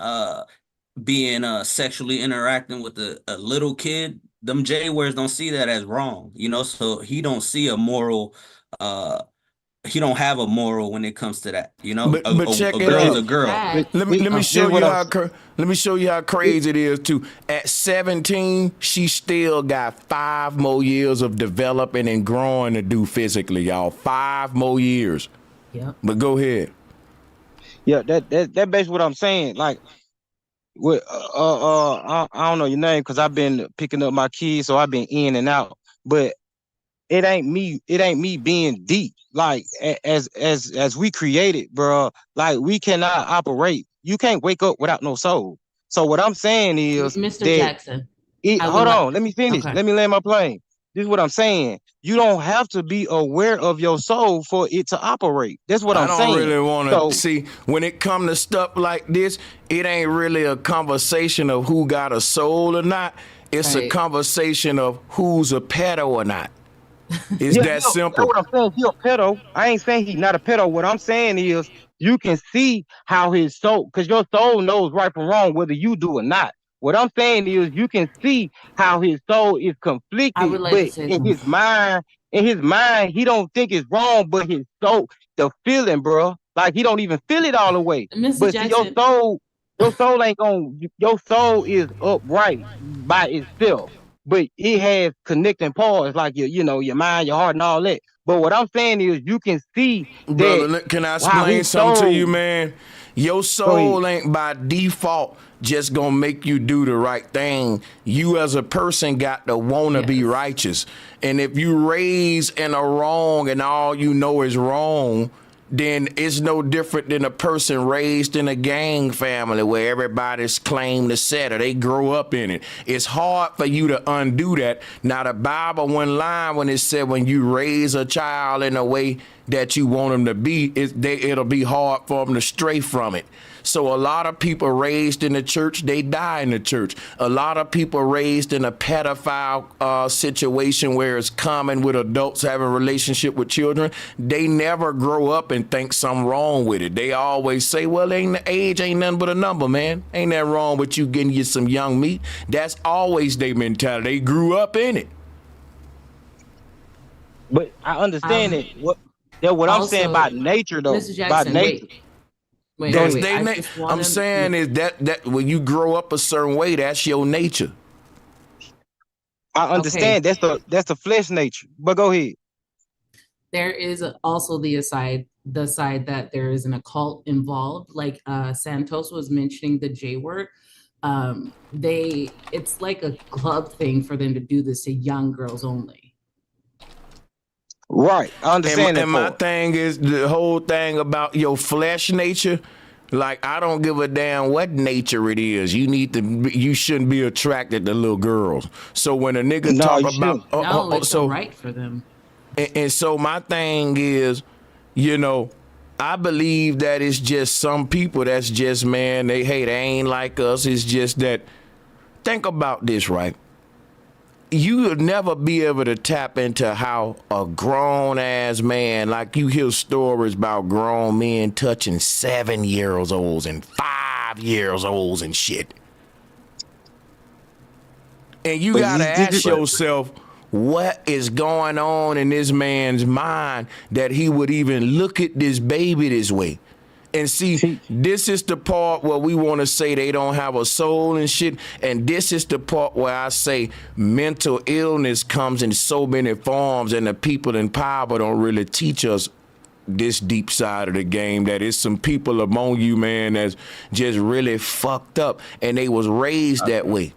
sexually interacting with a little kid. Them J words don't see that as wrong, you know, so he don't see a moral he don't have a moral when it comes to that, you know. But check it girl's out. a girl. Let me show you how crazy it is too. At 17, she still got 5 more years of developing and growing to do physically, y'all. 5 more years. Yeah. But go ahead. Yeah, that basically what I'm saying. Like, with I don't know your name because I've been picking up my kids, so I've been in and out. But it ain't me being deep. Like as we created, bro. Like we cannot operate. You can't wake up without no soul. So what I'm saying is, Mr. Jackson. Hold on, let me finish. Okay. Let me land my plane. This is what I'm saying. You don't have to be aware of your soul for it to operate. That's what I'm saying. I don't really want to see when it come to stuff like this. It ain't really a conversation of who got a soul or not. It's a conversation of who's a pedo or not. It's that simple. That's what I'm saying. He a pedo. I ain't saying he's not a pedo. What I'm saying is you can see how his soul, because your soul knows right from wrong whether you do or not. What I'm saying is you can see how his soul is conflicted, but in his mind, he don't think it's wrong, but his soul, the feeling, bro, like he don't even feel it all the way. Mr. But Jackson, see, your soul ain't gonna, your soul is upright by itself, but it has connecting parts like your mind, your heart, and all that. But what I'm saying is you can see brother, that. Can I explain something to you, man? Your soul ain't by default just gonna make you do the right thing. You as a person got to want to be righteous. And if you raised in a wrong and all you know is wrong, then it's no different than a person raised in a gang family where everybody's claim to settle. They grow up in it. It's hard for you to undo that. Now, the Bible one line when it said when you raise a child in a way that you want them to be, it'll be hard for them to stray from it. So a lot of people raised in the church, they die in the church. A lot of people raised in a pedophile situation where it's common with adults having a relationship with children, they never grow up and think something wrong with it. They always say, well, age ain't nothing but a number, man. Ain't that wrong with you getting you some young meat? That's always their mentality. They grew up in it. But I understand that. What I'm saying about nature, though. Mr. Jackson, nature. Wait, I'm saying is that when you grow up a certain way, that's your nature. I understand. Okay. That's the flesh nature. But go ahead. There is also the side that there is an occult involved. Like Santos was mentioning the J word. It's like a club thing for them to do this to young girls only. Right, I understand that. And my thing is the whole thing about your flesh nature. Like, I don't give a damn what nature it is. You shouldn't be attracted to little girls. So when a nigga talk about, it's right for them. And so my thing is, I believe that it's just some people that's just, man, they ain't like us. It's just that. Think about this, right? you'll never be able to tap into how a grown ass man, like you hear stories about grown men touching 7-year-olds and 5-year-olds and shit. And you gotta ask yourself, what is going on in this man's mind that he would even look at this baby this way? And see, this is the part where we want to say they don't have a soul and shit. And this is the part where I say mental illness comes in so many forms, and the people in power don't really teach us this deep side of the game, that it's some people among you, man, that's just really fucked up, and they was raised that way.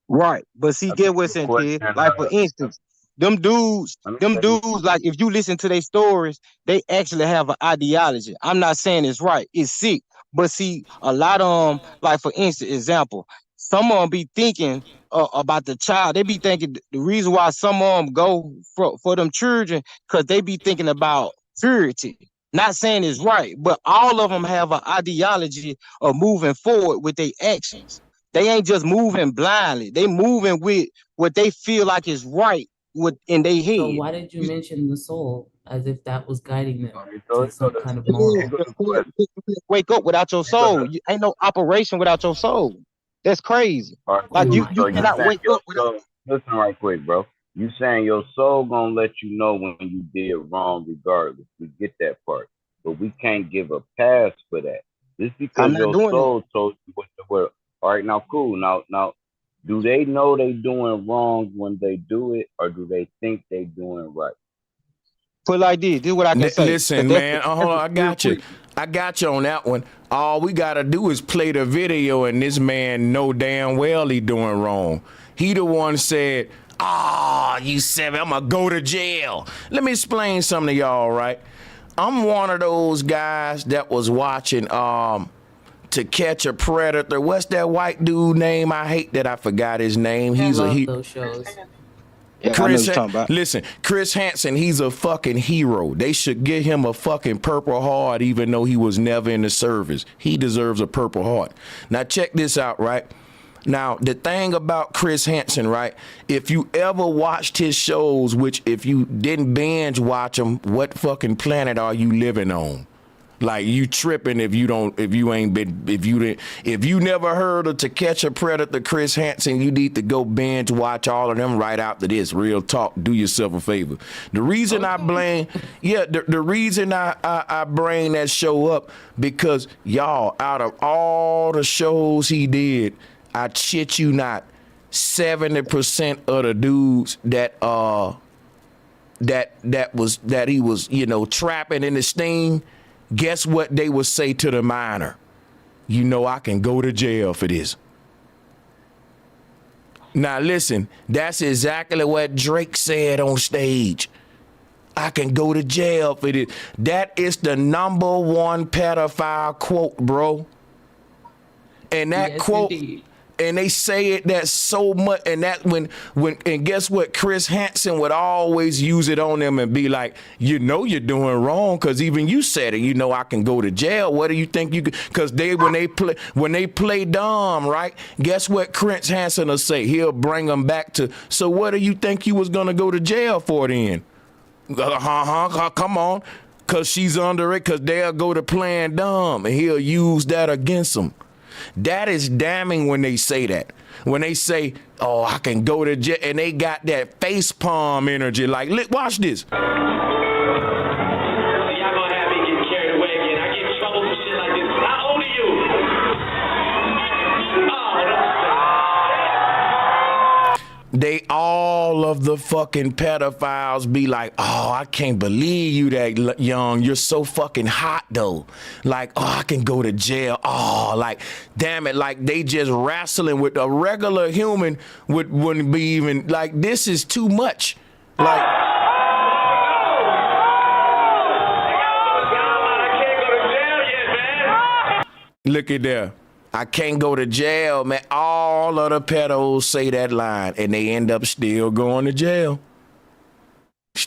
Right. But see, get what's in here. Like, for instance, them dudes, like, if you listen to their stories, they actually have an ideology. I'm not saying it's right. It's sick. But see, a lot of them, like, for instance, example, some of them be thinking about the child. They be thinking the reason why some of them go for them children, because they be thinking about purity. Not saying it's right, but all of them have an ideology of moving forward with their actions. They ain't just moving blindly. They moving with what they feel like is right in their head. So why did you mention the soul as if that was guiding them to some kind of moral? Wake up without your soul. You ain't no operation without your soul. That's crazy. Like you cannot wake up without. Listen right quick, bro. You saying your soul gonna let you know when you did wrong regardless. We get that part. But we can't give a pass for that. Just because your soul told you what the word. All right, now cool. Now, do they know they doing wrong when they do it, or do they think they doing right? Put like this. This is what I can say. Listen, man. Hold on, I got you. I got you on that one. All we gotta do is play the video, and this man know damn well he doing wrong. He the one said, you said I'm gonna go to jail. Let me explain something to y'all, right? I'm one of those guys that was watching To Catch a Predator. What's that white dude name? I hate that I forgot his name. He's those shows. Listen, Chris Hansen, he's a fucking hero. They should give him a fucking Purple Heart, even though he was never in the service. He deserves a Purple Heart. Now check this out, right? Now, the thing about Chris Hansen, right? If you ever watched his shows, which if you didn't binge watch them, what fucking planet are you living on? Like, you tripping if you never heard of To Catch a Predator, Chris Hansen, you need to go binge watch all of them right after this. Real talk. Do yourself a favor. The reason I blame, the reason I bring that show up, because y'all, out of all the shows he did, I shit you not, 70% of the dudes that he was, trapping in the sting, guess what they would say to the minor? I can go to jail for this. Now listen, that's exactly what Drake said on stage. I can go to jail for this. That is the #1 pedophile quote, bro. And that quote, indeed. And they say it that so much, and that when and guess what? Chris Hansen would always use it on them and be like, you're doing wrong, because even you said it. I can go to jail. What do you think you could? Because when they play dumb, right? Guess what Chris Hansen will say? He'll bring them back to. So what do you think you was gonna go to jail for then? Come on, because she's under it. Because they'll go to playing dumb, and he'll use that against them. That is damning when they say that. When they say, I can go to jail, and they got that face palm energy. Like, watch this. Y'all gonna have me get carried away again. I get in trouble for shit like this. How old are you? They all of the fucking pedophiles be like, I can't believe you that young. You're so fucking hot though. Like, I can go to jail. Like, damn it. Like, they just wrestling with a regular human wouldn't be even like, this is too much. Like, look at there. I can't go to jail, man. All of the pedos say that line, and they end up still going to jail.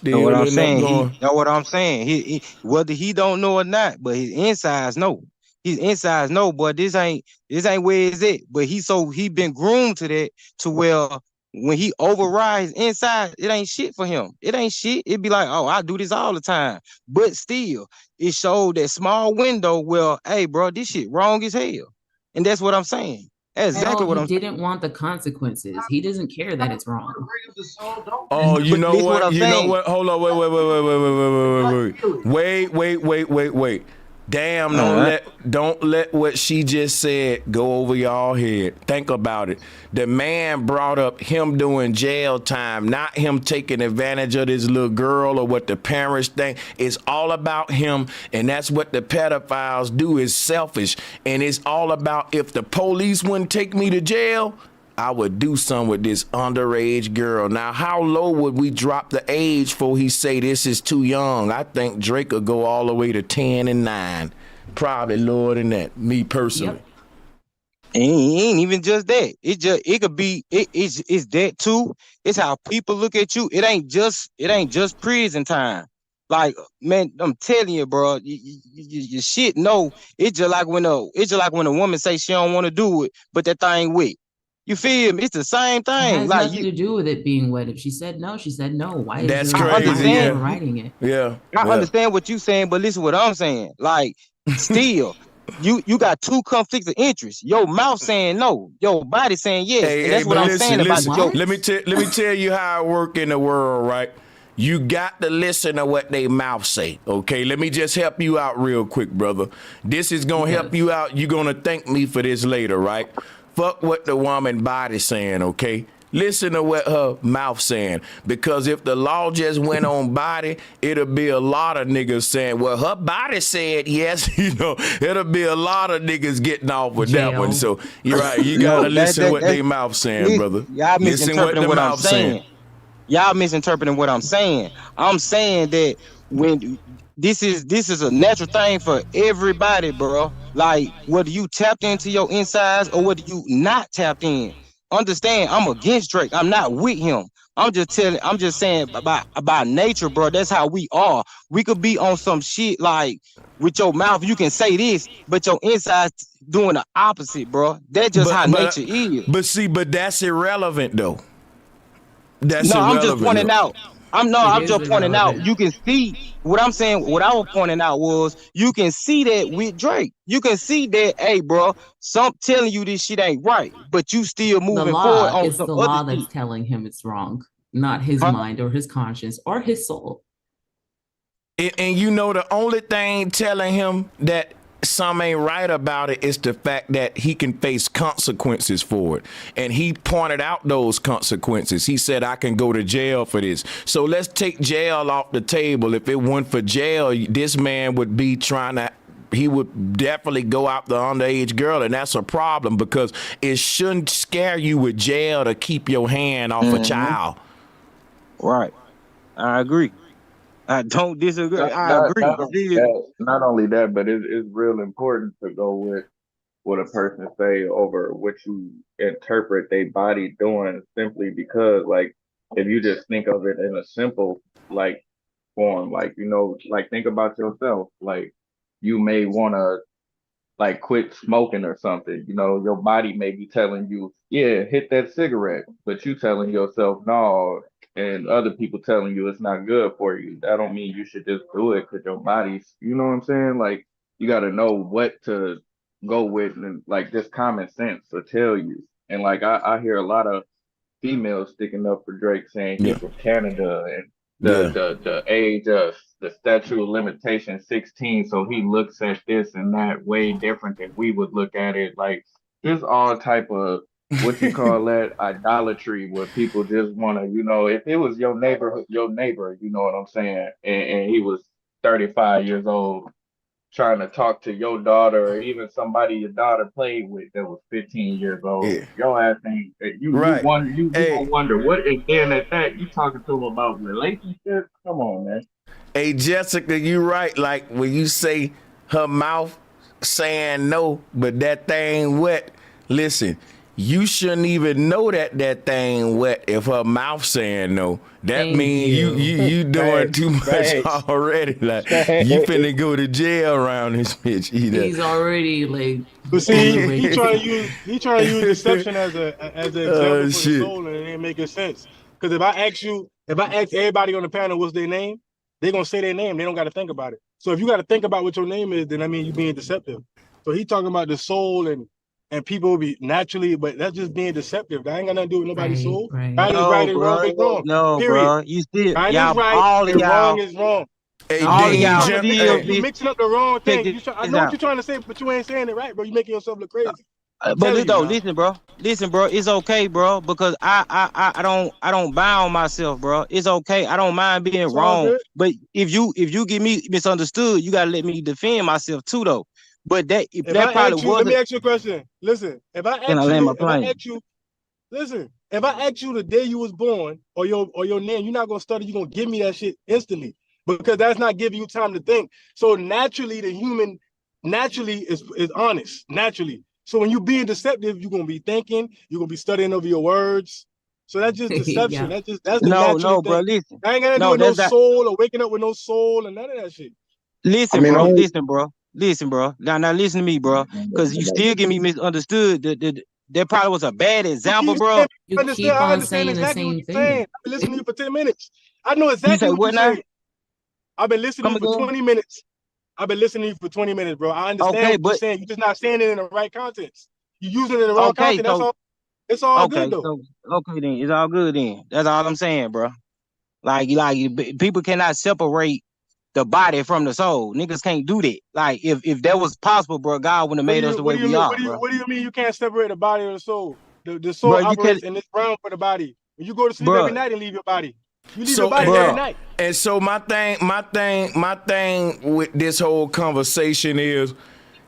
Know what I'm saying? He whether he don't know or not, but his insides know. His insides know, but this ain't where it's at. But he been groomed to that, to where when he overrides inside, it ain't shit for him. It ain't shit. It be like, oh, I do this all the time. But still, it showed that small window where, hey, bro, this shit wrong as hell. And that's what I'm saying. That's exactly what he I'm saying. didn't want the consequences. He doesn't care that it's wrong. Oh, you know what? You know saying. what? Hold on, wait. Damn, don't let what she just said go over y'all head. Think about it. The man brought up him doing jail time, not him taking advantage of this little girl or what the parents think. It's all about him, and that's what the pedophiles do, is selfish. And it's all about, if the police wouldn't take me to jail, I would do something with this underage girl. Now, how low would we drop the age for he say this is too young? I think Drake would go all the way to 10 and 9. Probably lower than that, me personally. Yep. Ain't even just that. It could be it's that too. It's how people look at you. It ain't just prison time. Like, man, I'm telling you, bro, you shit. No, it's just like when a woman say she don't want to do it, but that thing wet. You feel me? It's the same thing. It has nothing to do with it being wet. If she said no, she said no. Why is That's there crazy. a writing it? Yeah. I understand what you're saying, but listen what I'm saying. Like, still, you got two conflicts of interest. Your mouth saying no, your body saying yes. And that's what I'm saying about the let me tell you how it work in the world, right? You got to listen to what they mouth say, okay? Let me just help you out real quick, brother. This is going to help you out. You're going to thank me for this later, right? Fuck what the woman body saying, okay? Listen to what her mouth saying. Because if the law just went on body, it'll be a lot of niggas saying, well, her body said yes. You know, it'll be a lot of niggas getting off with that one. So you're right. You got to listen to what they mouth saying, brother. Y'all misinterpreting what I'm saying. Y'all misinterpreting what I'm saying. I'm saying that when this is a natural thing for everybody, bro. Like, whether you tapped into your insides or whether you not tapped in. Understand, I'm against Drake. I'm not with him. I'm just saying about nature, bro. That's how we are. We could be on some shit like with your mouth, you can say this, but your insides doing the opposite, bro. That's just how nature is. But that's irrelevant though. That's no, irrelevant. I'm just pointing out. I'm just pointing out. You can see what I'm saying. What I was pointing out was you can see that with Drake. You can see that, hey, bro, some telling you this shit ain't right, but you still moving forward on some the other law shit. that's telling him it's wrong, not his mind or his conscience or his soul. And you know, the only thing telling him that some ain't right about it is the fact that he can face consequences for it. And he pointed out those consequences. He said, I can go to jail for this. So let's take jail off the table. If it weren't for jail, this man would be he would definitely go out the underage girl, and that's a problem because it shouldn't scare you with jail to keep your hand off a child. Right. I agree. I don't disagree. I agree. Not only that, but it's real important to go with what a person say over what you interpret their body doing, simply because, like, if you just think of it in a simple, like, form, like, you know, like, think about yourself. Like, you may want to, like, quit smoking or something. You know, your body may be telling you, yeah, hit that cigarette, but you telling yourself no, and other people telling you it's not good for you. That don't mean you should just do it because your body's, you know what I'm saying? Like, you got to know what to go with, and like just common sense to tell you. And like I hear a lot of females sticking up for Drake, saying he's from Canada and the age of the statute of limitation 16, so he looks at this and that way different than we would look at it. Like, there's all type of what you call that idolatry, where people just want to, you know, if it was your neighbor, you know what I'm saying, and he was 35 years old trying to talk to your daughter, or even somebody your daughter played with that was 15 years old. Your ass ain't you gonna wonder what is then at that you talking to him about relationships? Come on, man. Hey, Jessica, you right. Like when you say her mouth saying no, but that thing wet. Listen, you shouldn't even know that thing wet if her mouth saying no. That means you doing too much already. Like you finna go to jail around this bitch. He's already like. But see, he trying to use deception as an example for the soul, and it ain't making sense. Because if I ask everybody on the panel what's their name, they're gonna say their name. They don't got to think about it. So if you got to think about what your name is, then I mean you being deceptive. So he talking about the soul and people will be naturally, but that's just being deceptive. That ain't got nothing to do with nobody's soul. Right is right and wrong is wrong. No, period. Bro. You still right y'all, is right all and y'all, wrong is wrong. Hey, all y'all you mixing up the wrong thing. I know what you're trying to say, but you ain't saying it right, bro. You making yourself look crazy. But listen, bro. It's okay, bro, because I don't bound myself, bro. It's okay. I don't mind being wrong. But if you get me misunderstood, you gotta let me defend myself too, though. But that probably wasn't. Let me ask you a question. Listen, if I ask you the day you was born or your name, you're not gonna study. You're gonna give me that shit instantly because that's not giving you time to think. So naturally, the human is honest. Naturally. So when you being deceptive, you're gonna be thinking. You're gonna be studying over your words. So that's just deception. That's the natural thing. Bro. Listen, I ain't gonna do with no soul or waking up with no soul and none of that shit. Listen, bro. Now listen to me, bro. Because you still get me misunderstood. That probably was a bad example, bro. You keep on saying exactly the same thing. I've been listening to you for 10 minutes. I know exactly what you're saying. I've been listening to you for 20 minutes. I've been listening to you for 20 minutes, bro. I understand what you're saying. You're just not saying it in the right context. You're using it in the wrong context. That's all. It's all good, though. Okay, then. It's all good, then. That's all I'm saying, bro. Like people cannot separate the body from the soul. Niggas can't do that. Like if that was possible, bro, God wouldn't have made us the way we are, bro. What do you mean you can't separate the body or the soul? The soul operates in this realm for the body. When you go to sleep every night and leave your body. You leave your body every night. And so my thing with this whole conversation is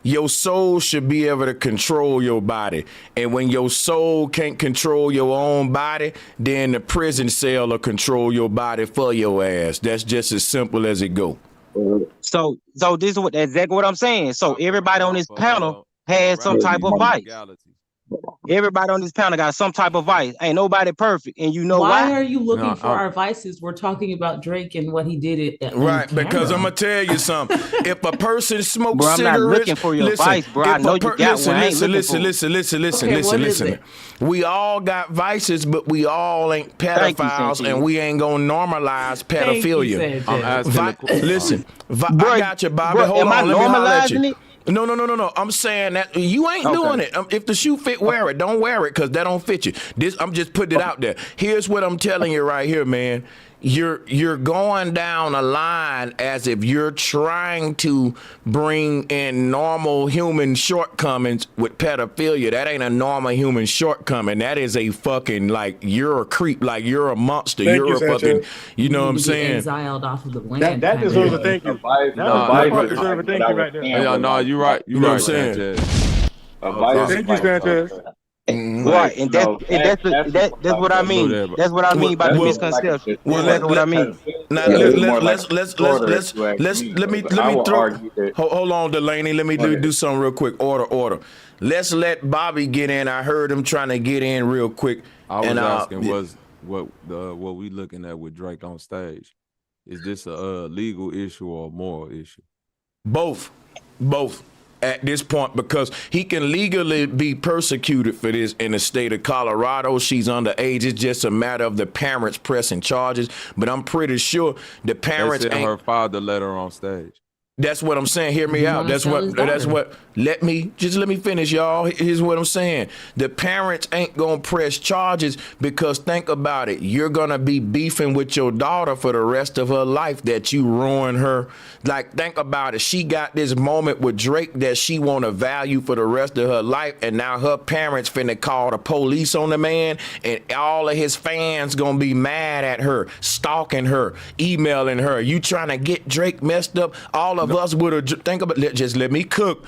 your soul should be able to control your body. And when your soul can't control your own body, then the prison cell will control your body for your ass. That's just as simple as it go. So this is exactly what I'm saying. So everybody on this panel has some type of vice. Everybody on this panel got some type of vice. Ain't nobody perfect, and you know why? Why are you looking for our vices? We're talking about Drake and what he did right, because I'm gonna tell you something. If a person smokes cigarettes, I'm not looking for your vice, bro. I know you got one. Listen. We all got vices, but we all ain't pedophiles, and we ain't gonna normalize pedophilia. I'm asking. Listen, I got you, Bobby. Hold on, let me holler at you. No. I'm saying that you ain't doing it. If the shoe fit, wear it. Don't wear it because that don't fit you. I'm just putting it out there. Here's what I'm telling you right here, man. You're going down a line as if you're trying to bring in normal human shortcomings with pedophilia. That ain't a normal human shortcoming. That is a fucking, like, you're a creep, like you're a monster. You're a fucking, you know what I'm saying? Exiled off of the land. That deserves a thank you. That deserves a thank you right there. Yeah, no, you're right. You know what I'm saying? Thank you, Sanchez. Right, and that's what I mean. That's what I mean by the misconception. Well, that's what I mean. Now let me throw. Hold on, Delaney. Let me do something real quick. Order. Let's let Bobby get in. I heard him trying to get in real quick. I was asking what we looking at with Drake on stage. Is this a legal issue or a moral issue? Both. At this point, because he can legally be persecuted for this in the state of Colorado. She's underage. It's just a matter of the parents pressing charges. But I'm pretty sure the parents ain't her father let her on stage. That's what I'm saying. Hear me out. That's what. Let me finish, y'all. Here's what I'm saying. The parents ain't gonna press charges because think about it. You're gonna be beefing with your daughter for the rest of her life that you ruin her. Like, think about it. She got this moment with Drake that she wanna value for the rest of her life, and now her parents finna call the police on the man, and all of his fans gonna be mad at her, stalking her, emailing her. You trying to get Drake messed up? All of us would have think about. Just let me cook.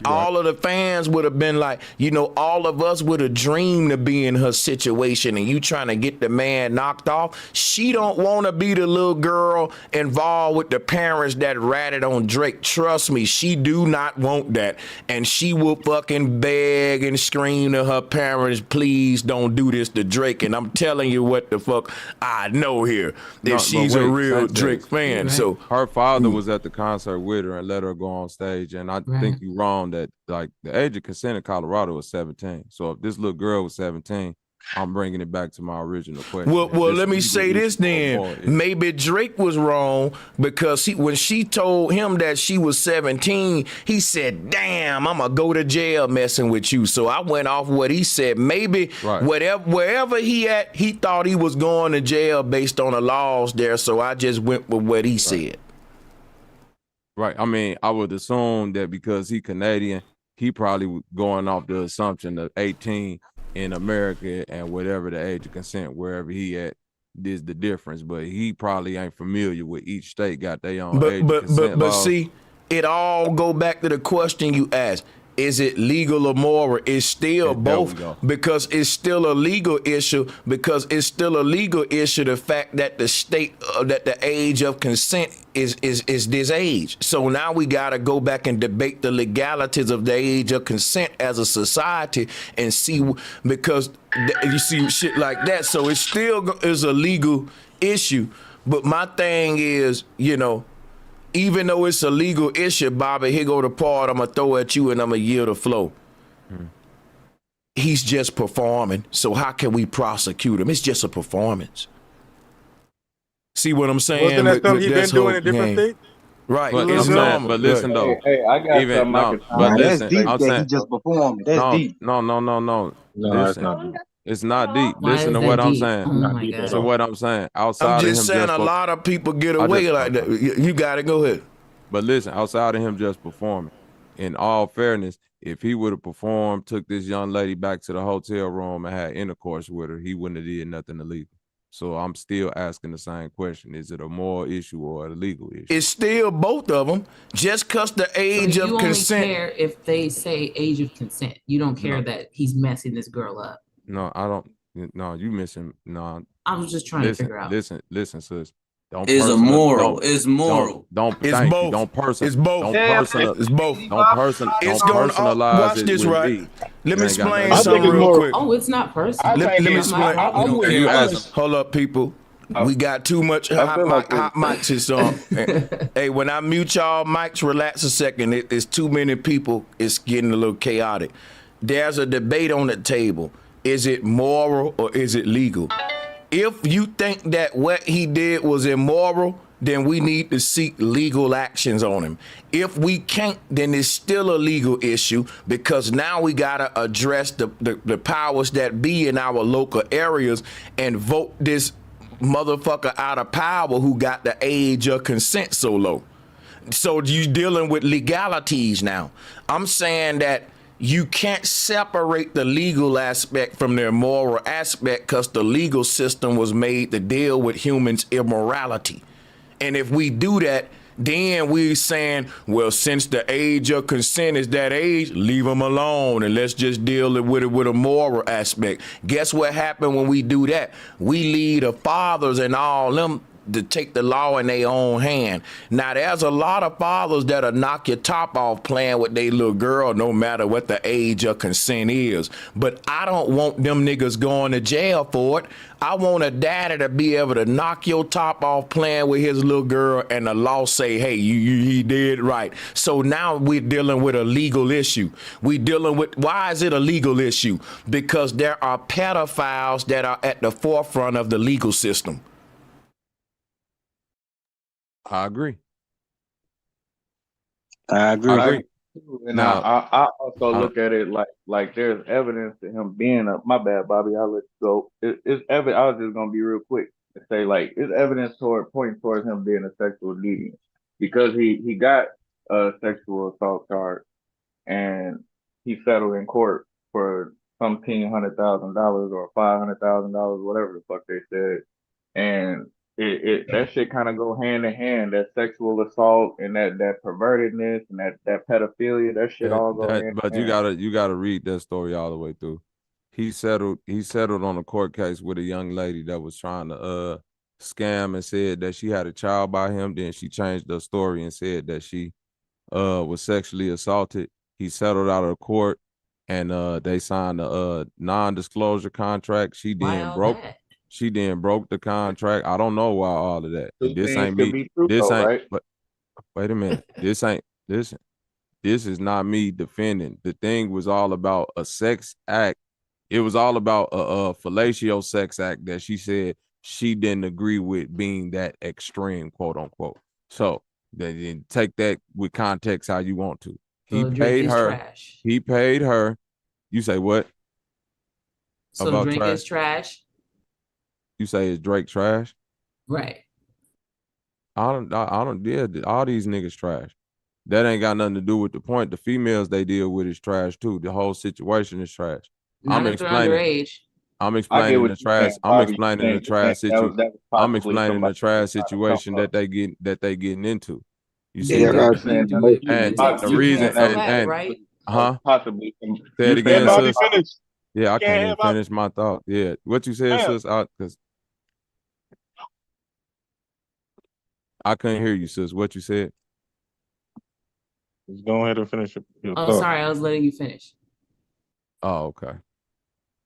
all of the fans would have been like, you know, all of us would have dreamed of being in her situation, and you trying to get the man knocked off. She don't want to be the little girl involved with the parents that ratted on Drake. Trust me, she do not want that. And she will fucking beg and scream to her parents, please don't do this to Drake. And I'm telling you what the fuck I know here. If she's a real Drake fan. Right. So her father was at the concert with her and let her go on stage. And I think you're wrong that like the age of consent in Colorado was 17. So if this little girl was 17, I'm bringing it back to my original question. Well, let me say this then. Maybe Drake was wrong because when she told him that she was 17, he said, damn, I'm going to go to jail messing with you. So I went off what he said. Maybe wherever he at, he thought he was going to jail based on the laws there. So I just went with what he said. Right. I mean, I would assume that because he Canadian, he probably going off the assumption of 18 in America and whatever the age of consent, wherever he at, is the difference. But he probably ain't familiar with each state got their own age of consent But laws. see, it all go back to the question you asked. Is it legal or moral? It's still both, because it's still a legal issue. Because it's still a legal issue. The fact that the state that the age of consent is this age. So now we got to go back and debate the legalities of the age of consent as a society and see, because you see shit like that. So it still is a legal issue. But my thing is, you know, even though it's a legal issue, Bobby, here go the part I'm going to throw at you and I'm going to yield the flow. He's just performing. So how can we prosecute him? It's just a performance. See what I'm saying? Wasn't that something he been doing in different states? Right. But listen though. Hey, I got something I can but listen, that's deep I'm that saying, he just performed. That's deep. No. No, it's not deep. It's not deep. Why Listen is to that what I'm deep? saying. Oh my God. So what I'm saying, outside I'm of just him saying just a lot of people get away like that. You got to go ahead. But listen, outside of him just performing, in all fairness, if he would have performed, took this young lady back to the hotel room and had intercourse with her, he wouldn't have did nothing illegal. So I'm still asking the same question. Is it a moral issue or a legal issue? It's still both of them. Just because the age of consent. You only care if they say age of consent. You don't care that he's messing this girl up. No, I don't. No, you missing. No. I was just trying to figure out. Listen, sis. It's moral. It's moral. It's both. Don't personalize. It's both. It's both. Don't It's going personalize. Watch this right. Let me explain something it's real quick. Oh, it's not personal. Let me explain. Hold up, people. We got too much hot mics. It's on. Hey, when I mute y'all mics, relax a second. It's too many people. It's getting a little chaotic. There's a debate on the table. Is it moral or is it legal? If you think that what he did was immoral, then we need to seek legal actions on him. If we can't, then it's still a legal issue, because now we got to address the powers that be in our local areas and vote this motherfucker out of power who got the age of consent so low. So you dealing with legalities now. I'm saying that you can't separate the legal aspect from the immoral aspect, because the legal system was made to deal with humans' immorality. And if we do that, then we're saying, well, since the age of consent is that age, leave them alone and let's just deal with it with a moral aspect. Guess what happened when we do that? We lead the fathers and all them to take the law in their own hand. Now, there's a lot of fathers that'll knock your top off playing with their little girl, no matter what the age of consent is. But I don't want them niggas going to jail for it. I want a daddy to be able to knock your top off playing with his little girl and the law say, hey, he did right. So now we're dealing with a legal issue. We're dealing with, why is it a legal issue? Because there are pedophiles that are at the forefront of the legal system. I agree. And Now, I also look at it like there's evidence to him being a. My bad, Bobby. I'll let you go. It's evidence. I was just gonna be real quick and say like it's evidence pointing towards him being a sexual deviant, because he got a sexual assault charge and he settled in court for $1,500,000 or $500,000, whatever the fuck they said, and that shit kind of go hand in hand. That sexual assault and that pervertedness and that pedophilia, that shit all go hand But in hand. you gotta read that story all the way through. He settled on a court case with a young lady that was trying to scam and said that she had a child by him. Then she changed the story and said that she was sexually assaulted. He settled out of court, and they signed a non-disclosure contract. She then broke the contract. I don't know why all of that. Two This things ain't could me. be true This though, ain't. right? But wait a minute. This is not me defending. The thing was all about a sex act. It was all about a fellatio sex act that she said she didn't agree with being that extreme, quote unquote. So then take that with context how you want to. He paid her. Trash. He paid her. You say what? So about Drake trash? is trash. You say is Drake trash? Right. I don't. Yeah, all these niggas trash. That ain't got nothing to do with the point. The females they deal with is trash too. The whole situation is trash. Not if they're underage. I'm explaining the trash. I'm explaining the trash situation. That was I'm possibly explaining the somebody trash trying to situation come that they getting into. You see, Yeah, that's what I'm saying. and the reason possibly say it again, sis. Finish. Yeah, I Can't can't even have my- finish my thought. Yeah, what you said, Damn. sis? Because I couldn't hear you, sis. What you said? Just go ahead and finish your Oh, thought. sorry, I was letting you finish. Oh, okay.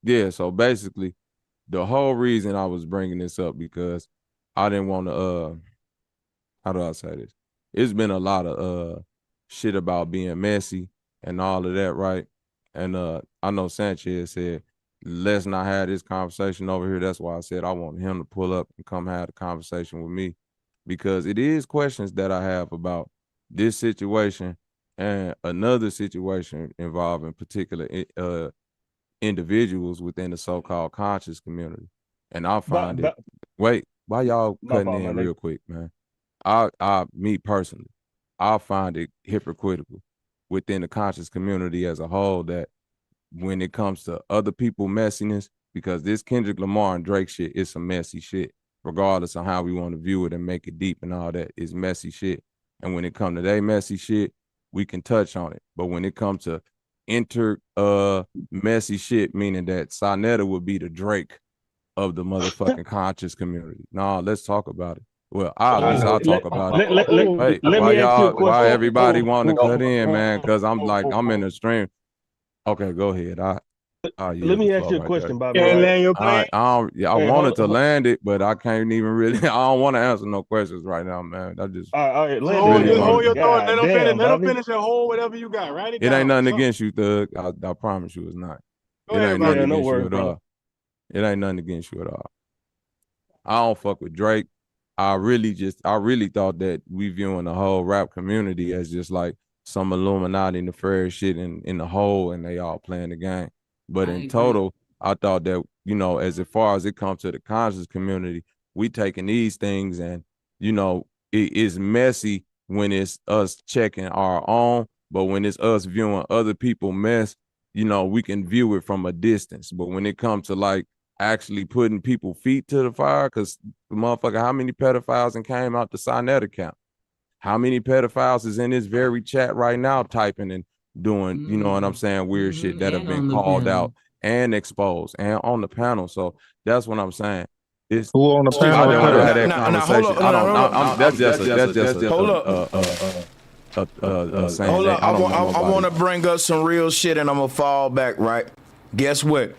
Yeah, so basically, the whole reason I was bringing this up because I didn't want to, how do I say this? It's been a lot of shit about being messy and all of that, right? And I know Sanchez said, let's not have this conversation over here. That's why I said I wanted him to pull up and come have the conversation with me because it is questions that I have about this situation and another situation involving particular individuals within the so-called conscious community. And I find it, wait, why y'all cutting in real quick, man? Me personally, I find it hypocritical within the conscious community as a whole that when it comes to other people messiness, because this Kendrick Lamar and Drake shit is some messy shit, regardless of how we want to view it and make it deep and all that, it's messy shit. And when it comes to that messy shit, we can touch on it. But when it comes to messy shit, meaning that Sonetta would be the Drake of the motherfucking conscious community. No, let's talk about it. Well, I'll talk about it. Wait, why everybody want to cut in, man? Because I'm in the stream. Okay, go ahead. Let me ask you a question, Bobby. Can't land your plane? I wanted to land it, but I can't even really. I don't want to answer no questions right now, man. I just all right, hold your thought. Let them finish and hold whatever you got. Write it down. It ain't nothing against you, Thug. I promise you, it's not. It ain't nothing against you at all. It ain't nothing against you at all. I don't fuck with Drake. I really thought that we viewing the whole rap community as just like some Illuminati nefarious shit in the whole, and they all playing the game. But in total, I thought that, as far as it comes to the conscious community, we taking these things and, it is messy when it's us checking our own, but when it's us viewing other people mess, we can view it from a distance. But when it comes to like actually putting people feet to the fire, because the motherfucker, how many pedophiles and came out the Sonnet account? How many pedophiles is in this very chat right now typing and doing, you know what I'm saying, weird shit that have been called out and exposed and on the panel. So that's what I'm saying. It's who on the panel? I don't want to have that conversation. That's just hold up. I want to bring up some real shit and I'm gonna fall back, right? Guess what?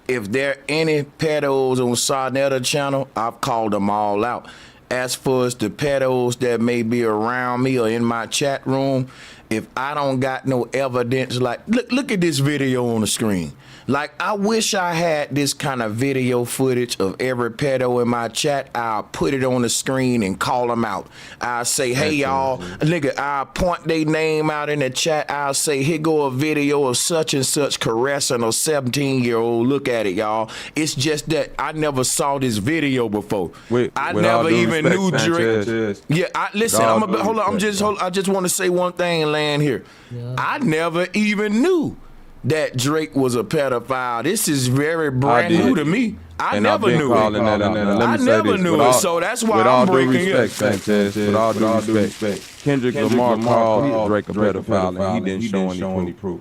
If there are any pedos on Sonetta channel, I've called them all out. As for the pedos that may be around me or in my chat room, if I don't got no evidence, like look at this video on the screen. Like, I wish I had this kind of video footage of every pedo in my chat. I'll put it on the screen and call them out. I'll say, hey, y'all, nigga, I'll point their name out in the chat. I'll say, here go a video of such and such caressing a 17-year-old. Look at it, y'all. It's just that I never saw this video before. I never even knew Drake. Yeah, listen, hold on. I just want to say one thing and land here. I never even knew that Drake was a pedophile. This is very brand new to me. I never knew it. I never knew it. So that's why I'm breaking it. With all due respect, Kendrick Lamar called Drake a pedophile, and he didn't show any proof.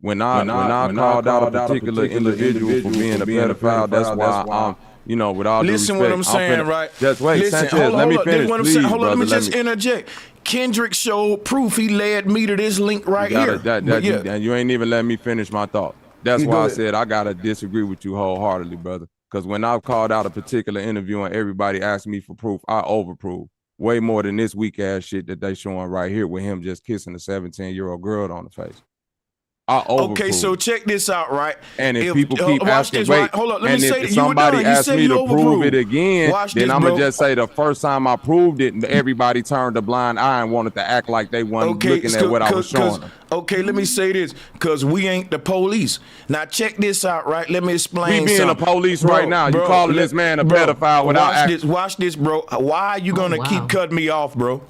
When I called out a particular individual for being a pedophile, that's why I'm, you know, with all due respect. Listen what I'm saying, right? Just wait, Sanchez, let me finish, please, brother. Hold on, let me just interject. Kendrick showed proof. He led me to this link right here. And you ain't even let me finish my thought. That's why I said I gotta disagree with you wholeheartedly, brother. Because when I've called out a particular interview and everybody asked me for proof, I overprove way more than this weak ass shit that they showing right here with him just kissing a 17-year-old girl on the face. Okay, so check this out, right? And if people keep asking, wait, hold up, let me say, if somebody asks me to prove it again, then I'm gonna just say the first time I proved it, everybody turned a blind eye and wanted to act like they weren't looking at what I was showing them. Okay, let me say this, because we ain't the police. Now check this out, right? Let me explain. We being the police right now. You calling this man a pedophile without acting. Watch this, bro. Why are you gonna keep cutting me off, bro?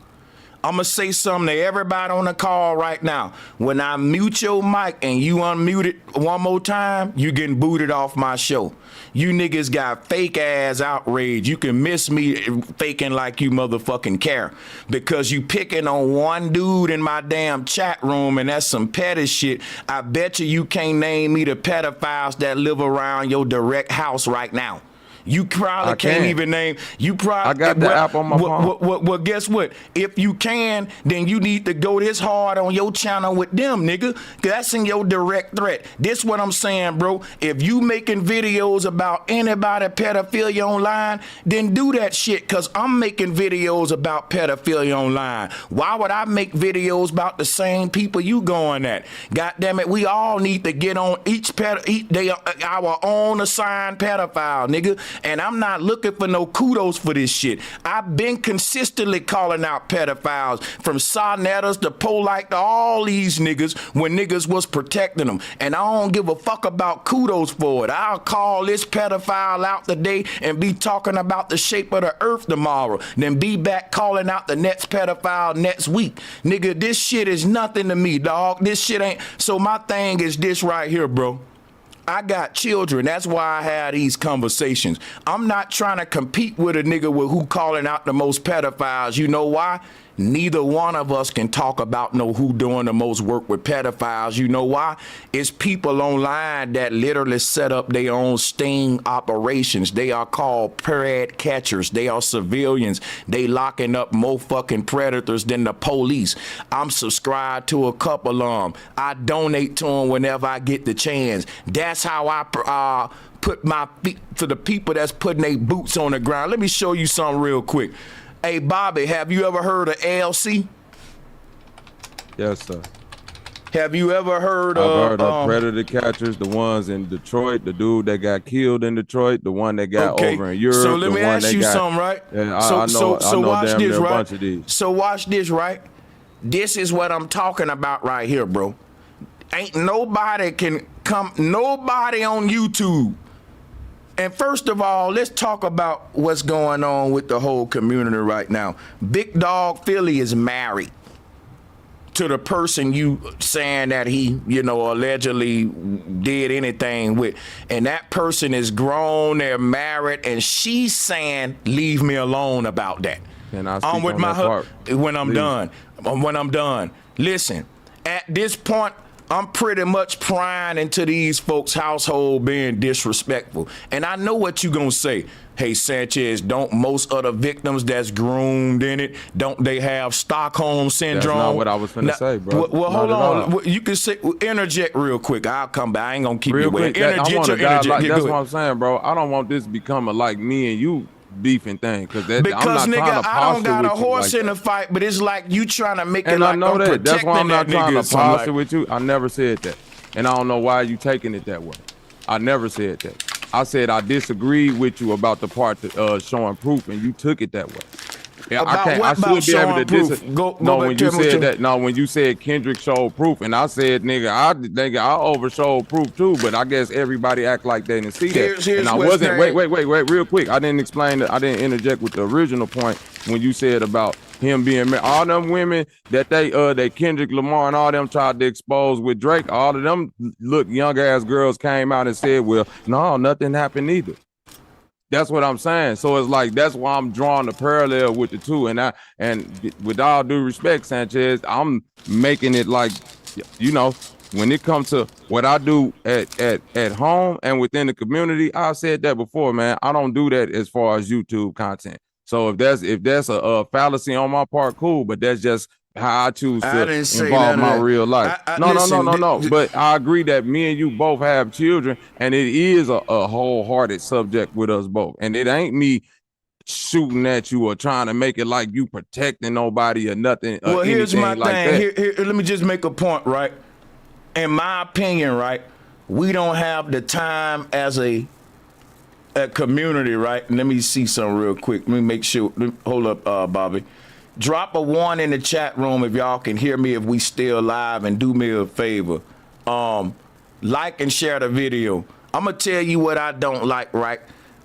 I'm going to say something to everybody on the call right now. When I mute your mic and you unmute it one more time, you getting booted off my show. You niggas got fake ass outrage. You can miss me faking like you motherfucking care. Because you picking on one dude in my damn chat room and that's some petty shit. I bet you can't name me the pedophiles that live around your direct house right now. You probably can't even name. You probably. I got the app on my phone. Well, guess what? If you can, then you need to go this hard on your channel with them, nigga. That's in your direct threat. This what I'm saying, bro. If you making videos about anybody pedophilia online, then do that shit. Cause I'm making videos about pedophilia online. Why would I make videos about the same people you going at? God damn it, we all need to get on our own assigned pedophile, nigga. And I'm not looking for no kudos for this shit. I've been consistently calling out pedophiles, from Sonettas to Polite to all these niggas when niggas was protecting them. And I don't give a fuck about kudos for it. I'll call this pedophile out today and be talking about the shape of the earth tomorrow, then be back calling out the next pedophile next week. Nigga, this shit is nothing to me, dog. This shit ain't. So my thing is this right here, bro. I got children. That's why I have these conversations. I'm not trying to compete with a nigga with who calling out the most pedophiles. You know why? Neither one of us can talk about who doing the most work with pedophiles. You know why? It's people online that literally set up their own sting operations. They are called parade catchers. They are civilians. They locking up more fucking predators than the police. I'm subscribed to a couple of them. I donate to them whenever I get the chance. That's how I put my feet to the people that's putting their boots on the ground. Let me show you something real quick. Hey, Bobby, have you ever heard of ALC? Yes, sir. Have you ever heard I've heard of predator catchers, the ones in Detroit, the dude that got killed in Detroit, the one that got over in Europe. So let me ask you something, right? Yeah, I know watch this, right? A bunch of these. So watch this, right? This is what I'm talking about right here, bro. Ain't nobody nobody on YouTube. And first of all, let's talk about what's going on with the whole community right now. Big Dog Philly is married to the person you saying that he, allegedly did anything with. And that person is grown, they're married, and she's saying, leave me alone about that. And I'm with my husband when I'm done. When I'm done. Listen, at this point, I'm pretty much prying into these folks' household being disrespectful. And I know what you're going to say. Hey, Sanchez, don't most of the victims that's groomed in it, don't they have Stockholm Syndrome? That's not what I was going to say, bro. Well, hold on. You can say, interject real quick. I'll come back. I ain't going to keep you waiting. Interject. That's what I'm saying, bro. I don't want this to become like me and you beefing thing, because nigga, I don't got a horse in the fight, but it's like you trying to make it like I know that. That's why I'm not trying to posture with you. I never said that, and I don't know why you taking it that way. I never said that. I said I disagree with you about the part that showing proof, and you took it that way. I should be able to when you said that. No, when you said Kendrick showed proof, and I said, nigga, I overshowed proof too. But I guess everybody act like they didn't see that. And I wasn't. Wait, real quick. I didn't explain that. I didn't interject with the original point when you said about him being all them women that they Kendrick Lamar and all them tried to expose with Drake. All of them young ass girls came out and said, well, no, nothing happened either. That's what I'm saying. So it's like that's why I'm drawing the parallel with the two. And with all due respect, Sanchez, I'm making it like, you know, when it comes to what I do at home and within the community, I've said that before, man. I don't do that as far as YouTube content. So if that's a fallacy on my part, cool. But that's just how I choose to involve my real life. No. But I agree that me and you both have children, and it is a wholehearted subject with us both. And it ain't me shooting at you or trying to make it like you protecting nobody or nothing. Well, here's my like thing. Here, let me just make a point, right? In my opinion, right, we don't have the time as a community, right? Let me see something real quick. Let me make sure. Hold up, Bobby. Drop a 1 in the chat room if y'all can hear me, if we still live, and do me a favor. Like and share the video. I'm going to tell you what I don't like, right?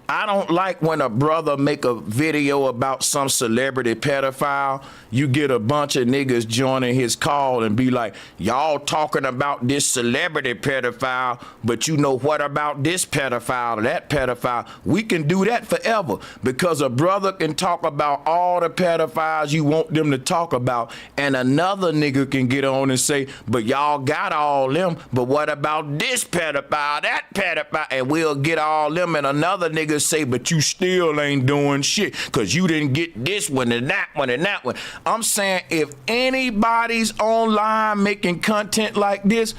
I don't like when a brother make a video about some celebrity pedophile. You get a bunch of niggas joining his call and be like, y'all talking about this celebrity pedophile, but you know what about this pedophile or that pedophile? We can do that forever because a brother can talk about all the pedophiles you want them to talk about, and another nigga can get on and say, but y'all got all them, but what about this pedophile, that pedophile? And we'll get all them, and another nigga say, but you still ain't doing shit because you didn't get this one and that one and that one. I'm saying if anybody's online making content like this,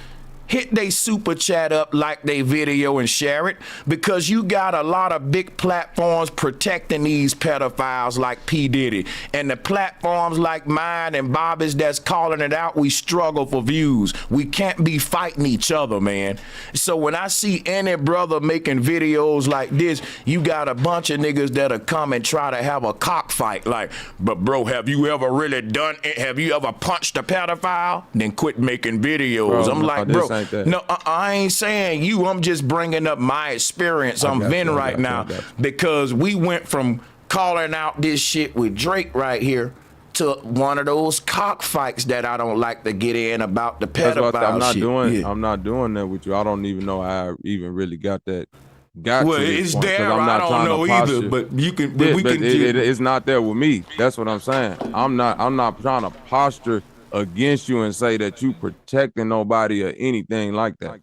hit they super chat up, like they video, and share it, because you got a lot of big platforms protecting these pedophiles like P. Diddy. And the platforms like mine and Bobby's that's calling it out, we struggle for views. We can't be fighting each other, man. So when I see any brother making videos like this, you got a bunch of niggas that'll come and try to have a cockfight. Like, but bro, have you ever really done it? Have you ever punched a pedophile? Then quit making videos. Bro, I'm like, bro, no, I ain't saying you. I'm just bringing up my experience. I'm venting right now because we went from calling out this shit with Drake right here to one of those cockfights that I don't like to get in about the pedophile shit. I'm not doing that with you. I don't even know how I even really got that. Well, it's there. I don't know either. But you can. But we can. It's not there with me. That's what I'm saying. I'm not trying to posture against you and say that you protecting nobody or anything like that.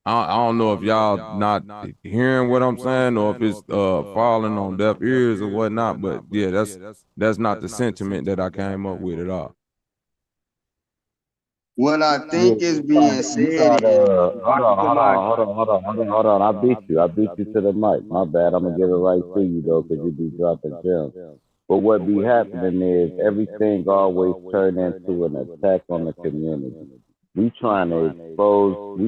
I don't know if y'all not hearing what I'm saying or if it's falling on deaf ears or whatnot, but yeah, that's not the sentiment that I came up with at all. What I think is being said. Hold on. I beat you to the mic. My bad. I'm gonna give it right to you though, because you be dropping gems. But what be happening is everything always turn into an attack on the community. We trying to expose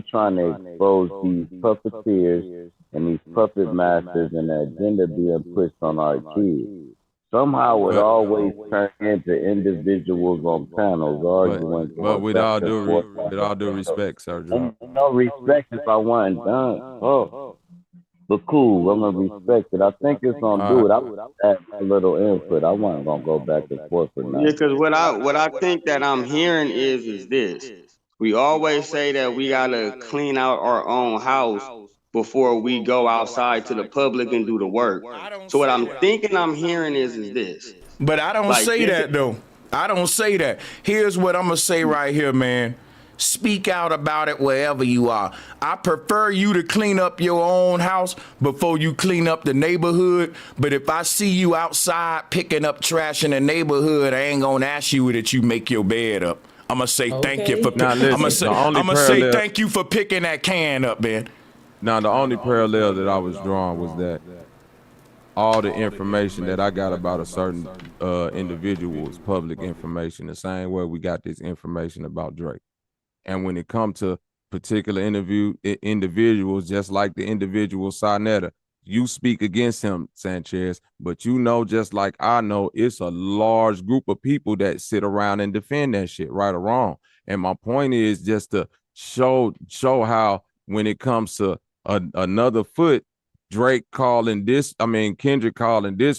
these puppeteers and these puppet masters and the agenda being pushed on our kids. Somehow it always turns into individuals on panels arguing. But with all due respect, Sir John. No respect if I wasn't done. Oh. But cool, I'm gonna respect it. I think it's gonna do it. I would add a little input. I wasn't gonna go back and forth for now. Yeah, because what I think that I'm hearing is this. We always say that we gotta clean out our own house before we go outside to the public and do the work. So what I'm thinking I'm hearing is this. But I don't say that though. I don't say that. Here's what I'm gonna say right here, man. Speak out about it wherever you are. I prefer you to clean up your own house before you clean up the neighborhood. But if I see you outside picking up trash in the neighborhood, I ain't gonna ask you that you make your bed up. I'm gonna say thank you for. I'm gonna say thank you for picking that can up, man. Now the only parallel that I was drawing was that all the information that I got about a certain individual is public information. The same way we got this information about Drake. And when it comes to particular individuals, just like the individual Sonetta, you speak against him, Sanchez, but you know, just like I know, it's a large group of people that sit around and defend that shit, right or wrong. And my point is just to show how when it comes to another foot, Kendrick calling this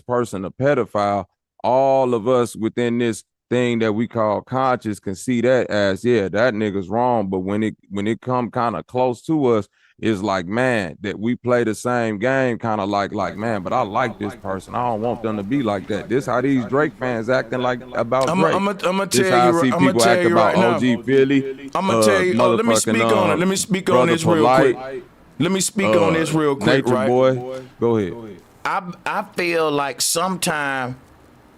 person a pedophile, all of us within this thing that we call conscious can see that as, yeah, that nigga's wrong. But when it come kind of close to us, it's like, man, that we play the same game, kind of like, man, but I like this person. I don't want them to be like that. This how these Drake fans acting like about Drake. I'm gonna This tell how you. I see I'm gonna people tell act you about right now. OG Philly. I'm gonna tell you. Let me speak on it. Let me speak on this real quick. Let me speak on this real quick. Nature right? Boy, go ahead. I feel like sometimes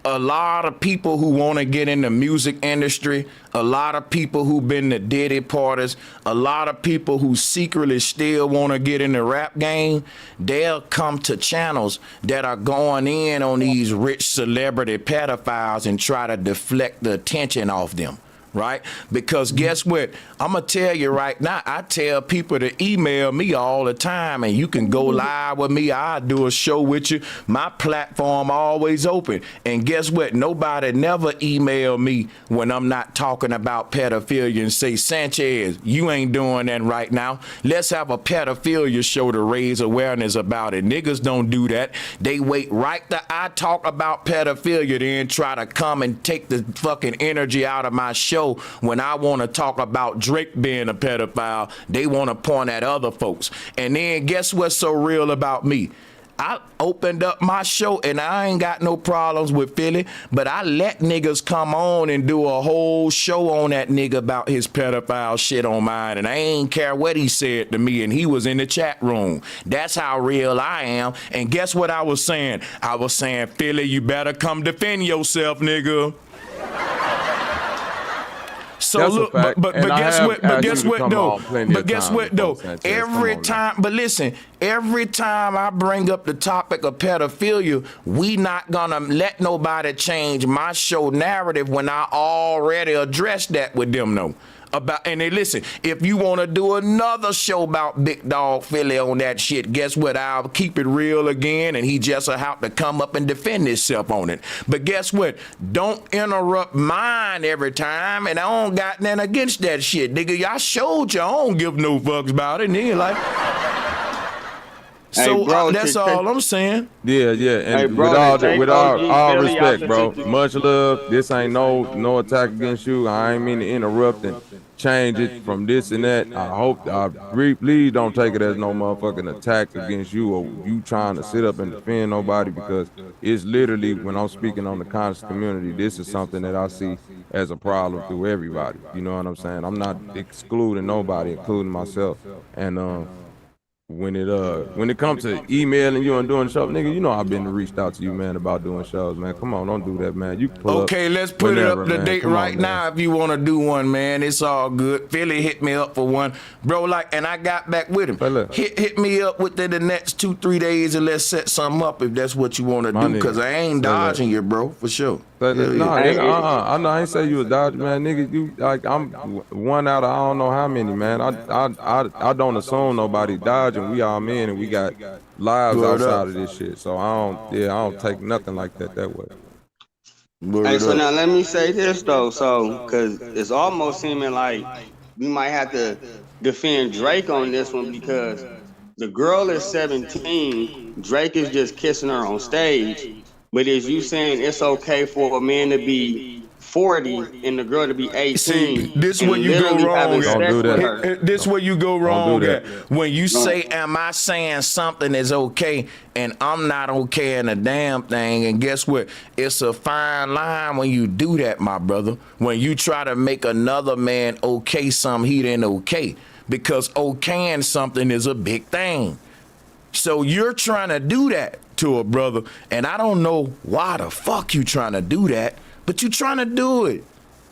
a lot of people who want to get in the music industry, a lot of people who've been the Diddy parties, a lot of people who secretly still want to get in the rap game, they'll come to channels that are going in on these rich celebrity pedophiles and try to deflect the attention off them. Right? Because guess what? I'm going to tell you right now, I tell people to email me all the time, and you can go live with me. I'll do a show with you. My platform always open. And guess what? Nobody never email me when I'm not talking about pedophilia and say, Sanchez, you ain't doing that right now. Let's have a pedophilia show to raise awareness about it. Niggas don't do that. They wait right till I talk about pedophilia, then try to come and take the fucking energy out of my show. When I want to talk about Drake being a pedophile, they want to point at other folks. And then guess what's so real about me? I opened up my show and I ain't got no problems with Philly, but I let niggas come on and do a whole show on that nigga about his pedophile shit on mine, and I ain't care what he said to me, and he was in the chat room. That's how real I am. And guess what I was saying? I was saying, Philly, you better come defend yourself, nigga. So That's look, but guess what though? But guess what though? Every time, but listen, every time I bring up the topic of pedophilia, we not gonna let nobody change my show narrative when I already addressed that with them though. And they listen, if you want to do another show about Big Dog Philly on that shit, guess what? I'll keep it real again, and he just will have to come up and defend himself on it. But guess what? Don't interrupt mine every time, and I don't got nothing against that shit, nigga. I showed you I don't give no fucks about it, nigga. Like, so hey, bro, that's all I'm saying. Yeah, and hey, bro, with all respect, bro. Much love. This ain't no attack against you. I ain't mean to interrupt and change it from this and that. Please don't take it as no motherfucking attack against you or you trying to sit up and defend nobody, because it's literally, when I'm speaking on the conscious community, this is something that I see as a problem through everybody. You know what I'm saying? I'm not excluding nobody, including myself. And when it comes to emailing you and doing shows, nigga, you know I've been reached out to you, man, about doing shows, man. Come on, don't do that, man. You can pull okay, up let's put whenever, it up to man. date Come right on, now if you want to do one, man. It's all good. Philly hit me up for one, bro. Like, and I got back with him. Hit me up within the next 2-3 days and let's set something up if that's what you want to do. Because I ain't dodging you, bro, for sure. I ain't say you a dodger, man. Nigga, you like, I'm one out of I don't know how many, man. I don't assume nobody dodging. We all men and we got lives outside of this shit. So I don't take nothing like that way. Hey, so now let me say this though, because it's almost seeming like we might have to defend Drake on this one, because the girl is 17, Drake is just kissing her on stage. But is you saying it's okay for a man to be 40 and the girl to be 18? See, this where you go wrong at. This where you go wrong at. When you say, am I saying something is okay and I'm not okay in a damn thing? And guess what? It's a fine line when you do that, my brother. When you try to make another man okay something he didn't okay. Because okaying something is a big thing. So you're trying to do that to a brother, and I don't know why the fuck you trying to do that, but you trying to do it.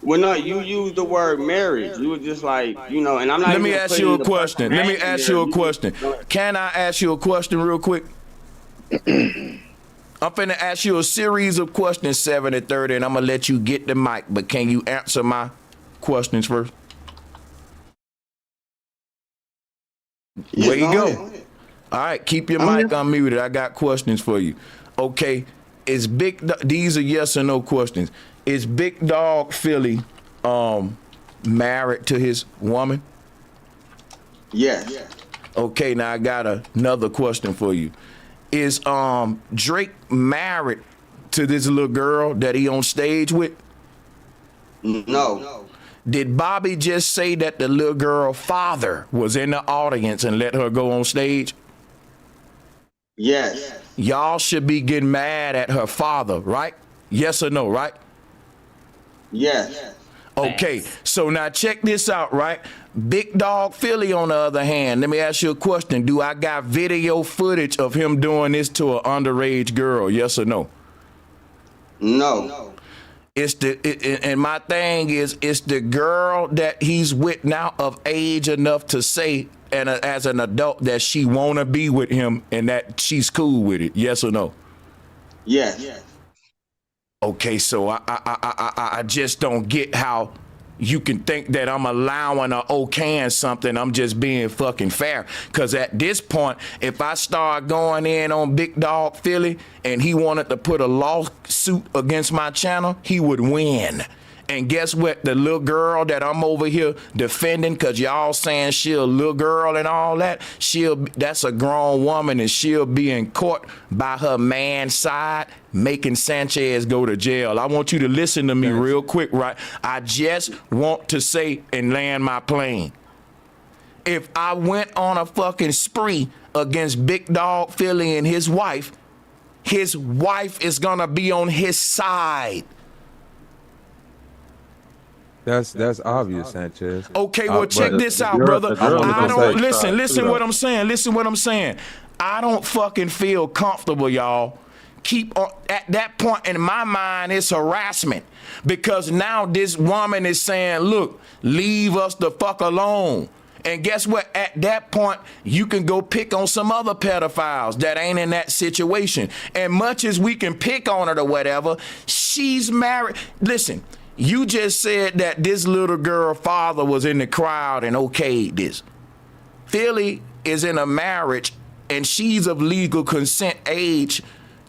Well, no, you use the word marriage. You were just like, you know, and I'm not. Let me ask you a question. Can I ask you a question real quick? I'm finna ask you a series of questions, 7-30, and I'm gonna let you get the mic, but can you answer my questions first? Yeah, Where you go? All right, keep your mic unmuted. I got questions for you. Okay, these are yes or no questions. Is Big Dog Philly married to his woman? Yes. Okay, now I got another question for you. Is Drake married to this little girl that he on stage with? No. Did Bobby just say that the little girl father was in the audience and let her go on stage? Yes. Y'all should be getting mad at her father, right? Yes or no, right? Yes. Okay, so now check this out, right? Big Dog Philly, on the other hand, let me ask you a question. Do I got video footage of him doing this to an underage girl? Yes or no? No. And my thing is, it's the girl that he's with now of age enough to say, and as an adult, that she wanna be with him and that she's cool with it. Yes or no? Yes. Okay, so I just don't get how you can think that I'm allowing or okaying something. I'm just being fucking fair. Because at this point, if I start going in on Big Dog Philly and he wanted to put a lawsuit against my channel, he would win. And guess what? The little girl that I'm over here defending, because y'all saying she a little girl and all that, that's a grown woman and she'll be in court by her man's side, making Sanchez go to jail. I want you to listen to me real quick, right? I just want to say and land my plane. If I went on a fucking spree against Big Dog Philly and his wife is gonna be on his side. That's obvious, Sanchez. Okay, well, check this out, brother. I don't listen what I'm saying. Listen what I'm saying. I don't fucking feel comfortable, y'all. Keep on at that point in my mind, it's harassment. Because now this woman is saying, look, leave us the fuck alone. And guess what? At that point, you can go pick on some other pedophiles that ain't in that situation. And much as we can pick on her or whatever, she's married. Listen. You just said that this little girl father was in the crowd and okayed this. Philly is in a marriage and she's of legal consent age.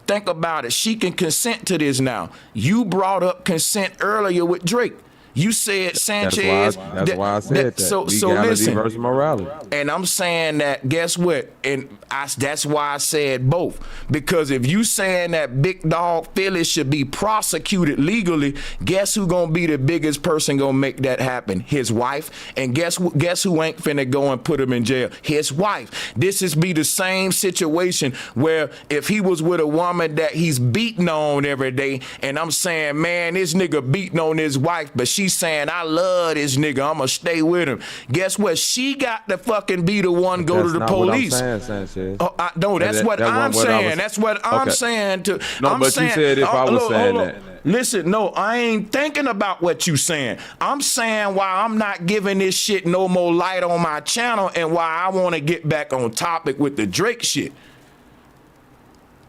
Think about it. She can consent to this now. You brought up consent earlier with Drake. You said Sanchez. That's why I said that. So listen. Versus morality. And I'm saying that, guess what? That's why I said both. Because if you saying that Big Dog Philly should be prosecuted legally, guess who gonna be the biggest person gonna make that happen? His wife. And guess who ain't finna go and put him in jail? His wife. This is be the same situation where if he was with a woman that he's beating on every day, and I'm saying, man, this nigga beating on his wife, but she's saying, I love this nigga, I'ma stay with him. Guess what? She got to fucking be the one go to the police. That's what I'm saying. That's what I'm saying. You said if I was saying that. Listen, no, I ain't thinking about what you saying. I'm saying why I'm not giving this shit no more light on my channel and why I want to get back on topic with the Drake shit.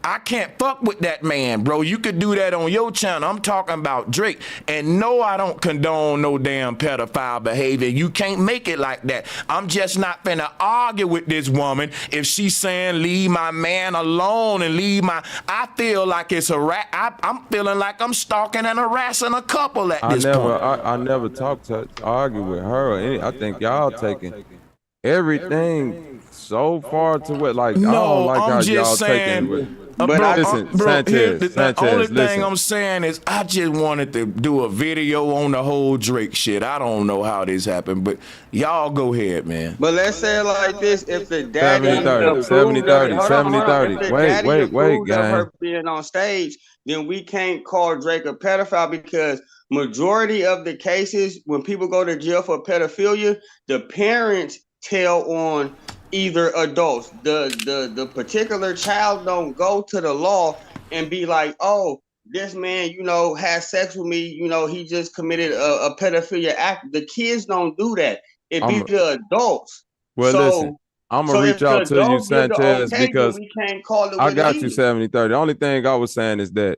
I can't fuck with that man, bro. You could do that on your channel. I'm talking about Drake. And no, I don't condone no damn pedophile behavior. You can't make it like that. I'm just not finna argue with this woman if she's saying leave my man alone and leave my... I feel like it's I'm feeling like I'm stalking and harassing a couple at this point. I never talked to argue with her. I think y'all taking everything so far to what, like, no, I don't like I'm how just y'all saying, taking it. But listen, Sanchez, the only thing I'm saying is I just wanted to do a video on the whole Drake shit. I don't know how this happened, but y'all go ahead, man. But let's say it like this: if the daddy 70-30, wait, gang. Her being on stage, then we can't call Drake a pedophile because majority of the cases when people go to jail for pedophilia, the parents tell on either adults. The particular child don't go to the law and be like, oh, this man, has sex with me, he just committed a pedophilia act. The kids don't do that. It be the adults. Well, listen, I'm gonna reach out to you, Sanchez, because we can't call it I got you 70-30. The only thing I was saying is that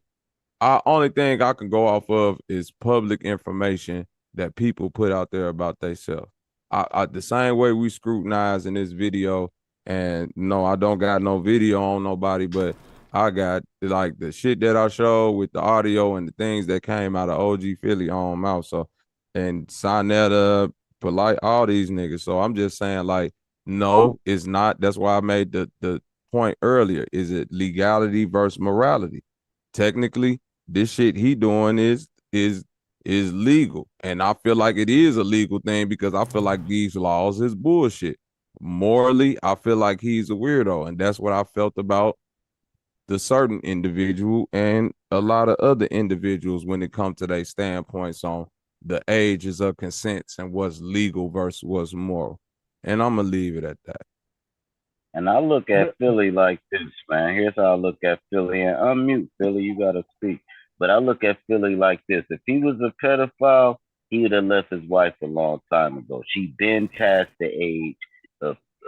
only thing I can go off of is public information that people put out there about themselves. The same way we scrutinize in this video And no, I don't got no video on nobody, but I got like the shit that I showed with the audio and the things that came out of OG Philly on mouth. So, and Sonetta, Polite, all these niggas. So I'm just saying, like, no, it's not. That's why I made the point earlier. Is it legality versus morality? Technically, this shit he doing is legal. And I feel like it is a legal thing because I feel like these laws is bullshit. Morally, I feel like he's a weirdo. And that's what I felt about the certain individual and a lot of other individuals when it comes to their standpoints on the ages of consents and what's legal versus what's moral. And I'm going to leave it at that. And I look at Philly like this, man. Here's how I look at Philly. And unmute, Philly, you got to speak. But I look at Philly like this. If he was a pedophile, he would have left his wife a long time ago. She been past the age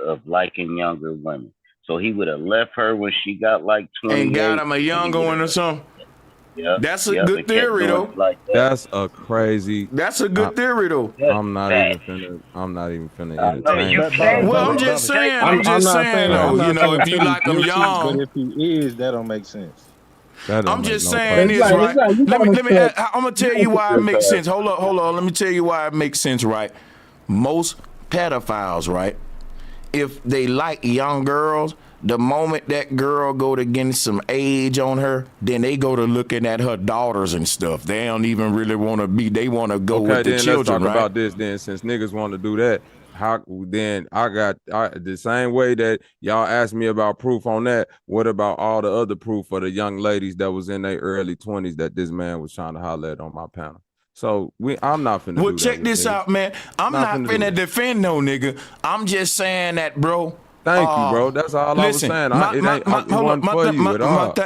of liking younger women. So he would have left her when she got like 28. And got him a younger one or something. Yeah, that's a good theory though. Like that. That's a crazy. That's a good theory though. I'm not even finna entertain. Well, I'm just saying. I'm just saying though. You know, if you like them young, but if he is, that don't make sense. I'm just saying this, right? Let me. I'm gonna tell you why it makes sense. Hold on. Let me tell you why it makes sense, right? Most pedophiles, right? If they like young girls, the moment that girl go to getting some age on her, then they go to looking at her daughters and stuff. They don't even really want to be. They want to go with the children, let's talk right? about this then. Since niggas want to do that, how then I got the same way that y'all asked me about proof on that. What about all the other proof for the young ladies that was in their early 20s that this man was trying to holler at on my panel? So I'm not finna. Well, check this out, man. I'm not finna defend no nigga. I'm just saying that, bro. Thank you, bro. That's all I was saying.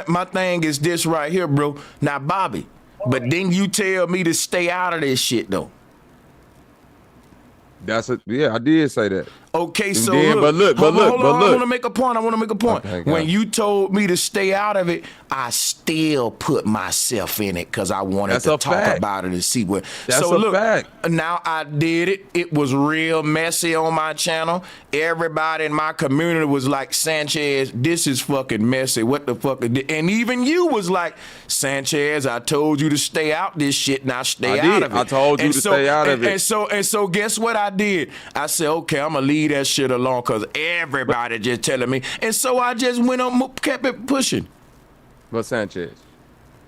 My thing is this right here, bro. Now, Bobby, but then you tell me to stay out of this shit, though. I did say that. Okay, so look. I want to make a point. Okay, when you told me to stay out of it, I still put myself in it because I wanted to talk about it and see what. That's a fact. Now I did it. It was real messy on my channel. Everybody in my community was like, Sanchez, this is fucking messy. What the fuck? And even you was like, Sanchez, I told you to stay out this shit. Now stay out of it. I told you to stay out of it. And so guess what I did? I said, okay, I'm gonna leave that shit alone because everybody just telling me. And so I just went on, kept it pushing. But Sanchez,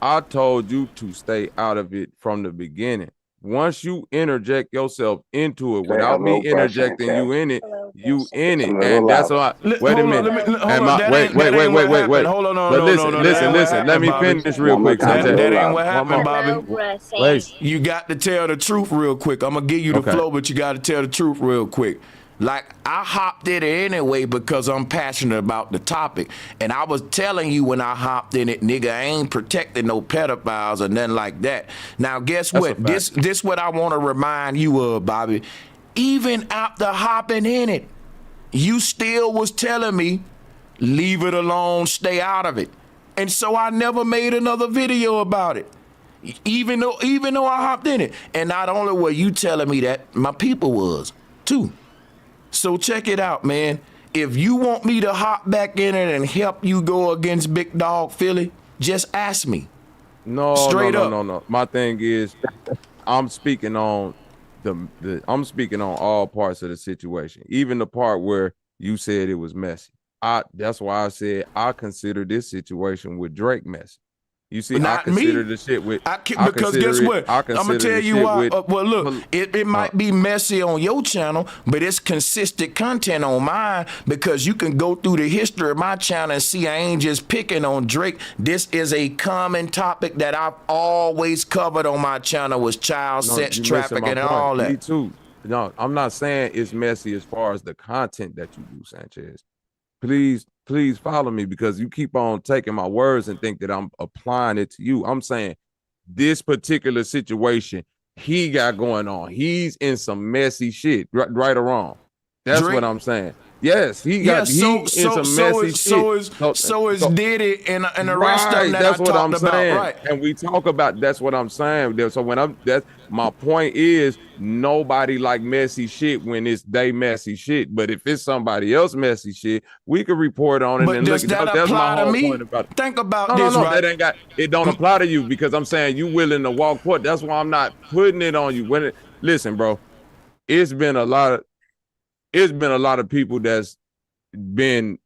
I told you to stay out of it from the beginning. Once you interject yourself into it without me interjecting you in it, you in it. And that's why. Wait a minute. Wait. Hold on, but listen. Let me finish real quick. That ain't what happened, Bobby. You got to tell the truth real quick. I'm gonna give you the flow, but you got to tell the truth real quick. Like, I hopped in it anyway because I'm passionate about the topic. And I was telling you when I hopped in it, nigga, I ain't protecting no pedophiles or nothing like that. Now, guess what? This what I want to remind you of, Bobby. Even after hopping in it, you still was telling me, leave it alone, stay out of it. And so I never made another video about it. Even though I hopped in it. And not only were you telling me that, my people was, too. So check it out, man. If you want me to hop back in it and help you go against Big Dog Philly, just ask me. No. My thing is, I'm speaking on I'm speaking on all parts of the situation, even the part where you said it was messy. That's why I said I consider this situation with Drake messy. You see, I consider the shit with. Because guess what? I'm gonna tell you why. Well, look, it might be messy on your channel, but it's consistent content on mine because you can go through the history of my channel and see I ain't just picking on Drake. This is a common topic that I've always covered on my channel was child sex trafficking and all that. Me too. No, I'm not saying it's messy as far as the content that you do, Sanchez. Please follow me because you keep on taking my words and think that I'm applying it to you. I'm saying this particular situation he got going on. He's in some messy shit, right or wrong. That's Drake, what I'm saying. Yes, he's in some messy shit. So is Diddy and the rest of them that that's I what talked I'm saying. about, right? And we talk about that's what I'm saying. So that's my point is nobody like messy shit when it's they messy shit. But if it's somebody else messy shit, we could report on it. But and does look, that that's my apply to whole me? point about it. Think about No, this, right? that ain't got it. Don't apply to you because I'm saying you willing to walk court. That's why I'm not putting it on you. Listen, bro, it's been a lot of people that's been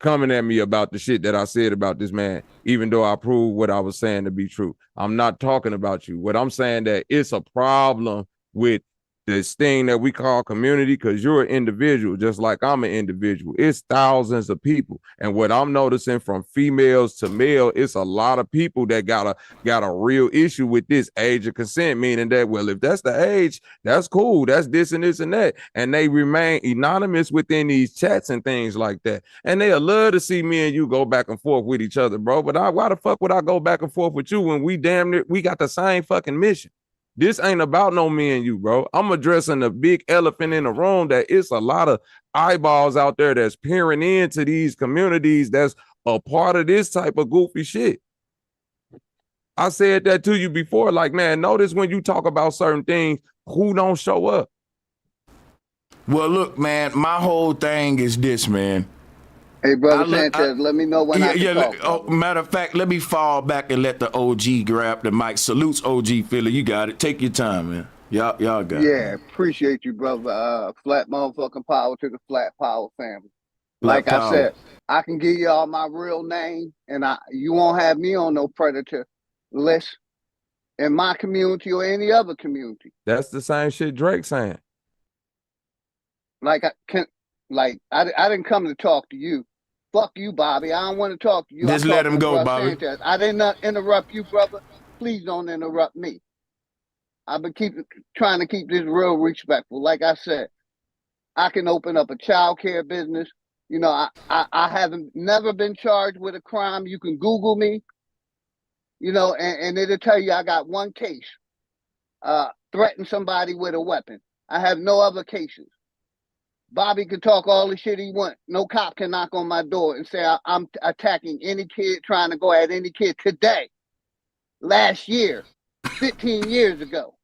coming at me about the shit that I said about this man, even though I proved what I was saying to be true. I'm not talking about you. What I'm saying that it's a problem with this thing that we call community because you're an individual, just like I'm an individual. It's thousands of people. And what I'm noticing from females to male, it's a lot of people that got a real issue with this age of consent, meaning that, well, if that's the age, that's cool. That's this and this and that. And they remain anonymous within these chats and things like that. And they'll love to see me and you go back and forth with each other, bro. But why the fuck would I go back and forth with you when we damn near, we got the same fucking mission? This ain't about no me and you, bro. I'm addressing the big elephant in the room that it's a lot of eyeballs out there that's peering into these communities that's a part of this type of goofy shit. I said that to you before, like, man, notice when you talk about certain things, who don't show up? Well, look, man, my whole thing is this, man. Hey, Brother Sanchez, let me know when I can talk. Matter of fact, let me fall back and let the OG grab the mic. Salutes OG Philly. You got it. Take your time, man. Y'all got it. Yeah, appreciate you, brother. Flat motherfucking power to the Flat Power family. Like I said, I can give y'all my real name, and you won't have me on no predator list in my community or any other community. That's the same shit Drake saying. I didn't come to talk to you. Fuck you, Bobby. I don't want to talk to you. Just let him go, Bobby. Sanchez. I did not interrupt you, brother. Please don't interrupt me. I've been trying to keep this real respectful. Like I said, I can open up a child care business. You know, I haven't never been charged with a crime. You can Google me, you know, and it'll tell you I got one case. Threaten somebody with a weapon. I have no other cases. Bobby can talk all the shit he wants. No cop can knock on my door and say I'm attacking any kid, trying to go at any kid today, last year, 15 years ago.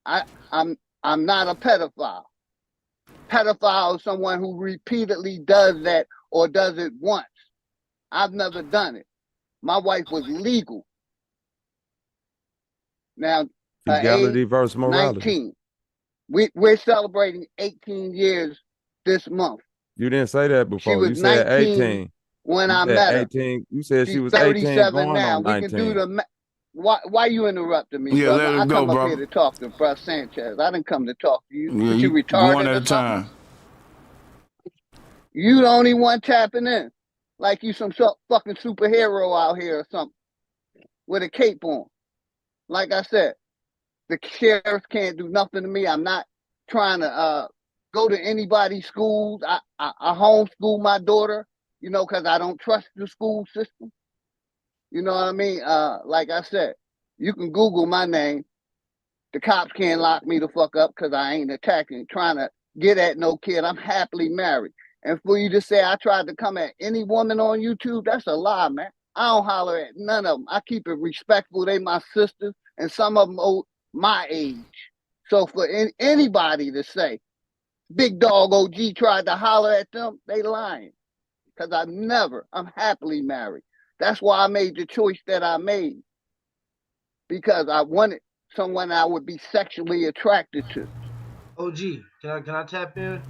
I'm not a pedophile. Pedophile is someone who repeatedly does that or does it once. I've never done it. My wife was legal. Now, legality versus morality. 19. We're celebrating 18 years this month. You didn't say that before. She was you said 18 when I met her. 18. You said she was 37 18 going now. on We 19. can do the. Why you interrupting me, Yeah, brother? let him I come go, up bro. here to talk to Brother Sanchez. I didn't come to talk to you. Yeah, you retarded one at or a something? time. You the only one tapping in, like you some fucking superhero out here or something with a cape on. Like I said, the sheriff can't do nothing to me. I'm not trying to go to anybody's schools. I homeschool my daughter, you know, because I don't trust the school system. You know what I mean? Like I said, you can Google my name. The cops can't lock me the fuck up because I ain't attacking, trying to get at no kid. I'm happily married. And for you to say I tried to come at any woman on YouTube, that's a lie, man. I don't holler at none of them. I keep it respectful. They my sisters, and some of them old my age. So for anybody to say Big Dog OG tried to holler at them, they lying. Because I'm happily married. That's why I made the choice that I made. Because I wanted someone I would be sexually attracted to. OG, can I tap in?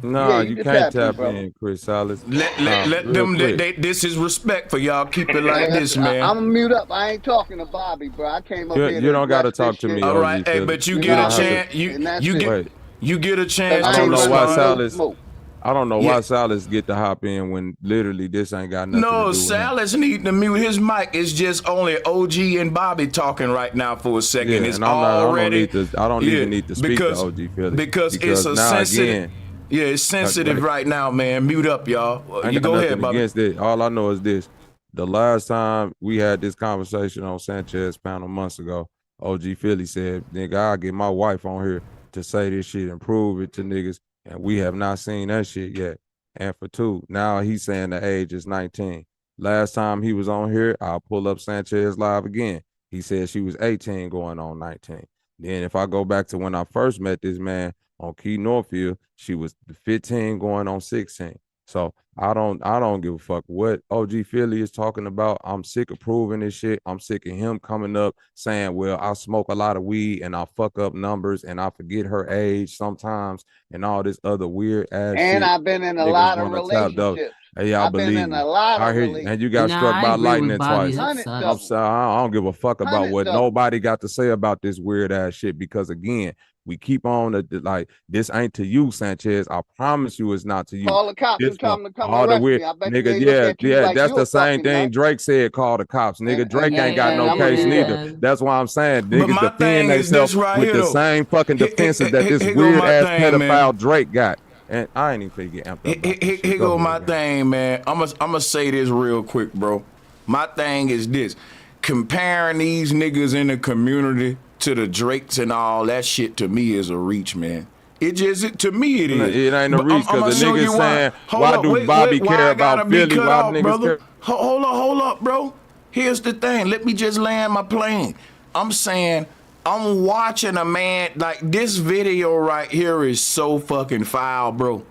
No, Yeah, you can can't tap tap in, in, Chris Salas. Let them. This is respect for y'all. Keep it like this, man. I'm gonna mute up. I ain't talking to Bobby, bro. I came up here. You don't got to talk to shit. me, All OG. right, hey, but you You get don't a have chance. to- You get a chance I to don't know why respond. Salas. I don't know why Salas get to hop in when literally this ain't got nothing to do No, with him. Salas need to mute his mic. It's just only OG and Bobby talking right now for a second. Yeah, It's and already. I don't even need to speak to OG Philly because it's a now sensitive. again, Yeah, it's sensitive right now, man. Mute up, y'all. I ain't You got go nothing ahead, Bobby. against it. All I know is this: the last time we had this conversation on Sanchez panel months ago, OG Philly said, "Nigga, I'll get my wife on here to say this shit and prove it to niggas," and we have not seen that shit yet. And for two, now he's saying the age is 19. Last time he was on here, I'll pull up Sanchez live again. He said she was 18 going on 19. Then if I go back to when I first met this man on Key Northfield, she was 15 going on 16. So I don't give a fuck what OG Philly is talking about. I'm sick of proving this shit. I'm sick of him coming up saying, well, I smoke a lot of weed and I fuck up numbers and I forget her age sometimes and all this other weird ass shit. And I've been in a lot of relationships. Hey, I I've been believe in you. a lot I of hear you. And you relationships. got struck by lightning twice. Hundreds I'm of them. sorry, I don't give a fuck about what Hundreds of nobody got to say about this weird ass shit because again, we keep on like this ain't to you, Sanchez. I promise you, it's not to you. Call the cops This and tell them to come all the arrest weird me. I bet you nigga. they look at you like That's you the a same fucking thing nut. Drake said. Call the cops, nigga. Drake ain't got no and I'ma case do neither. that. That's why I'm saying But niggas my defend thing is themselves this right with here, the though. same fucking defenses that this Here go weird my ass thing, man. pedophile Drake got. And I ain't even finna get amped up about this shit. Here go ahead, my man. thing, man. I'm gonna say this real quick, bro. My thing is this: comparing these niggas in the community to the Drakes and all that shit to me is a reach, man. To me it is. It ain't a But reach because the nigga saying, why do Bobby care I gotta about be Philly? cut Why off, niggas brother? care? Hold up, bro. Here's the thing. Let me just land my plane. I'm saying I'm watching a man like this video right here is so fucking foul, bro.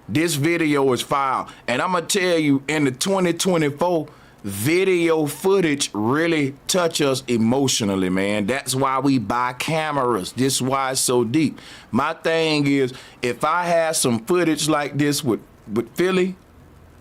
This video is foul. And I'm gonna tell you, in the 2024, video footage really touch us emotionally, man. That's why we buy cameras. This is why it's so deep. My thing is, if I had some footage like this with Philly,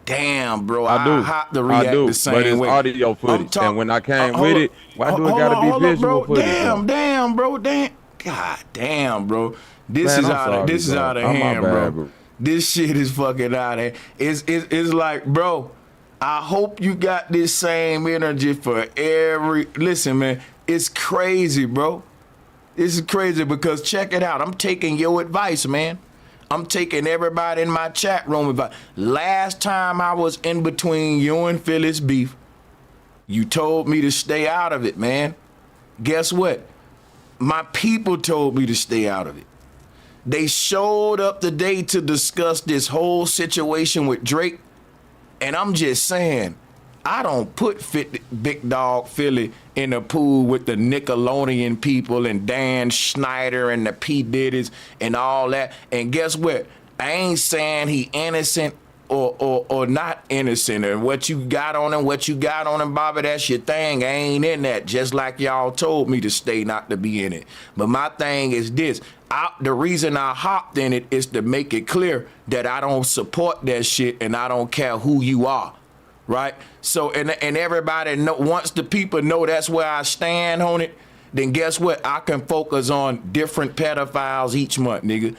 damn, bro, I have to react the same but it's way. audio footage. And when I came with it, why do it gotta be visual footage? Damn, bro. God damn, bro. This Man, is I'm out sorry, of this is bro. out of My hand, bad, bro. This shit is fucking out of hand. It's like, bro, I hope you got this same energy for every listen, man. It's crazy, bro. This is crazy because check it out. I'm taking your advice, man. I'm taking everybody in my chat room advice. Last time I was in between you and Phyllis beef, you told me to stay out of it, man. Guess what? My people told me to stay out of it. They showed up today to discuss this whole situation with Drake. And I'm just saying, I don't put Big Dog Philly in the pool with the Nickelodeon people and Dan Schneider and the P. Diddy's and all that. And guess what? I ain't saying he innocent or not innocent. And what you got on him, Bobby, that's your thing. I ain't in that. Just like y'all told me to stay not to be in it. But my thing is this. The reason I hopped in it is to make it clear that I don't support that shit and I don't care who you are, right? So, and everybody know, once the people know that's where I stand on it, then guess what? I can focus on different pedophiles each month, nigga.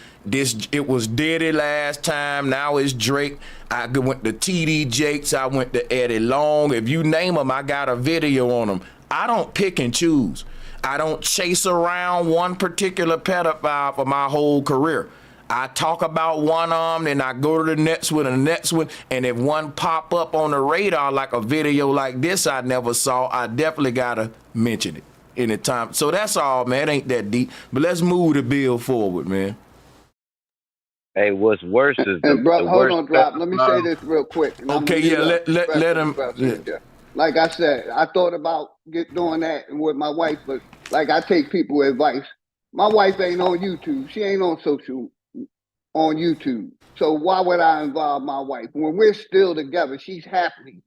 It was Diddy last time, now it's Drake. I went to TD Jakes, I went to Eddie Long. If you name them, I got a video on them. I don't pick and choose. I don't chase around one particular pedophile for my whole career. I talk about one of them, then I go to the next one and the next one, and if one pop up on the radar like a video like this I never saw, I definitely gotta mention it anytime. So that's all, man. It ain't that deep. But let's move the bill forward, man. Hey, what's worse is hold on, Drop. Let me say this real quick. Okay, yeah, let him. Like I said, I thought about doing that with my wife, but like I take people advice. My wife ain't on YouTube. She ain't on on YouTube. So why would I involve my wife? When we're still together, she's happy.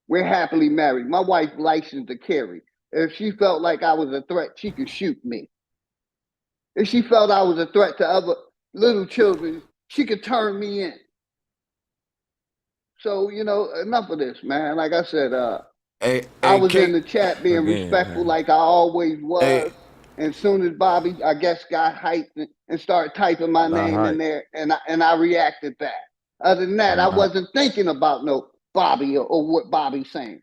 We're happily married. My wife licensed to carry. If she felt like I was a threat, she could shoot me. If she felt I was a threat to other little children, she could turn me in. So, enough of this, man. Like I said, I was in the chat being respectful like I always was. And as soon as Bobby, I guess, got hyped and started typing my name in there, and I reacted back. Other than that, I wasn't thinking about no Bobby or what Bobby's saying.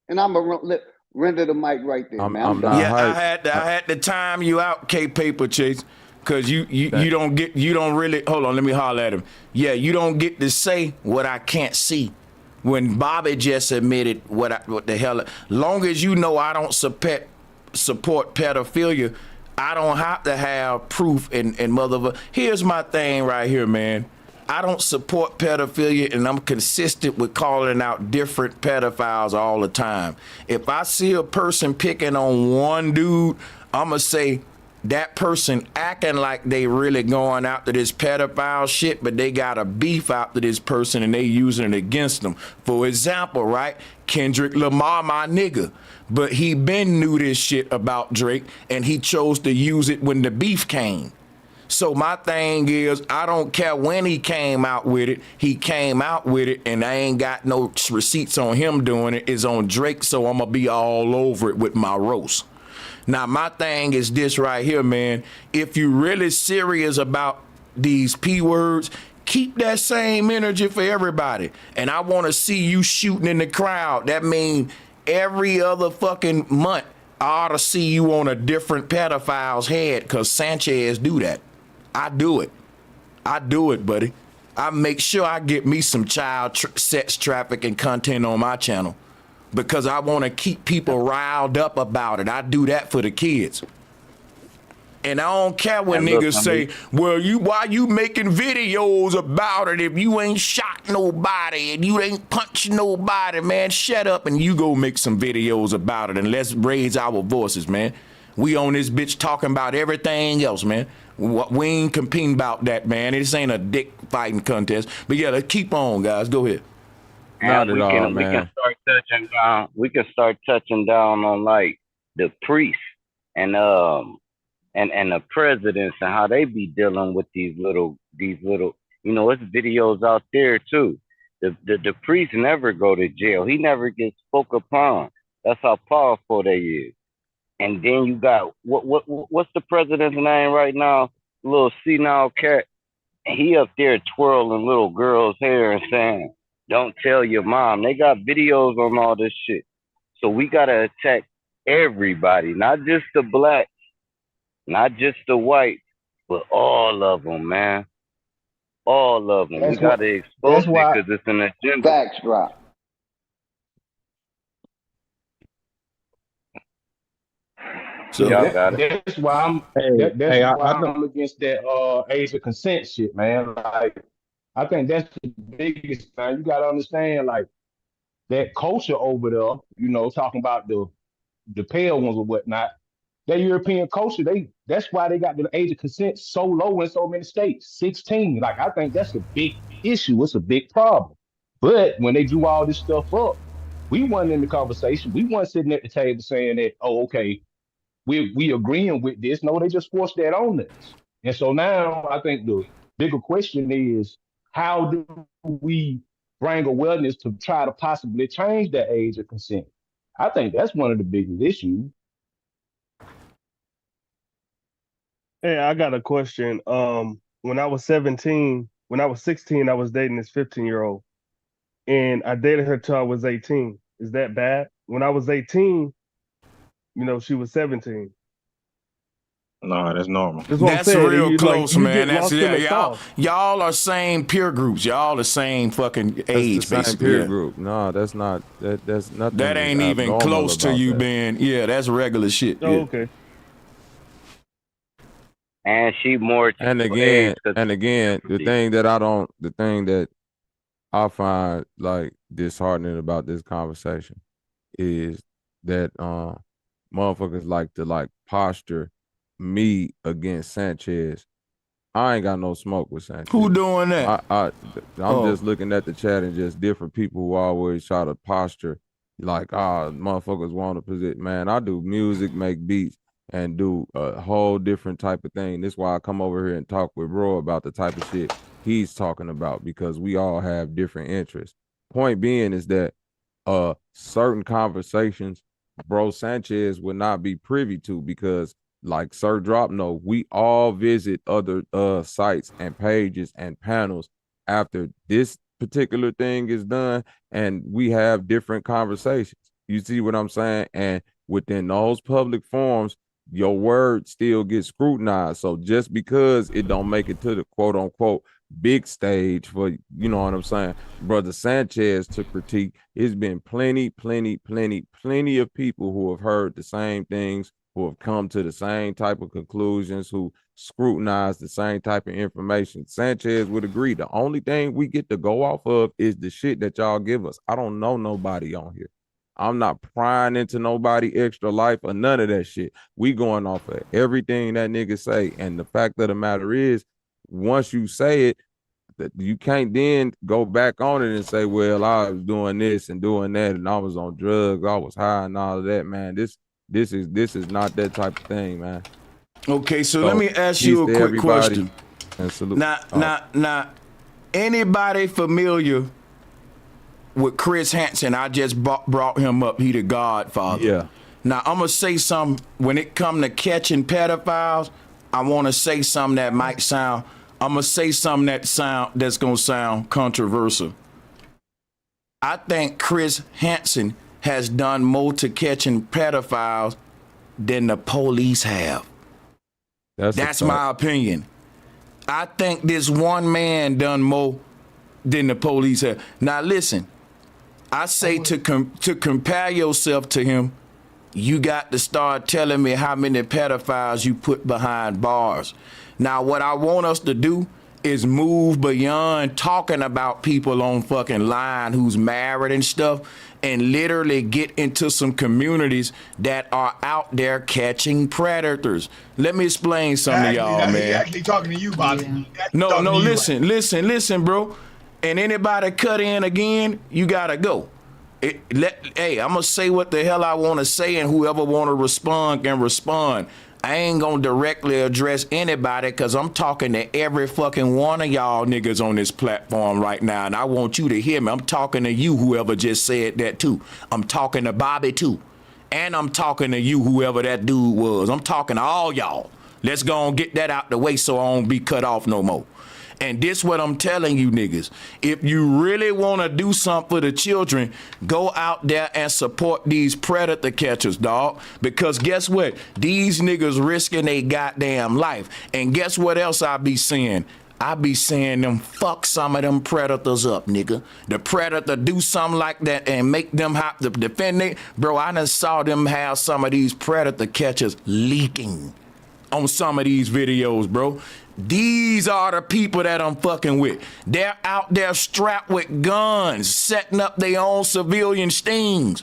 And I'm going to render the mic right there, man. I'm done. Yeah, I had to time you out, K-Paper Chase, because you don't really, hold on, let me holler at him. Yeah, you don't get to say what I can't see. When Bobby just admitted what the hell, long as you know I don't support pedophilia, I don't have to have proof and here's my thing right here, man. I don't support pedophilia, and I'm consistent with calling out different pedophiles all the time. If I see a person picking on one dude, I'm going to say, that person acting like they really going after this pedophile shit, but they got a beef after this person and they using it against them. For example, right? Kendrick Lamar, my nigga, but he been knew this shit about Drake and he chose to use it when the beef came. So my thing is, I don't care when he came out with it. He came out with it, and I ain't got no receipts on him doing it. It's on Drake, so I'm going to be all over it with my roast. Now, my thing is this right here, man. If you really serious about these P words, keep that same energy for everybody. And I want to see you shooting in the crowd. That means every other fucking month, I ought to see you on a different pedophile's head, because Sanchez do that. I do it. I do it, buddy. I make sure I get me some child sex trafficking content on my channel because I want to keep people riled up about it. I do that for the kids. And I don't care when niggas say, well, why you making videos about it if you ain't shot nobody and you ain't punched nobody, man? Shut up and you go make some videos about it and let's raise our voices, man. We on this bitch talking about everything else, man. We ain't competing about that, man. This ain't a dick fighting contest. But yeah, let's keep on, guys. Go ahead. And we can start touching down on like the priests and the presidents and how they be dealing with these little it's videos out there too. The priest never go to jail. He never gets spoke upon. That's how powerful they is. And then you got what's the president's name right now? Little senile cat. He up there twirling little girls' hair and saying, "Don't tell your mom." They got videos on all this shit. So we gotta attack everybody, not just the blacks, not just the whites, but all of them, man. All of them. We gotta expose it because it's an agenda. Facts drop. So that's why I'm I'm against that age of consent shit, man. Like, I think that's the biggest thing. You gotta understand, like, that culture over there, talking about the pale ones or whatnot. That European culture, that's why they got the age of consent so low in so many states, 16. Like, I think that's a big issue. It's a big problem. But when they drew all this stuff up, we weren't in the conversation. We weren't sitting at the table saying that, oh, okay, we agreeing with this. No, they just forced that on us. And so now I think the bigger question is, how do we bring awareness to try to possibly change that age of consent? I think that's one of the biggest issues. Hey, I got a question. When I was 16, I was dating this 15-year-old. And I dated her till I was 18. Is that bad? When I was 18, she was 17. No, that's normal. That's real close, man. Y'all are same peer groups. Y'all the same fucking age, basically. Peer group. No, that's not. That's nothing. That ain't even close to you being. Yeah, that's regular shit. Oh, okay. And she more. And again, the thing that I find like disheartening about this conversation is that motherfuckers like to posture me against Sanchez. I ain't got no smoke with Sanchez. Who doing that? I'm just looking at the chat and just different people who always try to posture like, motherfuckers want to position. Man, I do music, make beats, and do a whole different type of thing. That's why I come over here and talk with Bro about the type of shit he's talking about, because we all have different interests. Point being is that certain conversations Bro Sanchez would not be privy to, because like Sir Drop know, we all visit other sites and pages and panels after this particular thing is done, and we have different conversations. You see what I'm saying? And within those public forums, your word still gets scrutinized. So just because it don't make it to the quote unquote big stage for, you know what I'm saying, Brother Sanchez to critique, it's been plenty of people who have heard the same things, who have come to the same type of conclusions, who scrutinize the same type of information. Sanchez would agree. The only thing we get to go off of is the shit that y'all give us. I don't know nobody on here. I'm not prying into nobody extra life or none of that shit. We going off of everything that nigga say. And the fact of the matter is, once you say it, that you can't then go back on it and say, well, I was doing this and doing that, and I was on drugs, I was high and all of that, man. This is not that type of thing, man. Okay, so let me ask you a quick question. And salute. Now, anybody familiar with Chris Hansen? I just brought him up. He the Godfather. Yeah. Now, I'm going to say something. When it come to catching pedophiles, I want to say something that might sound, I'm going to say something that's going to sound controversial. I think Chris Hansen has done more to catching pedophiles than the police have. That's my opinion. I think this one man done more than the police have. Now listen, I say to compare yourself to him, you got to start telling me how many pedophiles you put behind bars. Now what I want us to do is move beyond talking about people on fucking line who's married and stuff, and literally get into some communities that are out there catching predators. Let me explain something to y'all, man. He actually talking to you, Bobby. No, listen, bro. And anybody cut in again, you gotta go. Hey, I'm gonna say what the hell I want to say, and whoever want to respond can respond. I ain't gonna directly address anybody because I'm talking to every fucking one of y'all niggas on this platform right now, and I want you to hear me. I'm talking to you, whoever just said that too. I'm talking to Bobby too. And I'm talking to you, whoever that dude was. I'm talking to all y'all. Let's go and get that out the way so I don't be cut off no more. And this what I'm telling you niggas. If you really want to do something for the children, go out there and support these predator catchers, dog. Because guess what? These niggas risking their goddamn life. And guess what else I be seeing? I be seeing them fuck some of them predators up, nigga. The predator do something like that and make them have to defend it. Bro, I done saw them have some of these predator catchers leaking on some of these videos, bro. These are the people that I'm fucking with. They're out there strapped with guns, setting up their own civilian stings.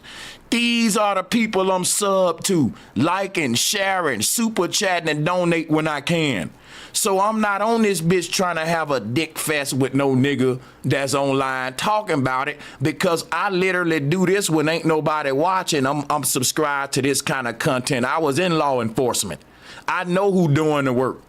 These are the people I'm sub to, liking, sharing, super chatting, and donate when I can. So I'm not on this bitch trying to have a dick fest with no nigga that's online talking about it, because I literally do this when ain't nobody watching. I'm subscribed to this kind of content. I was in law enforcement. I know who doing the work.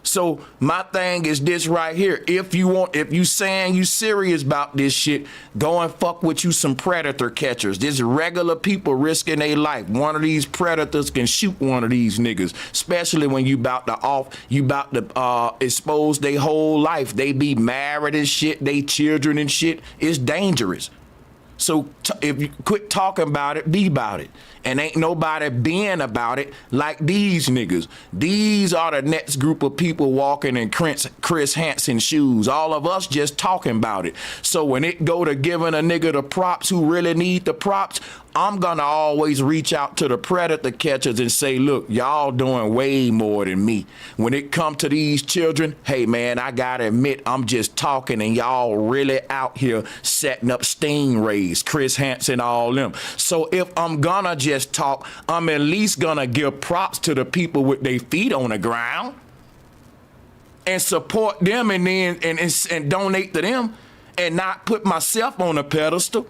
So my thing is this right here. If you saying you serious about this shit, go and fuck with you some predator catchers. There's regular people risking their life. One of these predators can shoot one of these niggas, especially when you about to expose their whole life. They be married and shit, they children and shit. It's dangerous. So if you quit talking about it, be about it. And ain't nobody being about it like these niggas. These are the next group of people walking in Chris Hansen shoes. All of us just talking about it. So when it go to giving a nigga the props who really need the props, I'm gonna always reach out to the predator catchers and say, look, y'all doing way more than me. When it come to these children, hey man, I gotta admit, I'm just talking and y'all really out here setting up stingrays, Chris Hansen, all them. So if I'm gonna just talk, I'm at least gonna give props to the people with their feet on the ground and support them, and then and donate to them, and not put myself on a pedestal.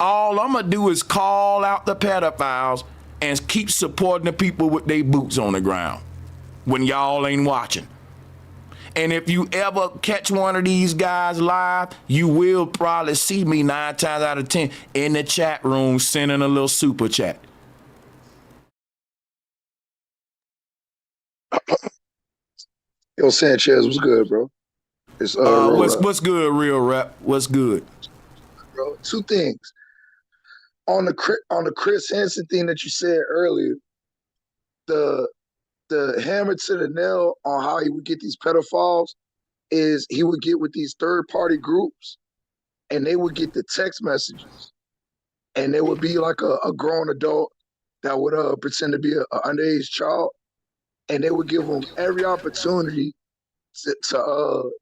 All I'm gonna do is call out the pedophiles and keep supporting the people with their boots on the ground when y'all ain't watching. And if you ever catch one of these guys live, you will probably see me 9 times out of 10 in the chat room sending a little super chat. Yo, Sanchez, what's good, bro? It's what's good, Real Rap? What's good, bro? Two things. On the Chris Hansen thing that you said earlier, the hammer to the nail on how he would get these pedophiles is he would get with these third-party groups, and they would get the text messages, and there would be like a grown adult that would pretend to be an underage child, and they would give them every opportunity to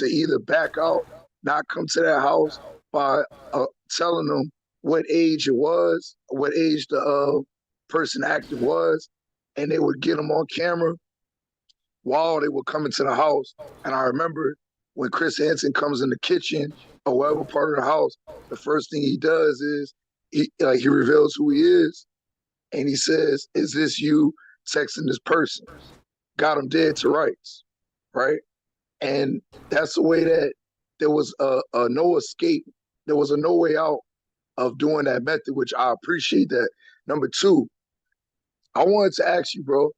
either back out, not come to their house by telling them what age it was, what age the person active was, and they would get them on camera while they were coming to the house. And I remember when Chris Hansen comes in the kitchen or whatever part of the house, the first thing he does is he reveals who he is, and he says, "Is this you texting this person?" Got him dead to rights, right? And that's the way that there was a no escape. There was a no way out of doing that method, which I appreciate that. Number two, I wanted to ask you, bro,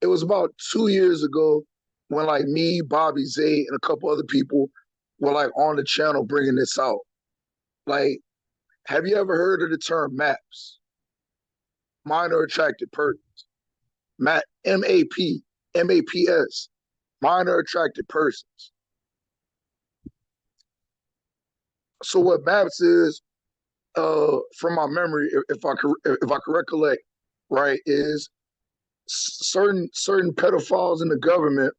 it was about 2 years ago when like me, Bobby, Zay, and a couple other people were like on the channel bringing this out. Like, have you ever heard of the term MAPS? Minor attracted persons. MAP, MAPS, minor attracted persons. So what MAPS is, from my memory, if I could recollect, right, is certain pedophiles in the government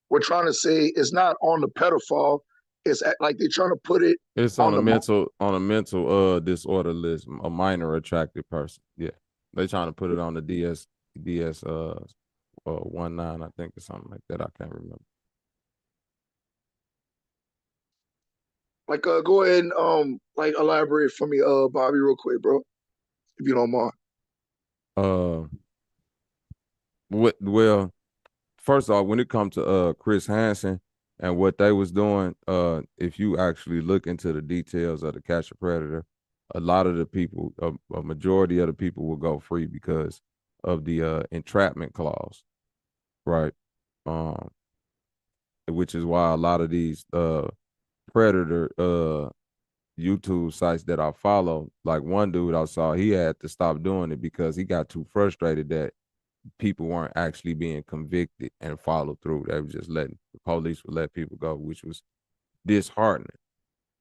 were trying to say it's not on the pedophile, it's like they're trying to put it. It's on a mental disorder list, a minor attracted person. Yeah, they trying to put it on the DS 19, I think, or something like that. I can't remember. Like, go ahead and like elaborate for me, Bobby, real quick, bro, if you don't mind. Well, first off, when it comes to Chris Hansen and what they was doing, if you actually look into the details of the Catch a Predator, a lot of the people, a majority of the people will go free because of the entrapment clause, right? Which is why a lot of these predator YouTube sites that I follow, like one dude I saw, he had to stop doing it because he got too frustrated that people weren't actually being convicted and followed through. They were just letting the police would let people go, which was disheartening.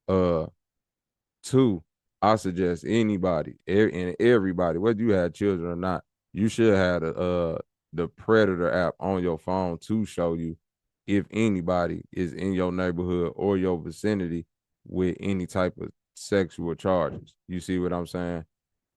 Two, I suggest anybody and everybody, whether you had children or not, you should have the Predator app on your phone to show you if anybody is in your neighborhood or your vicinity with any type of sexual charges. You see what I'm saying?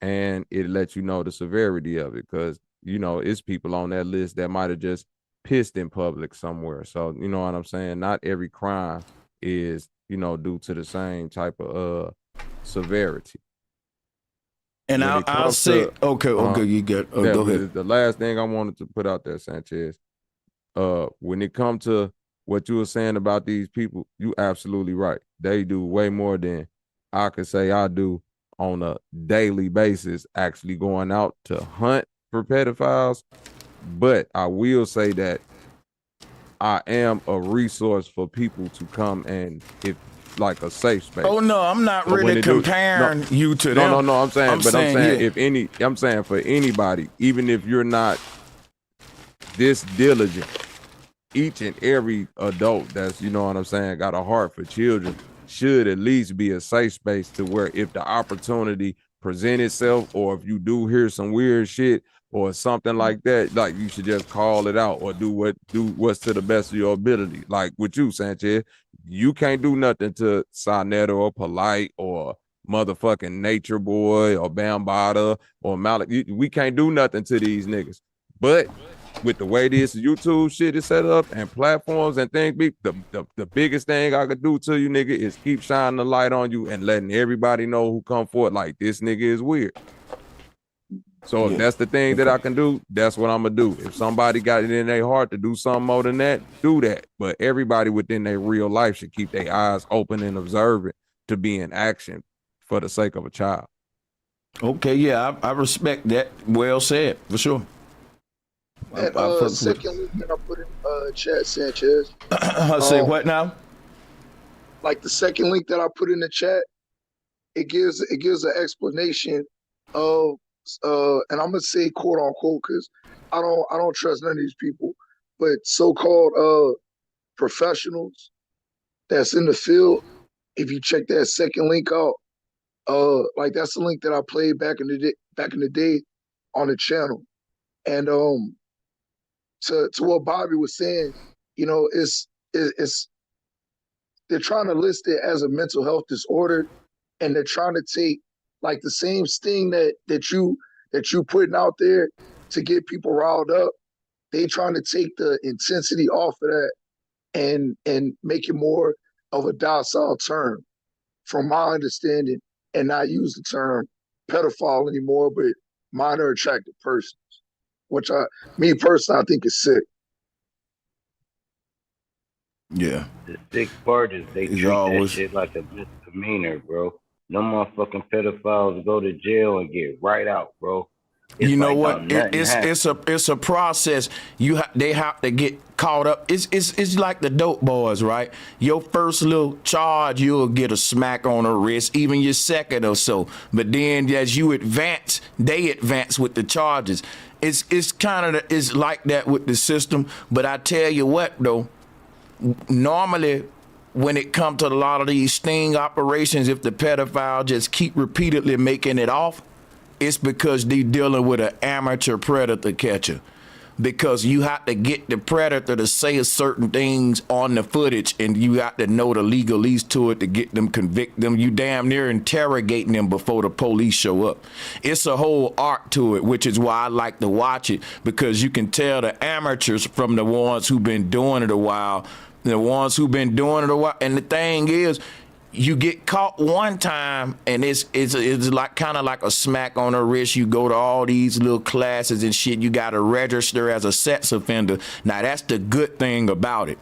And it lets you know the severity of it, because you know it's people on that list that might have just pissed in public somewhere. So you know what I'm saying? Not every crime is, you know, due to the same type of severity. And I'll say, okay, you good. Go ahead. The last thing I wanted to put out there, Sanchez, when it comes to what you were saying about these people, you absolutely right. They do way more than I could say I do on a daily basis, actually going out to hunt for pedophiles. But I will say that I am a resource for people to come and, if like a safe space. Oh no, I'm not really comparing you to them. No, I'm saying yeah. I'm saying for anybody, even if you're not this diligent, each and every adult that's, you know what I'm saying, got a heart for children should at least be a safe space to where if the opportunity present itself, or if you do hear some weird shit or something like that, like you should just call it out or do what's to the best of your ability. Like with you, Sanchez, you can't do nothing to Sonetta or Polite or motherfucking Nature Boy or Bambada or Malik. We can't do nothing to these niggas. But with the way this YouTube shit is set up and platforms and things, the biggest thing I could do to you, nigga, is keep shining the light on you and letting everybody know who come forward like this nigga is weird. So if that's the thing that I can do, that's what I'm gonna do. If somebody got it in their heart to do something more than that, do that. But everybody within their real life should keep their eyes open and observant to be in action for the sake of a child. Okay, yeah, I respect that. Well said, for sure. And second link that I put in chat, Sanchez. Say what now? Like the second link that I put in the chat, it gives an explanation of and I'm gonna say quote unquote because I don't trust none of these people, but so-called professionals that's in the field. If you check that second link out, like that's the link that I played back in the day on the channel, and to what Bobby was saying, you know, it's they're trying to list it as a mental health disorder, and they're trying to take Like the same sting that you putting out there to get people riled up, they trying to take the intensity off of that and make it more of a docile term, from my understanding, and not use the term pedophile anymore, but minor attracted persons, which me personally, I think is sick. Yeah. The sick part is they treat that shit like a misdemeanor, bro. No motherfucking pedophiles go to jail and get right out, bro. It's You know like what? It's a process. They have to get caught up. It's like the dope boys, right? Your first little charge, you'll get a smack on the wrist, even your second or so. But then as you advance, they advance with the charges. It's kind of it's like that with the system. But I tell you what, though, normally when it comes to a lot of these sting operations, if the pedophile just keep repeatedly making it off, it's because they dealing with an amateur predator catcher. Because you have to get the predator to say certain things on the footage, and you got to know the legalese to it to get them, convict them. You damn near interrogating them before the police show up. It's a whole art to it, which is why I like to watch it, because you can tell the amateurs from the ones who've been doing it a while. And the thing is, you get caught one time, and it's like kind of like a smack on the wrist. You go to all these little classes and shit. You got to register as a sex offender. Now that's the good thing about it.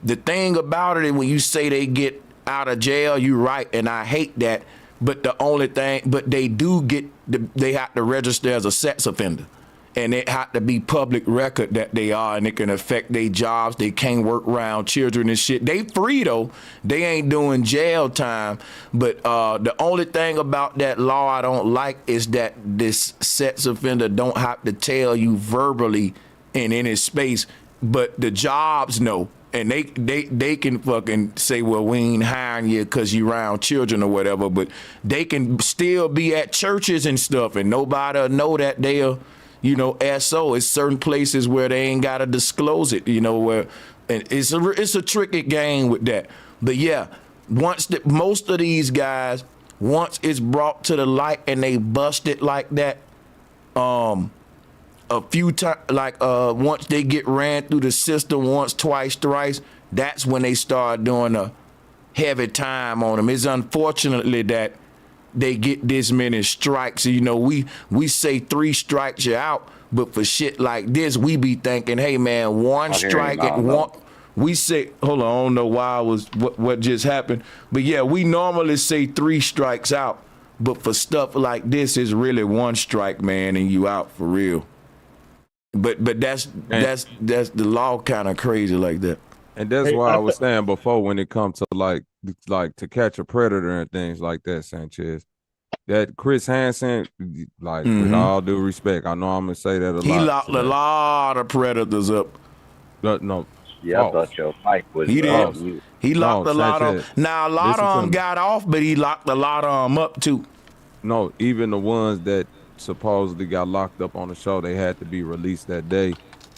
The thing about it is when you say they get out of jail, you're right, and I hate that. But they do they have to register as a sex offender. And it had to be public record that they are, and it can affect their jobs. They can't work around children and shit. They free though. They ain't doing jail time. But the only thing about that law I don't like is that this sex offender don't have to tell you verbally in any space, but the jobs know. And they can fucking say, well, we ain't hiring you because you around children or whatever, but they can still be at churches and stuff, and nobody'll know that they're, SO. It's certain places where they ain't got to disclose it, where, and it's a tricky game with that. But yeah, most of these guys, once it's brought to the light and they bust it like that, a few times, once they get ran through the system once, twice, thrice, that's when they start doing a heavy time on them. It's unfortunately that they get this many strikes. We say 3 strikes you're out, but for shit like this, we be thinking, hey man, one strike at one. We say, hold on, I don't know why what just happened, but yeah, we normally say 3 strikes out, but for stuff like this, it's really 1 strike, man, and you out for real. But that's the law kind of crazy like that. And that's why I was saying before, when it comes to like to catch a predator and things like that, Sanchez, that Chris Hansen, with all due respect, I know I'm gonna say that a lot. He locked a lot of predators up. No. Yeah, I thought your mic was He did. He locked a lot of. Now a lot of them got off, but he locked a lot of them up too. No, even the ones that supposedly got locked up on the show, they had to be released that day.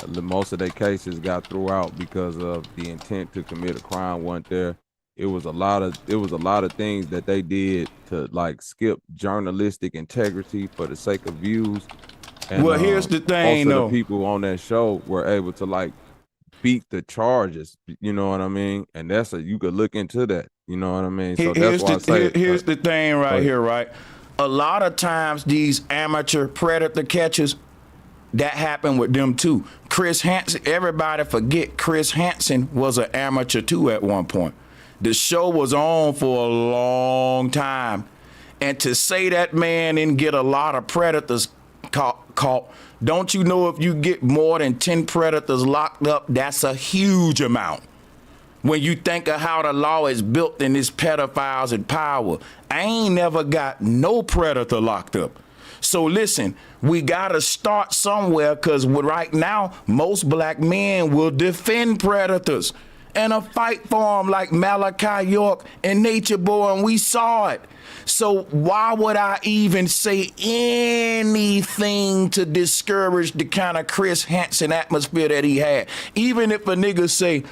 Most of their cases got thrown out because of the intent to commit a crime wasn't there. It was a lot of things that they did to skip journalistic integrity for the sake of views. And, well, here's the thing, most though. of the people on that show were able to beat the charges. You know what I mean? And you could look into that. You know what I mean? So that's why I say here's the thing right here, right? A lot of times these amateur predator catchers, that happened with them too. Chris Hansen, everybody forget Chris Hansen was an amateur too at one point. The show was on for a long time. And to say that man didn't get a lot of predators caught, don't you know if you get more than 10 predators locked up, that's a huge amount. When you think of how the law is built and its pedophiles in power, I ain't never got no predator locked up. So listen, we got to start somewhere, because right now, most black men will defend predators and a fight for them like Malachi York and Nature Boy, and we saw it. So why would I even say anything to discourage the kind of Chris Hansen atmosphere that he had? Even if a nigga say,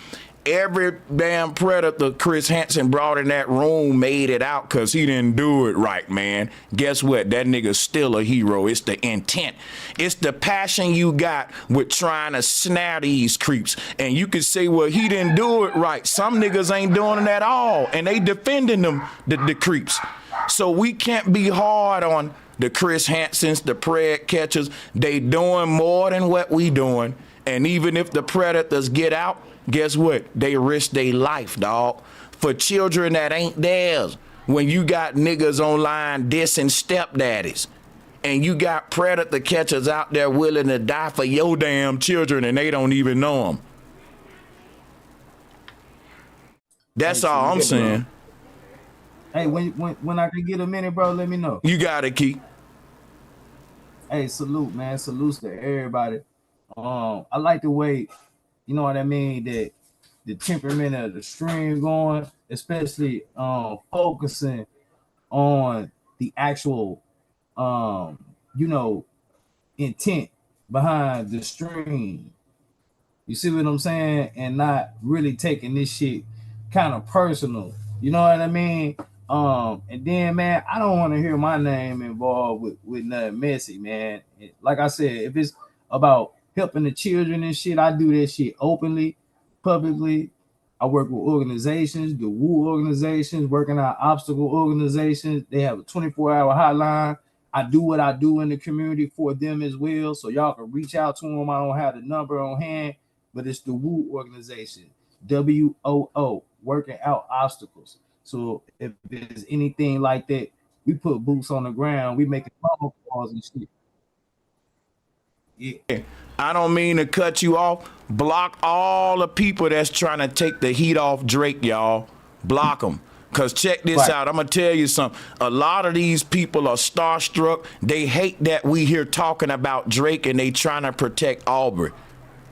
every damn predator Chris Hansen brought in that room made it out because he didn't do it right, man. Guess what? That nigga's still a hero. It's the intent. It's the passion you got with trying to snare these creeps. And you can say, well, he didn't do it right. Some niggas ain't doing it at all. And they defending them, the creeps. So we can't be hard on the Chris Hansons, the pred catchers. They doing more than what we doing. And even if the predators get out, guess what? They risk their life, dog, for children that ain't theirs. When you got niggas online dissing stepdaddies, and you got predator catchers out there willing to die for your damn children, and they don't even know them. That's all I'm saying. Hey, when I can get a minute, bro, let me know. You got it, Key. Hey, salute, man. Salutes to everybody. I like the way, you know what I mean, that the temperament of the stream going, especially focusing on the actual you know, intent behind the stream. You see what I'm saying? And not really taking this shit kind of personal. You know what I mean? And then, man, I don't want to hear my name involved with nothing messy, man. Like I said, if it's about helping the children and shit, I do that shit openly, publicly. I work with organizations, the WOO organizations, working out obstacle organizations. They have a 24-hour hotline. I do what I do in the community for them as well. So y'all can reach out to them. I don't have the number on hand, but it's the WOO organization, WOO, working out obstacles. So if there's anything like that, we put boots on the ground. We making phone calls and shit. Yeah. I don't mean to cut you off. Block all the people that's trying to take the heat off Drake, y'all. Block them. Because check this out. I'm going to tell you something. A lot of these people are starstruck. They hate that we here talking about Drake and they trying to protect Aubrey.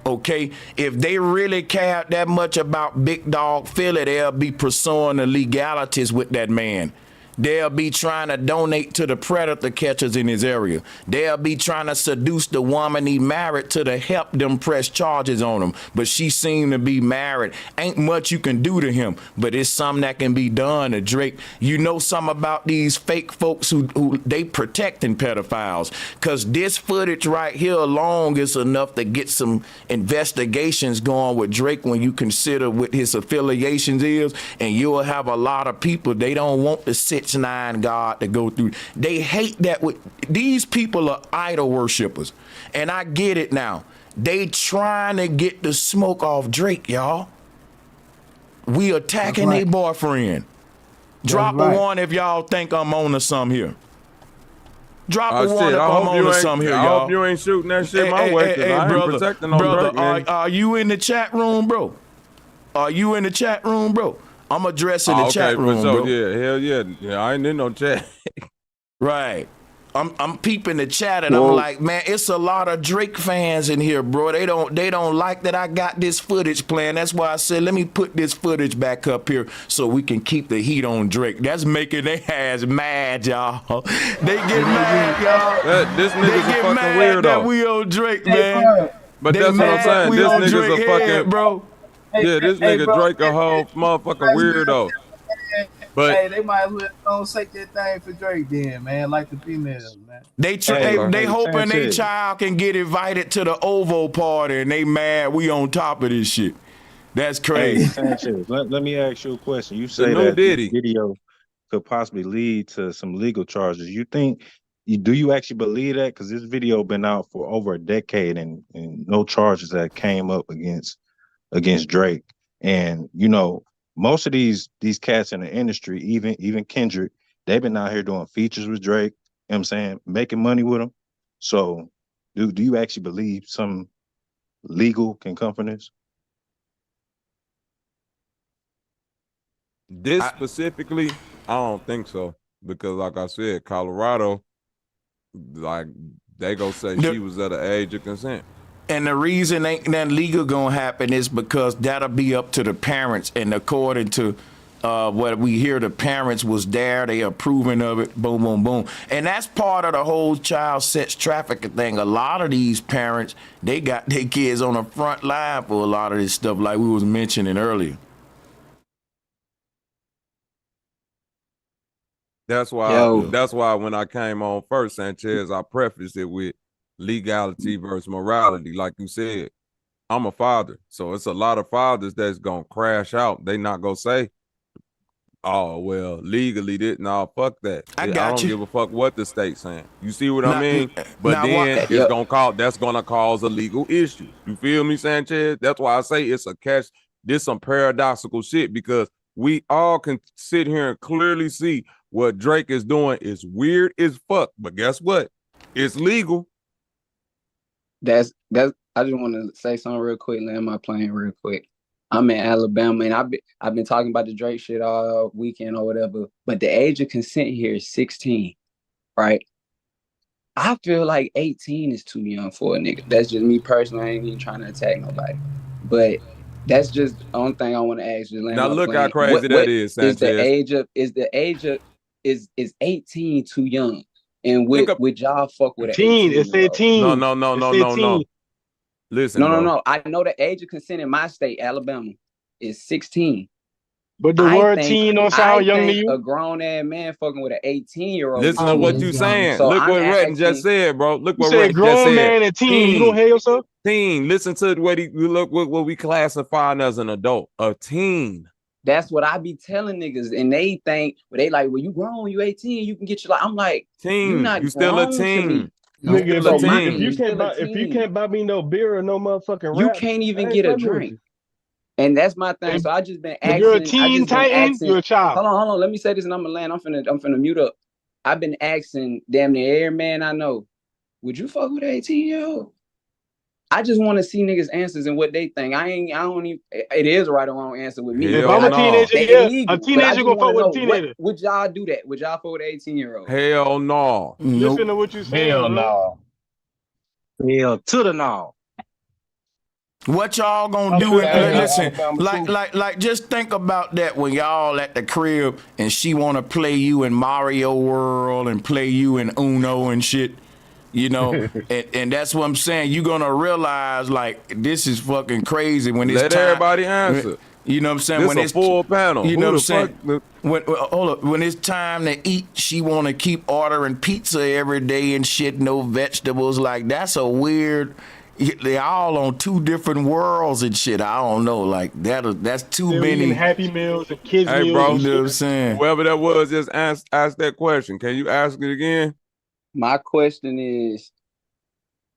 Okay? If they really cared that much about Big Dog Philly, they'll be pursuing the legalities with that man. They'll be trying to donate to the predator catchers in his area. They'll be trying to seduce the woman he married to help them press charges on him. But she seemed to be married. Ain't much you can do to him, but it's something that can be done to Drake. You know something about these fake folks who they protecting pedophiles. Because this footage right here alone is enough to get some investigations going with Drake when you consider what his affiliations is. And you'll have a lot of people, they don't want to sit 6ix9ine God to go through. They hate that. These people are idol worshipers, and I get it now. They trying to get the smoke off Drake, y'all. We attacking their boyfriend. Drop a one if y'all think I'm on to something here. Drop a one if I'm on to something here, y'all. I hope you ain't shooting that shit my way, because I ain't protecting no Drake, man. Are you in the chat room, bro? Are you in the chat room, bro? I'm addressing the chat room, bro. Yeah, hell yeah. Yeah, I ain't in no chat. Right. I'm peeping the chat and I'm like, man, it's a lot of Drake fans in here, bro. They don't like that I got this footage playing. That's why I said, let me put this footage back up here so we can keep the heat on Drake. That's making their ass mad, y'all. They get mad, y'all. This nigga's a fucking weirdo. That we on Drake, man. But that's what I'm saying. This nigga's a fucking bro. Yeah, this nigga bro, Drake a whole motherfucking weirdo. But hey, they might as well don't say that thing for Drake then, man, like the females, man. They hoping their child can get invited to the Ovo party and they mad we on top of this shit. That's crazy. Hey, Sanchez, let me ask you a question. You say that the video could possibly lead to some legal charges. Do you actually believe that? Because this video been out for over a decade and no charges that came up against Drake. And you know, most of these cats in the industry, even Kendrick, they've been out here doing features with Drake, you know what I'm saying, making money with him. So do you actually believe some legal can come from this? This specifically, I don't think so. Because like I said, Colorado, like they go say she was at the age of consent. And the reason ain't nothing legal gonna happen is because that'll be up to the parents. And according to What we hear the parents was there, they approving of it, boom, boom, boom. And that's part of the whole child sex trafficking thing. A lot of these parents, they got their kids on the front line for a lot of this stuff, like we was mentioning earlier. That's why when I came on first, Sanchez, I prefaced it with legality versus morality. Like you said, I'm a father, so it's a lot of fathers that's gonna crash out. They not gonna say, "Oh well, legally did no, fuck that." I don't give a fuck what the state's saying. You see what I mean? But then that's gonna cause a legal issue. You feel me, Sanchez? That's why I say it's a catch. This some paradoxical shit because we all can sit here and clearly see what Drake is doing is weird as fuck. But guess what? It's legal. That's I just want to say something real quick, land my plane real quick. I'm in Alabama, and I've been talking about the Drake shit all weekend or whatever. But the age of consent here is 16, right? I feel like 18 is too young for a nigga. That's just me personally. I ain't even trying to attack nobody, but that's just the only thing I want to ask. Now look how crazy that is, Sanchez. Is 18 too young? And would y'all fuck with an 18? It's 18. No. Listen, no. I know the age of consent in my state, Alabama, is 16. But the word teen don't sound young to you? A grown ass man fucking with an 18-year-old. Listen to what you saying. So look what Redden just said, bro. Look what Redden just said. Grown man and teen. You gonna hear yourself? Teen. Listen to what we classifying as an adult. A teen. That's what I be telling niggas, and they think, they like, well, you grown, you 18, you can get your life. I'm like, teen, you still a teen. Nigga, if you can't buy me no beer or no motherfucking you rap, can't even get a drink. And that's my thing. So I just been asking. If you're a teen titan, you're a child. Hold on. Let me say this, and I'm gonna land. I'm finna mute up. I've been asking damn near every man I know, would you fuck with an 18-year-old? I just want to see niggas' answers and what they think. I don't even. It is a right or wrong answer with me. If I'm a teenager, a teenager gonna fuck with a teenager. Would y'all do that? Would y'all fuck with an 18-year-old? Hell no. Listen to what you saying. Hell no. Hell to the no. What y'all gonna do? Listen, like, just think about that when y'all at the crib and she wanna play you in Mario World and play you in Uno and shit. You know, and that's what I'm saying. You're gonna realize like this is fucking crazy when it's Let time. everybody answer. You know what I'm saying? This when it's a full panel. You know what I'm saying? When it's time to eat, she wanna keep ordering pizza every day and shit, no vegetables. Like that's a weird. They all on two different worlds and shit. I don't know. Like that's too many Happy Meals and kids meals. Hey, bro, you know what I'm saying? Whoever that was, just ask that question. Can you ask it again? My question is,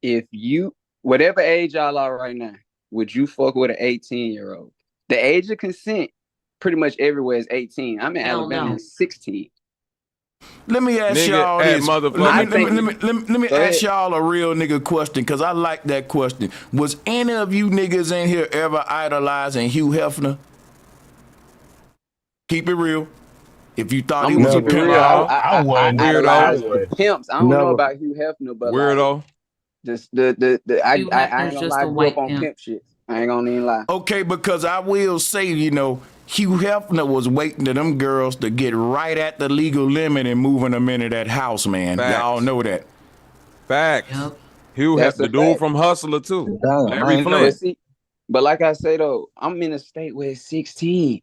if you, whatever age y'all are right now, would you fuck with an 18-year-old? The age of consent, pretty much everywhere is 18. I'm in Alabama, it's 16. Let me ask y'all this. Let me ask y'all a real nigga question, because I like that question. Was any of you niggas in here ever idolizing Hugh Hefner? Keep it real. If you thought he was a pimp, I weirdo. Pimps. I don't know about Hugh Hefner, but weirdo. I ain't gonna lie, I grew up on pimp shit. I ain't gonna even lie. Okay, because I will say, you know, Hugh Hefner was waiting to them girls to get right at the legal limit and moving them into that house, man. Facts. Y'all know that. Facts. Yep. Hugh Hefner, the dude from Hustler too. But like I say though, I'm in a state where it's 16.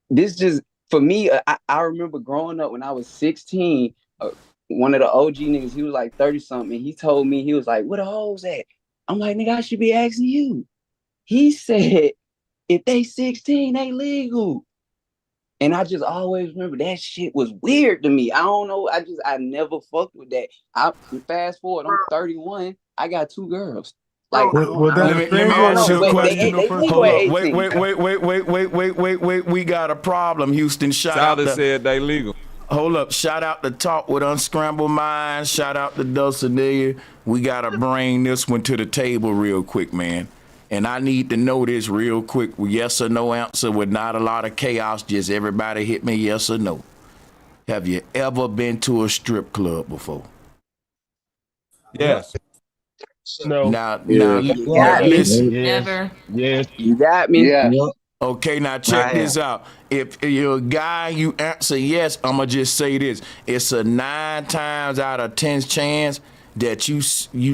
This just. For me, I remember growing up when I was 16, one of the OG niggas, he was like 30-something. He told me, he was like, where the hoes at? I'm like, nigga, I should be asking you. He said, if they 16, they legal. And I just always remember that shit was weird to me. I don't know. I never fucked with that. Fast forward, I'm 31. I got 2 girls. Like, let me ask you a question. Hold up. Wait. We got a problem, Houston. Shout out. Said they legal. Hold up. Shout out to Talk with Unscrambled Minds. Shout out to Dulcinea. We got to bring this one to the table real quick, man. And I need to know this real quick. Yes or no answer with not a lot of chaos. Just everybody hit me yes or no. Have you ever been to a strip club before? Yes. No. Now listen. Never. Yes. You got me. Yeah. Okay, now check this out. If you're a guy, you answer yes, I'ma just say this. It's a 9 times out of 10 chance that you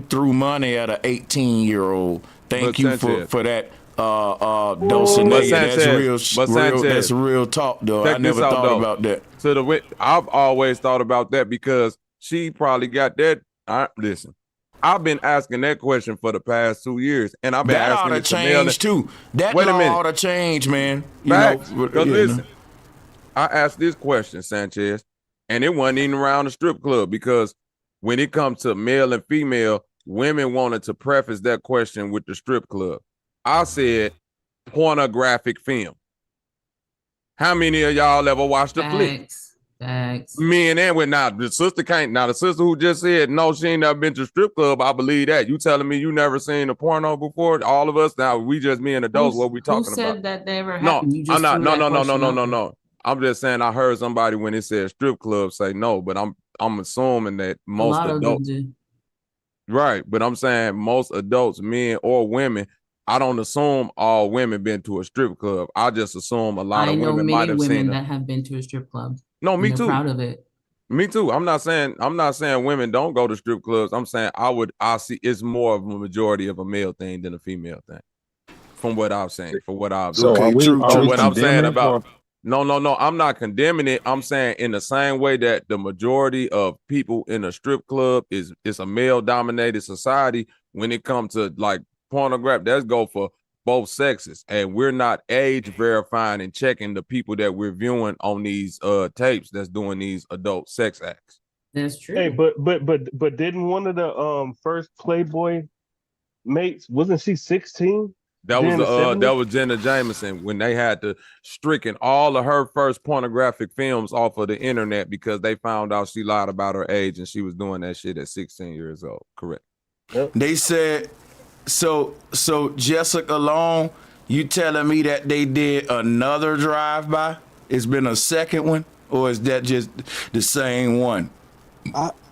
threw money at an 18-year-old. Thank But you Sanchez, for that but Dulcinea. That's Sanchez, but real that's Sanchez, real talk though. I check this never out thought though. about that. I've always thought about that because she probably got that. Listen, I've been asking that question for the past 2 years, and I've been That ought asking to it to Mel. change too. That Wait a law minute, ought to change, man. facts. Because You know. listen, I asked this question, Sanchez, and it wasn't even around the strip club because when it comes to male and female, women wanted to preface that question with the strip club. I said pornographic film. How many of y'all ever watched the flick? Facts. Me and with now the sister can't. Now the sister who just said no, she ain't never been to a strip club. I believe that. You telling me you never seen a porno before? All of us now, we just being adults. What we Who talking about? said that never No, happened? You I'm just not. threw No, that no, no, no, question no, out no, there. no. I'm just saying I heard somebody when it said strip club say no, but I'm assuming that A most lot of them adults, do. right? But I'm saying most adults, men or women. I don't assume all women been to a strip club. I just assume a lot I of know women might many have seen women it. that have been to a strip club. No, And me they're too. proud of it. Me too. I'm not saying women don't go to strip clubs. I'm saying I see it's more of a majority of a male thing than a female thing. From what I've seen, for what I've So seen. are we So what I'm saying condemning about or no, I'm not condemning it. I'm saying in the same way that the majority of people in a strip club is a male dominated society when it comes to like pornography, that's go for both sexes. And we're not age verifying and checking the people that we're viewing on these tapes that's doing these adult sex acts. That's true. Hey, but didn't one of the first Playboy mates, wasn't she 16 That was during the 70s? Jenna Jameson when they had to stricken all of her first pornographic films off of the internet because they found out she lied about her age and she was doing that shit at 16 years old. Correct. Yep. They said so Jessica Long, you telling me that they did another drive-by? It's been a second one, or is that just the same one?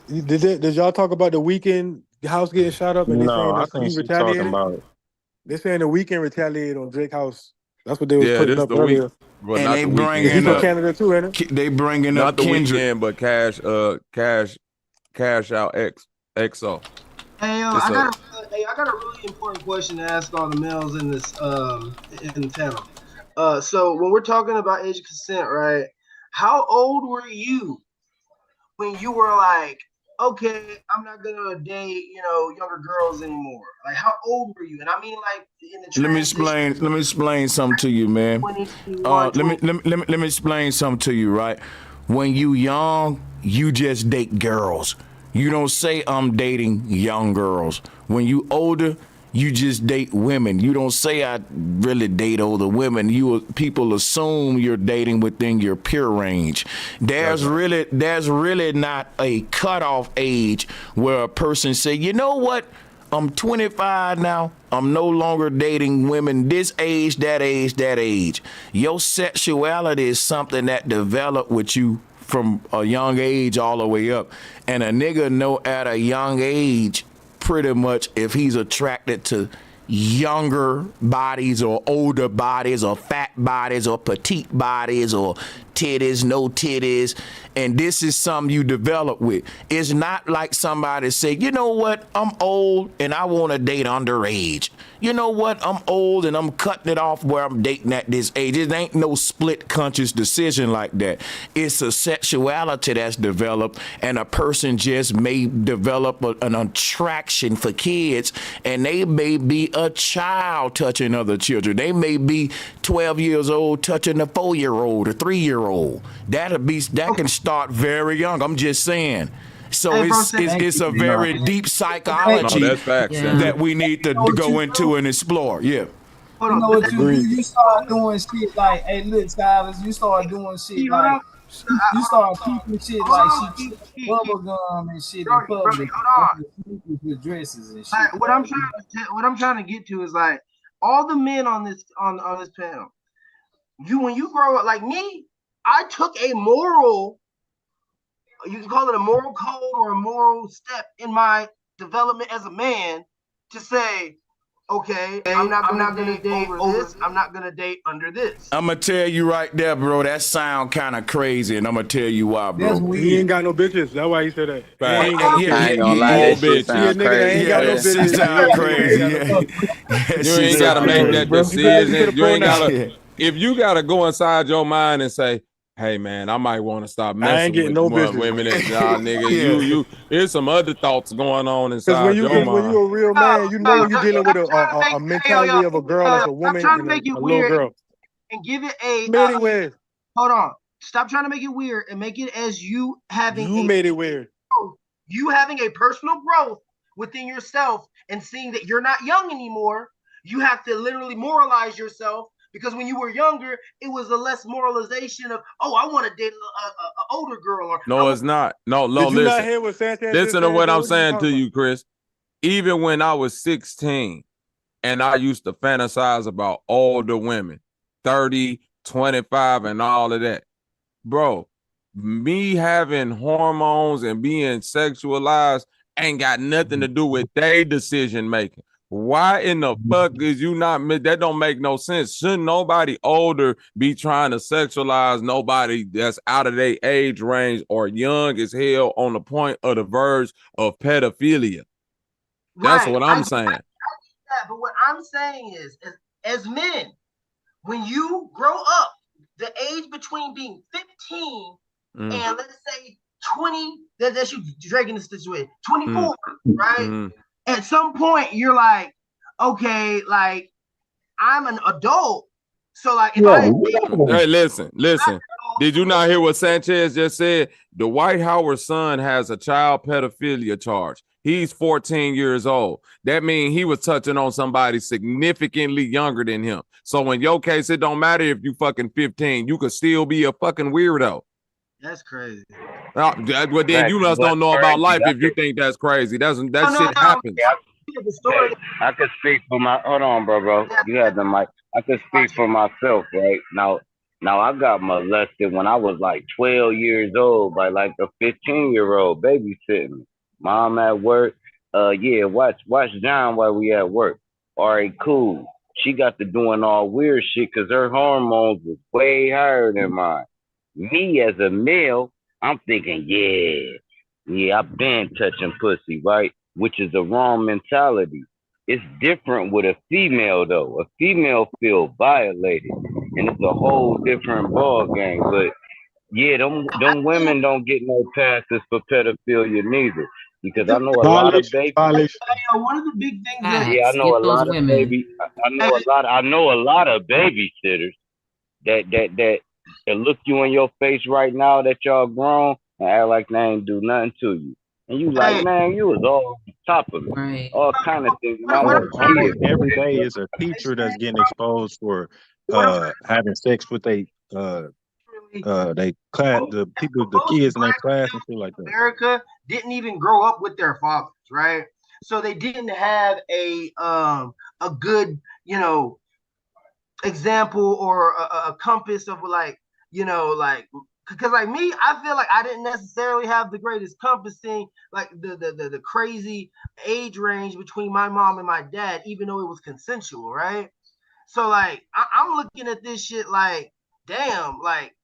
Did y'all talk about the weekend house getting shot up and they saying No, I that think he she's talking retaliated? about They saying the weekend retaliated on Drake House. That's what they was Yeah, putting this up the week. earlier. Well, And not they the weekend. Is he bringing from up Canada too, ain't it? they bringing Not up the Kendrick. weekend, but cash out XO. Hey yo, It's a I got a really important question to ask all the males in this in the panel. So when we're talking about age of consent, right? How old were you when you were like, okay, I'm not gonna date, younger girls anymore? Like, how old were you? And I mean, like, in the transition, Let me explain something to you, man. 20, 21, Let me explain something to you, right? When you young, you just date girls. You don't say I'm dating young girls. When you older, you just date women. You don't say I really date older women. People assume you're dating within your peer range. There's really not a cutoff age where a person say, you know what? I'm 25 now. I'm no longer dating women this age, that age, that age. Your sexuality is something that developed with you from a young age all the way up. And a nigga know at a young age pretty much if he's attracted to younger bodies or older bodies or fat bodies or petite bodies or titties, no titties. And this is something you develop with. It's not like somebody say, you know what, I'm old and I want to date underage. You know what, I'm old and I'm cutting it off where I'm dating at this age. It ain't no split conscious decision like that. It's a sexuality that's developed, and a person just may develop an attraction for kids, and they may be a child touching other children. They may be 12 years old touching a 4-year-old or 3-year-old. That can start very young. I'm just saying. So Hey, bro, it's a very deep No, psychology that's facts. Yeah. that we need to go into and explore. Yeah. hold You on, know but what you do? Agreed. You start doing shit like, hey, look, Silas, you start doing shit hold like, on. you start peeping shit Hold like on, she Keith, chewing bubble gum and shit in Brody, public hold on. with dresses and shit. Like, what I'm trying to get to is like all the men on this panel. When you grow up like me, I took a moral, you can call it a moral code or a moral step in my development as a man to say, okay, I'm not gonna date over this. I'm not gonna date under this. I'm gonna tell you right there, bro. That sound kind of crazy, and I'm gonna tell you why, bro. That's weird. He ain't got no bitches. That's why he said that. He Right. ain't got no Yeah, bitches. I ain't gonna lie, yeah, that shit He a sound nigga that crazy. ain't got no that shit bitches. sound crazy. Yeah, that You shit ain't gotta sound make crazy. that You better decision. put a You ain't pronoun. gotta. If you gotta go inside your mind and say, "Hey, man, I might want to stop I ain't messing getting with no bitches. women," and nah, nigga, Yeah. you, there's some other thoughts going on Cause when inside you your mind. a real man, you know you dealing with a mentality of a girl that's a Stop woman trying to and make it a little weird girl. and give it a. Made it weird. Hold on. Stop trying to make it weird and make it as you having You made it weird. You having a personal growth within yourself and seeing that you're not young anymore. You have to literally moralize yourself because when you were younger, it was a less moralization of, oh, I want to date a older girl or No, it's not. No, Did you not listen. hear what Sanchez Listen just to said, what bro? I'm What are you saying talking to about? you, Chris. Even when I was 16 and I used to fantasize about older women, 30, 25, and all of that. Bro, me having hormones and being sexualized ain't got nothing to do with their decision making. Why in the fuck is you not? That don't make no sense. Shouldn't nobody older be trying to sexualize nobody that's out of their age range or young as hell on the point of the verge of pedophilia? That's what I'm saying. But what I'm saying is, as men, when you grow up, the age between being 15 and let's say 20, that's you dragging this way, 24, right? At some point, you're like, okay, like I'm an adult, so like if Hey, listen. Did you not hear what Sanchez just said? The White Howard son has a child pedophilia charge. He's 14 years old. That means he was touching on somebody significantly younger than him. So in your case, it don't matter if you fucking 15. You could still be a fucking weirdo. That's crazy. Well, then you must don't know about life if you think that's crazy. That shit happens. I could speak for my. Hold on, bro. You had the mic. I could speak for myself, right? Now, I got molested when I was like 12 years old by like a 15-year-old babysitting me. Mom at work. Yeah, watch John while we at work. All right, cool. She got to doing all weird shit because her hormones was way higher than mine. Me as a male, I'm thinking, yeah, I've been touching pussy, right? Which is the wrong mentality. It's different with a female though. A female feel violated, and it's a whole different ball game. But yeah, them women don't get no passes for pedophilia neither, because I know a lot of baby. One of the big things that Yeah, I know a lot of baby. I know a lot of babysitters that look you in your face right now that y'all grown and act like they ain't do nothing to you. And you like, man, you was all on top of me. All kind of things. And I was a Almost kid. every day is a teacher that's getting exposed for having sex with they class, the people, the kids in their class and shit like that. America didn't even grow up with their fathers, right? So they didn't have a good, example or a compass of like, because like me, I feel like I didn't necessarily have the greatest compassing, like the crazy age range between my mom and my dad, even though it was consensual, right? So like I'm looking at this shit like, damn, like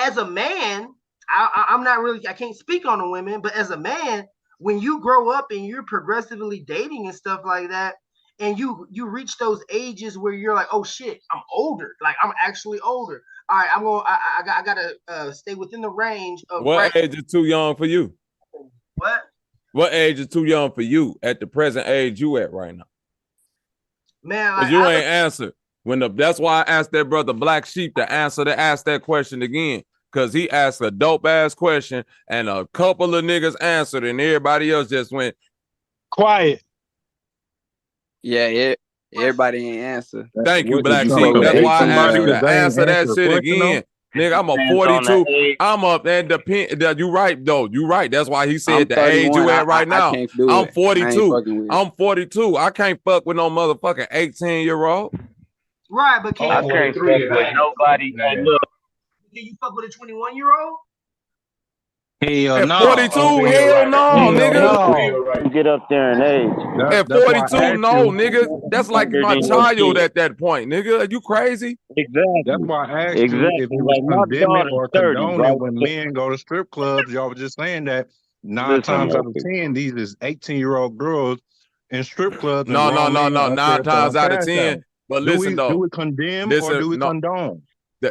as a man, I'm not really, I can't speak on the women, but as a man, when you grow up and you're progressively dating and stuff like that, and you reach those ages where you're like, oh shit, I'm older, like I'm actually older. All right, I gotta stay within the range of What age is too young for you? What? What age is too young for you at the present age you at right now? Man, like, you ain't answered. That's why I asked that brother Black Sheep to ask that question again. Cause he asked a dope ass question and a couple of niggas answered and everybody else just went quiet. Yeah, everybody ain't answer. Thank you, Black Sheep. That's why I asked you to answer that shit again. Nigga, I'm a 42. I'm up and you right though. You right. That's why he said the age you at right now. I'm 42. I'm 42. I can't fuck with no motherfucking 18-year-old. Right, but I can't fuck with nobody. Hey, look. Can you fuck with a 21-year-old? Hell At no. 42, You feel hell right? no, You Hell nigga. no. feel right? You get up there in age. At That's why I 42, asked no, you. nigga. That's like Younger my than your child kid. at that point, nigga. Are you crazy? That's Exactly. why I asked you if Exactly. you was Like my condemning daughter's or 30, condoning right? when So men go to strip clubs. Y'all was just saying that nine listen, times out of Murphy. 10, these is 18-year-old girls in strip clubs and No, no, grown no, men no. up 9 there times throwing out of cash at 10. them. But Do listen we do though. we condemn or Listen, do we no. condone?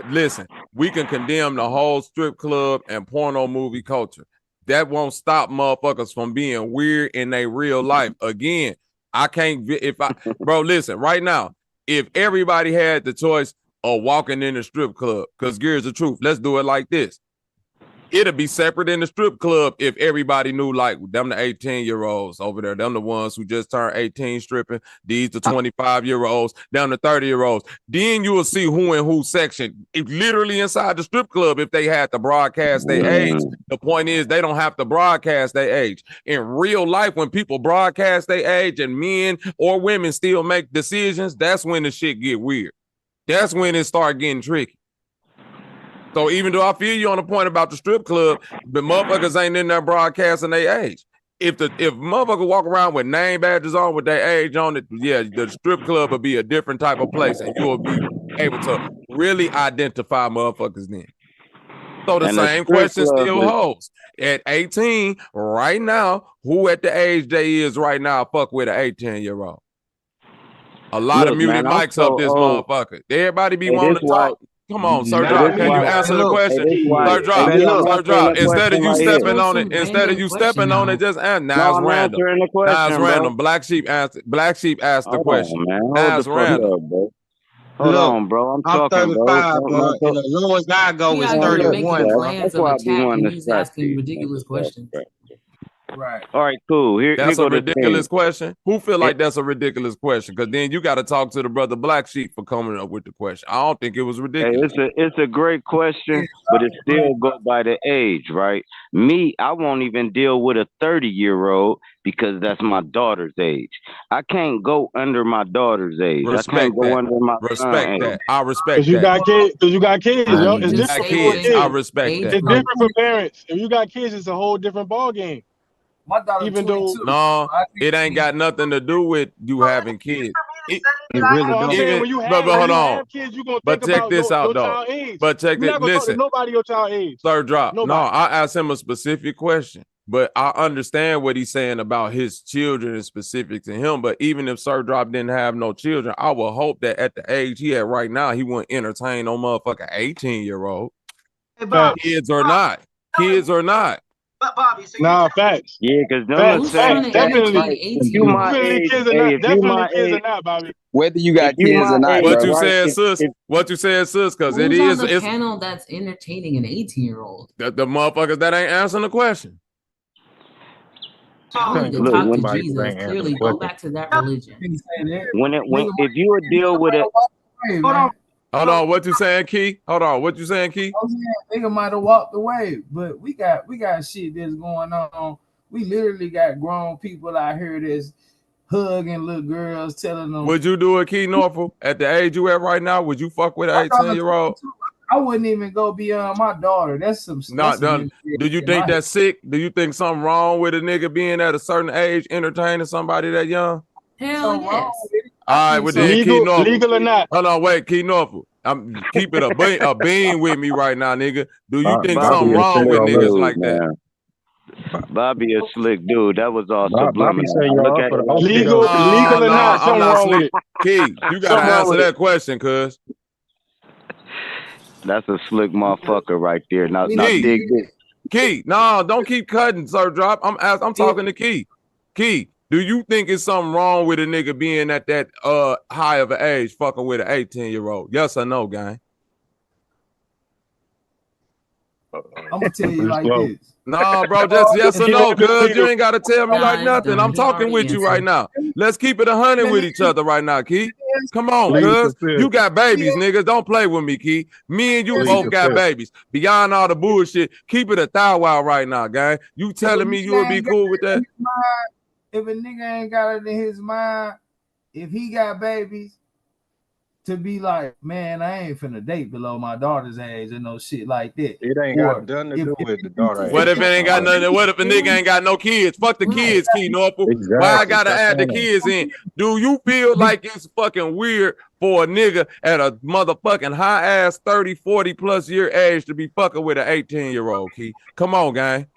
Listen, we can condemn the whole strip club and porno movie culture. That won't stop motherfuckers from being weird in their real life. Again, I can't bro, listen, right now, if everybody had the choice of walking in a strip club, because here's the truth, let's do it like this. It'll be separate in the strip club if everybody knew, like, them the 18-year-olds over there, them the ones who just turned 18 stripping, these the 25-year-olds, them the 30-year-olds. Then you will see who in who section. If literally inside the strip club, if they had to broadcast their age. The point is they don't have to broadcast their age. In real life, when people broadcast their age and men or women still make decisions, that's when the shit get weird. That's when it start getting tricky. So even though I feel you on the point about the strip club, the motherfuckers ain't in there broadcasting their age. If motherfucker walk around with name badges on with their age on it, yeah, the strip club will be a different type of place, and you will be able to really identify motherfuckers then. So the And the same strip question club still is holds. At 18, right now, who at the age they is right now fuck with an 18-year-old? A lot of look, muted man, I'm mics up so this old. motherfucker. Everybody be Hey, wanting this to why talk. Come on, Sir hey, Drop. this Can why you answer the hey, question? this why Sir hey Drop. yeah, I'm Sir answering Drop. the Instead of question you right He here. stepping chose on it, some instead of random you question stepping on it, now. just now No, it's I'm random. answering the Now it's question, bro. random. Black Sheep asked the Hold question. on, man. Now Hold the it's fuck random. up, bro. Hold Look, on, bro. I'm I'm talking, bro. 35, bro, and the lowest I go He is out here Look, making 31, a bro. that's glance of why I be attack, wanting and to he's scratch asking these ridiculous niggas up, questions. bro. Right. All right, cool. Here That's a go the thing. ridiculous question. Who feel It, like that's a ridiculous question? Because then you got to talk to the brother Black Sheep for coming up with the question. I don't think it was hey, ridiculous. it's a great question, but it still go by the age, right? Me, I won't even deal with a 30-year-old because that's my daughter's age. I can't go under my daughter's age. I can't Respect go that. under my son's Respect age. that. I Cause respect you that. got kids. Cause you got kids, I yo. mean, It's You just got different say for what kids. it I kids. respect age that. It's group. different for parents. If you got kids, it's a whole different ball game. My daughter Even 22. though, So No, I think it ain't she got nothing to do with you having kids. It, It really no, I'm don't. saying even, but when hold you on. have kids, you gonna think But check about this out your though. child age. But check You're this. not gonna talk to Listen, nobody your child age. Sir Drop. No, Nobody. I asked him a specific question, but I understand what he's saying about his children and specific to him. But even if Sir Drop didn't have no children, I would hope that at the age he at right now, he wouldn't entertain no motherfucking 18-year-old. Hey, Bobby. Kids or not. Kids or not. Bobby, so you're Nah, telling me facts. Yeah, because them the Facts. Who's trying same Facts. to facts. Definitely. entertain Like, an if you my 18-year-old? Definitely age, kids are hey, not. if you Definitely my kids age, are not, Bobby. Whether you if got you kids my or not, age, What you bro. right? said, If sis? What you said, sis? Because it Who's on is, the it's panel that's entertaining an 18-year-old? the motherfuckers that ain't answering the question. Y'all need can't to look, talk to convince when somebody because they Jesus. ain't answering the Clearly, go question. back to that religion. nigga say that. if you would deal with it, Hey, hold on. man. Hold on, what you saying, Key? Hold on, what you saying, Key? I was saying nigga might have walked away, but we got shit that's going on. We literally got grown people out here that's hugging little girls, telling them. Would you do it, Key Norfolk? At the age you at right now, would you fuck with an My daughter 18-year-old? 22. I wouldn't even go beyond my daughter. That's some Not done. initiative Do you in my think head. that's sick? Do you think something wrong with a nigga being at a certain age entertaining somebody that young? Hell Something wrong yes. with it. All I right, think well then, something. Key Norfolk. Legal or not. Hold on, wait, Key Norfolk. I'm keep it a bean with me right now, nigga. Do you think Bobby something a wrong with slick already. niggas dude, like that? man. Bobby a slick dude. That was all Bobby subliminal. said I y'all look up at for it the like OT this. though. Legal or No, not, I'm something not wrong with slick. it. Key, you gotta Something wrong answer with it. that question, cuz. That's a slick motherfucker right there. Now Key, dig this. Key, no, don't keep cutting, Sir Drop. I'm talking to Key. Key, do you think it's something wrong with a nigga being at that high of an age fucking with an 18-year-old? Yes or no, gang? I'm gonna tell you Pretty like slow. this. No, bro, just yes or He no, gonna do cuz you legal. ain't gotta tell me like Nah, it's nothing. done. I'm He talking already with you right answered. now. Let's keep it 100 Let with me each other right now, Key. Come on, Plead the cuz. You fifth. got babies, niggas. Don't play with me, Key. Me and you Plead both the got fifth. babies. Beyond all the bullshit, keep it a thou wow right now, gang. You if a telling me you nigga would be ain't got cool with it in that? his mind, if a nigga ain't got it in his mind, if he got babies, to be like, man, I ain't finna date below my daughter's age and no shit like that. It ain't Or got nothing to if, do if with the it do daughter age. What if it ain't got nothing? What if a nigga ain't got no kids? Fuck the Right. kids, Key Norfolk. Why I gotta add the kids in? Do you feel like it's fucking weird for a nigga at a motherfucking high ass 30, 40 plus year age to be fucking with an 18-year-old, Key? Come on, gang.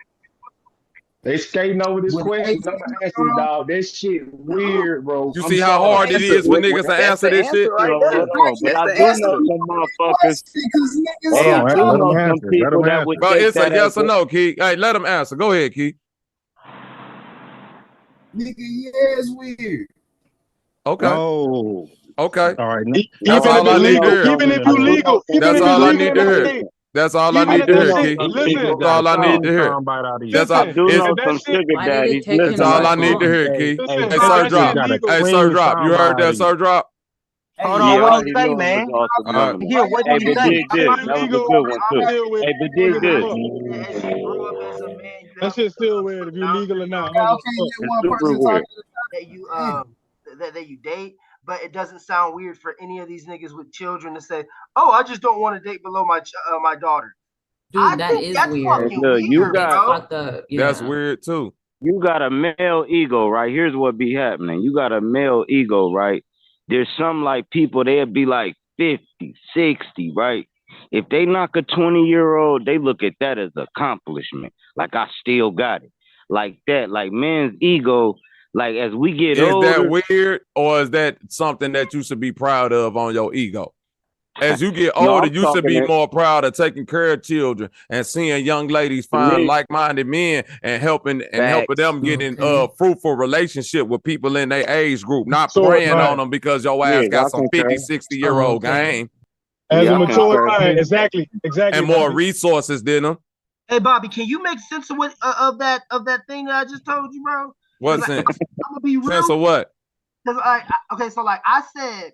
They skating over this with an question. I'm gonna answer it, dog. That shit weird, bro. You I'm see how sorry. hard it is for niggas to answer this shit? Hold on, but I do know some motherfuckers. Hold Hey, I on, do let him know some answer. Let people him that answer. would Bro, take it's a that yes as or no, Key. Hey, let him answer. Go ahead, Key. nigga, yeah, it's weird. Okay. No. Okay. All right. That's Even if all I it's need to legal, hear. even if you legal, even That's if it's all I legal need in to that hear. state, That's all I even need if to that hear, shit, Key. listen, That's all I need to hear. Somebody out of here. That's I all. listen, do It's, know if that some shit, sugar Why did daddies. it take him that's Listen, all so I need to long? hear, Key. listen, Hey, Hey, if Sir that Bob, you shit Drop. gotta legal, Hey, Sir clean Drop. You heard that, somebody. Sir Drop? hold on, what he say, man? Bobby, Hold listen, on. why Hey, y'all but keep dig this. shit That was a legal, good one it's too. still weird. Hey, but Don't dig give a this. fuck. as you grow up as a man, you That have shit's still weird if you legal or not. I don't yeah, give okay, a fuck. let It's one super person talk weird. that you that you date, but it doesn't sound weird for any of these niggas with children to say, "Oh, I just don't want to date below my daughter." I Dude, that think is that's Hey, weird. fucking look, you weird, It's got bro. fucked up. That's Yeah. weird too. you got a male ego, right? Here's what be happening. You got a male ego, right? There's some like people, they'll be like 50, 60, right? If they knock a 20-year-old, they look at that as accomplishment. Like, I still got it. Like that. Like, man's ego, like, as we get Is that older, weird or is that something that you should be proud of on your ego? As you get no, older, I'm you should talking be to more proud of taking care of children and seeing young ladies find me. like-minded men and helping Facts. them get in Okay. fruitful relationship with people in their age group, not Mature preying on mind. them because your ass Yeah, got I some concur. 50, 60-year-old Okay. game As a Yeah, I mature concur. mind, exactly, and more Bobby. resources than them. Hey, Bobby, can you make sense of what of that thing that I just told you, bro? What Because sense? I'm gonna be Sense real. of what? Because okay, so like I said,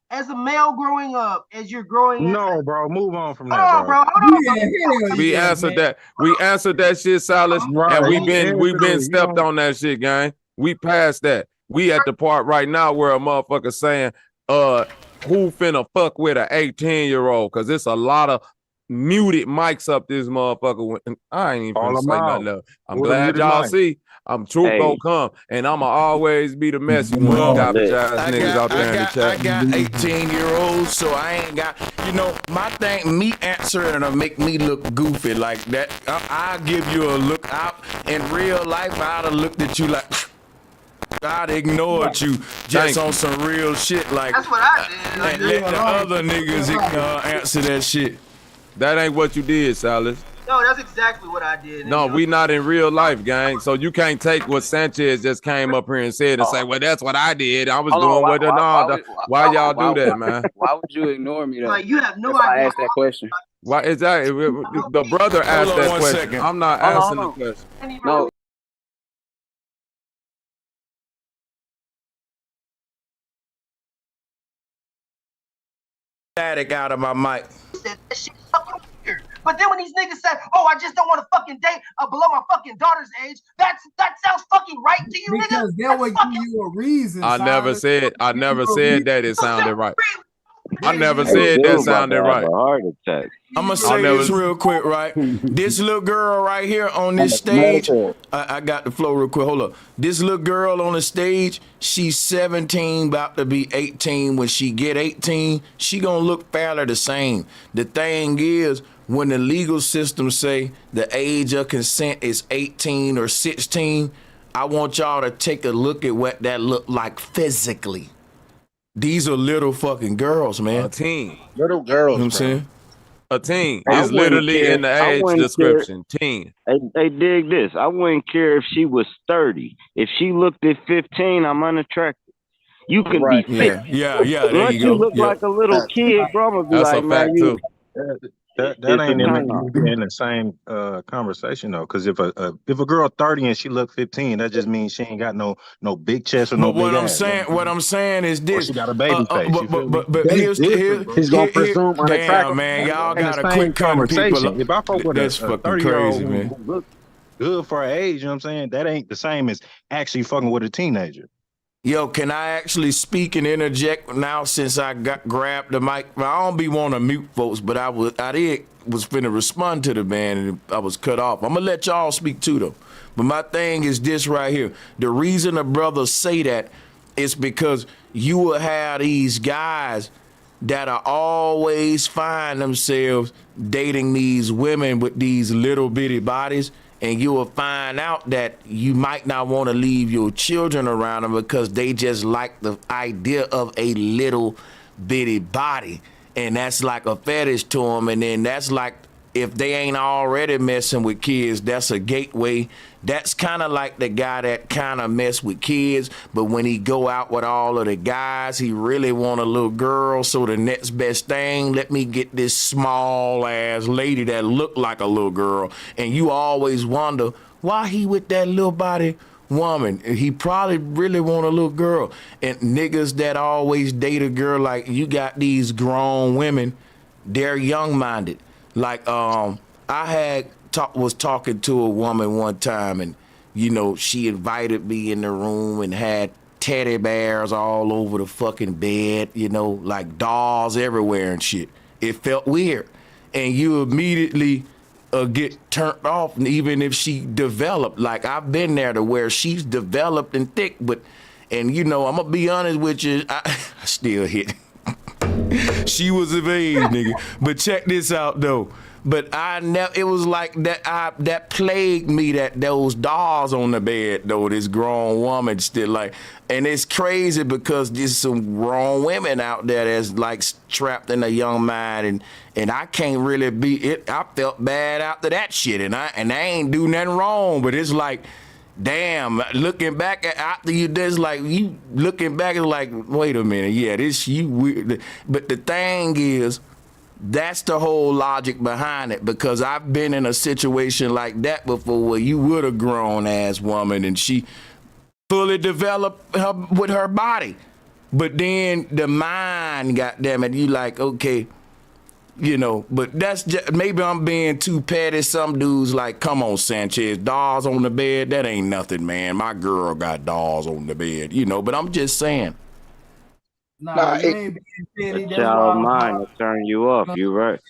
as a male growing up, as you're growing, No, bro. Move on from hold that, on, bro. bro, hold on, bro. Yeah, hell We yeah, answered man. that. We answered that shit, Silas, Right. and He we've answered been it. You stepped don't. on that shit, gang. We passed that. We at the part right now where a motherfucker saying, who finna fuck with an 18-year-old? Cause it's a lot of muted mics up this motherfucker. I ain't even Call finna him say out. nothing else. I'm Who the glad muted y'all mic? see. Truth Hey, gonna come, and I'ma always be the messy one. oh, Garbage lit. ass niggas out there in the chat. I got 18-year-olds, so I ain't got, my thing, me answering to make me look goofy like that. I'll give you a look out. In real life, I'd have looked at you like, I'd ignored you just on some real shit like, That's what I did. Like, and let the other niggas answer that shit. That ain't what you did, Silas. no, that's exactly what I did. No, we not in real life, gang. So you can't take what Sanchez just came up here and said and say, well, that's what I did. I was Hold on. doing what why y'all do why, that, man? why would you ignore me though? Like you have no If I idea. asked that question. Why is that? The brother asked Hold on that 1 question. second. I'm not answering the question. No. Static out of my mic. That shit fucking weird. But then when these niggas say, "Oh, I just don't want to fucking date below my fucking daughter's age," that sounds fucking right to you, nigga. Because that would give you a reason. I never said that it sounded right. I never Hey, said that dude about to sounded have right. a heart attack. I'm gonna say this real quick, right? This little girl right here on this stage, I got the flow real quick. Hold up. This little girl on the stage, she's 17, about to be 18. When she get 18, she gonna look fairly the same. The thing is, when the legal system say the age of consent is 18 or 16, I want y'all to take a look at what that look like physically. These are little fucking girls, man. A teen. Little girls, You know what I'm bro. saying? A teen I is wouldn't literally care. in the I age wouldn't care. description. Teen. Hey, dig this. I wouldn't care if she was 30. If she looked at 15, I'm unattracted. You can be 50. Yeah, there Once you you go. look Yeah. like a little kid, bro, I'm gonna be That's a like, man, fact too. That it's a ain't turn on. in the same conversation though. Because if a girl 30 and she look 15, that just means she ain't got no big chest or no But big ass. what I'm saying is Or this. she got a baby face. You feel me? But That's here's different, bro. He's gonna presume damn, unattractive. man, y'all In the gotta same quit cutting people. conversation, if I fuck with That's a fucking 30-year-old crazy, man. who look good for her age, you know what I'm saying? That ain't the same as actually fucking with a teenager. Yo, can I actually speak and interject now since I grabbed the mic? I don't be want to mute folks, but I was finna respond to the man and I was cut off. I'm gonna let y'all speak too though. But my thing is this right here. The reason the brothers say that is because you will have these guys that are always find themselves dating these women with these little bitty bodies, and you will find out that you might not want to leave your children around them because they just like the idea of a little bitty body. And that's like a fetish to them. And then that's like, if they ain't already messing with kids, that's a gateway. That's kind of like the guy that kind of mess with kids, but when he go out with all of the guys, he really want a little girl. So the next best thing, let me get this small ass lady that look like a little girl. And you always wonder why he with that little body woman. He probably really want a little girl. And niggas that always date a girl, like you got these grown women, they're young-minded. Like I was talking to a woman one time, and you know, she invited me in the room and had teddy bears all over the fucking bed, you know, like dolls everywhere and shit. It felt weird, and you immediately get turned off, even if she developed. Like I've been there to where she's developed and thick, and you know, I'm gonna be honest with you, I still hit. She was of age, nigga. But check this out though. But it was like that. That plagued me. That those dolls on the bed though. This grown woman still like, and it's crazy because there's some grown women out there that's like trapped in a young mind, and I can't really be it. I felt bad after that shit, and I ain't do nothing wrong. But it's like, damn, looking back after you, there's like you looking back, it's like, wait a minute, yeah, this you weird. But the thing is, that's the whole logic behind it, because I've been in a situation like that before where you would a grown ass woman and she fully developed with her body, but then the mind, goddamn it, you like, okay, you know. But that's just, maybe I'm being too petty. Some dudes like, come on, Sanchez, dolls on the bed, that ain't nothing, man. My girl got dolls on the bed, you know. But I'm just saying. Nah, you ain't being petty. A That's child why mind will turn you off. You right.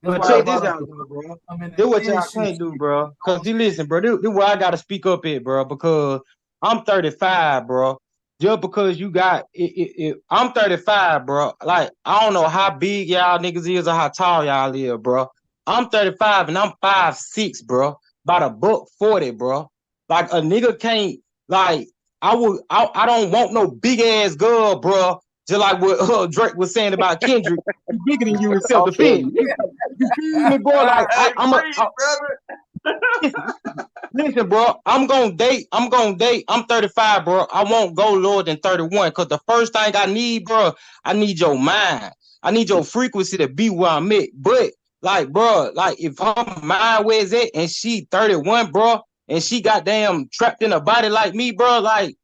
But check this out, bro. Do what y'all can't do, bro. Cause you listen, bro. This where I gotta speak up at, bro. Because I'm 35, bro. Just because you got I'm 35, bro. Like, I don't know how big y'all niggas is or how tall y'all is, bro. I'm 35 and I'm 5'6", bro. About $140, bro. Like a nigga can't, like, I don't want no big ass girl, bro. Just like what Drake was saying about Kendrick, he's bigger than you in self-defense. You feel me, bro? Like listen, bro. I'm gonna date. I'm 35, bro. I won't go lower than 31. Cause the first thing I need, bro, I need your mind. I need your frequency to be where I'm at. But like, bro, like if her mind where it's at and she 31, bro, and she goddamn trapped in a body like me, bro, like,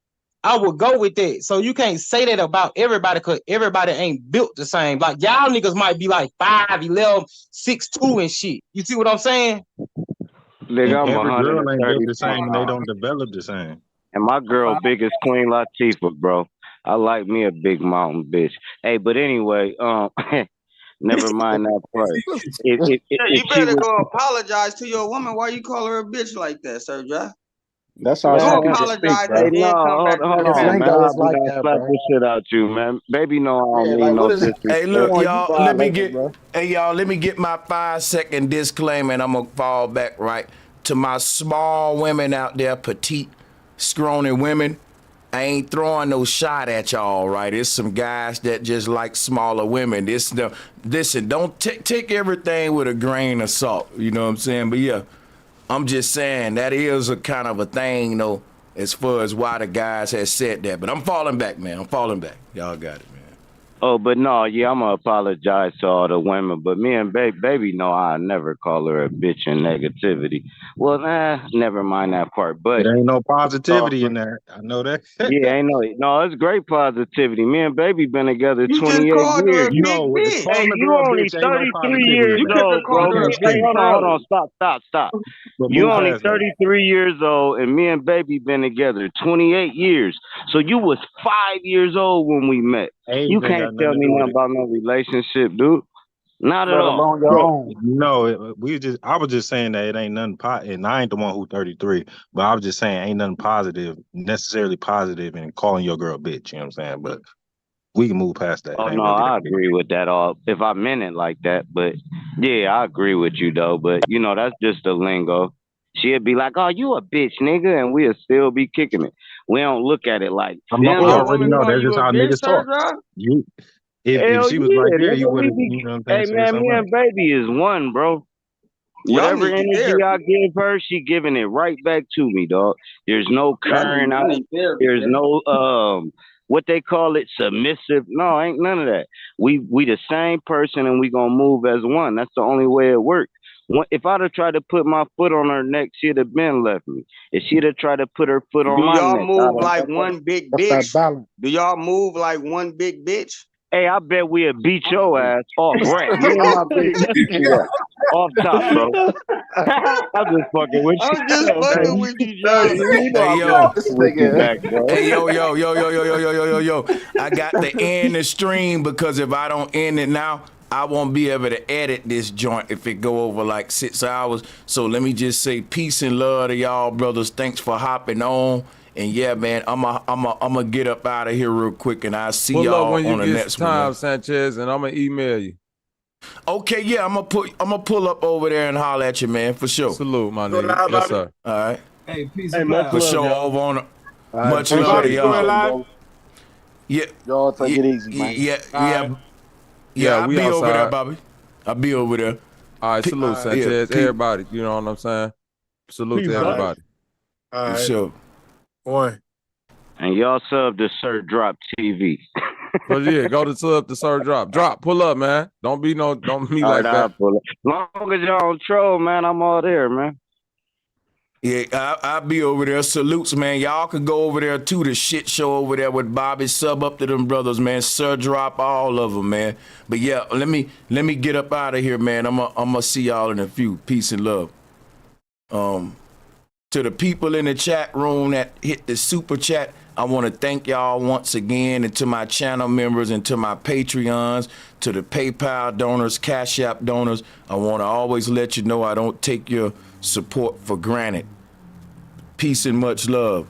I would go with that. So you can't say that about everybody, because everybody ain't built the same. Like, y'all niggas might be like 5'11", 6'2" and shit. You see what I'm saying? Nigga, I'm Every girl ain't built 130 the same and they pounds. don't develop the same. And my girl big as Queen Latifah, bro. I like me a big mountain bitch. Hey, but anyway, never mind that part. You better go apologize to your woman. Why you call her a bitch like that, Sir Jack? That's Go our second to apologize speak, and bro. then come back to hold the on, man. lingo I'll is be like gonna that, slap bro. the shit out you, man. Baby, no, I don't Yeah, mean like no what is disrespect. Hey, look, Come on, you y'all, violating, bro. hey, y'all, let me get my 5-second disclaimer, and I'm gonna fall back right to my small women out there, petite, scrawny women. I ain't throwing no shot at y'all, right? It's some guys that just like smaller women. Listen, don't take everything with a grain of salt. You know what I'm saying? But yeah, I'm just saying that is a kind of a thing, though, as far as why the guys have said that. But I'm falling back, man. I'm falling back. Y'all got it, man. Oh, but no, yeah, I'm gonna apologize to all the women, but me and baby know I never call her a bitch in negativity. Well, never mind that part. It But ain't no positivity in there. I know that. yeah, ain't no, it's great positivity. Me and baby been together You just 28 called her a years. big No, bitch. Hey, calling a you girl a only bitch ain't no 33 positivity years in You there. could have old, We called bro. her a can't big Hey, stand it. hold pearl. on, stop. But You move only past that. 33 years old, and me and baby been together 28 years. So you was 5 years old when we met. Age You ain't can't got nothing tell to me do with nothing it. about no relationship, dude. Not at Let all. alone your But own. no, I was just saying that it ain't nothing and I ain't the one who 33, but I was just saying ain't nothing necessarily positive in calling your girl a bitch, you know what I'm saying? But we can move past that. It Oh ain't no, really I that big. agree with that all if I meant it like that. But yeah, I agree with you though. But you know, that's just the lingo. She'd be like, "Oh, you a bitch, nigga," and we'll still be kicking it. We don't look at it like, A You damn, already woman know call that's you just a how bitch, niggas talk. Sir? You if hell she was right yeah, there, you nigga, would we have, be. you know what I'm saying, Hey said man, me something else. and baby is one, bro. Y'all Whatever need energy I therapy. give her, she giving it right back to me, dog. There's no current Y'all out. need therapy, There's man. no what they call it, submissive. No, ain't none of that. We the same person and we gonna move as one. That's the only way it works. If I'd have tried to put my foot on her neck, she'd have been left me. If she'd have tried to put her foot on Do my y'all neck, I'd move have like left her. one big That's that bitch? balance. Do y'all move like one big bitch? Hey, I bet we'll beat your ass off rap. Me and my bitch beat you up. Off top, bro. I'm just fucking with you. I'm just Hey, fucking with you, hey, John. you know Hey I'm yo, just fucking with you back, bro. hey yo. I got to end the stream because if I don't end it now, I won't be able to edit this joint if it go over like 6 hours. So let me just say peace and love to y'all, brothers. Thanks for hopping on. And yeah, man, I'ma get up out of here real quick, and I'll see Pull up y'all when you on the get next some one, time, man. Sanchez, and I'm gonna email you. Okay, yeah, I'ma pull up over there and holler at you, man, for sure. Salute, my Go nigga. live, Yes, Bobby. sir. All right, Hey, peace Hey, and much power. for love, sure. y'all. Over on. All right, Much Hey, love appreciate to Bobby, it. you going y'all. Appreciate it, live? bro. Yeah, Y'all take yeah, it easy, man. All right. Yeah, I'll we be over there, outside. Bobby. I'll be over there. All right, salute, All right. Yeah, Sanchez. Everybody, you know what I'm saying? Salute to Peace, All Doc. right. everybody. All for right. sure. One. And y'all sub to Sir Drop TV. So yeah, go to sub to Sir Drop. Drop, pull up, man. Don't be me All right, like I'll that. pull it. Long as y'all don't troll, man, I'm all there, man. Yeah, I'll be over there. Salutes, man. Y'all can go over there too. The shit show over there with Bobby. Sub up to them brothers, man. Sir Drop, all of them, man. But yeah, let me get up out of here, man. I'm gonna see y'all in a few. Peace and love. To the people in the chat room that hit the super chat, I want to thank y'all once again, and to my channel members and to my Patreons, to the PayPal donors, Cashapp donors. I want to always let you know I don't take your support for granted. Peace and much love.